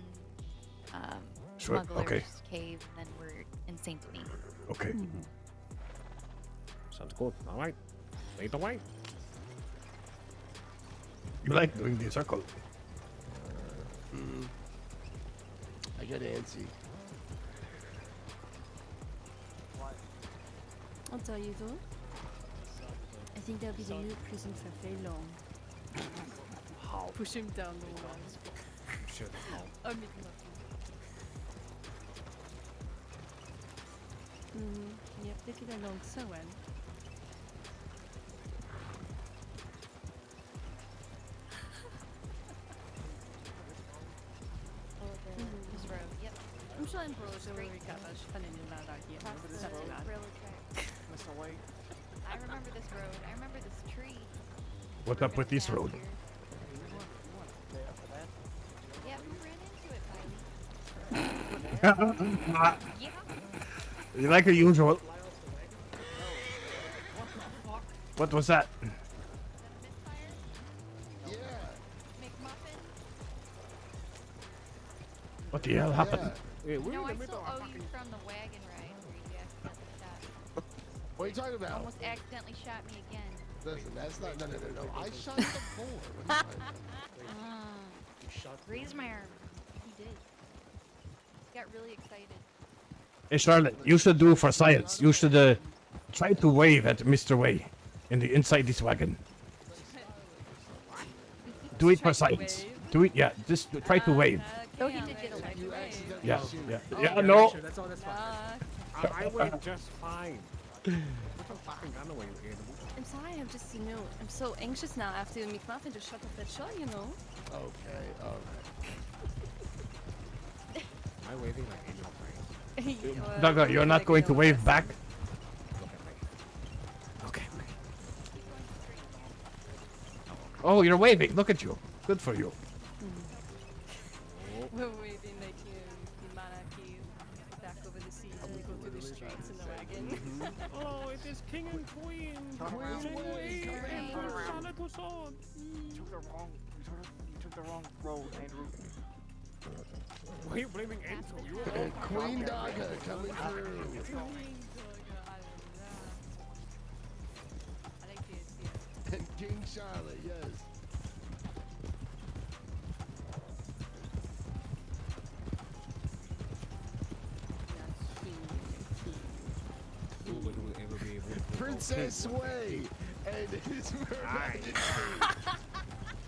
Sure, Smuggler's okay. Cave, and then we're in Saint Denis. Okay. Sounds good. All right. Lead the way. You like doing the circle? I get antsy. I'll tell you though. I think that'll be the new prison for very long. How? Push him down the wall. Shit. Oh, maybe not. Yep, they get along so well. This road, yep. I'm sure I'm probably covered funny loud idea. Across But the it's not too bad. railroad track. Mr. Wade. I remember this road. I remember this tree. What up with this road? Yeah, we ran into it, Miley. Yeah. You like a usual. What was that? What the hell happened? No, I still owe you from the wagon ride where you accidentally shot. What are you talking about? Almost accidentally shot me again. Listen, that's not. No. I shot the boar. What are you talking about? Raise my arm. He did. He got really excited. Hey Charlotte, you should do for science. You should try to wave at Mr. Way in the inside this wagon. Do it for science. Do it, yeah. Just try to wave. Oh, he did get away. Yeah, yeah, Oh, yeah. No. Sure, that's all. That's fine. I went just fine. Put the fucking gun away, you animal. I'm sorry, I'm just, I'm so anxious now after McMuffin just shot off that shot, Okay, alright. Am I waving like animal friends? Duggar, you're not going to wave back? Okay. Oh, you're waving. Look at you. Good for you. We're waving like the monarchy back over the seas and we go through the streets in the wagon. Oh, it is king and queen. You took the wrong road, Andrew. Why are you blaming Enzo? You were And Queen Dagger coming through. And King Charlotte, yes. Would we ever be able to Princess Sway and his mermaid.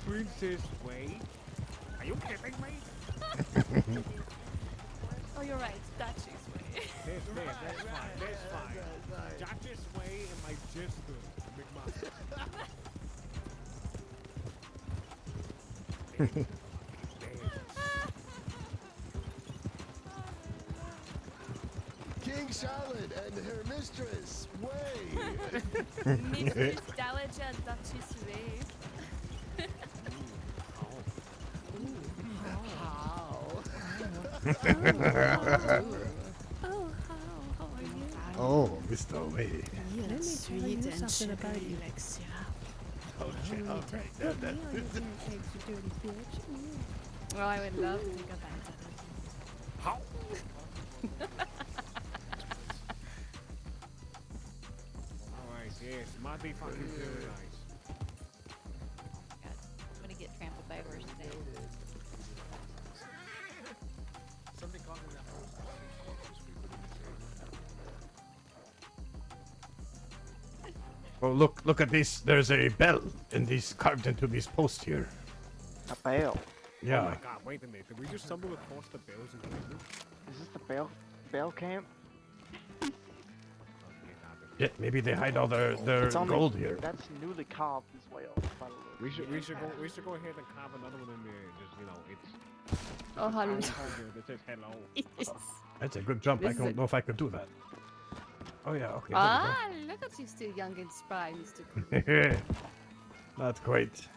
Princess Way. Are you kidding me? Oh, you're right. Duchess way. That's fine. That's fine. Duchess way and my jester. King Charlotte and her mistress, way. Mistress Dowager Duchess way. Oh, how are you? Oh, Mr. Way. You look sweet and something about sugary you. like syrup. Okay, all right. Put me on your pancakes, you dirty bitch. Oh, I would love to take a bite of it. How? Alright, yes, might be fucking very nice. God, I'm gonna get trampled by a horse today. Somebody called me that horse. Oh, look at this. There's a bell in these carved into these posts here. A bell. Yeah. Oh my god, wait a minute. Did we just stumble across the bells and Cleveland? Is this the bell camp? Yeah, maybe they hide all their It's on the- gold here. That's newly carved as well. by the looks. We should go ahead and carve another one in there. Just it's Oh, hello. that says hello. That's a good jump. I This is don't a- know if I could do that. Oh yeah, okay. Ah, look at you still young and spry, Mr. Cool. There we go. Not quite.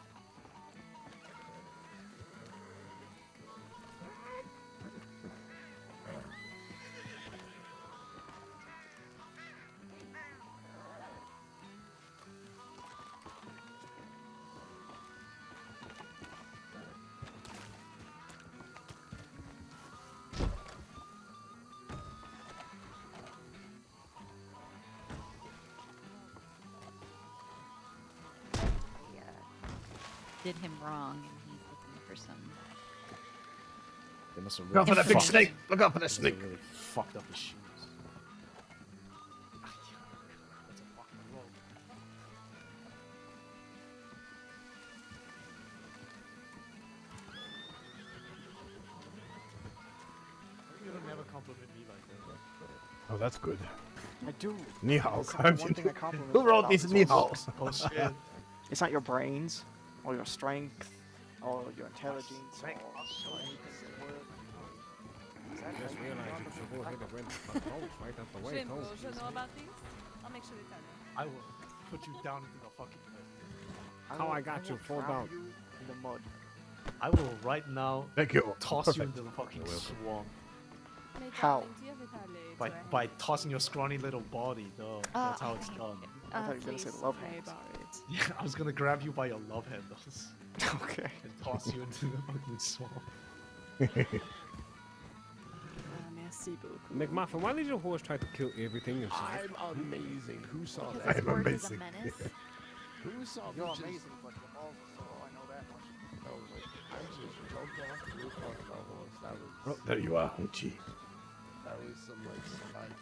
Did him wrong, and he's looking for some. They must have Look out for that big fucked- snake! Look out for that they must have snake! really fucked up his shoes. That's a fucking roll. You don't never compliment me like that. Oh, that's good. I do. Ni hao. It's the one thing I compliment Who wrote about these this ni whole- haos? Oh shit. It's not your brains, or your strength, or your intelligence, or anything in the world. Just realized you should go ahead and rent the coach right out the way. Shrimp, Coach. you know about this? I'll make sure we tell you. I will put you down into the fucking mud. How I got you, fall down. In the mud. I will right now Thank you. toss you Perfect. into the fucking swamp. Mais How? darling, do you ever tell it? By tossing your scrawny little body, though. That's how it's done. I thought you were gonna say please, love pray hands. about it. Yeah, I was gonna grab you by your love handles Okay. and toss you into the fucking swamp. Merci beaucoup. McMuffin, why did your horse try to kill everything inside? I'm amazing. Who saw Because that? this I'm word is a amazing. menace. Who saw You're me just- amazing, but you're also, so I know that much. I was like, I just jumped off the roof onto my horse. That Oh, was there you are, Uchi. some like spice.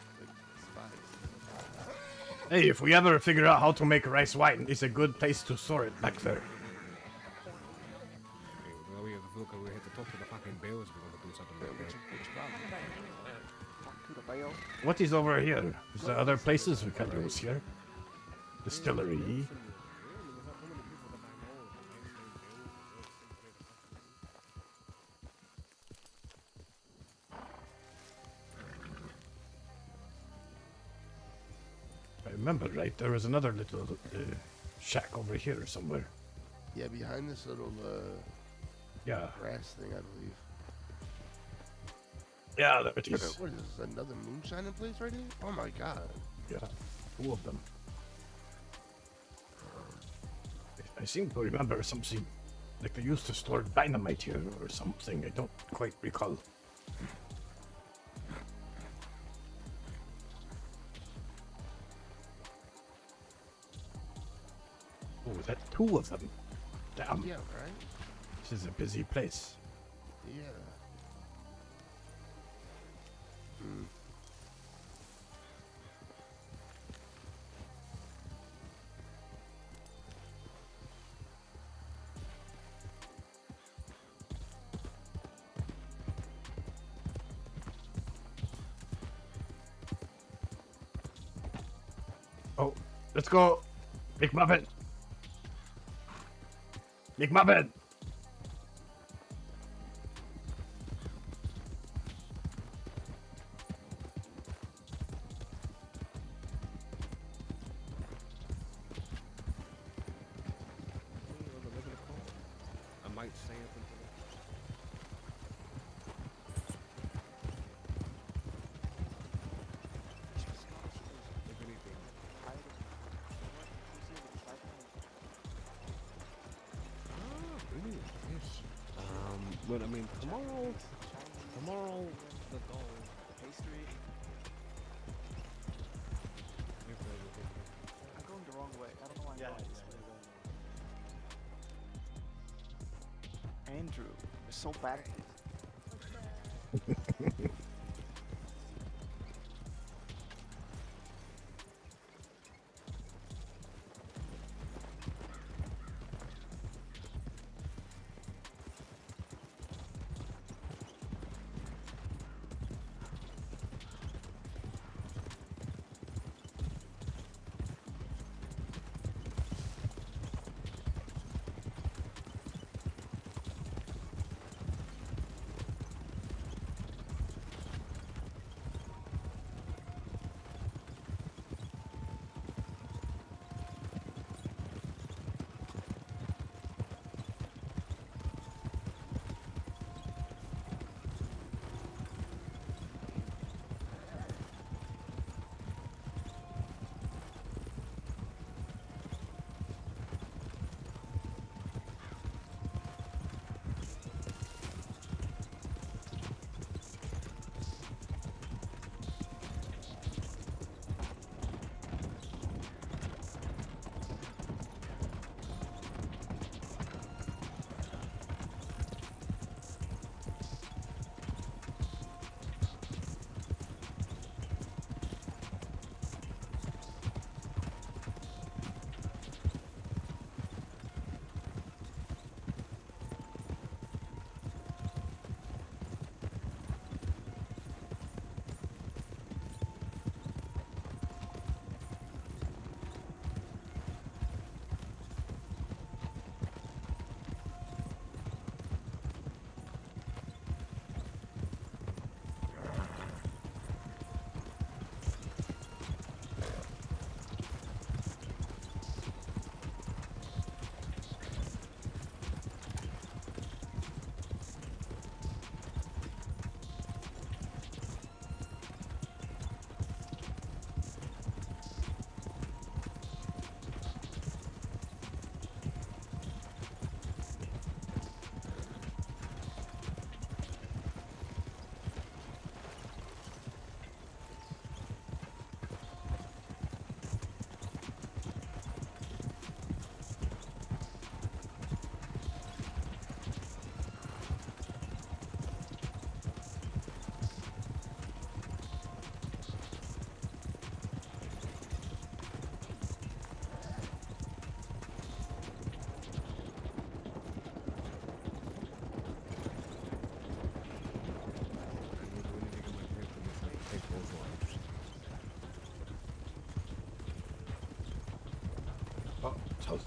Hey, if we ever figure out how to make rice wine, it's a good place to store it back there. Well, we have to talk to the fucking bears. We're gonna do something like that. To the veil. What is over here? Is there other places we can use here? Distillery. If I remember right, there was another little shack over here somewhere. Yeah, behind this little Yeah. grass thing, I believe. Yeah, there it is. What is this? Another moonshining place right here? Oh my god. Yeah, two of them. I seem to remember something like they used to store dynamite here or something. I don't quite recall. Oh, that's two of them. Damn. Yeah, right? This is a busy place. Yeah. Hmm. Let's go. McMuffin. McMuffin. I might say something to them. If anything. Brilliant, yes. But I mean, tomorrow, the goal. Pastry. I'm going the wrong way. I don't know why I'm going this way. Andrew, you're so bad at it. Oh, toast.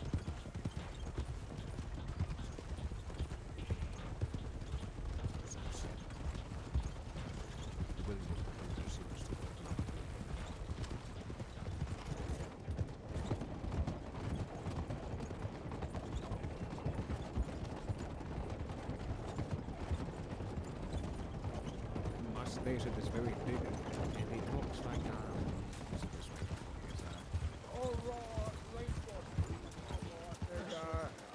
My station is very big and it looks like what's it this way?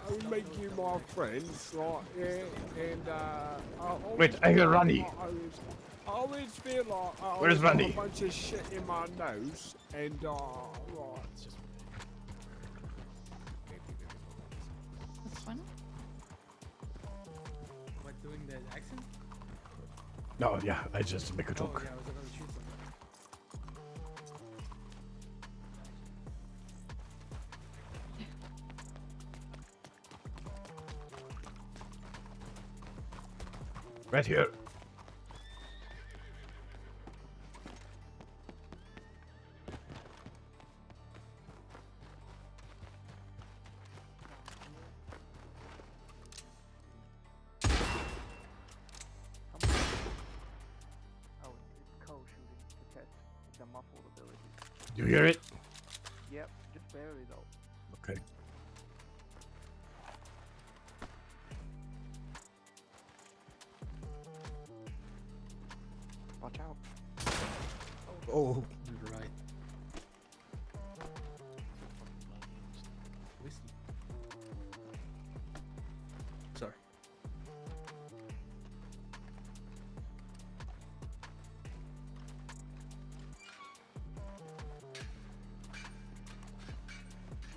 I will make you my friends, right? Yeah, and I Wait, I hear Ronnie. I always feel like I Where's always got Ronnie? a bunch of shit in my nose, and right. What's funny? What, doing the accent? No, yeah, I just make a Oh, joke. yeah, I was about to shoot something. Right here. a muffled ability. Do you hear it? Yep, just barely though. Okay. Watch out. Oh. You're right. Whiskey. Sorry.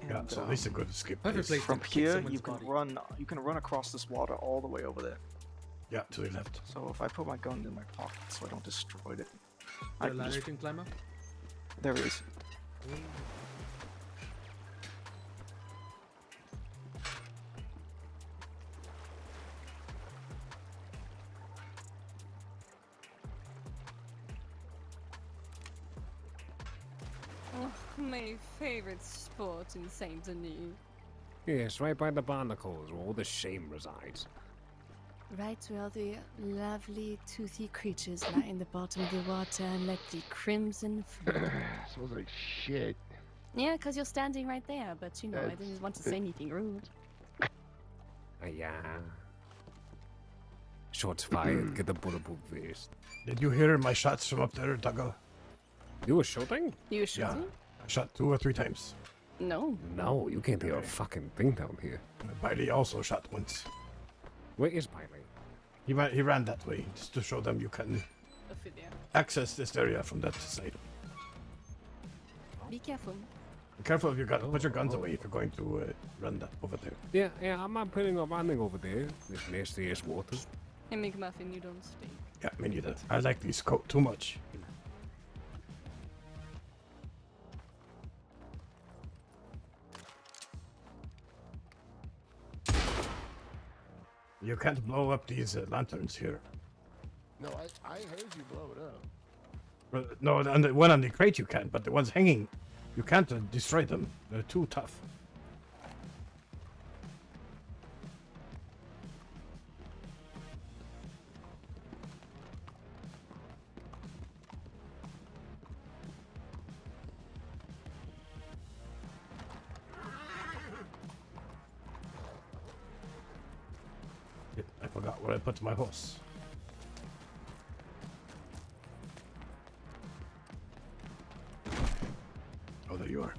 Yeah, And, so at least a good escape. Perfect place. place. from kick here, someone's you can body. run. You can run across this water all the way over there. Yeah, to the left. So if I put my gun in my pocket, so I don't destroy it, I There a can ladder just, you can climb up? there is. Oh, my favorite spot in Saint Denis. Yes, right by the barnacles where all the shame resides. Right where the lovely toothy creatures lie in the bottom of the water and let the crimson flow. Smells like shit. Yeah, because you're standing right there, but you know, I didn't want to say anything rude. Yeah. Shots fired. Get the bulletproof vest. Did you hear my shots from up there, Dougal? You were shooting? You were shooting? Yeah. I shot 2 or 3 times. No. No, you can't hear a fucking thing down here. Biley also shot once. Where is Biley? He ran that way, just to show them you can access this area from that side. Be careful. Be careful if you got put your guns away if you're going to run that over there. Yeah, I'm not putting a running over there. This nasty ass water. Hey, McMuffin, you don't speak. Yeah, me neither. I like these coat too much. You can't blow up these lanterns here. No, I heard you blow it up. Well, no, on the one on the crate you can, but the ones hanging, you can't destroy them. They're too tough. I forgot where I put my horse. Oh, there you are.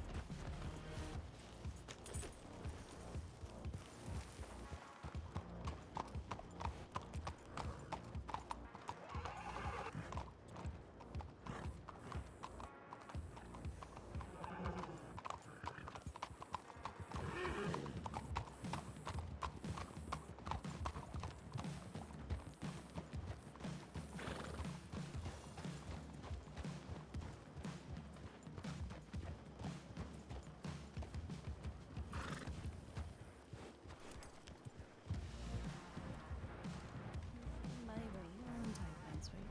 My way, your entire plan's way.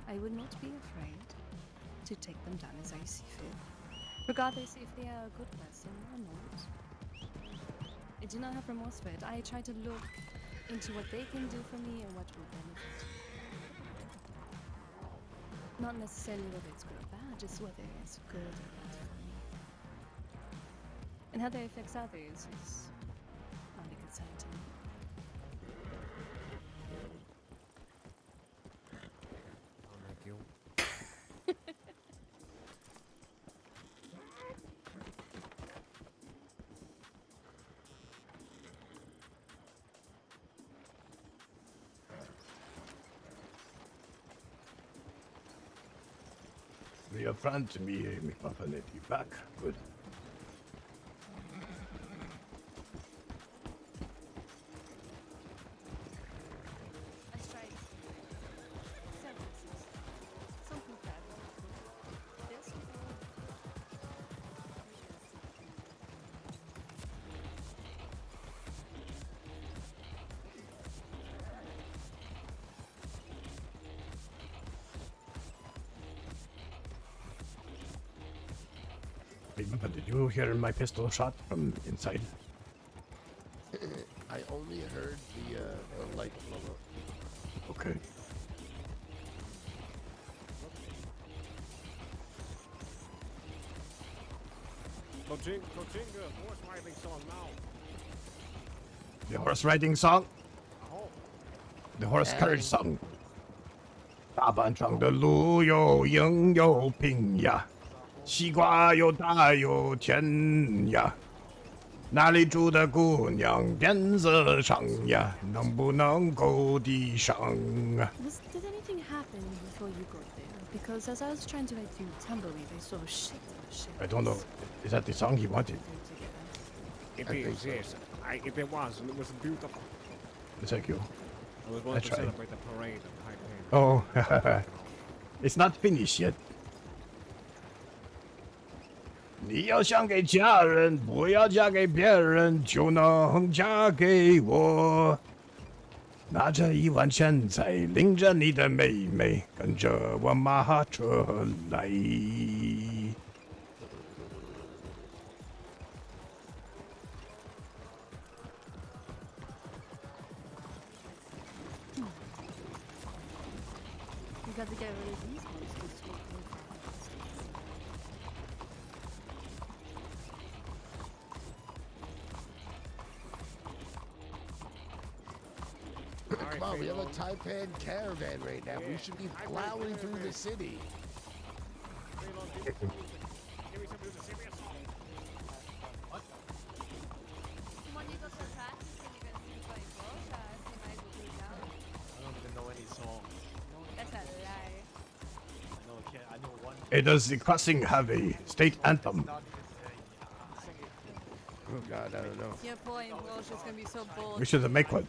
I would not be afraid to take them down as I see fit, regardless if they are a good person or not. I do not have remorse for it. I try to look into what they can do for me and what will benefit. Not necessarily whether it's good or bad, just whether it's good or bad for me. And how that affects others is not a concern to me. Thank you. Be upfront to me, McMuffin, if you back. Good. I tried sentences. Something bad. This McMuffin, did you hear my pistol shot from inside? I only heard the light blow up. Okay. Kochinga, horse riding song now. The horse riding song. Oh. The horse carriage song. 大板床的路又硬又平呀，西瓜又大又甜呀，哪里住的姑娘辫子长呀，能不能够地上啊？ Did anything happen before you got there? Because as I was trying to like do tumbleweed, I saw shit. I don't know. Is that the song he wanted? It I think is, so. yes. If it was, and it was beautiful. Thank you. I was I going to tried. celebrate the parade of High Pain. Oh, it's not finished yet. 你要想给家人，不要嫁给别人，就能嫁给我。拿着1万钱财，领着你的妹妹，跟着我马车来。We got to get rid of these monsters to make more Come on, we have a Taipan caravan right now. We should be plowing through the city. I don't even know any songs. That's a lie. I know one. Hey, does the crossing have a state anthem? Oh God, I don't know. Your boy in Welsh is gonna be so bold. We should make one.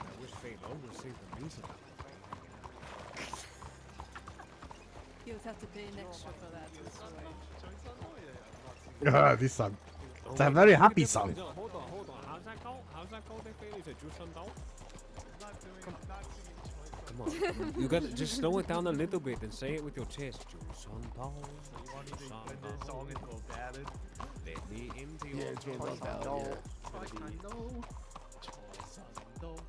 I wish Fate would save the music. You would have to pay an extra for that. This song. It's a very happy song. Hold on. How's that go? They feel? Is it Jusandao? Come on. You gotta just slow it down a little bit and say it with your chest. Jusandao. So you want me to put this song into a ballad? Let me into Yeah, it's gonna be ballad, yeah. Don't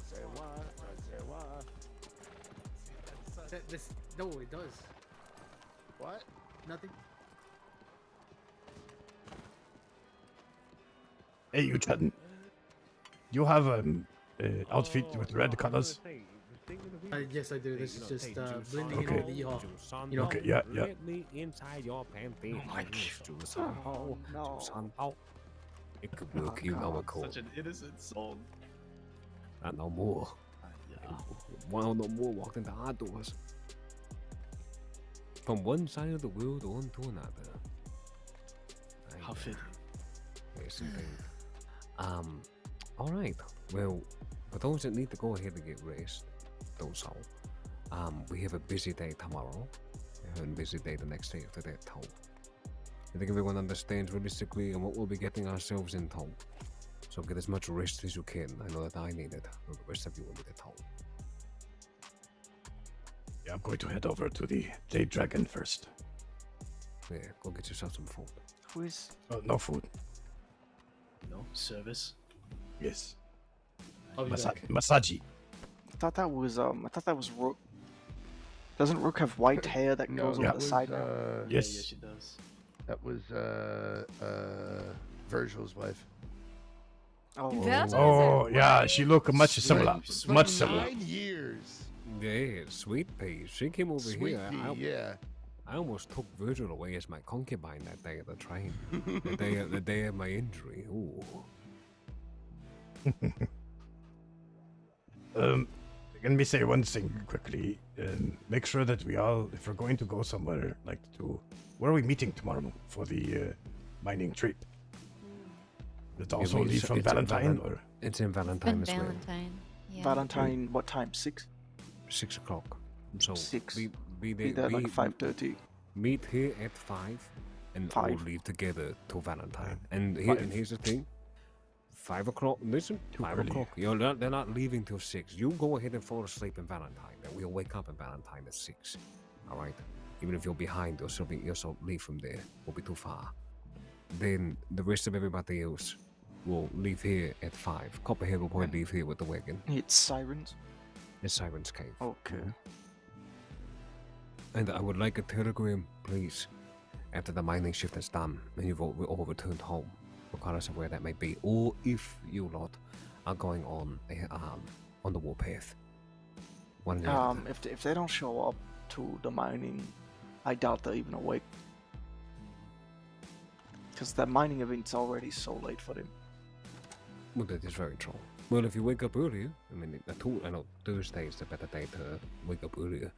say what. No, it does. What? Nothing. Hey, you Chadden. You have outfit with red colors. Yes, I do. This is just blending Okay. in with the you know. Okay, yeah. Let me inside your panty. Oh, no. It could work, you know, cool. Such an innocent song. Not no more. Wow, no more walking the outdoors. From one side of the world on to another. How fitting. Yes, indeed. Alright. Well, for those that need to go ahead and get rest, those all. We have a busy day tomorrow. And a busy day the next day after that, too. I think everyone understands realistically what we'll be getting ourselves into. So get as much rest as you can. I know that I need it. The rest of you will need it home. Yeah, I'm going to head over to the Jade Dragon first. Yeah, go get yourself some food. Who is? No food. No service. Yes. I'll be back. Masaji. I thought that was Rook. Doesn't Rook have white hair that No, goes on that the was, side now? Yes. Yeah, she does. That was Virgil's wife. Oh, yeah, she looked much similar. Much similar. 9 years. Yeah, Sweet Pea. She came over Sweet here. Pea, yeah. I almost took Virgil away as my concubine that day at the train. the day of my injury. Ooh. Let me say one thing quickly. Make sure that we all, if we're going to go somewhere, like to, where are we meeting tomorrow for the mining trip? It also it's- leave from it's in Valentine, or It's in Valentine as well. Valentine. Yeah. Valentine, what time? 6? 6 o'clock. So 6. be Be there, there like 5:30. Meet here at 5 and all 5. leave together to Valentine. And here's the thing. 5 o'clock. Listen, 5 early. o'clock. They're not leaving till 6. You go ahead and fall asleep in Valentine, and we'll wake up in Valentine at 6. All right. even if you're behind or something, you'll still leave from there. Won't be too far. Then the rest of everybody else will leave here at 5. Copperhead will probably leave here with the wagon. It's Sirens. It's Siren's Cave. Okay. And I would like a telegram, please, after the mining shift is done and you've all returned home, regardless of where that may be, or if you lot are going on the warpath. One or the other. If they don't show up to the mining, I doubt they're even awake. Because that mining event's already so late for them. Well, that is very true. Well, if you wake up earlier, I mean, I know Thursday is the better day to wake up earlier.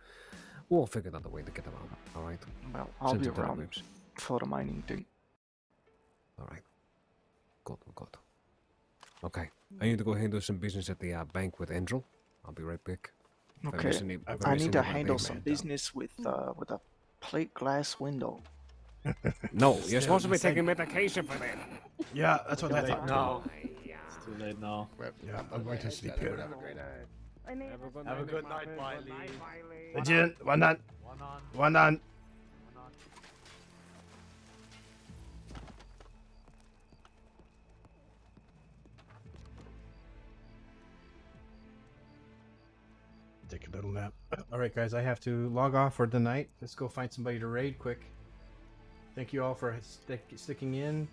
We'll figure out a way to get them out, alright? Well, I'll be around for the mining thing. Alright. Good. Okay, I need to go handle some business at the bank with Angel. I'll be right back. Okay, I need to handle some business with a plate glass window. No, you're supposed to be taking medication for that. Yeah, that's what I thought. No. It's too late now. Yeah, I'm going to sleep here. Have a great night. Have a good night, Wiley. Legit, one on. Take a little nap. All right, guys, I have to log off for the night. Let's go find somebody to raid quick. Thank you all for sticking in.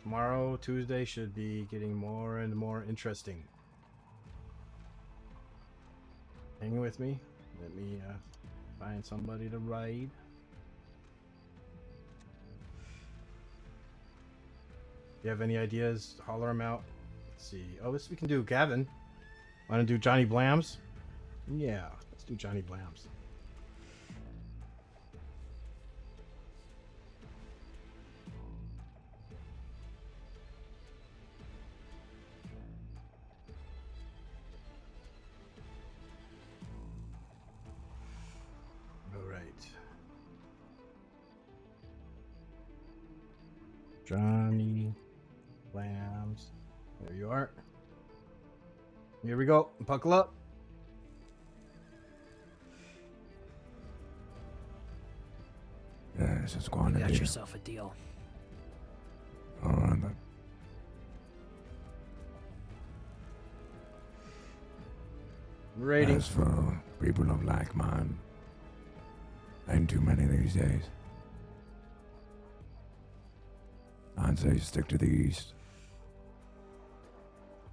Tomorrow, Tuesday, should be getting more and more interesting. Hang with me. Let me find somebody to raid. If you have any ideas, holler them out. Let's see. Oh, this we can do Gavin. Want to do Johnny Blams? Yeah, let's do Johnny Blams. All right. Johnny Blams. There you are. Here we go. Buckle up. Yes, it's going to Got be. yourself a deal. All right, then. Rating. As for people of like mind, ain't too many these days. I'd say stick to the east.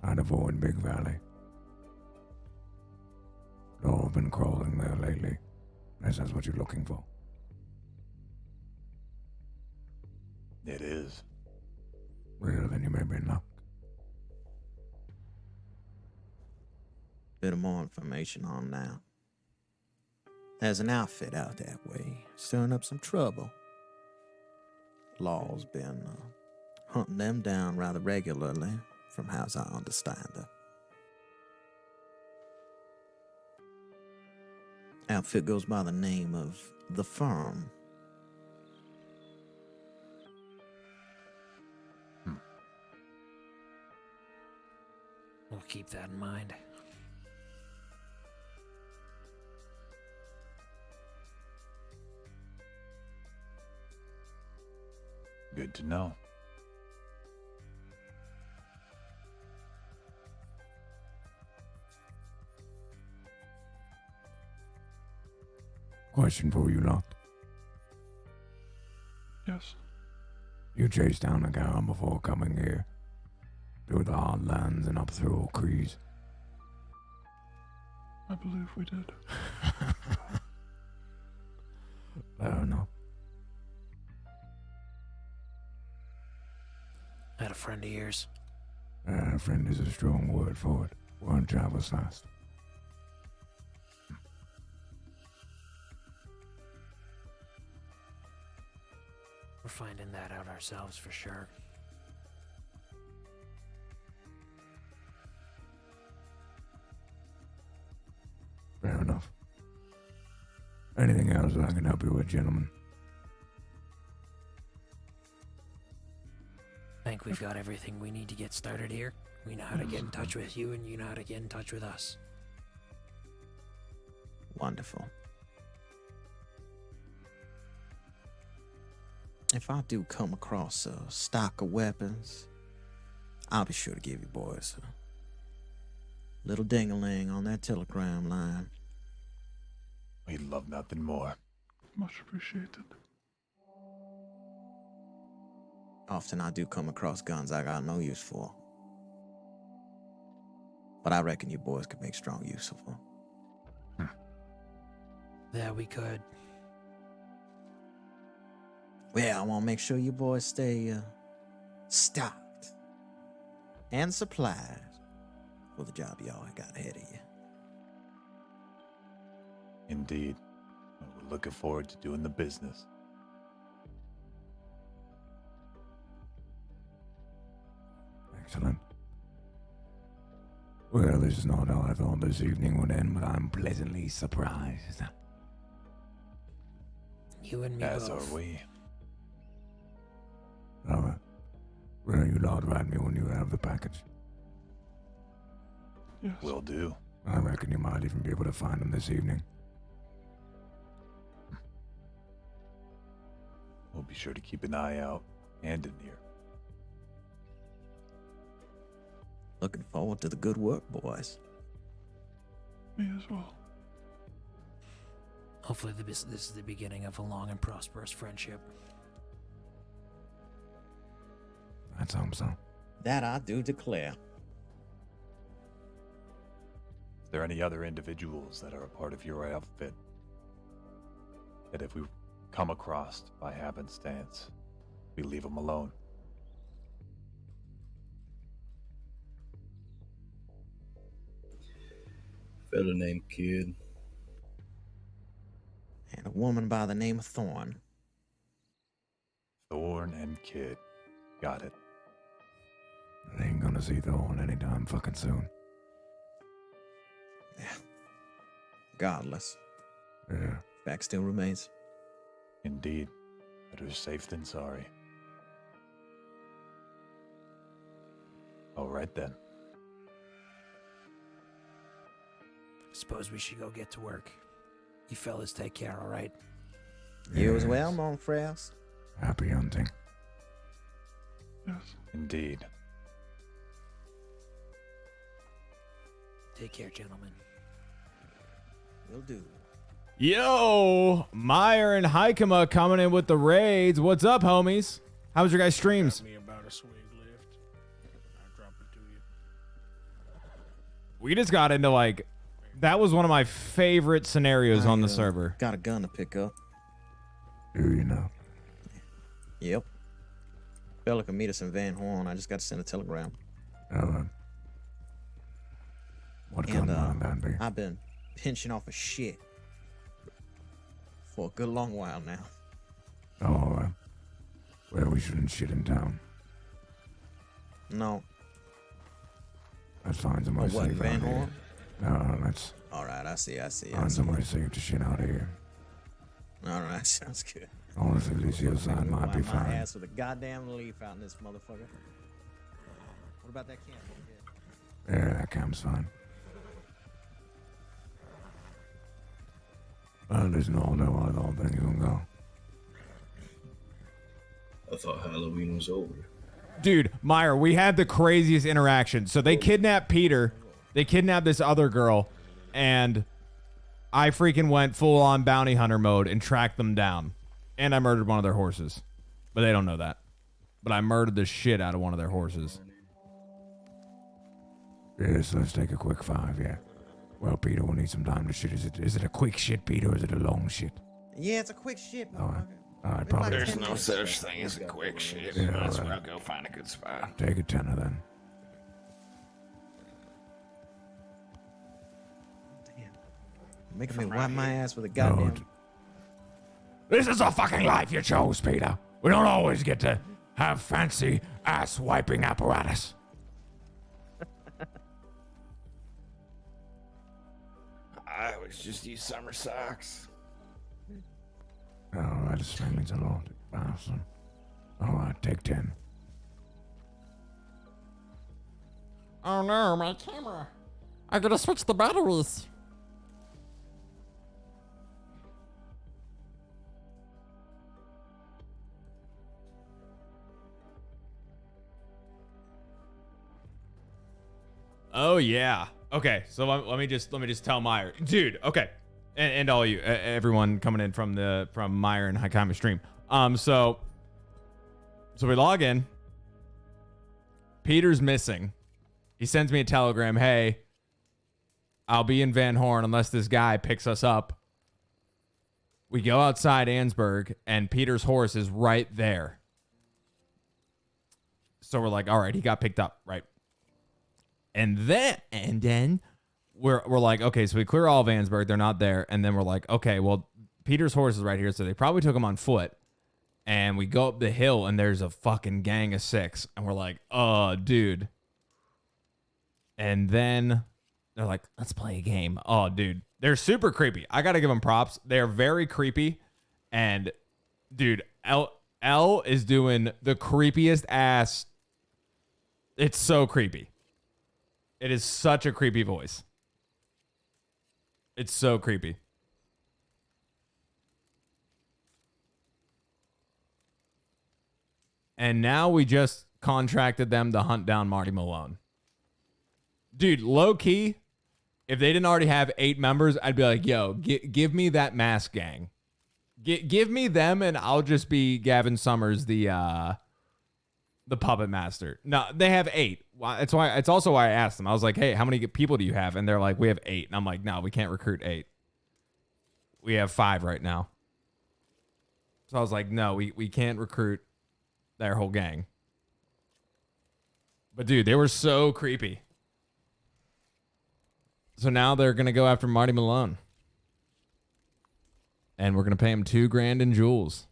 I'd avoid Big Valley. Y'all have been crawling there lately. Unless that's what you're looking for. It is. Well, then you may be in luck. Bit of more information on now. There's an outfit out that way, stirring up some trouble. Law's been hunting them down rather regularly, from how I understand it. Outfit goes by the name of The Firm. We'll keep that in mind. Good to know. Question for you lot. Yes. You chased down a cow before coming here. Through the hard lands and up through Oak Crees. I believe we did. Fair enough. Had a friend of yours. A friend is a strong word for it. One travels fast. We're finding that out ourselves for sure. Fair enough. Anything else that I can help you with, gentlemen? I think we've got everything we need to get started here. We know how to get in touch with you, and you know how to get in touch with us. Wonderful. if I do come across a stock of weapons, I'll be sure to give you boys a little ding-a-ling on that telegram line. We'd love nothing more. Much appreciated. Often I do come across guns I got no use for. But I reckon you boys could make strong use of them. Yeah, we could. Well, I want to make sure you boys stay stocked and supplied for the job y'all got ahead of you. Indeed. We're looking forward to doing the business. Excellent. Well, this is not how I thought this evening would end, but I'm pleasantly surprised. You and me As both. are we. Will you lot write me when you have the package? Yes. Will do. I reckon you might even be able to find them this evening. We'll be sure to keep an eye out and an ear. Looking forward to the good work, boys. Me as well. Hopefully this is the beginning of a long and prosperous friendship. Let's hope so. That I do declare. Is there any other individuals that are a part of your outfit that if we come across by happenstance, we leave them alone? Fella named Kid. And a woman by the name of Thorn. Thorn and Kid. Got it. I ain't gonna see Thorn anytime fucking soon. Godless. Yeah. Fact still remains. Indeed. Better safe than sorry. All right then. Suppose we should go get to work. You fellas take care, all right? You as well, mon frères. Happy hunting. Yes. Indeed. Take care, gentlemen. Will do. Yo, Meyer and Heikema coming in with the raids. What's up, homies? How was your guys' streams? Me about a swig lift. I'll drop it to you. We just got into like, that was one of my favorite scenarios on the server. Got a gun to pick up. Do you know? Yep. Fella can meet us in Van Horn. I just got to send a telegram. What And gun might that be? I've been pinching off a shit for a good long while now. Oh, all right. Well, we shouldn't shit in town. No. Let's find somewhere Oh, what, safe Van out here. Horn? No, let's All right, I see. find somewhere safe to shit out here. All right, sounds good. Honestly, Lucio side might be Wipe my fine. ass with a goddamn leaf out in this motherfucker. What about that camp? Yeah, that camp's fine. Well, there's no I don't think you can go. I thought Halloween was over. Dude, Meyer, we had the craziest interaction. So they kidnapped Peter. They kidnapped this other girl. And I freaking went full on bounty hunter mode and tracked them down. And I murdered one of their horses. But they don't know that. But I murdered the shit out of one of their horses. Yes, let's take a quick 5, yeah. Well, Peter, we'll need some time to shit. Is it a quick shit, Peter, or is it a long shit? Yeah, it's a quick shit. All right, probably. There's no such thing as a quick shit. Yeah, That's all where right. I'll go find a good spot. Take a 10 then. Making me wipe my ass with a goddamn. This is a fucking life you chose, Peter. We don't always get to have fancy ass wiping apparatus. I always just use summer socks. Oh, that just means a lot. Bastard. All right, take 10. Oh no, my camera. I gotta switch the batteries. Oh yeah. Okay, so let me just tell Meyer, dude. Okay, and all you, everyone coming in from Meyer and Haikami stream. So we log in. Peter's missing. He sends me a telegram. Hey, I'll be in Van Horn unless this guy picks us up. We go outside Ansburg, and Peter's horse is right there. So we're like, all right, he got picked up, right? And then we're like, okay, so we clear all of Ansburg. They're not there. And then we're like, okay, well, Peter's horse is right here. So they probably took him on foot. And we go up the hill, and there's a fucking gang of 6. And we're like, oh, dude. And then they're like, let's play a game. Oh, dude. They're super creepy. I got to give them props. They're very creepy. And, dude, L is doing the creepiest ass. It's so creepy. It is such a creepy voice. It's so creepy. And now we just contracted them to hunt down Marty Malone. Dude, low key, if they didn't already have 8 members, I'd be like, yo, give me that mask gang. Give me them, and I'll just be Gavin Summers, the puppet master. No, they have 8. It's also why I asked them. I was like, hey, how many people do you have? And they're like, we have 8. And I'm like, no, we can't recruit 8. We have 5 right now. So I was like, no, we can't recruit their whole gang. But dude, they were so creepy. So now they're going to go after Marty Malone. And we're going to pay him $2,000 in jewels.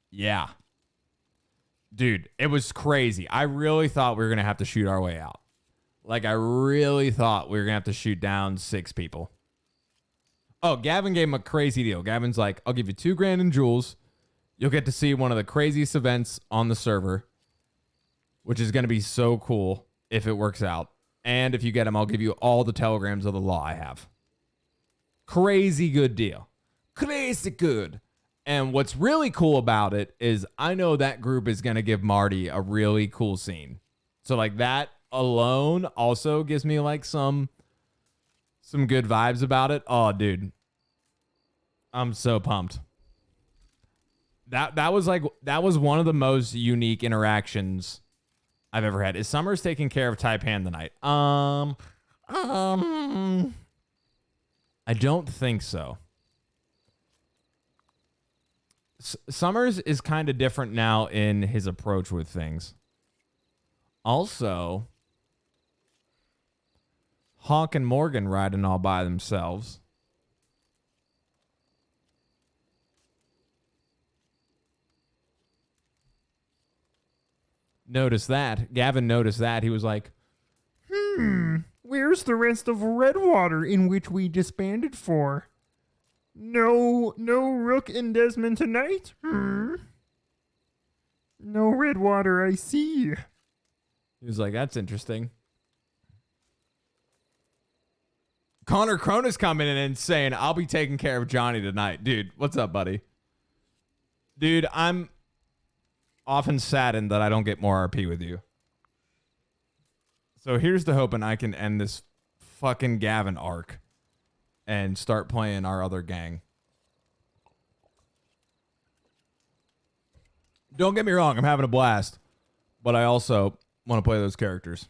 Yeah. Dude, it was crazy. I really thought we were going to have to shoot our way out. Like, I really thought we were going to have to shoot down 6 people. Oh, Gavin gave him a crazy deal. Gavin's like, I'll give you $2,000 in jewels. You'll get to see one of the craziest events on the server, which is going to be so cool if it works out. And if you get him, I'll give you all the telegrams of the law I have. Crazy good deal. Crazy good. And what's really cool about it is I know that group is going to give Marty a really cool scene. So like that alone also gives me like some good vibes about it. Oh, dude. I'm so pumped. That was one of the most unique interactions I've ever had. Is Summers taking care of Taipan tonight? I don't think so. Summers is kind of different now in his approach with things. Also, Hawk and Morgan riding all by themselves. Notice that. Gavin noticed that. He was like, Where's the rest of Redwater in which we disbanded for? No Rook and Desmond tonight? No Redwater, I see. He was like, that's interesting. Connor Cronus coming in and saying, I'll be taking care of Johnny tonight. Dude, what's up, buddy? Dude, I'm often saddened that I don't get more RP with you. So here's to hoping I can end this fucking Gavin arc and start playing our other gang. Don't get me wrong, I'm having a blast, but I also want to play those characters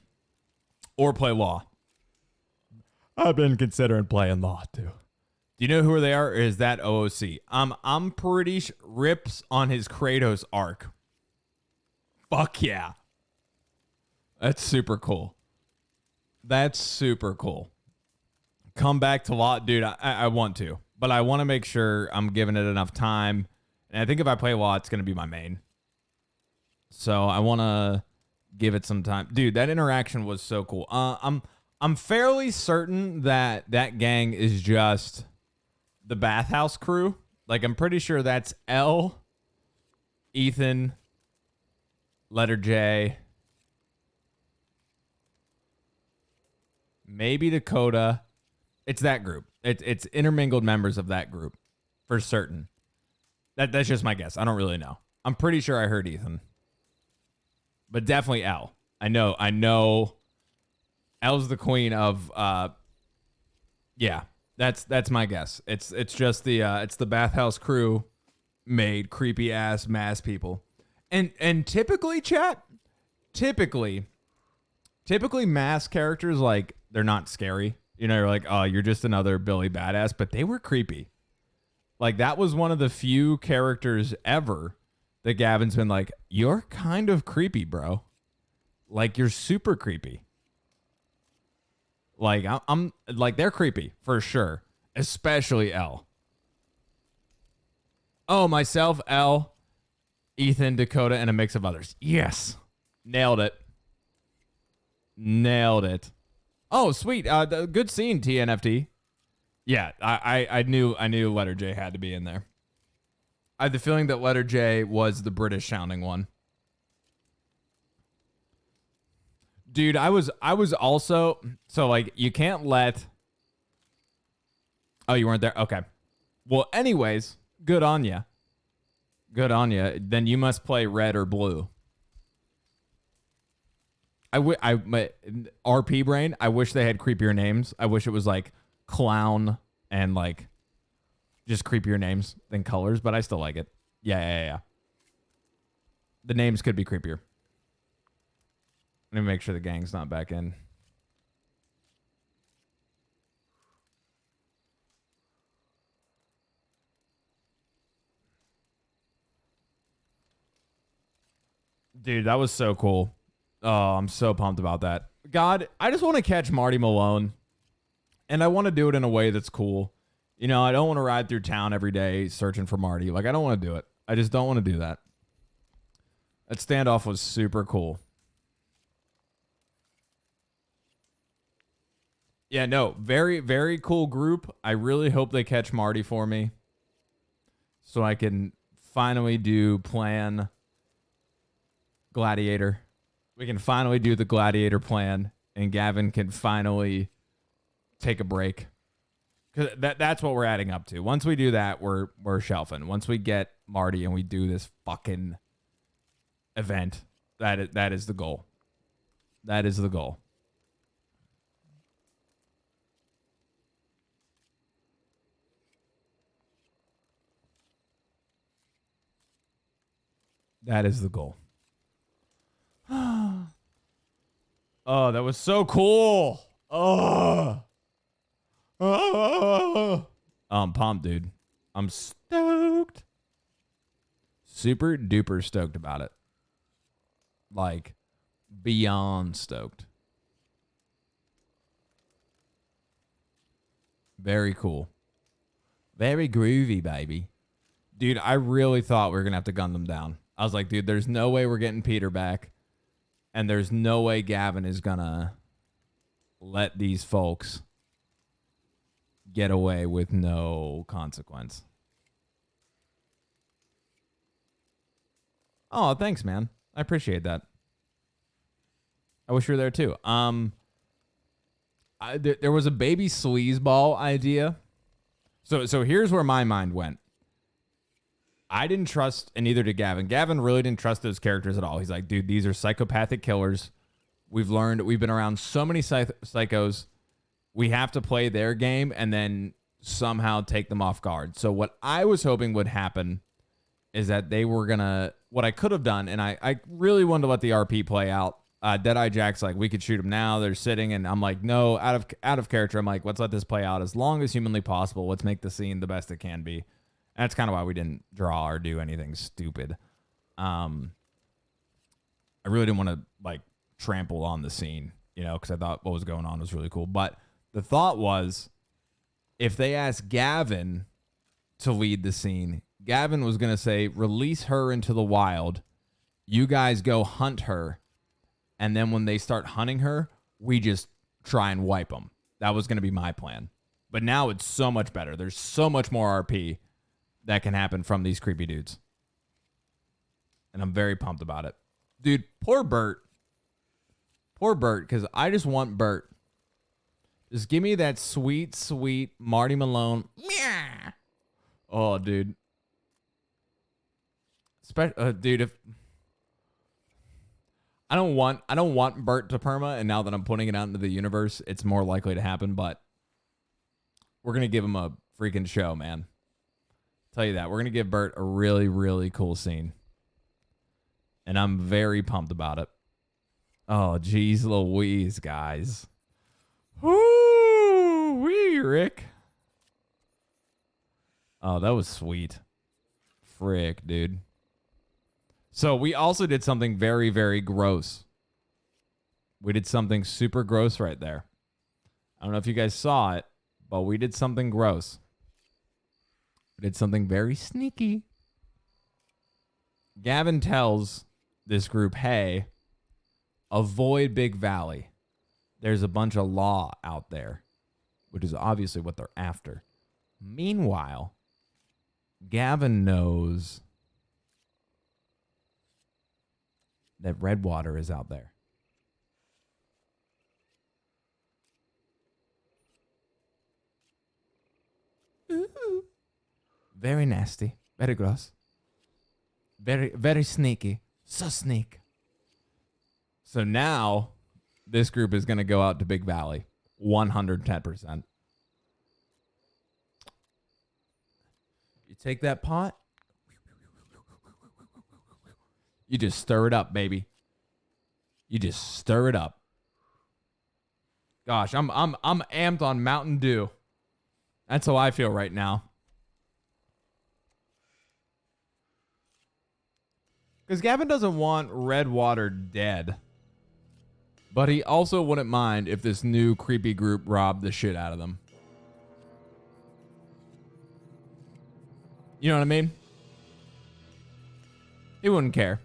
or play Law. I've been considering playing Law too. Do you know who they are? Or is that OOC? I'm pretty rips on his Kratos arc. Fuck yeah. That's super cool. That's super cool. Come back to Law. Dude, I want to. But I want to make sure I'm giving it enough time. And I think if I play Law, it's going to be my main. So I want to give it some time. Dude, that interaction was so cool. I'm fairly certain that that gang is just the bathhouse crew. Like, I'm pretty sure that's L, Ethan, letter J, maybe Dakota. It's that group. It's intermingled members of that group for certain. That's just my guess. I don't really know. I'm pretty sure I heard Ethan. but definitely L. I know L's the queen of yeah, that's my guess. It's just the bathhouse crew made creepy ass mass people. And typically mass characters, like, they're not scary. You know, you're like, oh, you're just another Billy Badass, but they were creepy. Like, that was one of the few characters ever that Gavin's been like, you're kind of creepy, bro. Like, you're super creepy. Like, I'm like, they're creepy for sure, especially L. Oh, myself, L, Ethan, Dakota, and a mix of others. Yes. Nailed it. Oh, sweet. Good scene, TNFT. Yeah, I knew letter J had to be in there. I had the feeling that letter J was the British sounding one. Dude, I was also, so like, you can't let, oh, you weren't there? Okay. Well, anyways, good on ya. Then you must play red or blue. My RP brain, I wish they had creepier names. I wish it was like clown and like just creepier names than colors, but I still like it. Yeah. The names could be creepier. Let me make sure the gang's not back in. Dude, that was so cool. Oh, I'm so pumped about that. God, I just want to catch Marty Malone. And I want to do it in a way that's cool. You know, I don't want to ride through town every day searching for Marty. Like, I don't want to do it. I just don't want to do that. That standoff was super cool. Yeah, no, very, very cool group. I really hope they catch Marty for me so I can finally do plan Gladiator. We can finally do the Gladiator plan, and Gavin can finally take a break. Because that's what we're adding up to. Once we do that, we're shelving. Once we get Marty and we do this fucking event, that is the goal. That is the goal. That is the goal. Oh, that was so cool. Oh. I'm pumped, dude. I'm stoked. Super duper stoked about it. Like, beyond stoked. Very cool. Very groovy, baby. Dude, I really thought we were going to have to gun them down. I was like, dude, there's no way we're getting Peter back. And there's no way Gavin is going to let these folks get away with no consequence. Oh, thanks, man. I appreciate that. I wish you were there too. There was a baby sleazeball idea. So here's where my mind went. I didn't trust, and neither did Gavin. Gavin really didn't trust those characters at all. He's like, dude, these are psychopathic killers. We've been around so many psychos. We have to play their game and then somehow take them off guard. So what I was hoping would happen is that they were going to, what I could have done, and I really wanted to let the RP play out. Deadeye Jack's like, we could shoot them now. They're sitting, and I'm like, no, out of character. I'm like, let's let this play out as long as humanly possible. Let's make the scene the best it can be. And that's kind of why we didn't draw or do anything stupid. I really didn't want to like trample on the scene, you know, because I thought what was going on was really cool. But the thought was, if they asked Gavin to lead the scene, Gavin was going to say, release her into the wild. You guys go hunt her. And then when they start hunting her, we just try and wipe them. That was going to be my plan. But now it's so much better. There's so much more RP that can happen from these creepy dudes. And I'm very pumped about it. Dude, poor Bert. Poor Bert, because I just want Bert. Just give me that sweet, sweet Marty Malone. Oh, dude. Dude, I don't want Bert to perma, and now that I'm putting it out into the universe, it's more likely to happen, but we're gonna give him a freaking show, man. Tell you that. We're gonna give Bert a really, really cool scene. And I'm very pumped about it. Oh, geez Louise, guys. Woo wee, Rick. Oh, that was sweet. Frick, dude. So we also did something very, very gross. We did something super gross right there. I don't know if you guys saw it, but we did something gross. We did something very sneaky. Gavin tells this group, hey, avoid Big Valley. There's a bunch of law out there, which is obviously what they're after. Meanwhile, Gavin knows that Redwater is out there. Ooh. Very nasty. Very gross. Very, very sneaky. So sneak. So now, this group is going to go out to Big Valley. 110%. You take that pot. You just stir it up, baby. You just stir it up. Gosh, I'm amped on Mountain Dew. That's how I feel right now. Because Gavin doesn't want Redwater dead. But he also wouldn't mind if this new creepy group robbed the shit out of them. You know what I mean? He wouldn't care.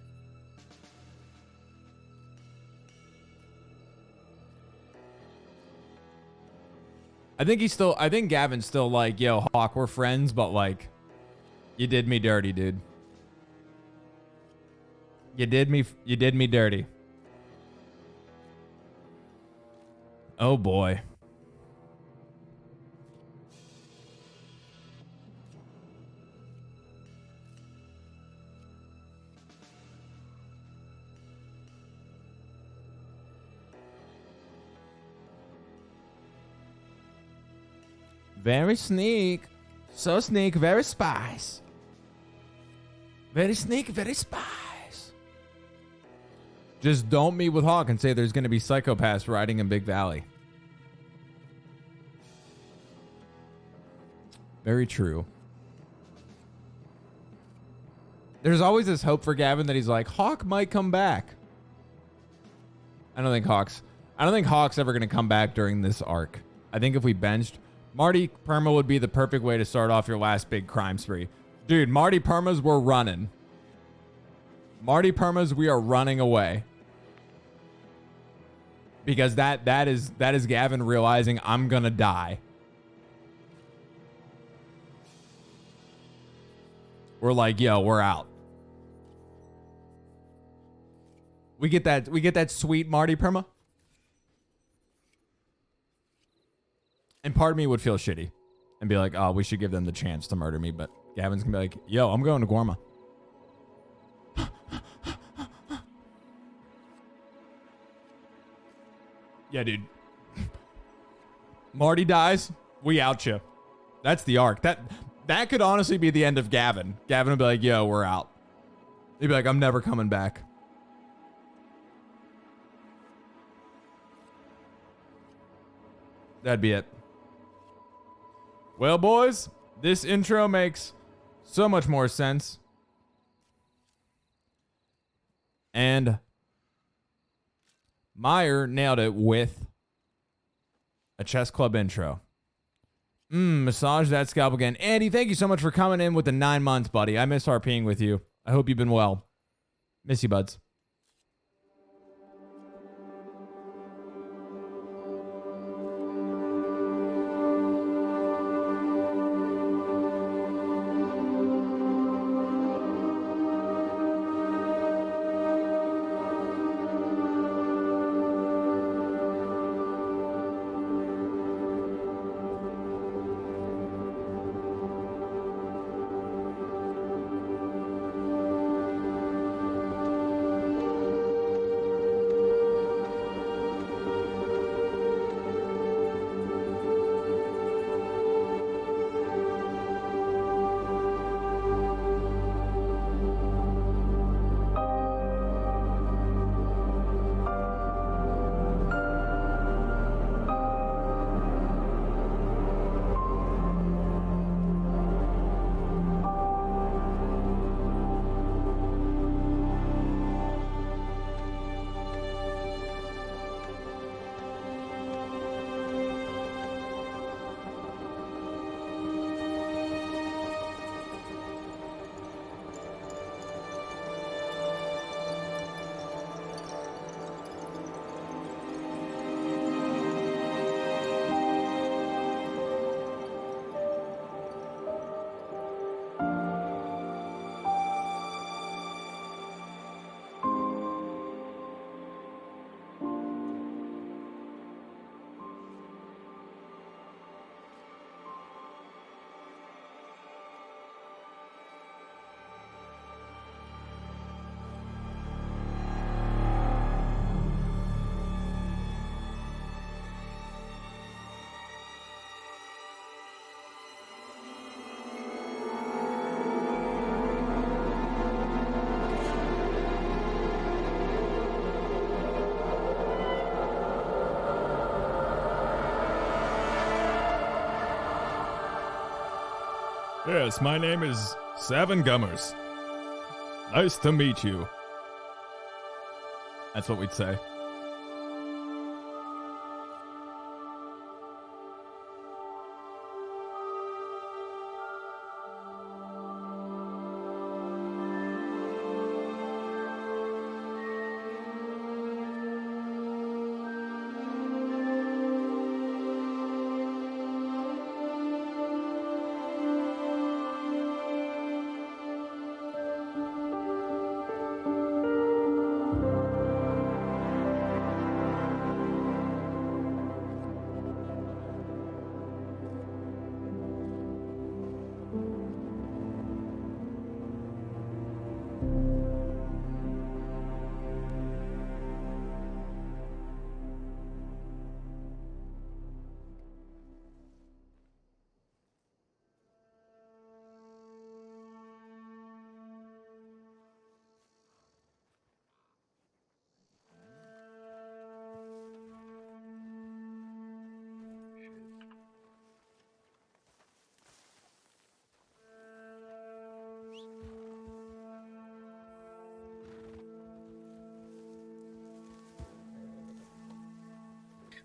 I think Gavin's still like, yo, Hawk, we're friends, but like, you did me dirty, dude. You did me dirty. Oh boy. Very sneak. So sneak, very spies. Very sneak, very spies. Just don't meet with Hawk and say there's going to be psychopaths riding in Big Valley. Very true. There's always this hope for Gavin that he's like, Hawk might come back. I don't think Hawk's ever going to come back during this arc. I think if we benched, Marty Perma would be the perfect way to start off your last big crime spree. Dude, Marty Permas, we're running. Marty Permas, we are running away. Because that is Gavin realizing I'm gonna die. We're like, yo, we're out. We get that sweet Marty Perma. And part of me would feel shitty and be like, oh, we should give them the chance to murder me. But Gavin's gonna be like, yo, I'm going to Guarma. Yeah, dude. Marty dies, we out you. That's the arc. That could honestly be the end of Gavin. Gavin would be like, yo, we're out. He'd be like, I'm never coming back. That'd be it. Well, boys, this intro makes so much more sense. And Meyer nailed it with a chess club intro. Massage that scalp again. Andy, thank you so much for coming in with the 9 months, buddy. I miss RPing with you. I hope you've been well. Miss you, buds. Yes, my name is Seven Gummers. Nice to meet you. That's what we'd say.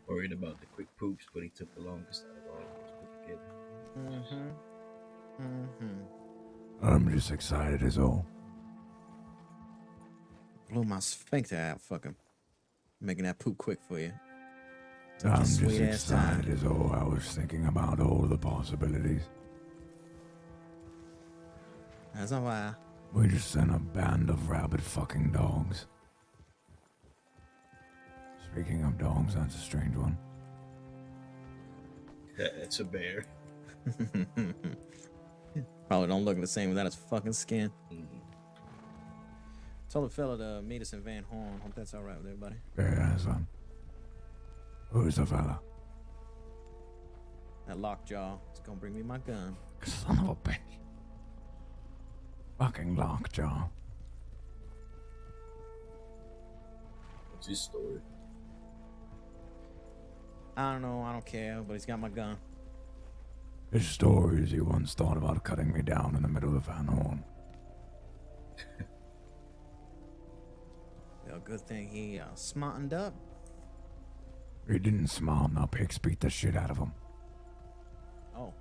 Worried about the quick poops, but he took the longest out of all of us put together. I'm just excited as all. Blew my sphincter out, fucking making that poop quick for you. Took I'm your just sweet ass time. excited as all. I was thinking about all the possibilities. That's all right. We just sent a band of rabid fucking dogs. Speaking of dogs, that's a strange one. It's a bear. Probably don't look the same without its fucking skin. Told the fella to meet us in Van Horn. Hope that's all right with everybody. Yeah, son. Who's the fella? That lockjaw is gonna bring me my gun. Son of a bitch. Fucking lockjaw. What's his story? I don't know. I don't care. But he's got my gun. His story is he once thought about cutting me down in the middle of Van Horn. Well, good thing he smartened up. He didn't smarten up. Hicks beat the shit out of him. Oh.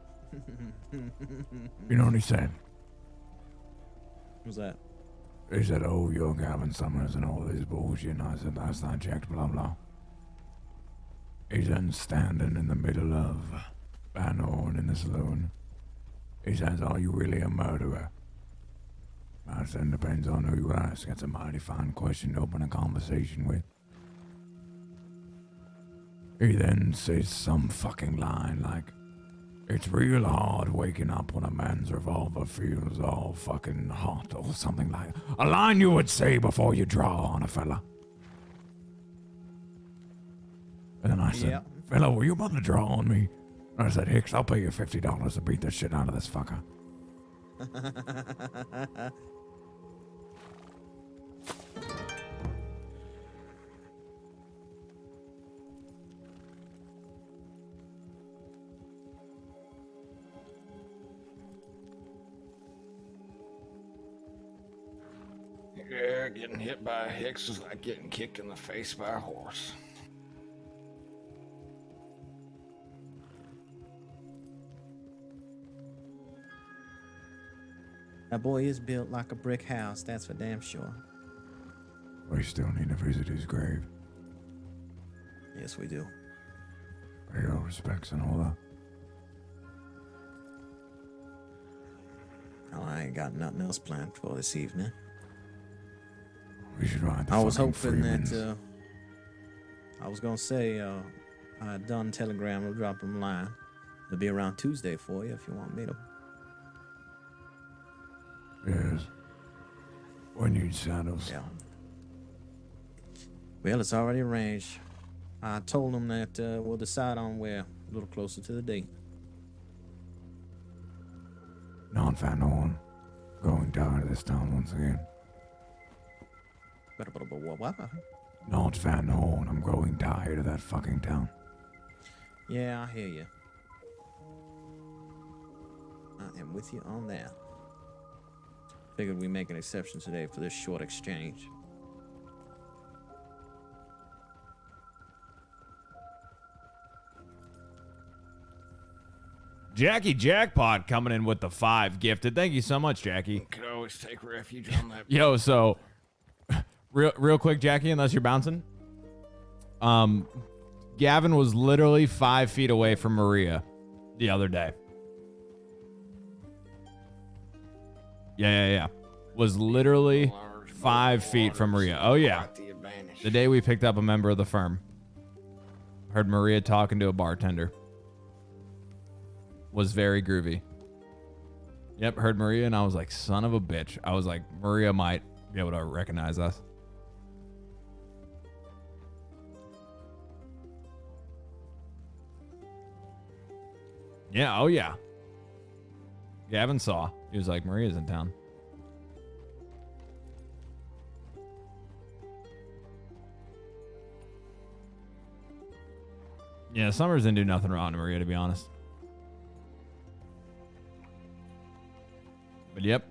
You know what he said? Who's that? He said, "Oh, you're Gavin Summers and all this bullshit." And I said, "Last I checked, blah blah." He's then standing in the middle of Van Horn in the saloon. He says, "Are you really a murderer?" I said, "Depends on who you ask. That's a mighty fine question to open a conversation with." He then says some fucking line like, "It's real hard waking up when a man's revolver feels all fucking hot," or something like a line you would say before you draw on a fella. And then I said, Yep. "Fella, were you about to draw on me?" And I said, "Hicks, I'll pay you $50 to beat the shit out of this fucker." Yeah, getting hit by a Hicks is like getting kicked in the face by a horse. That boy is built like a brick house. That's for damn sure. We still need to visit his grave. Yes, we do. Pay your respects and all that. Oh, I ain't got nothing else planned for this evening. We should ride the I was fucking hoping Freemans. that I was gonna say I had done telegram. I'll drop him a line. It'll be around Tuesday for you if you want me to. Yes. We need saddles. Yeah. Well, it's already arranged. I told him that we'll decide on where a little closer to the date. Not Van Horn. Growing tired of this town once again. What? Not Van Horn. I'm growing tired of that fucking town. Yeah, I hear you. I am with you on that. Figured we make an exception today for this short exchange. Jackie Jackpot coming in with the 5 gifted. Thank you so much, Jackie. Could always take refuge on that. Yo, so real quick, Jackie, unless you're bouncing. Gavin was literally 5 feet away from Maria the other day. Yeah. Was literally 5 feet from Maria. Oh, yeah. The day we picked up a member of the firm. Heard Maria talking to a bartender. Was very groovy. Yep, heard Maria, and I was like, son of a bitch. I was like, Maria might be able to recognize us. Yeah, oh yeah. Gavin saw. He was like, Maria's in town. Yeah, Summers didn't do nothing wrong to Maria, to be honest. But yep.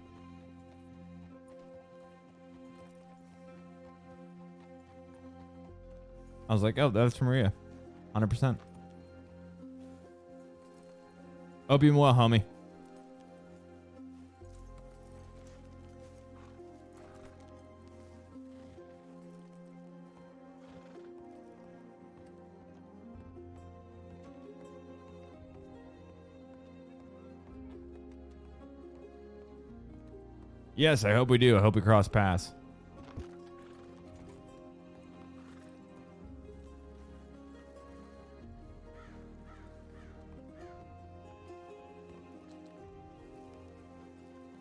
I was like, oh, that's Maria. 100%. Hope you're well, homie. Yes, I hope we do. I hope we cross paths.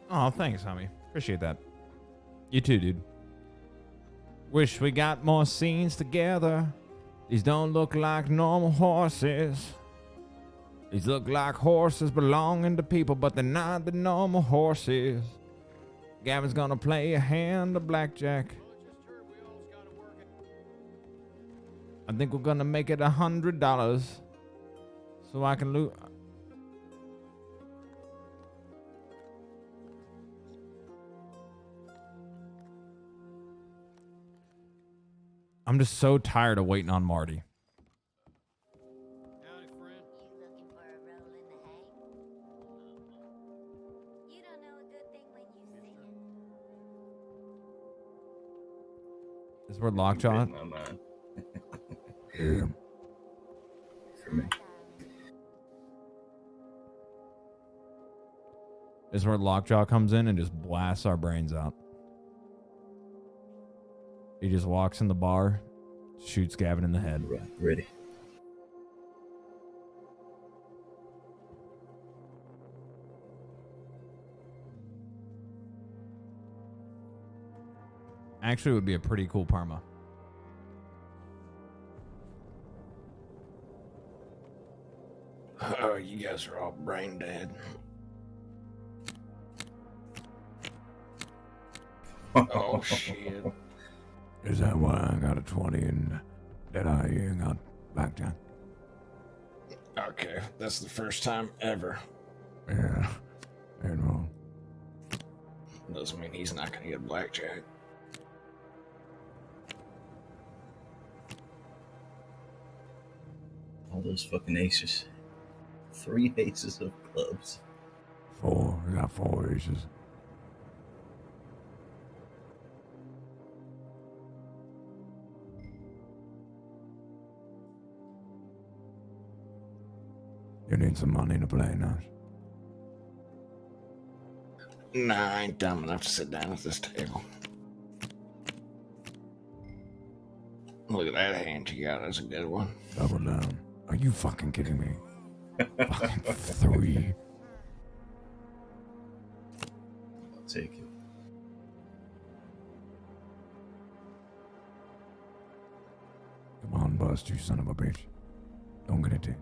Oh, thanks, homie. Appreciate that. You too, dude. Wish we got more scenes together. These don't look like normal horses. These look like horses belonging to people, but they're not the normal horses. Gavin's gonna play a hand of blackjack. I think we're gonna make it $100 so I can loot. I'm just so tired of waiting on Marty. Is where Lockjaw? Yeah. For me. Is where Lockjaw comes in and just blasts our brains out. He just walks in the bar, shoots Gavin in the head. Right, ready. Actually, it would be a pretty cool perma. Oh, you guys are all brain dead. Oh, shit. Is that why I got a 20 and that I ain't got blackjack? Okay, that's the first time ever. Yeah, ain't wrong. Doesn't mean he's not gonna get blackjack. All those fucking aces. 3 aces of clubs. 4. I got 4 aces. You need some money to play, Nash. Nah, I ain't dumb enough to sit down at this table. Look at that hand you got. That's a good one. Double down. Are you fucking kidding me? Fucking 3. I'll take it. Come on, bust, you son of a bitch. Don't get it in.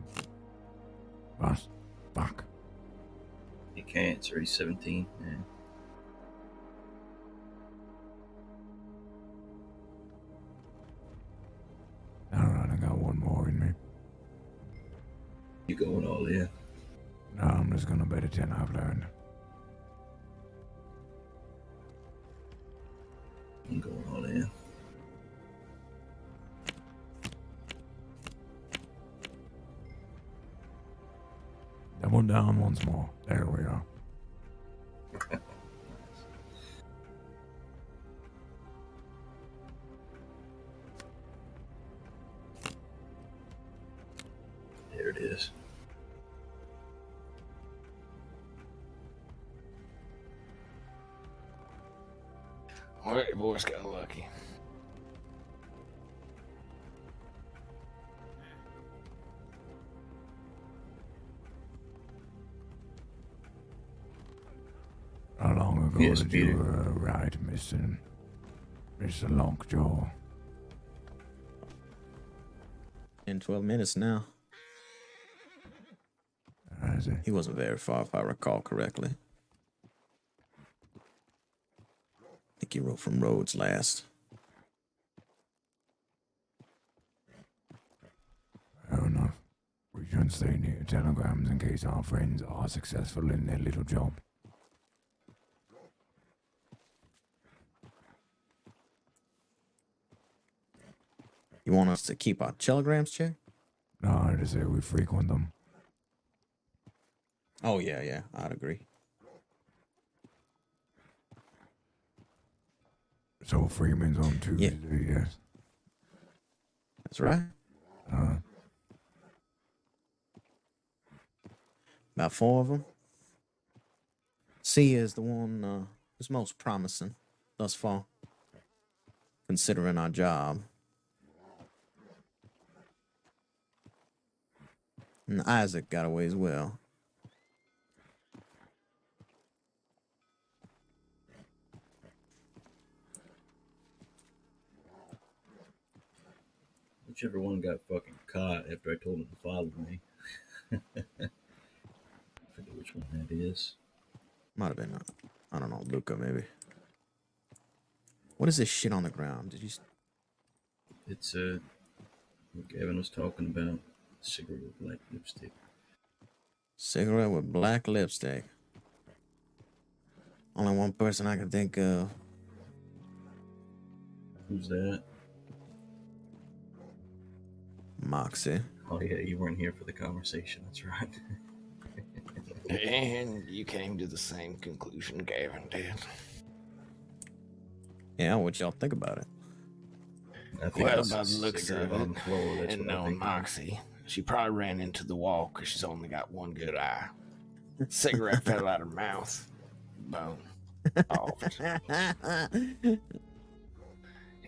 Bust. Fuck. You can't. It's already 17. Yeah. Alright, I got one more in me. You going all in? No, I'm just gonna bet a 10 I've learned. I'm going all in. Double down once more. There we are. There it is. Well, your boys got lucky. How long ago Yes, did Peter. you ride, Mr. Lockjaw? In 12 minutes now. Is it? He wasn't very far, if I recall correctly. I think he rode from Rhodes last. Fair enough. We should stay near telegrams in case our friends are successful in their little job. You want us to keep our telegrams checked? No, I just say we frequent them. Oh, yeah, I'd agree. So Freeman's on Tuesday, yes. That's right. About 4 of them. C is the one who's most promising thus far, considering our job. And Isaac got away as well. Whichever one got fucking caught after I told him to follow me. I forget which one that is. Might have been, I don't know, Luca maybe. What is this shit on the ground? Did you? It's what Gavin was talking about. Cigarette with black lipstick. Cigarette with black lipstick. Only one person I can think of. Who's that? Moxie. Oh yeah, you weren't here for the conversation. That's right. And you came to the same conclusion Gavin did. Yeah, what y'all think about it? Well, by the looks cigarette of it, on the floor, that's and what I knowing think. Moxie, she probably ran into the wall because she's only got one good eye. Cigarette fell out her mouth. Boom. Off.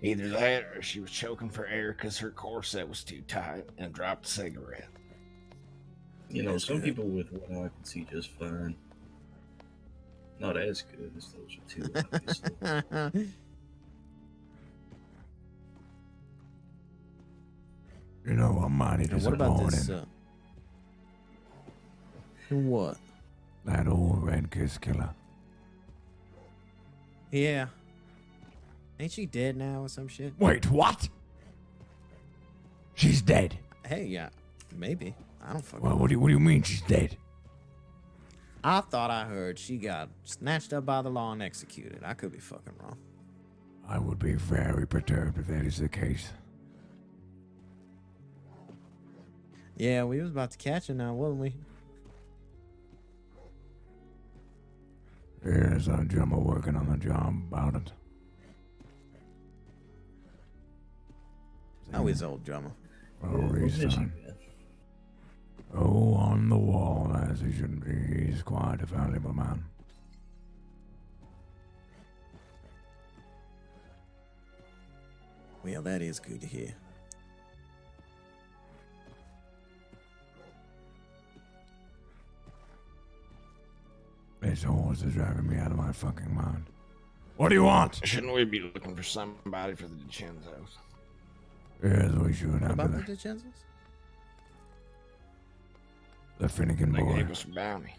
Either that or she was choking for air because her corset was too tight and dropped the cigarette. You know, some people with one eye can see just fine. Not as good as those with two, obviously. You know, I'm mighty And what about this? disappointed. What? That old red kiss killer. Yeah. Ain't she dead now or some shit? Wait, what? She's dead. Hey, yeah, maybe. I don't fucking Well, know. what do you mean she's dead? I thought I heard she got snatched up by the law and executed. I could be fucking wrong. I would be very perturbed if that is the case. Yeah, we was about to catch her now, wasn't we? Yes, I'm drummer working on the job about it. How is old drummer? Oh, he's fine. Oh, on the wall, as he should be. He's quite a valuable man. Well, that is good to hear. This horse is driving me out of my fucking mind. What do you want? Shouldn't we be looking for somebody for the DiCenzos? Yes, we should What have about the the, DiCenzos? the Finnegan They boy. gave us a bounty.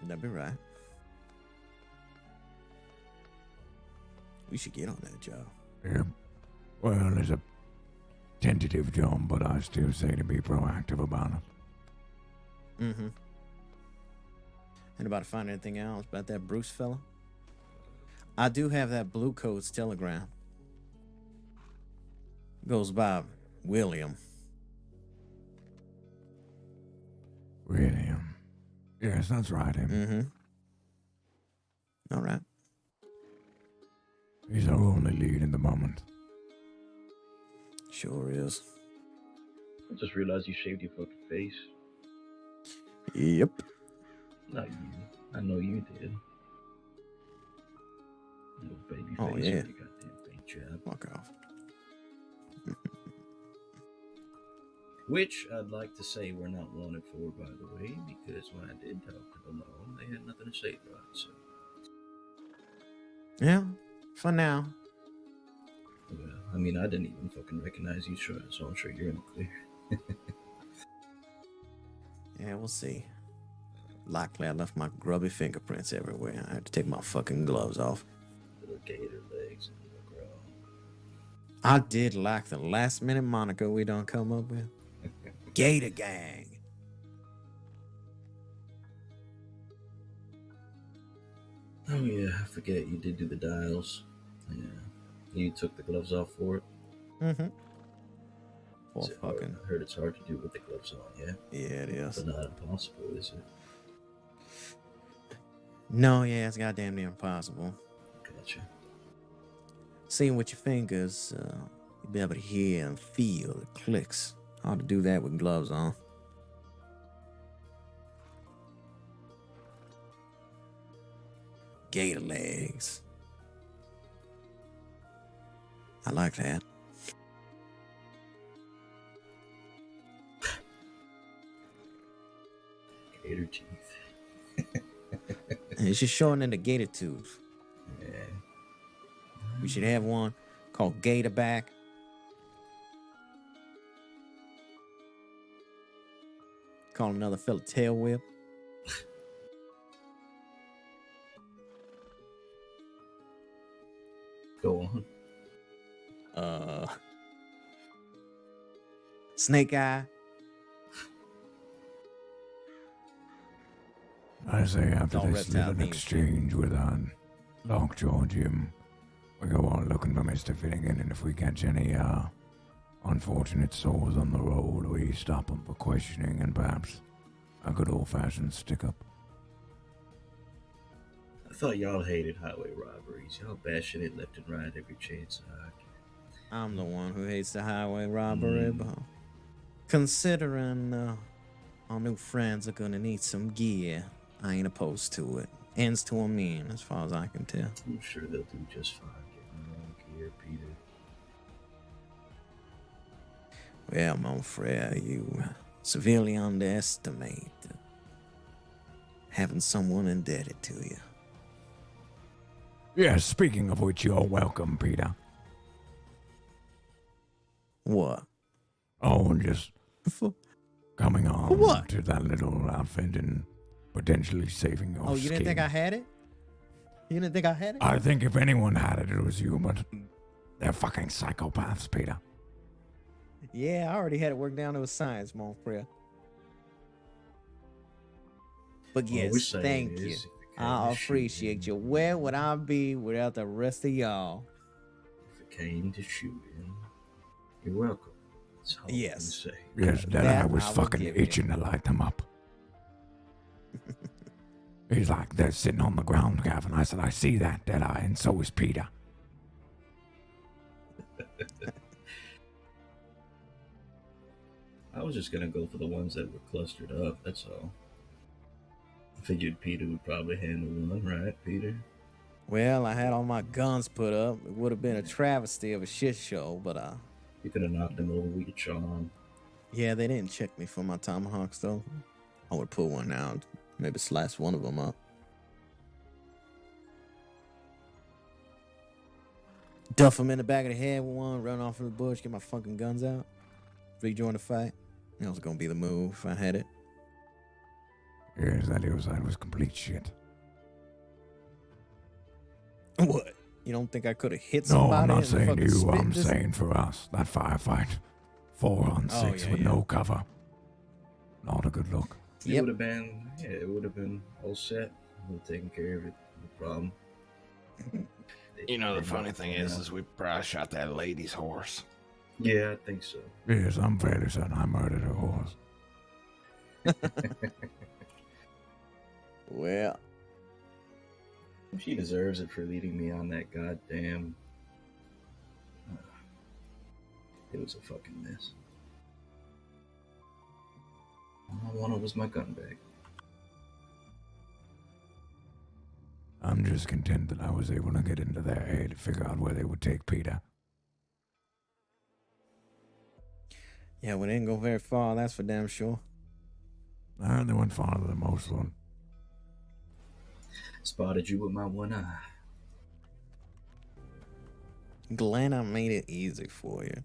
That'd be right. We should get on that job. Yep. Well, it's a tentative job, but I still say to be proactive about it. Mm-hmm. And about to find anything else about that Bruce fella? I do have that Blue Coats telegram. Goes by William. William. Yes, that's right, him. Mm-hmm. All right. He's our only lead in the moment. Sure is. I just realized you shaved your fucking face. Yep. Not you. I know you did. Little baby Oh, face yeah. with your goddamn paint job. Fuck off. Which I'd like to say we're not wanted for, by the way, because when I did talk to the law, they had nothing to say about it, so. Yeah, for now. Well, I mean, I didn't even fucking recognize you, so I'm sure you're in the clear. Yeah, we'll see. Likely I left my grubby fingerprints everywhere. I had to take my fucking gloves off. Little gator legs and little girl. I did like the last minute moniker we done come up with. Gator Gang. Oh yeah, I forget you did do the dials. Yeah. You took the gloves off for it? Mm-hmm. Is it hard? I heard it's hard to do with the gloves on, yeah? Yeah, it is. But not impossible, is it? No, yeah, it's goddamn near impossible. Gotcha. Seeing with your fingers, you'll be able to hear and feel the clicks. Hard to do that with gloves on. Gator legs. I like that. Gator teeth. It's just shortening the gator tooth. Yeah. We should have one called Gator Back. Call another fella Tail Whip. Go on. Snake Eye. I say after All this reptile little themes. exchange with Lockjaw Jim, we go on looking for Mr. Finnegan, and if we catch any unfortunate souls on the road, we stop them for questioning and perhaps a good old-fashioned stick-up. I thought y'all hated highway robberies. Y'all bashing it left and right every chance. I'm the one who hates the highway robbery, but considering our new friends are gonna need some gear, I ain't opposed to it. Ends to a mean, as far as I can tell. I'm sure they'll do just fine getting their own gear, Peter. Well, mon frere, you severely underestimate having someone indebted to you. Yes, speaking of which, you're welcome, Peter. What? Oh, just coming on what? to that little outfit and potentially saving your Oh, you didn't think I had it? You didn't think I had it? I think if anyone had it, it was you, but they're fucking psychopaths, Peter. Yeah, I already had it worked down to a science, mon frere. But All we're yes, saying thank is, you. if it came I to appreciate you. Where would I be without the rest of y'all? If it came to shooting, you're welcome. That's all Yes. I can say. Yes, that I was I will fucking give you. itching to light them up. He's like, they're sitting on the ground, Gavin. I said, I see that, Deadeye, and so is Peter. I was just gonna go for the ones that were clustered up, that's all. I figured Peter would probably handle one, right, Peter? Well, I had all my guns put up. It would have been a travesty of a shit show, but You could have knocked them over with your charm. yeah, they didn't check me for my tomahawks though. I would pull one out, maybe slice one of them up. Duff him in the back of the head with one, run off in the bush, get my fucking guns out, rejoin the fight. That was gonna be the move if I had it. Yes, that was complete shit. What? You don't think I could have hit No, somebody? I'm not and saying fucking you, spit I'm this- saying for us. That firefight, 4 on 6 yeah, with yeah. no cover. Not a good look. It would have been, yeah, it would have been all set. Would have taken care of it. No problem. You know, the funny thing is we probably shot that lady's horse. Yeah, I think so. Yes, I'm fairly certain I murdered her horse. Well, She deserves it for leading me on that goddamn. It was a fucking mess. All I wanted was my gun back. I'm just content that I was able to get into their head to figure out where they would take Peter. yeah, we didn't go very far, that's for damn sure. They went farther than most of them. Spotted you with my one eye. Glad I made it easy for you.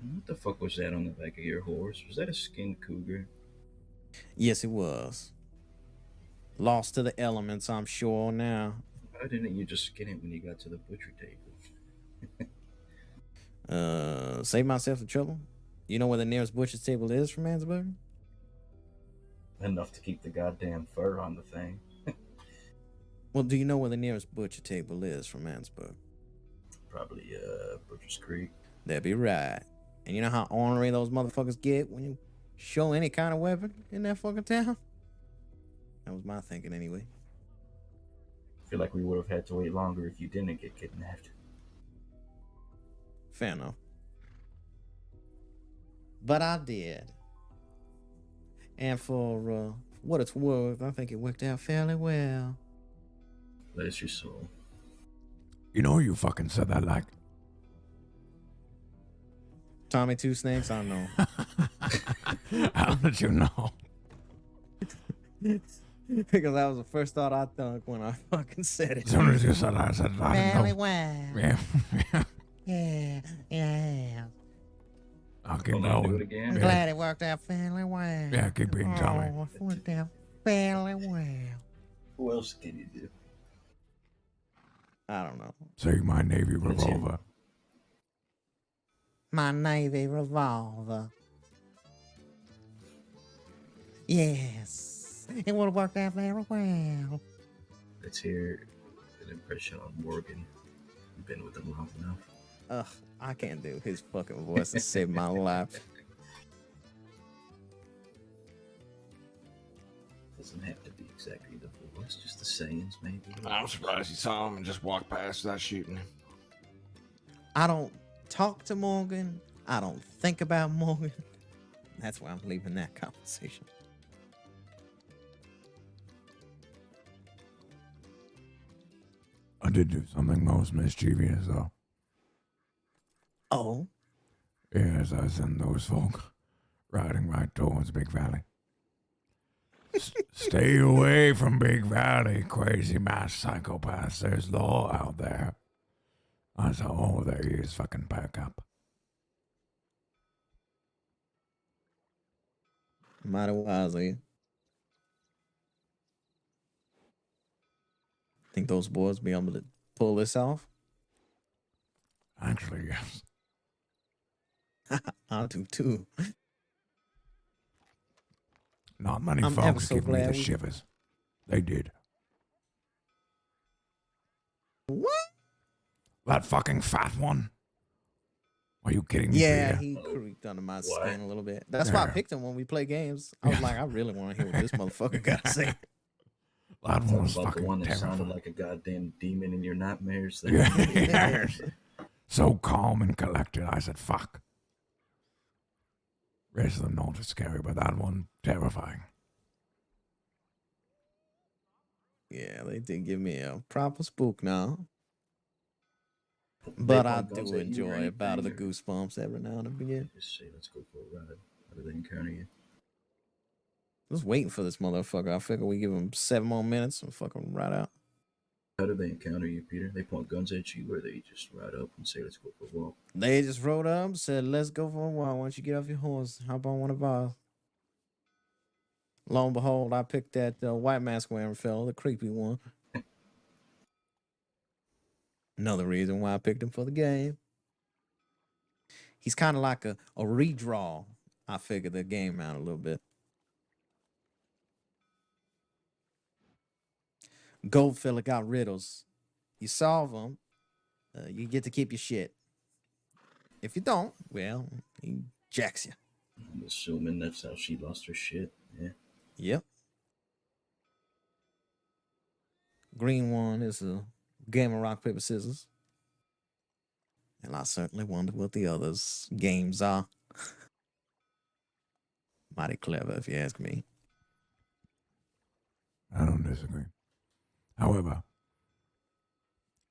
What the fuck was that on the back of your horse? Was that a skinned cougar? Yes, it was. Lost to the elements, I'm sure now. Why didn't you just skin it when you got to the butcher table? Save myself the trouble. You know where the nearest butcher's table is from Mansburg? Enough to keep the goddamn fur on the thing. Well, do you know where the nearest butcher table is from Mansburg? Probably Butcher's Creek. That'd be right. And you know how ornery those motherfuckers get when you show any kind of weapon in that fucking town? That was my thinking anyway. I feel like we would have had to wait longer if you didn't get kidnapped. Fair enough. But I did. And for what it's worth, I think it worked out fairly well. Bless your soul. You know you fucking said that like... Tommy Two Snakes, I know. How did you know? Because that was the first thought I thought when I fucking said it. As soon as you said that, I said, I Fairly know. well. Yeah. Yeah. I'll keep Do going. it again. I'm glad it worked out fairly well. Yeah, keep being Tommy. Oh, it worked out fairly well. Who else can you do? I don't know. Say my Navy revolver. My Navy revolver. Yes. It would have worked out very well. Let's hear an impression on Morgan. You've been with him long enough. Ugh, I can't do his fucking voice to save my life. Doesn't have to be exactly the voice, just the sayings, maybe. I'm surprised you saw him and just walked past without shooting him. I don't talk to Morgan. I don't think about Morgan. That's why I'm leaving that conversation. I did do something most mischievous, though. Oh? Yes, I sent those folk riding right towards Big Valley. Stay away from Big Valley, crazy mass psychopaths. There's law out there. I saw all their ears fucking perk up. Mighty wise of you. Think those boys be able to pull this off? Actually, yes. I do too. Not many I'm ever folks so give me glad the we- shivers. They did. What? That fucking fat one? Are you kidding me, Yeah, Peter? he creeped under my skin a little bit. That's why I picked him when we play games. I was like, I really want to hear what this motherfucker got to say. That one was About the fucking one that terrible. sounded like a goddamn demon in your nightmares. Yes. So calm and collected. I said, fuck. Rest of them not as scary, but that one, terrifying. Yeah, they did give me a proper spook now. But I do enjoy a bout of the goosebumps every now and again. Just say, let's go for a ride. How do they encounter you? Just waiting for this motherfucker. I figure we give him 7 more minutes and fucking ride out. How do they encounter you, Peter? They point guns at you, or they just ride up and say, let's go for a walk? They just rode up and said, let's go for a walk. Why don't you get off your horse? Hop on one of ours. Lo and behold, I picked that white mask wearing fellow, the creepy one. Another reason why I picked him for the game. He's kind of like a redraw. I figured the game out a little bit. Gold fella got riddles. You solve them, you get to keep your shit. If you don't, well, he jacks you. I'm assuming that's how she lost her shit. Yeah. Yep. Green one is a game of rock, paper, scissors. And I certainly wonder what the others' games are. Mighty clever, if you ask me. I don't disagree. However,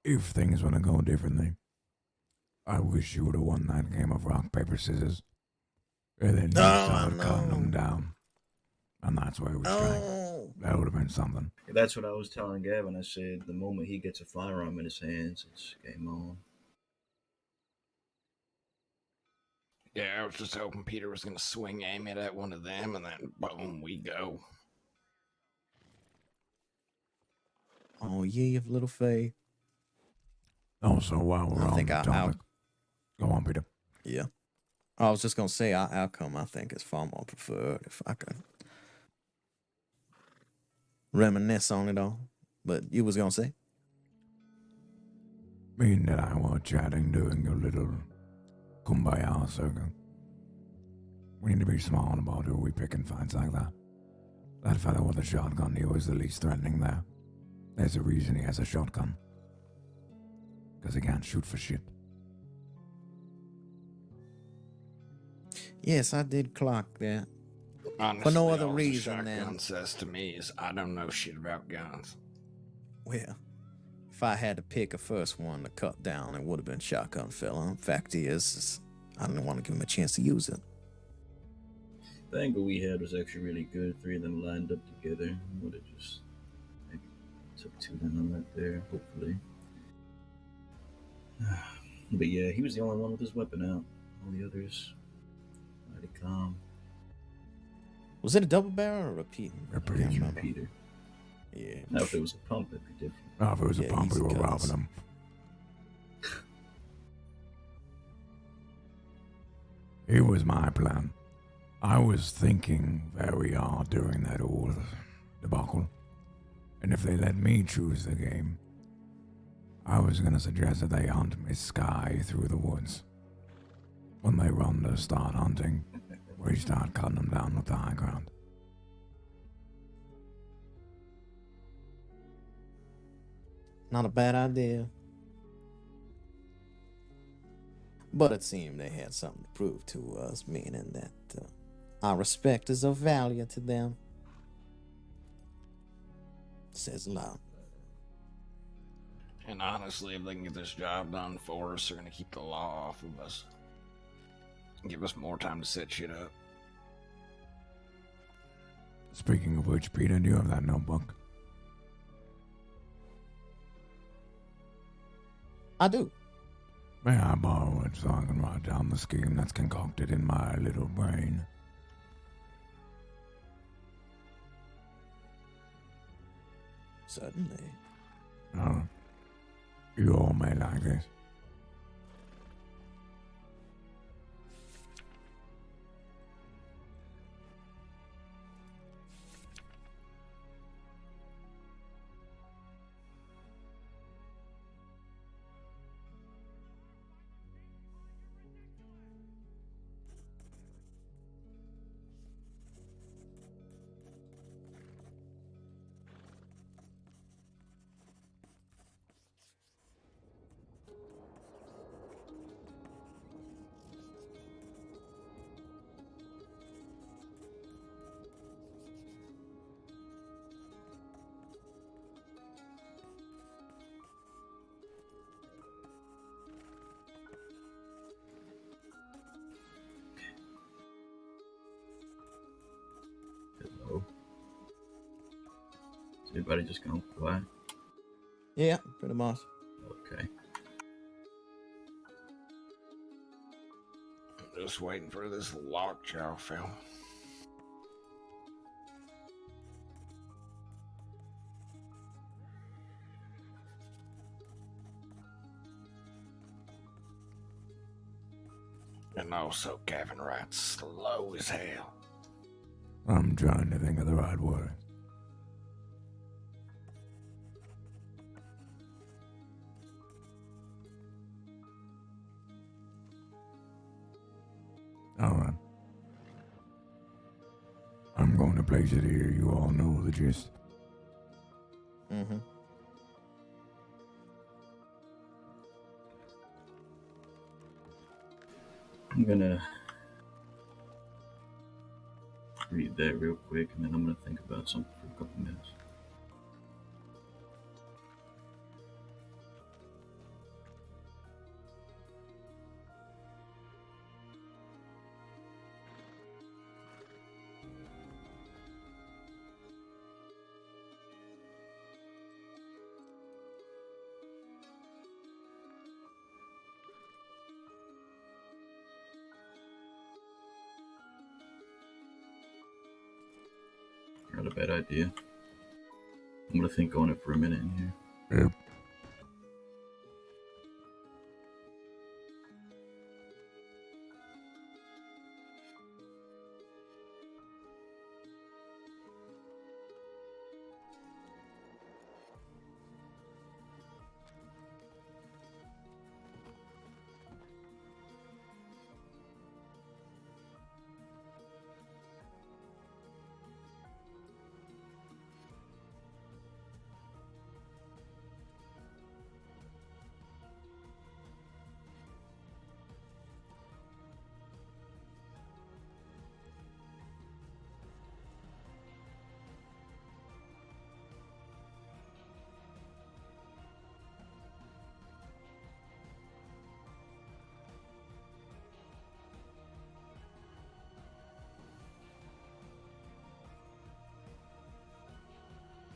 if things want to go differently, I wish you would have won that game of rock, paper, scissors. And then you started cutting them down. And that's why we strike. That would have been something. That's what I was telling Gavin. I said the moment he gets a firearm in his hands, it's game on. Yeah, I was just hoping Peter was going to swing aim it at one of them, and then boom, we go. Oh, ye of little faith. Also, while we're on the topic, go on, Peter. Yeah. I was just going to say our outcome, I think, is far more preferred if I could reminisce on it all. But you was going to say? Me and I were chatting during your little kumbaya circle. We need to be smart about who we pick in fights like that. That fellow with the shotgun, he was the least threatening there. There's a reason he has a shotgun. Because he can't shoot for shit. Yes, I did clock that. Honestly, for no other all the reason shotgun than... says to me is, I don't know shit about guns. Well, if I had to pick a first one to cut down, it would have been shotgun fella. Fact is, I didn't want to give him a chance to use it. The angle we had was actually really good. 3 of them lined up together. Would have just maybe took 2 down right there, hopefully. But yeah, he was the only one with his weapon out. All the others, mighty calm. Was it a double barrel or a repeat? Repeater. Yeah. Now, if it was a pump, it'd be different. Oh, if it was a pump, we were robbing them. It was my plan. I was thinking where we are during that old debacle. And if they let me choose the game, I was going to suggest that they hunt Miss Sky through the woods. When they run to start hunting, we start cutting them down with the high ground. Not a bad idea. But it seemed they had something to prove to us, meaning that our respect is of value to them. Says a lot. And honestly, if they can get this job done for us, they're going to keep the law off of us. Give us more time to set shit up. Speaking of which, Peter, do you have that notebook? I do. May I borrow it so I can write down the scheme that's concocted in my little brain? Certainly. Oh, you all may like this. Hello. Is everybody just gone quiet? Yeah, pretty much. Okay. Just waiting for this lockjaw film. And also, Gavin writes slow as hell. I'm trying to think of the right word. Alright. I'm going to place it here. You all know the gist. Mm-hmm. I'm gonna read that real quick, and then I'm gonna think about something for a couple minutes. Got a bad idea. I'm gonna think on it for a minute in here. Yep.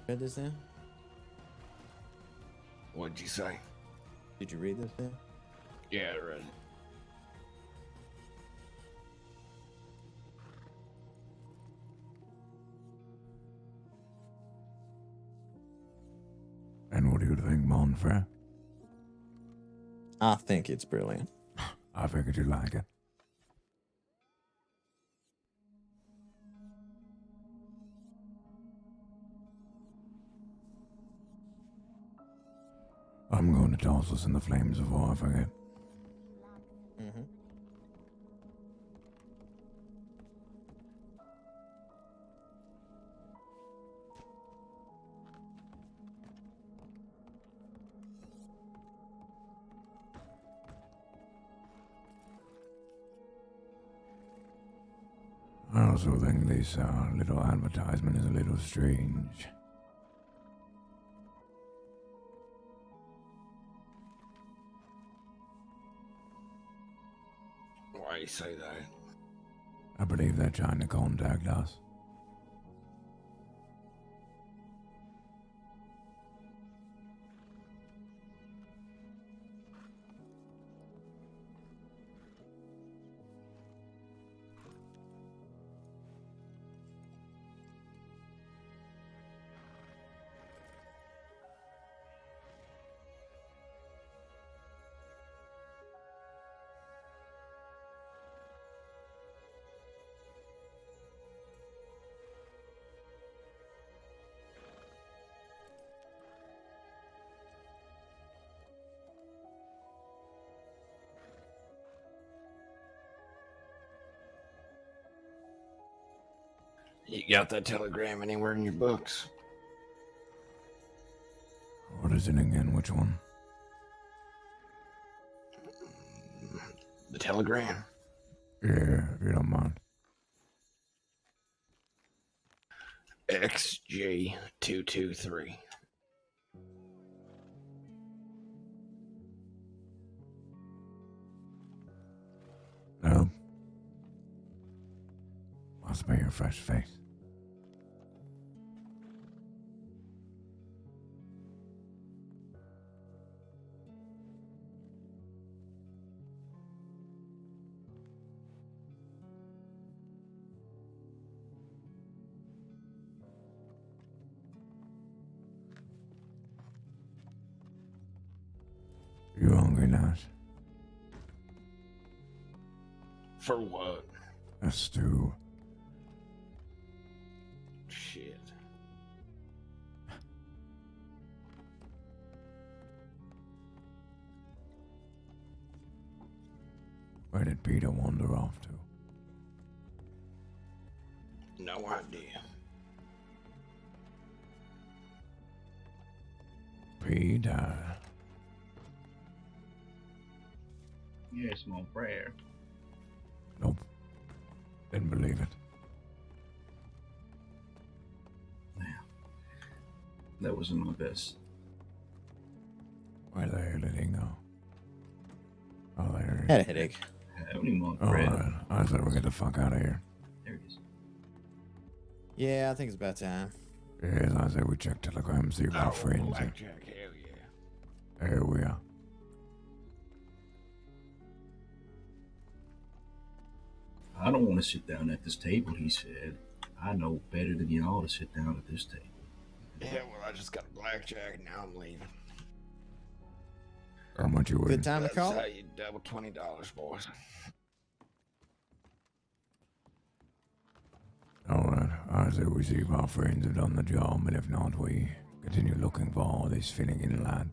Read this in? What'd you say? Did you read this in? Yeah, I read it. And what do you think, Monfair? I think it's brilliant. I figured you'd like it. I'm going to toss us in the flames before I forget. Mm-hmm. I also think this little advertisement is a little strange. Why you say that? I believe they're trying to contact us. You got that telegram anywhere in your books? What is it again? Which one? The telegram? Yeah, if you don't mind. XJ223. No. Must be your fresh face. You hungry, lass? For what? A stew. Shit. Where did Peter wander off to? No idea. Peter. Yes, my prayer. Nope. Didn't believe it. That wasn't my best. Where the hell did he go? Oh, there he is. Had a headache. Howdy, my All friend. right. I thought we'd get the fuck out of here. There it is. Yeah, I think it's about time. Yes, I said we check Telegram, see if our friends. Blackjack, hell yeah. There we are. I don't want to sit down at this table, he said. I know better than y'all to sit down at this table. Yeah, well, I just got a blackjack, now I'm leaving. How much you win? Good time to call? That's how you double $20, boys. All right. I say we see if our friends have done the job, and if not, we continue looking for this Finnegan lad.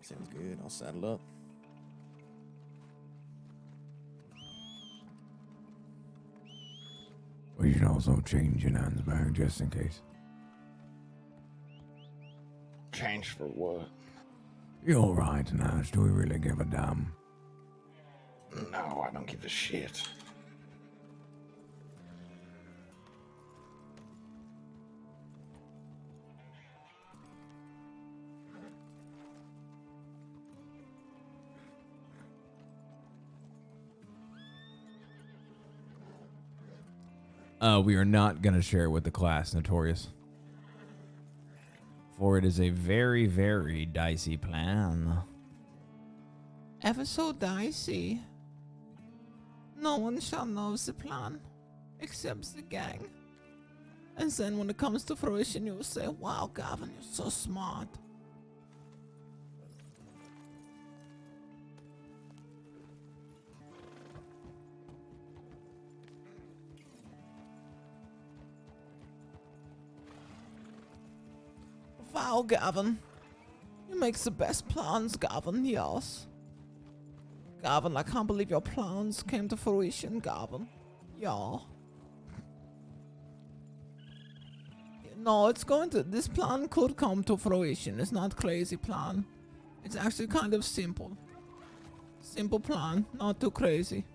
Sounds good. I'll saddle up. We should also change your hands bag just in case. Change for what? You're right, Nash. Do we really give a damn? No, I don't give a shit. We are not going to share it with the class, Notorious. For it is a very, very dicey plan. Ever so dicey. No one shall know the plan, except the gang. And then when it comes to fruition, you'll say, wow, Gavin, you're so smart. Wow, Gavin. You make the best plans, Gavin, yes. Gavin, I can't believe your plans came to fruition, Gavin. Yeah. No, it's going to... This plan could come to fruition. It's not crazy plan. It's actually kind of simple. Simple plan, not too crazy.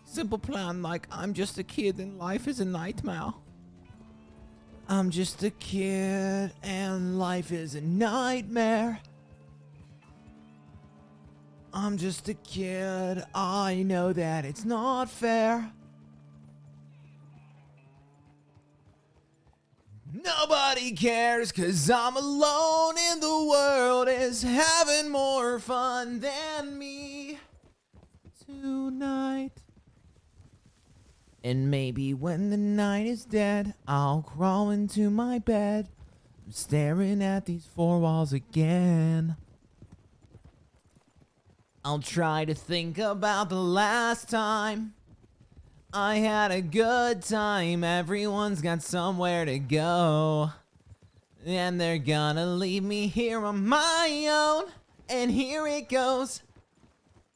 Simple plan like I'm just a kid and life is a nightmare. I'm just a kid and life is a nightmare. I'm just a kid, I know that it's not fair. Nobody cares 'cause I'm alone and the world is having more fun than me tonight. And maybe when the night is dead, I'll crawl into my bed, staring at these four walls again. I'll try to think about the last time I had a good time. Everyone's got somewhere to go, and they're gonna leave me here on my own. And here it goes.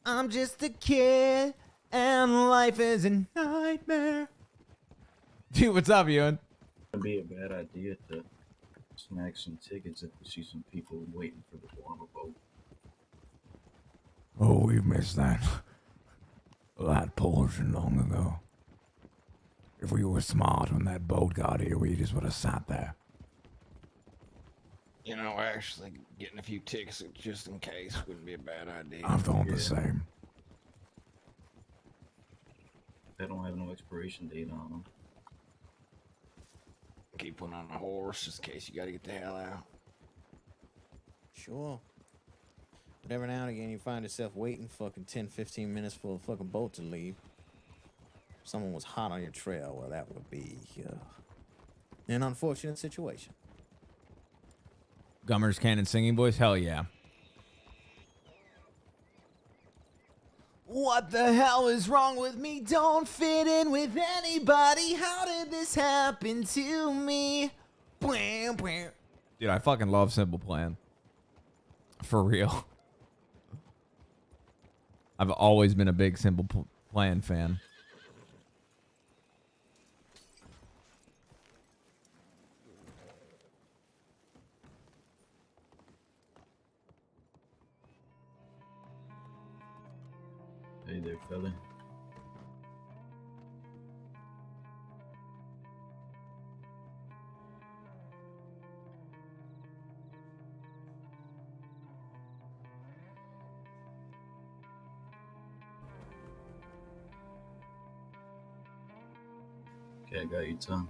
I'm just a kid and life is a nightmare. Dude, what's up, Ewan? It'd be a bad idea to snag some tickets if we see some people waiting for the water boat. Oh, we've missed that portion long ago. If we were smart when that boat got here, we just would have sat there. You know, actually, getting a few tickets just in case wouldn't be a bad idea. I thought the same. They don't have no expiration date on them. Keep one on the horse just in case you gotta get the hell out. Sure. But every now and again you find yourself waiting fucking 10-15 minutes for a fucking boat to leave. If someone was hot on your trail, well, that would be an unfortunate situation. Gummers, Cannon, Singing Boys? Hell yeah. What the hell is wrong with me? Don't fit in with anybody. How did this happen to me? Blam, blam. Dude, I fucking love Simple Plan. For real. I've always been a big Simple Plan fan. Hey there, fella. Okay, I got you, Tom.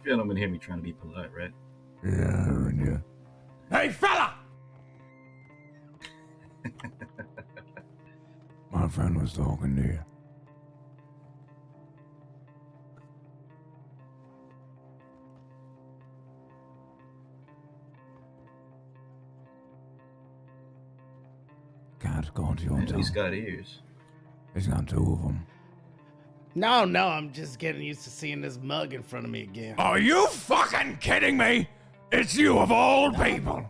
You gentlemen hear me trying to be polite, right? Yeah. Hey, fella! My friend was talking to you. Cat's gone to your Man, town. he's got ears. He's got two of them. No, I'm just getting used to seeing this mug in front of me again. Are you fucking kidding me? It's you of all people.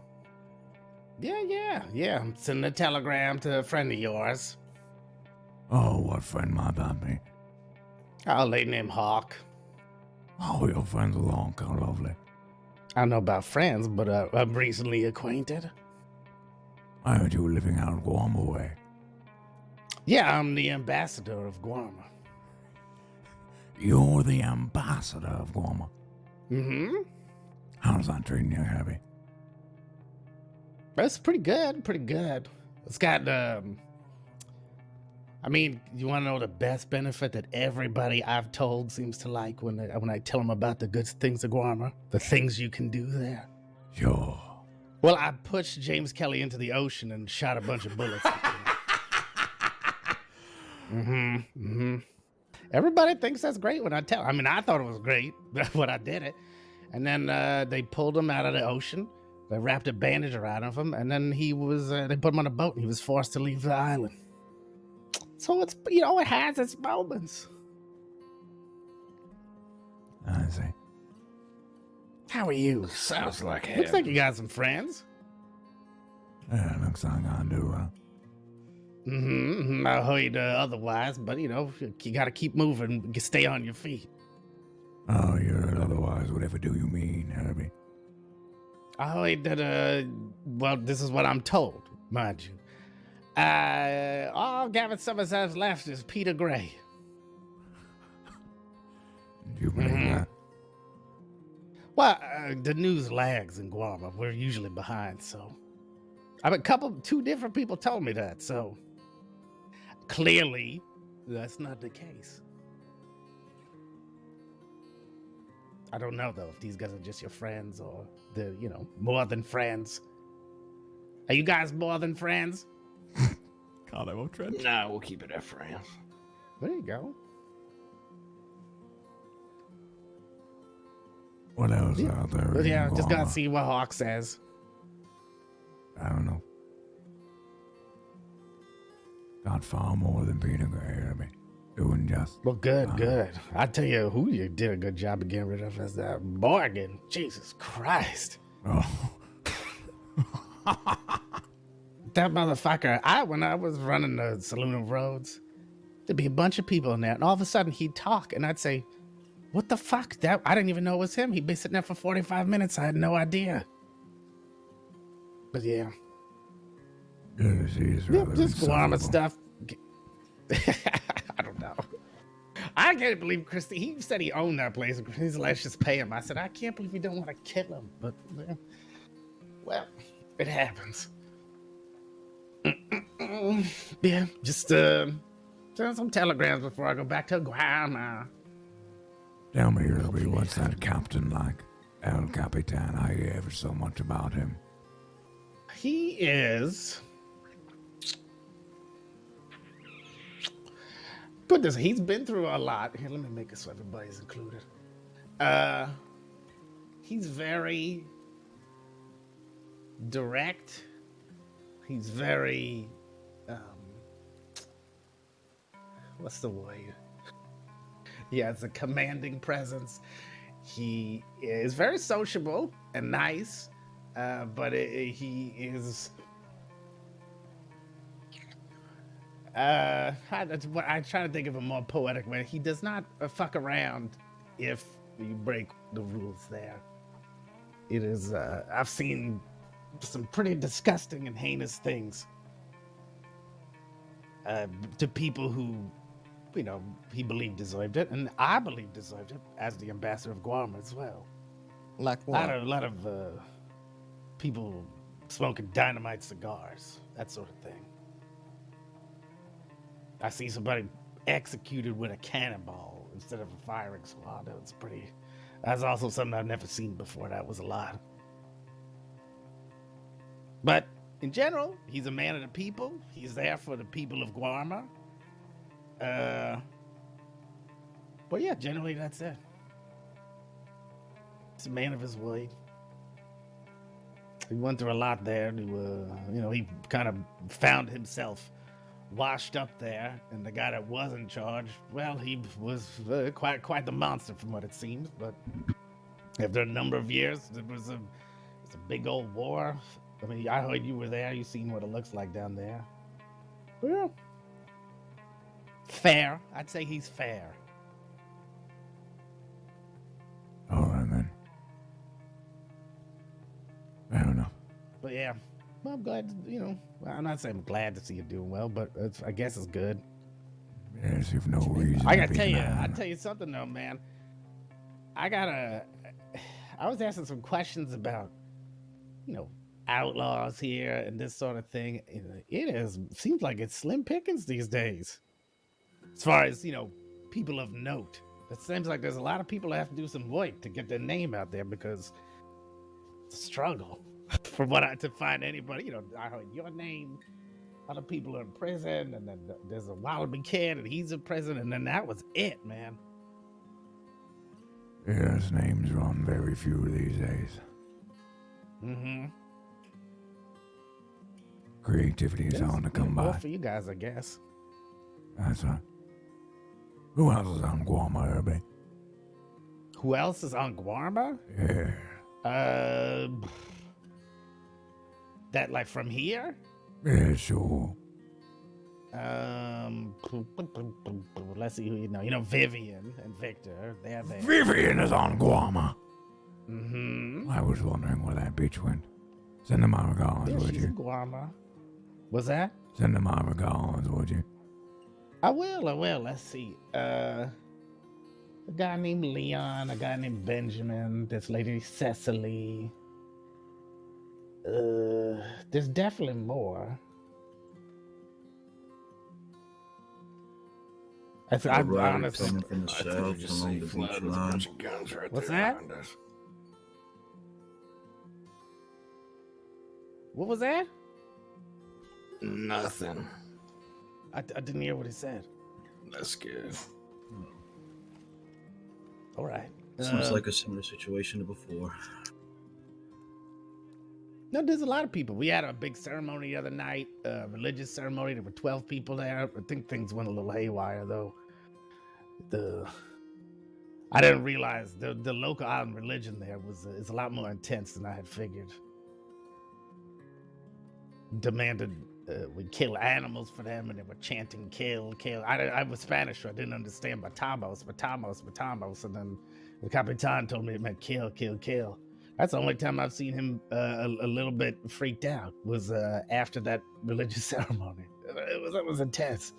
Yeah. I'm sending a telegram to a friend of yours. Oh, what friend might that be? A lady named Hawk. Oh, your friends with Hawk, how lovely. I don't know about friends, but I'm recently acquainted. I heard you were living out of Guam way. Yeah, I'm the ambassador of Guam. You're the ambassador of Guam. Mm-hmm. How's that treating you, Heavy? That's pretty good. It's got, I mean, you want to know the best benefit that everybody I've told seems to like when I tell them about the good things of Guam, the things you can do there? Sure. Well, I pushed James Kelly into the ocean and shot a bunch of bullets. Everybody thinks that's great when I tell. I mean, I thought it was great when I did it. And then they pulled him out of the ocean. They wrapped a bandage around him, and then he was. They put him on a boat, and he was forced to leave the island. So it's, it has its moments. I see. How are you? Sounds like it. Looks like you got some friends. Yeah, looks like I do, huh? I heard otherwise, but you got to keep moving, stay on your feet. Oh, you're otherwise. Whatever do you mean, Herbie? I heard that, well, this is what I'm told, mind you. All Gavin Summers has left is Peter Gray. You believe that? Well, the news lags in Guam. We're usually behind, so. I mean, two different people told me that, so. Clearly, that's not the case. I don't know, though, if these guys are just your friends or they're, more than friends. Are you guys more than friends? God, I won't Trent. No, we'll keep it at friends. There you go. What else out there? But yeah, just Guam? gotta see what Hawk says. I don't know. Got far more than Peter Gray, Herbie. Doing just. Well, good. I tell you who you did a good job of getting rid of is that Morgan. Jesus Christ. Oh. That motherfucker, when I was running the Saloon of Roads, there'd be a bunch of people in there, and all of a sudden he'd talk, and I'd say, what the fuck? I didn't even know it was him. He'd been sitting there for 45 minutes. I had no idea. But yeah. Yes, he's rather Just Guam and insufferable. stuff. I don't know. I can't believe Christy. He said he owned that place. And Christy's like, let's just pay him. I said, I can't believe you don't want to kill him. But, well, it happens. Yeah, just send some telegrams before I go back to Guam. Tell me, Herbie, what's that captain like? El Capitan, I hear ever so much about him. He is. Goodness, he's been through a lot. Here, let me make it so everybody's included. He's very direct. He's very, what's the word? He has a commanding presence. He is very sociable and nice, but he is. I'm trying to think of a more poetic way. He does not fuck around if you break the rules there. It is. I've seen some pretty disgusting and heinous things to people who, you know, he believed deserved it, and I believe deserved it as the ambassador of Guam as well. Like what? A lot of people smoking dynamite cigars, that sort of thing. I see somebody executed with a cannonball instead of a firing squad. That's also something I've never seen before. That was a lot. But in general, he's a man of the people. He's there for the people of Guarma. But yeah, generally that's it. He's a man of his word. He went through a lot there. He kind of found himself washed up there, and the guy that was in charge, well, he was quite the monster from what it seems. But after a number of years, it was a big old war. I mean, I heard you were there. You seen what it looks like down there. Well, fair. I'd say he's fair. All right, then. Fair enough. But yeah, well, I'm glad. I'm not saying I'm glad to see you doing well, but I guess it's good. Yes, you've no reason. I gotta tell you, I'll tell you something though, man. I was asking some questions about, outlaws here and this sort of thing. Seems like it's slim pickings these days. As far as, people of note. It seems like there's a lot of people that have to do some work to get their name out there because it's a struggle to find anybody. I heard your name, other people are in prison, and then there's a WildRP kid and he's in prison, and then that was it, man. Yes, names are on very few these days. Mm-hmm. Creativity is on to come More by. for you guys, I guess. That's right. Who else is on Guarma, Herbie? Who else is on Guarma? Yeah. That like from here? Yeah, sure. Let's see who you know. Vivian and Victor. They're there. Vivian is on Guarma. Mm-hmm. I was wondering where that bitch went. Send her my regards, Yeah, would she's you? in Guarma. What's that? Send her my regards, would you? I will. Let's see. A guy named Leon, a guy named Benjamin, this lady Cecily. There's definitely more. I honestly. Coming from the south along the beach line. What's that? What was that? Nothing. I didn't hear what he said. That's good. All right. Sounds like a similar situation to before. No, there's a lot of people. We had a big ceremony the other night, religious ceremony. There were 12 people there. I think things went a little haywire, though. I didn't realize the local island religion there is a lot more intense than I had figured. Demanded we kill animals for them, and they were chanting "kill, kill." I was Spanish, so I didn't understand matamos, and then the Capitan told me it meant kill, kill, kill. That's the only time I've seen him a little bit freaked out was after that religious ceremony. It was intense.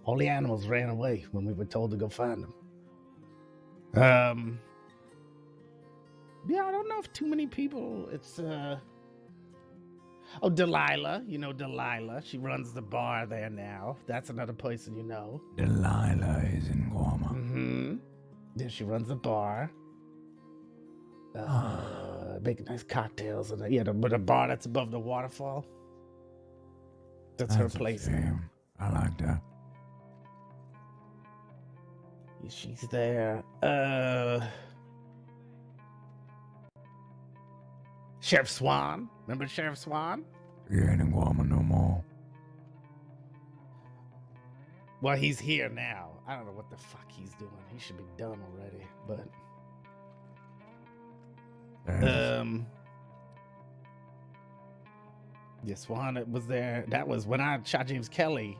All the animals ran away when we were told to go find them. Yeah, I don't know if too many people. It's Delilah. You know Delilah. She runs the bar there now. That's another person you know. Delilah is in Guarma. Mm-hmm. Yeah, she runs the bar. Make nice cocktails and but a bar that's above the waterfall. That's her place. Shame. I like that. She's there. Sheriff Swan. Remember Sheriff Swan? He ain't in Guam no more. Well, he's here now. I don't know what the fuck he's doing. He should be done already. But yeah, Swan was there. That was when I shot James Kelly.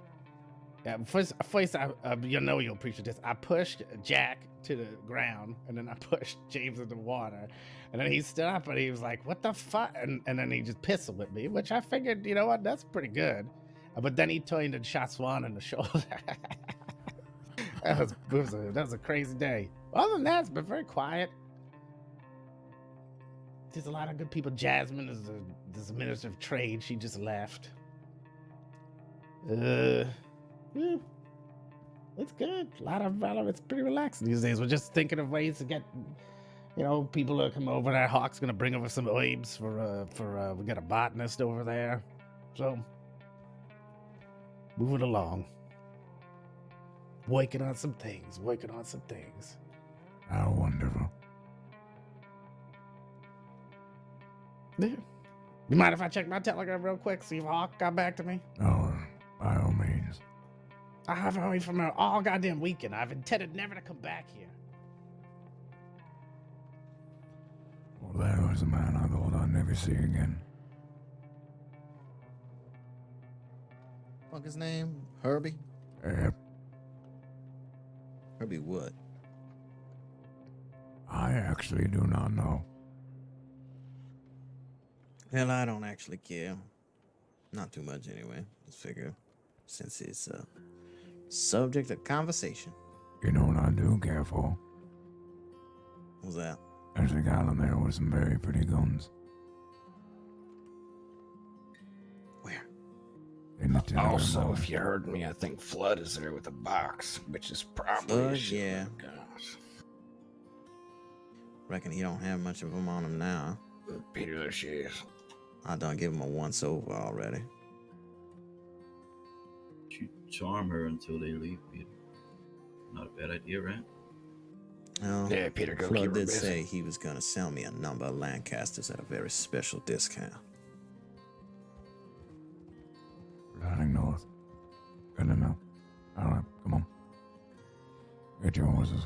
First, you'll appreciate this. I pushed Jack to the ground, and then I pushed James in the water, and then he stood up and he was like, "What the fuck?" And then he just pistoled with me, which I figured, you know what, that's pretty good. But then he turned and shot Swan in the shoulder. that was a crazy day. Other than that, it's been very quiet. There's a lot of good people. Jasmine is the Minister of Trade. She just left. Yeah, it's good. A lot of it's pretty relaxing these days. We're just thinking of ways to get, people to come over there. Hawk's gonna bring over some herbs for we got a botanist over there, so moving along, working on some things. How wonderful. Yeah. You mind if I check my telegram real quick, see if Hawk got back to me? Oh, by all means. I have only from an all goddamn weekend. I've intended never to come back here. Well, there was a man I thought I'd never see again. What's his name? Herbie? Yep. Herbie what? I actually do not know. Well, I don't actually care. Not too much anyway. Just figure since it's a subject of conversation. You know what I do care for? What's that? There's a gal in there with some very pretty guns. Where? In the telegram Also, room. if you heard me, I think Flood is there with a box, which is probably a Flood, shit yeah. of guns. Reckon he don't have much of them on him now. Peter, there she is. I done give him a once over already. You charm her until they leave, Peter. Not a bad idea, right? Well, Yeah, Peter, go keep Flood her did busy. say he was gonna sell me a number of Lancasters at a very special discount. Riding north. Good enough. Alright, come on. Get your horses.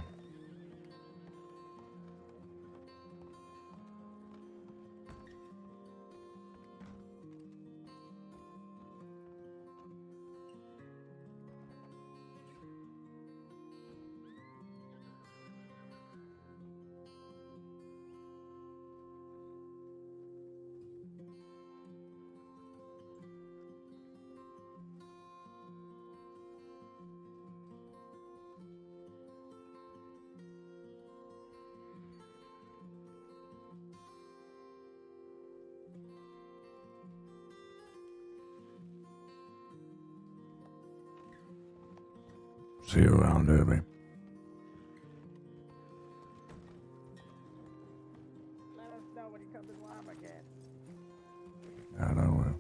See you around, Derby. Let us know when you come to Guam again. I don't know.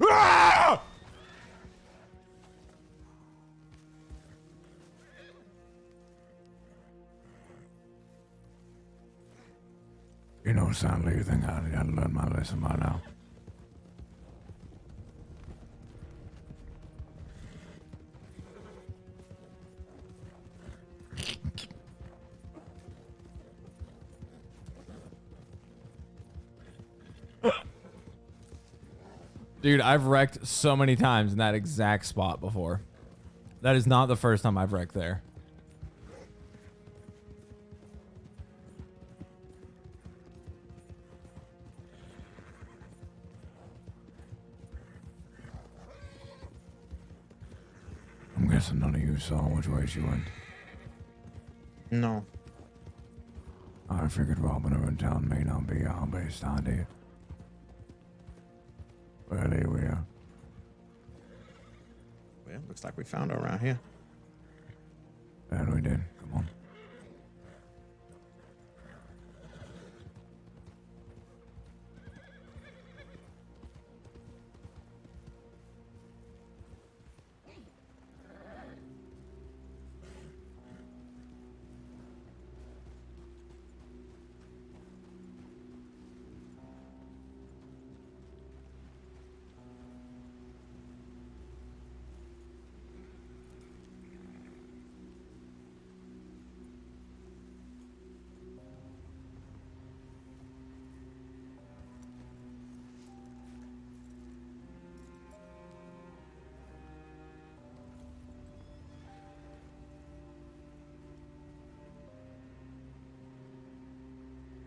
Ah! You know, sadly, you think I'd learned my lesson by now. Dude, I've wrecked so many times in that exact spot before. That is not the first time I've wrecked there. I'm guessing none of you saw which way she went. No. I figured robbing her in town may not be our best idea. Well, here we are. Well, looks like we found her around here. That we did. Come on.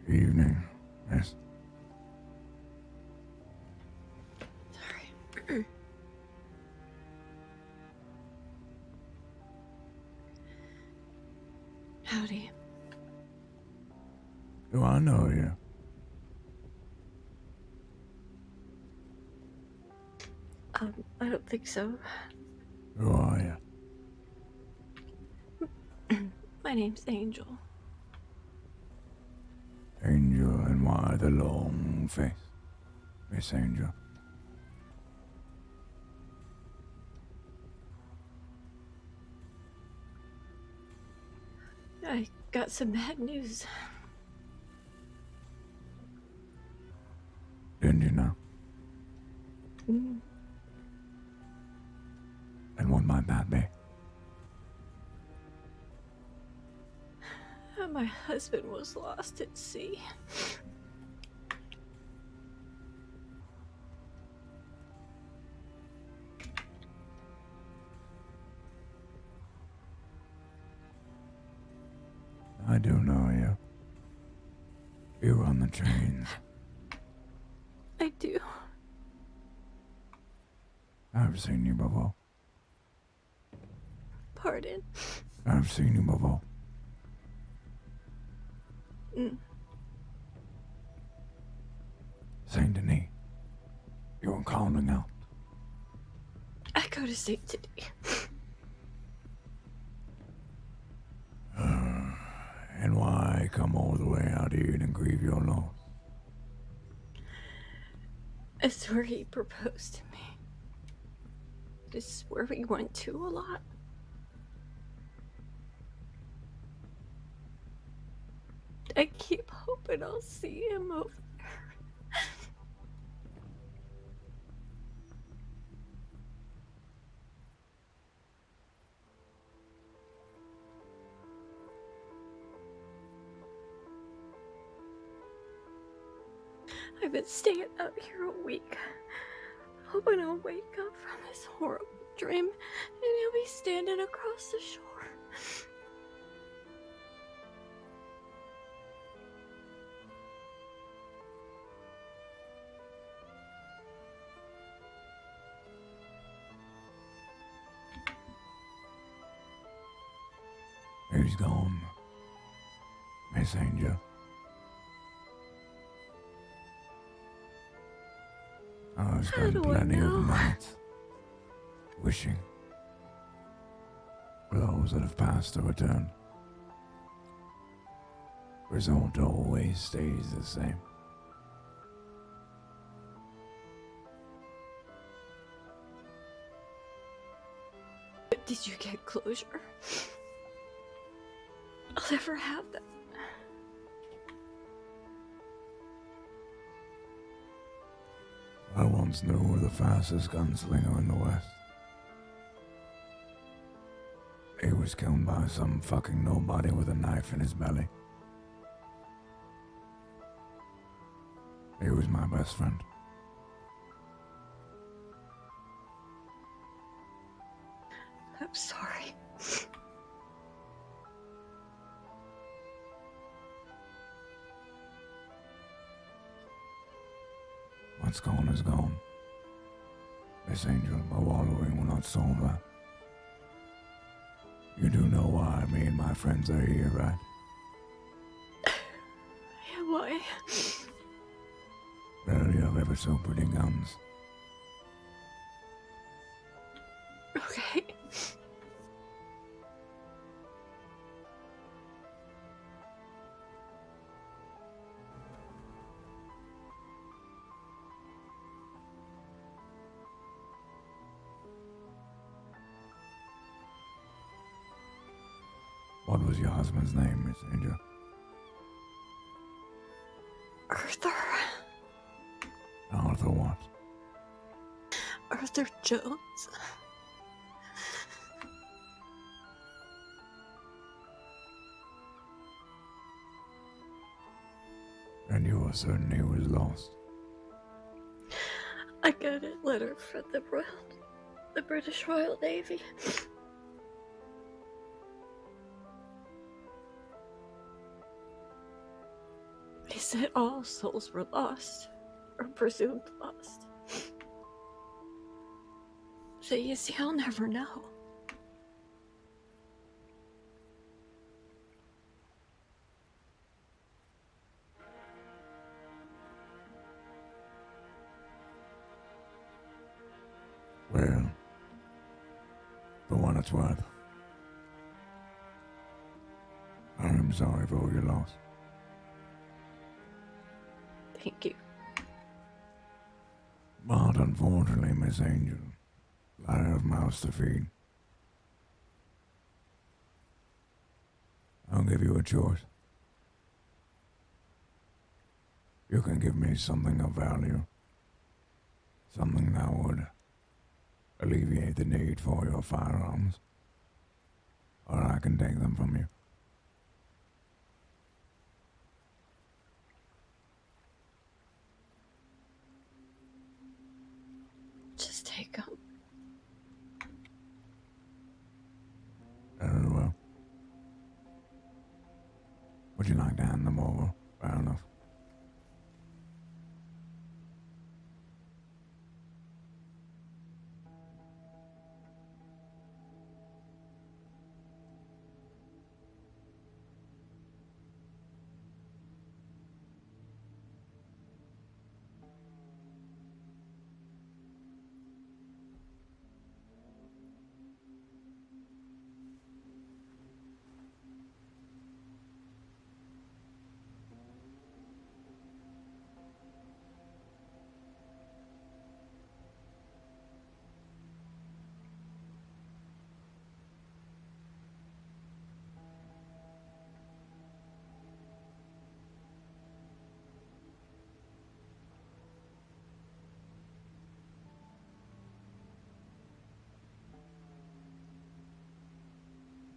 Evening. Yes. Sorry. Howdy. Do I know you? I don't think so. Who are you? My name's Angel. Angel, and why the long face? Miss Angel. I got some bad news. Didn't you know? Mm. And what might that be? My husband was lost at sea. I do know you. You run the trains. I do. I've seen you before. Pardon? I've seen you before. Mm. Saint Denis. You're calling out. I go to Saint Denis. And why come all the way out here and grieve your loss? It's where he proposed to me. It's where we went to a lot. I keep hoping I'll see him over there. I've been staying out here a week, hoping I'll wake up from this horrible dream and he'll be standing across the shore. He's gone. Miss Angel. I've spent do I plenty of know? nights wishing for those that have passed to return. Result always stays the same. But did you get closure? I'll never have that. I once knew the fastest gunslinger in the West. He was killed by some fucking nobody with a knife in his belly. He was my best friend. I'm sorry. What's gone is gone. Miss Angel, my wallowing will not solve that. You do know why me and my friends are here, right? Yeah, why? Well, you have ever so pretty guns. Okay. What was your husband's name, Miss Angel? Arthur. Arthur what? Arthur Jones. And you were certain he was lost. I got a letter from the British Royal Navy. They said all souls were lost, or presumed lost. So you see, I'll never know. Well, for what it's worth, I am sorry for all your loss. Thank you. But unfortunately, Miss Angel, I have mouths to feed. I'll give you a choice. You can give me something of value. Something that would alleviate the need for your firearms. Or I can take them from you. Just take them. Very well. Would you like to hand them over? Fair enough.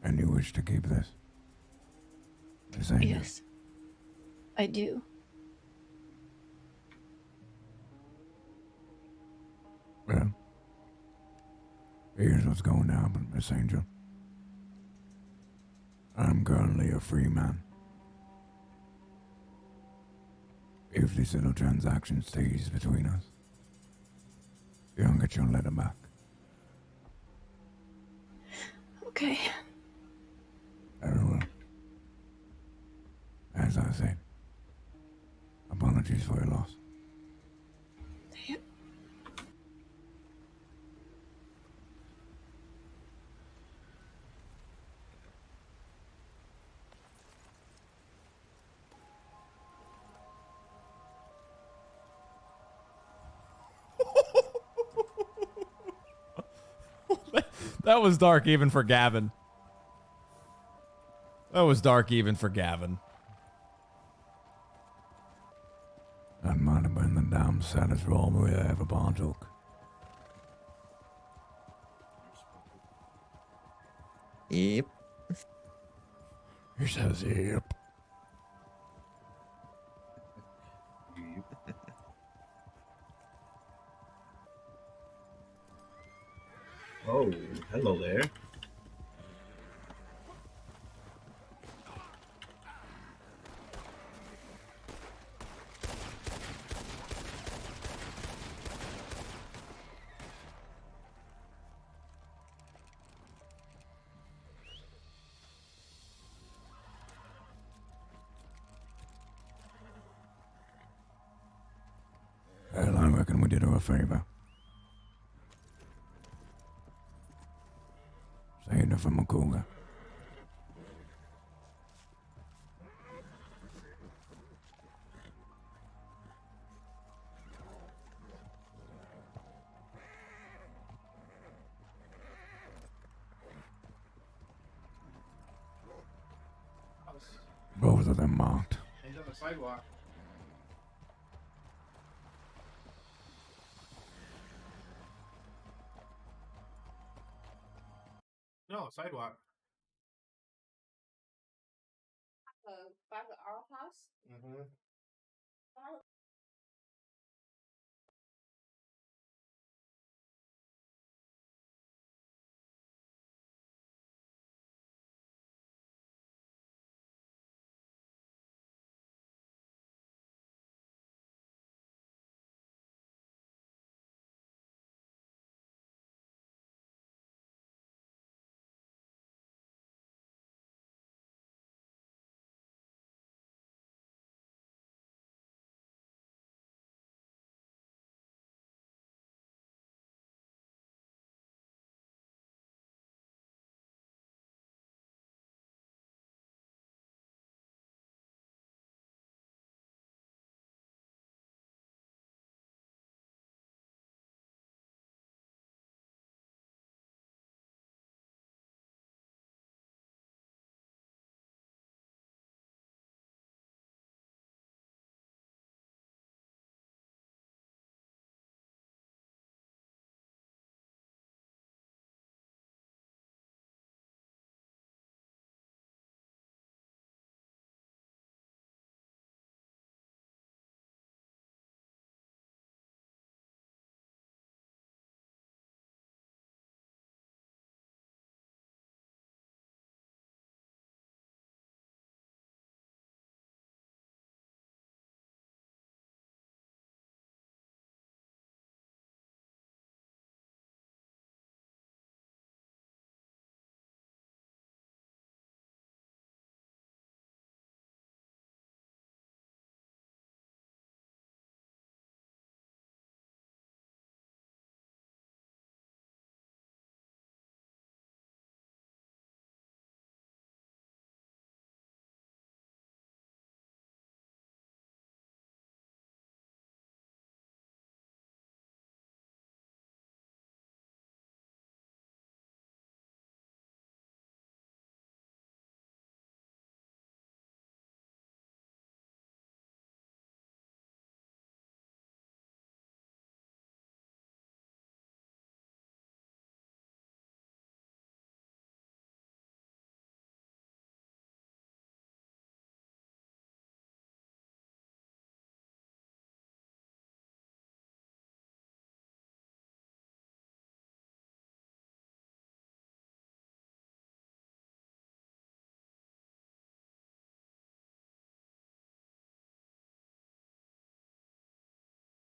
And you wish to keep this? Miss Angel? Yes, I do. Well, here's what's going to happen, Miss Angel. I'm currently a free man. If this little transaction stays between us, you'll get your letter back. Okay. Very well. As I said, apologies for your loss. That was dark even for Gavin. That was dark even for Gavin. That might have been the damn saddest role we ever partook. Yep. He says yep. Oh, hello there. we did her a favor. Saved her from a cougar. Both of them marked. He's on the sidewalk. No, sidewalk. By the our house? Mm-hmm.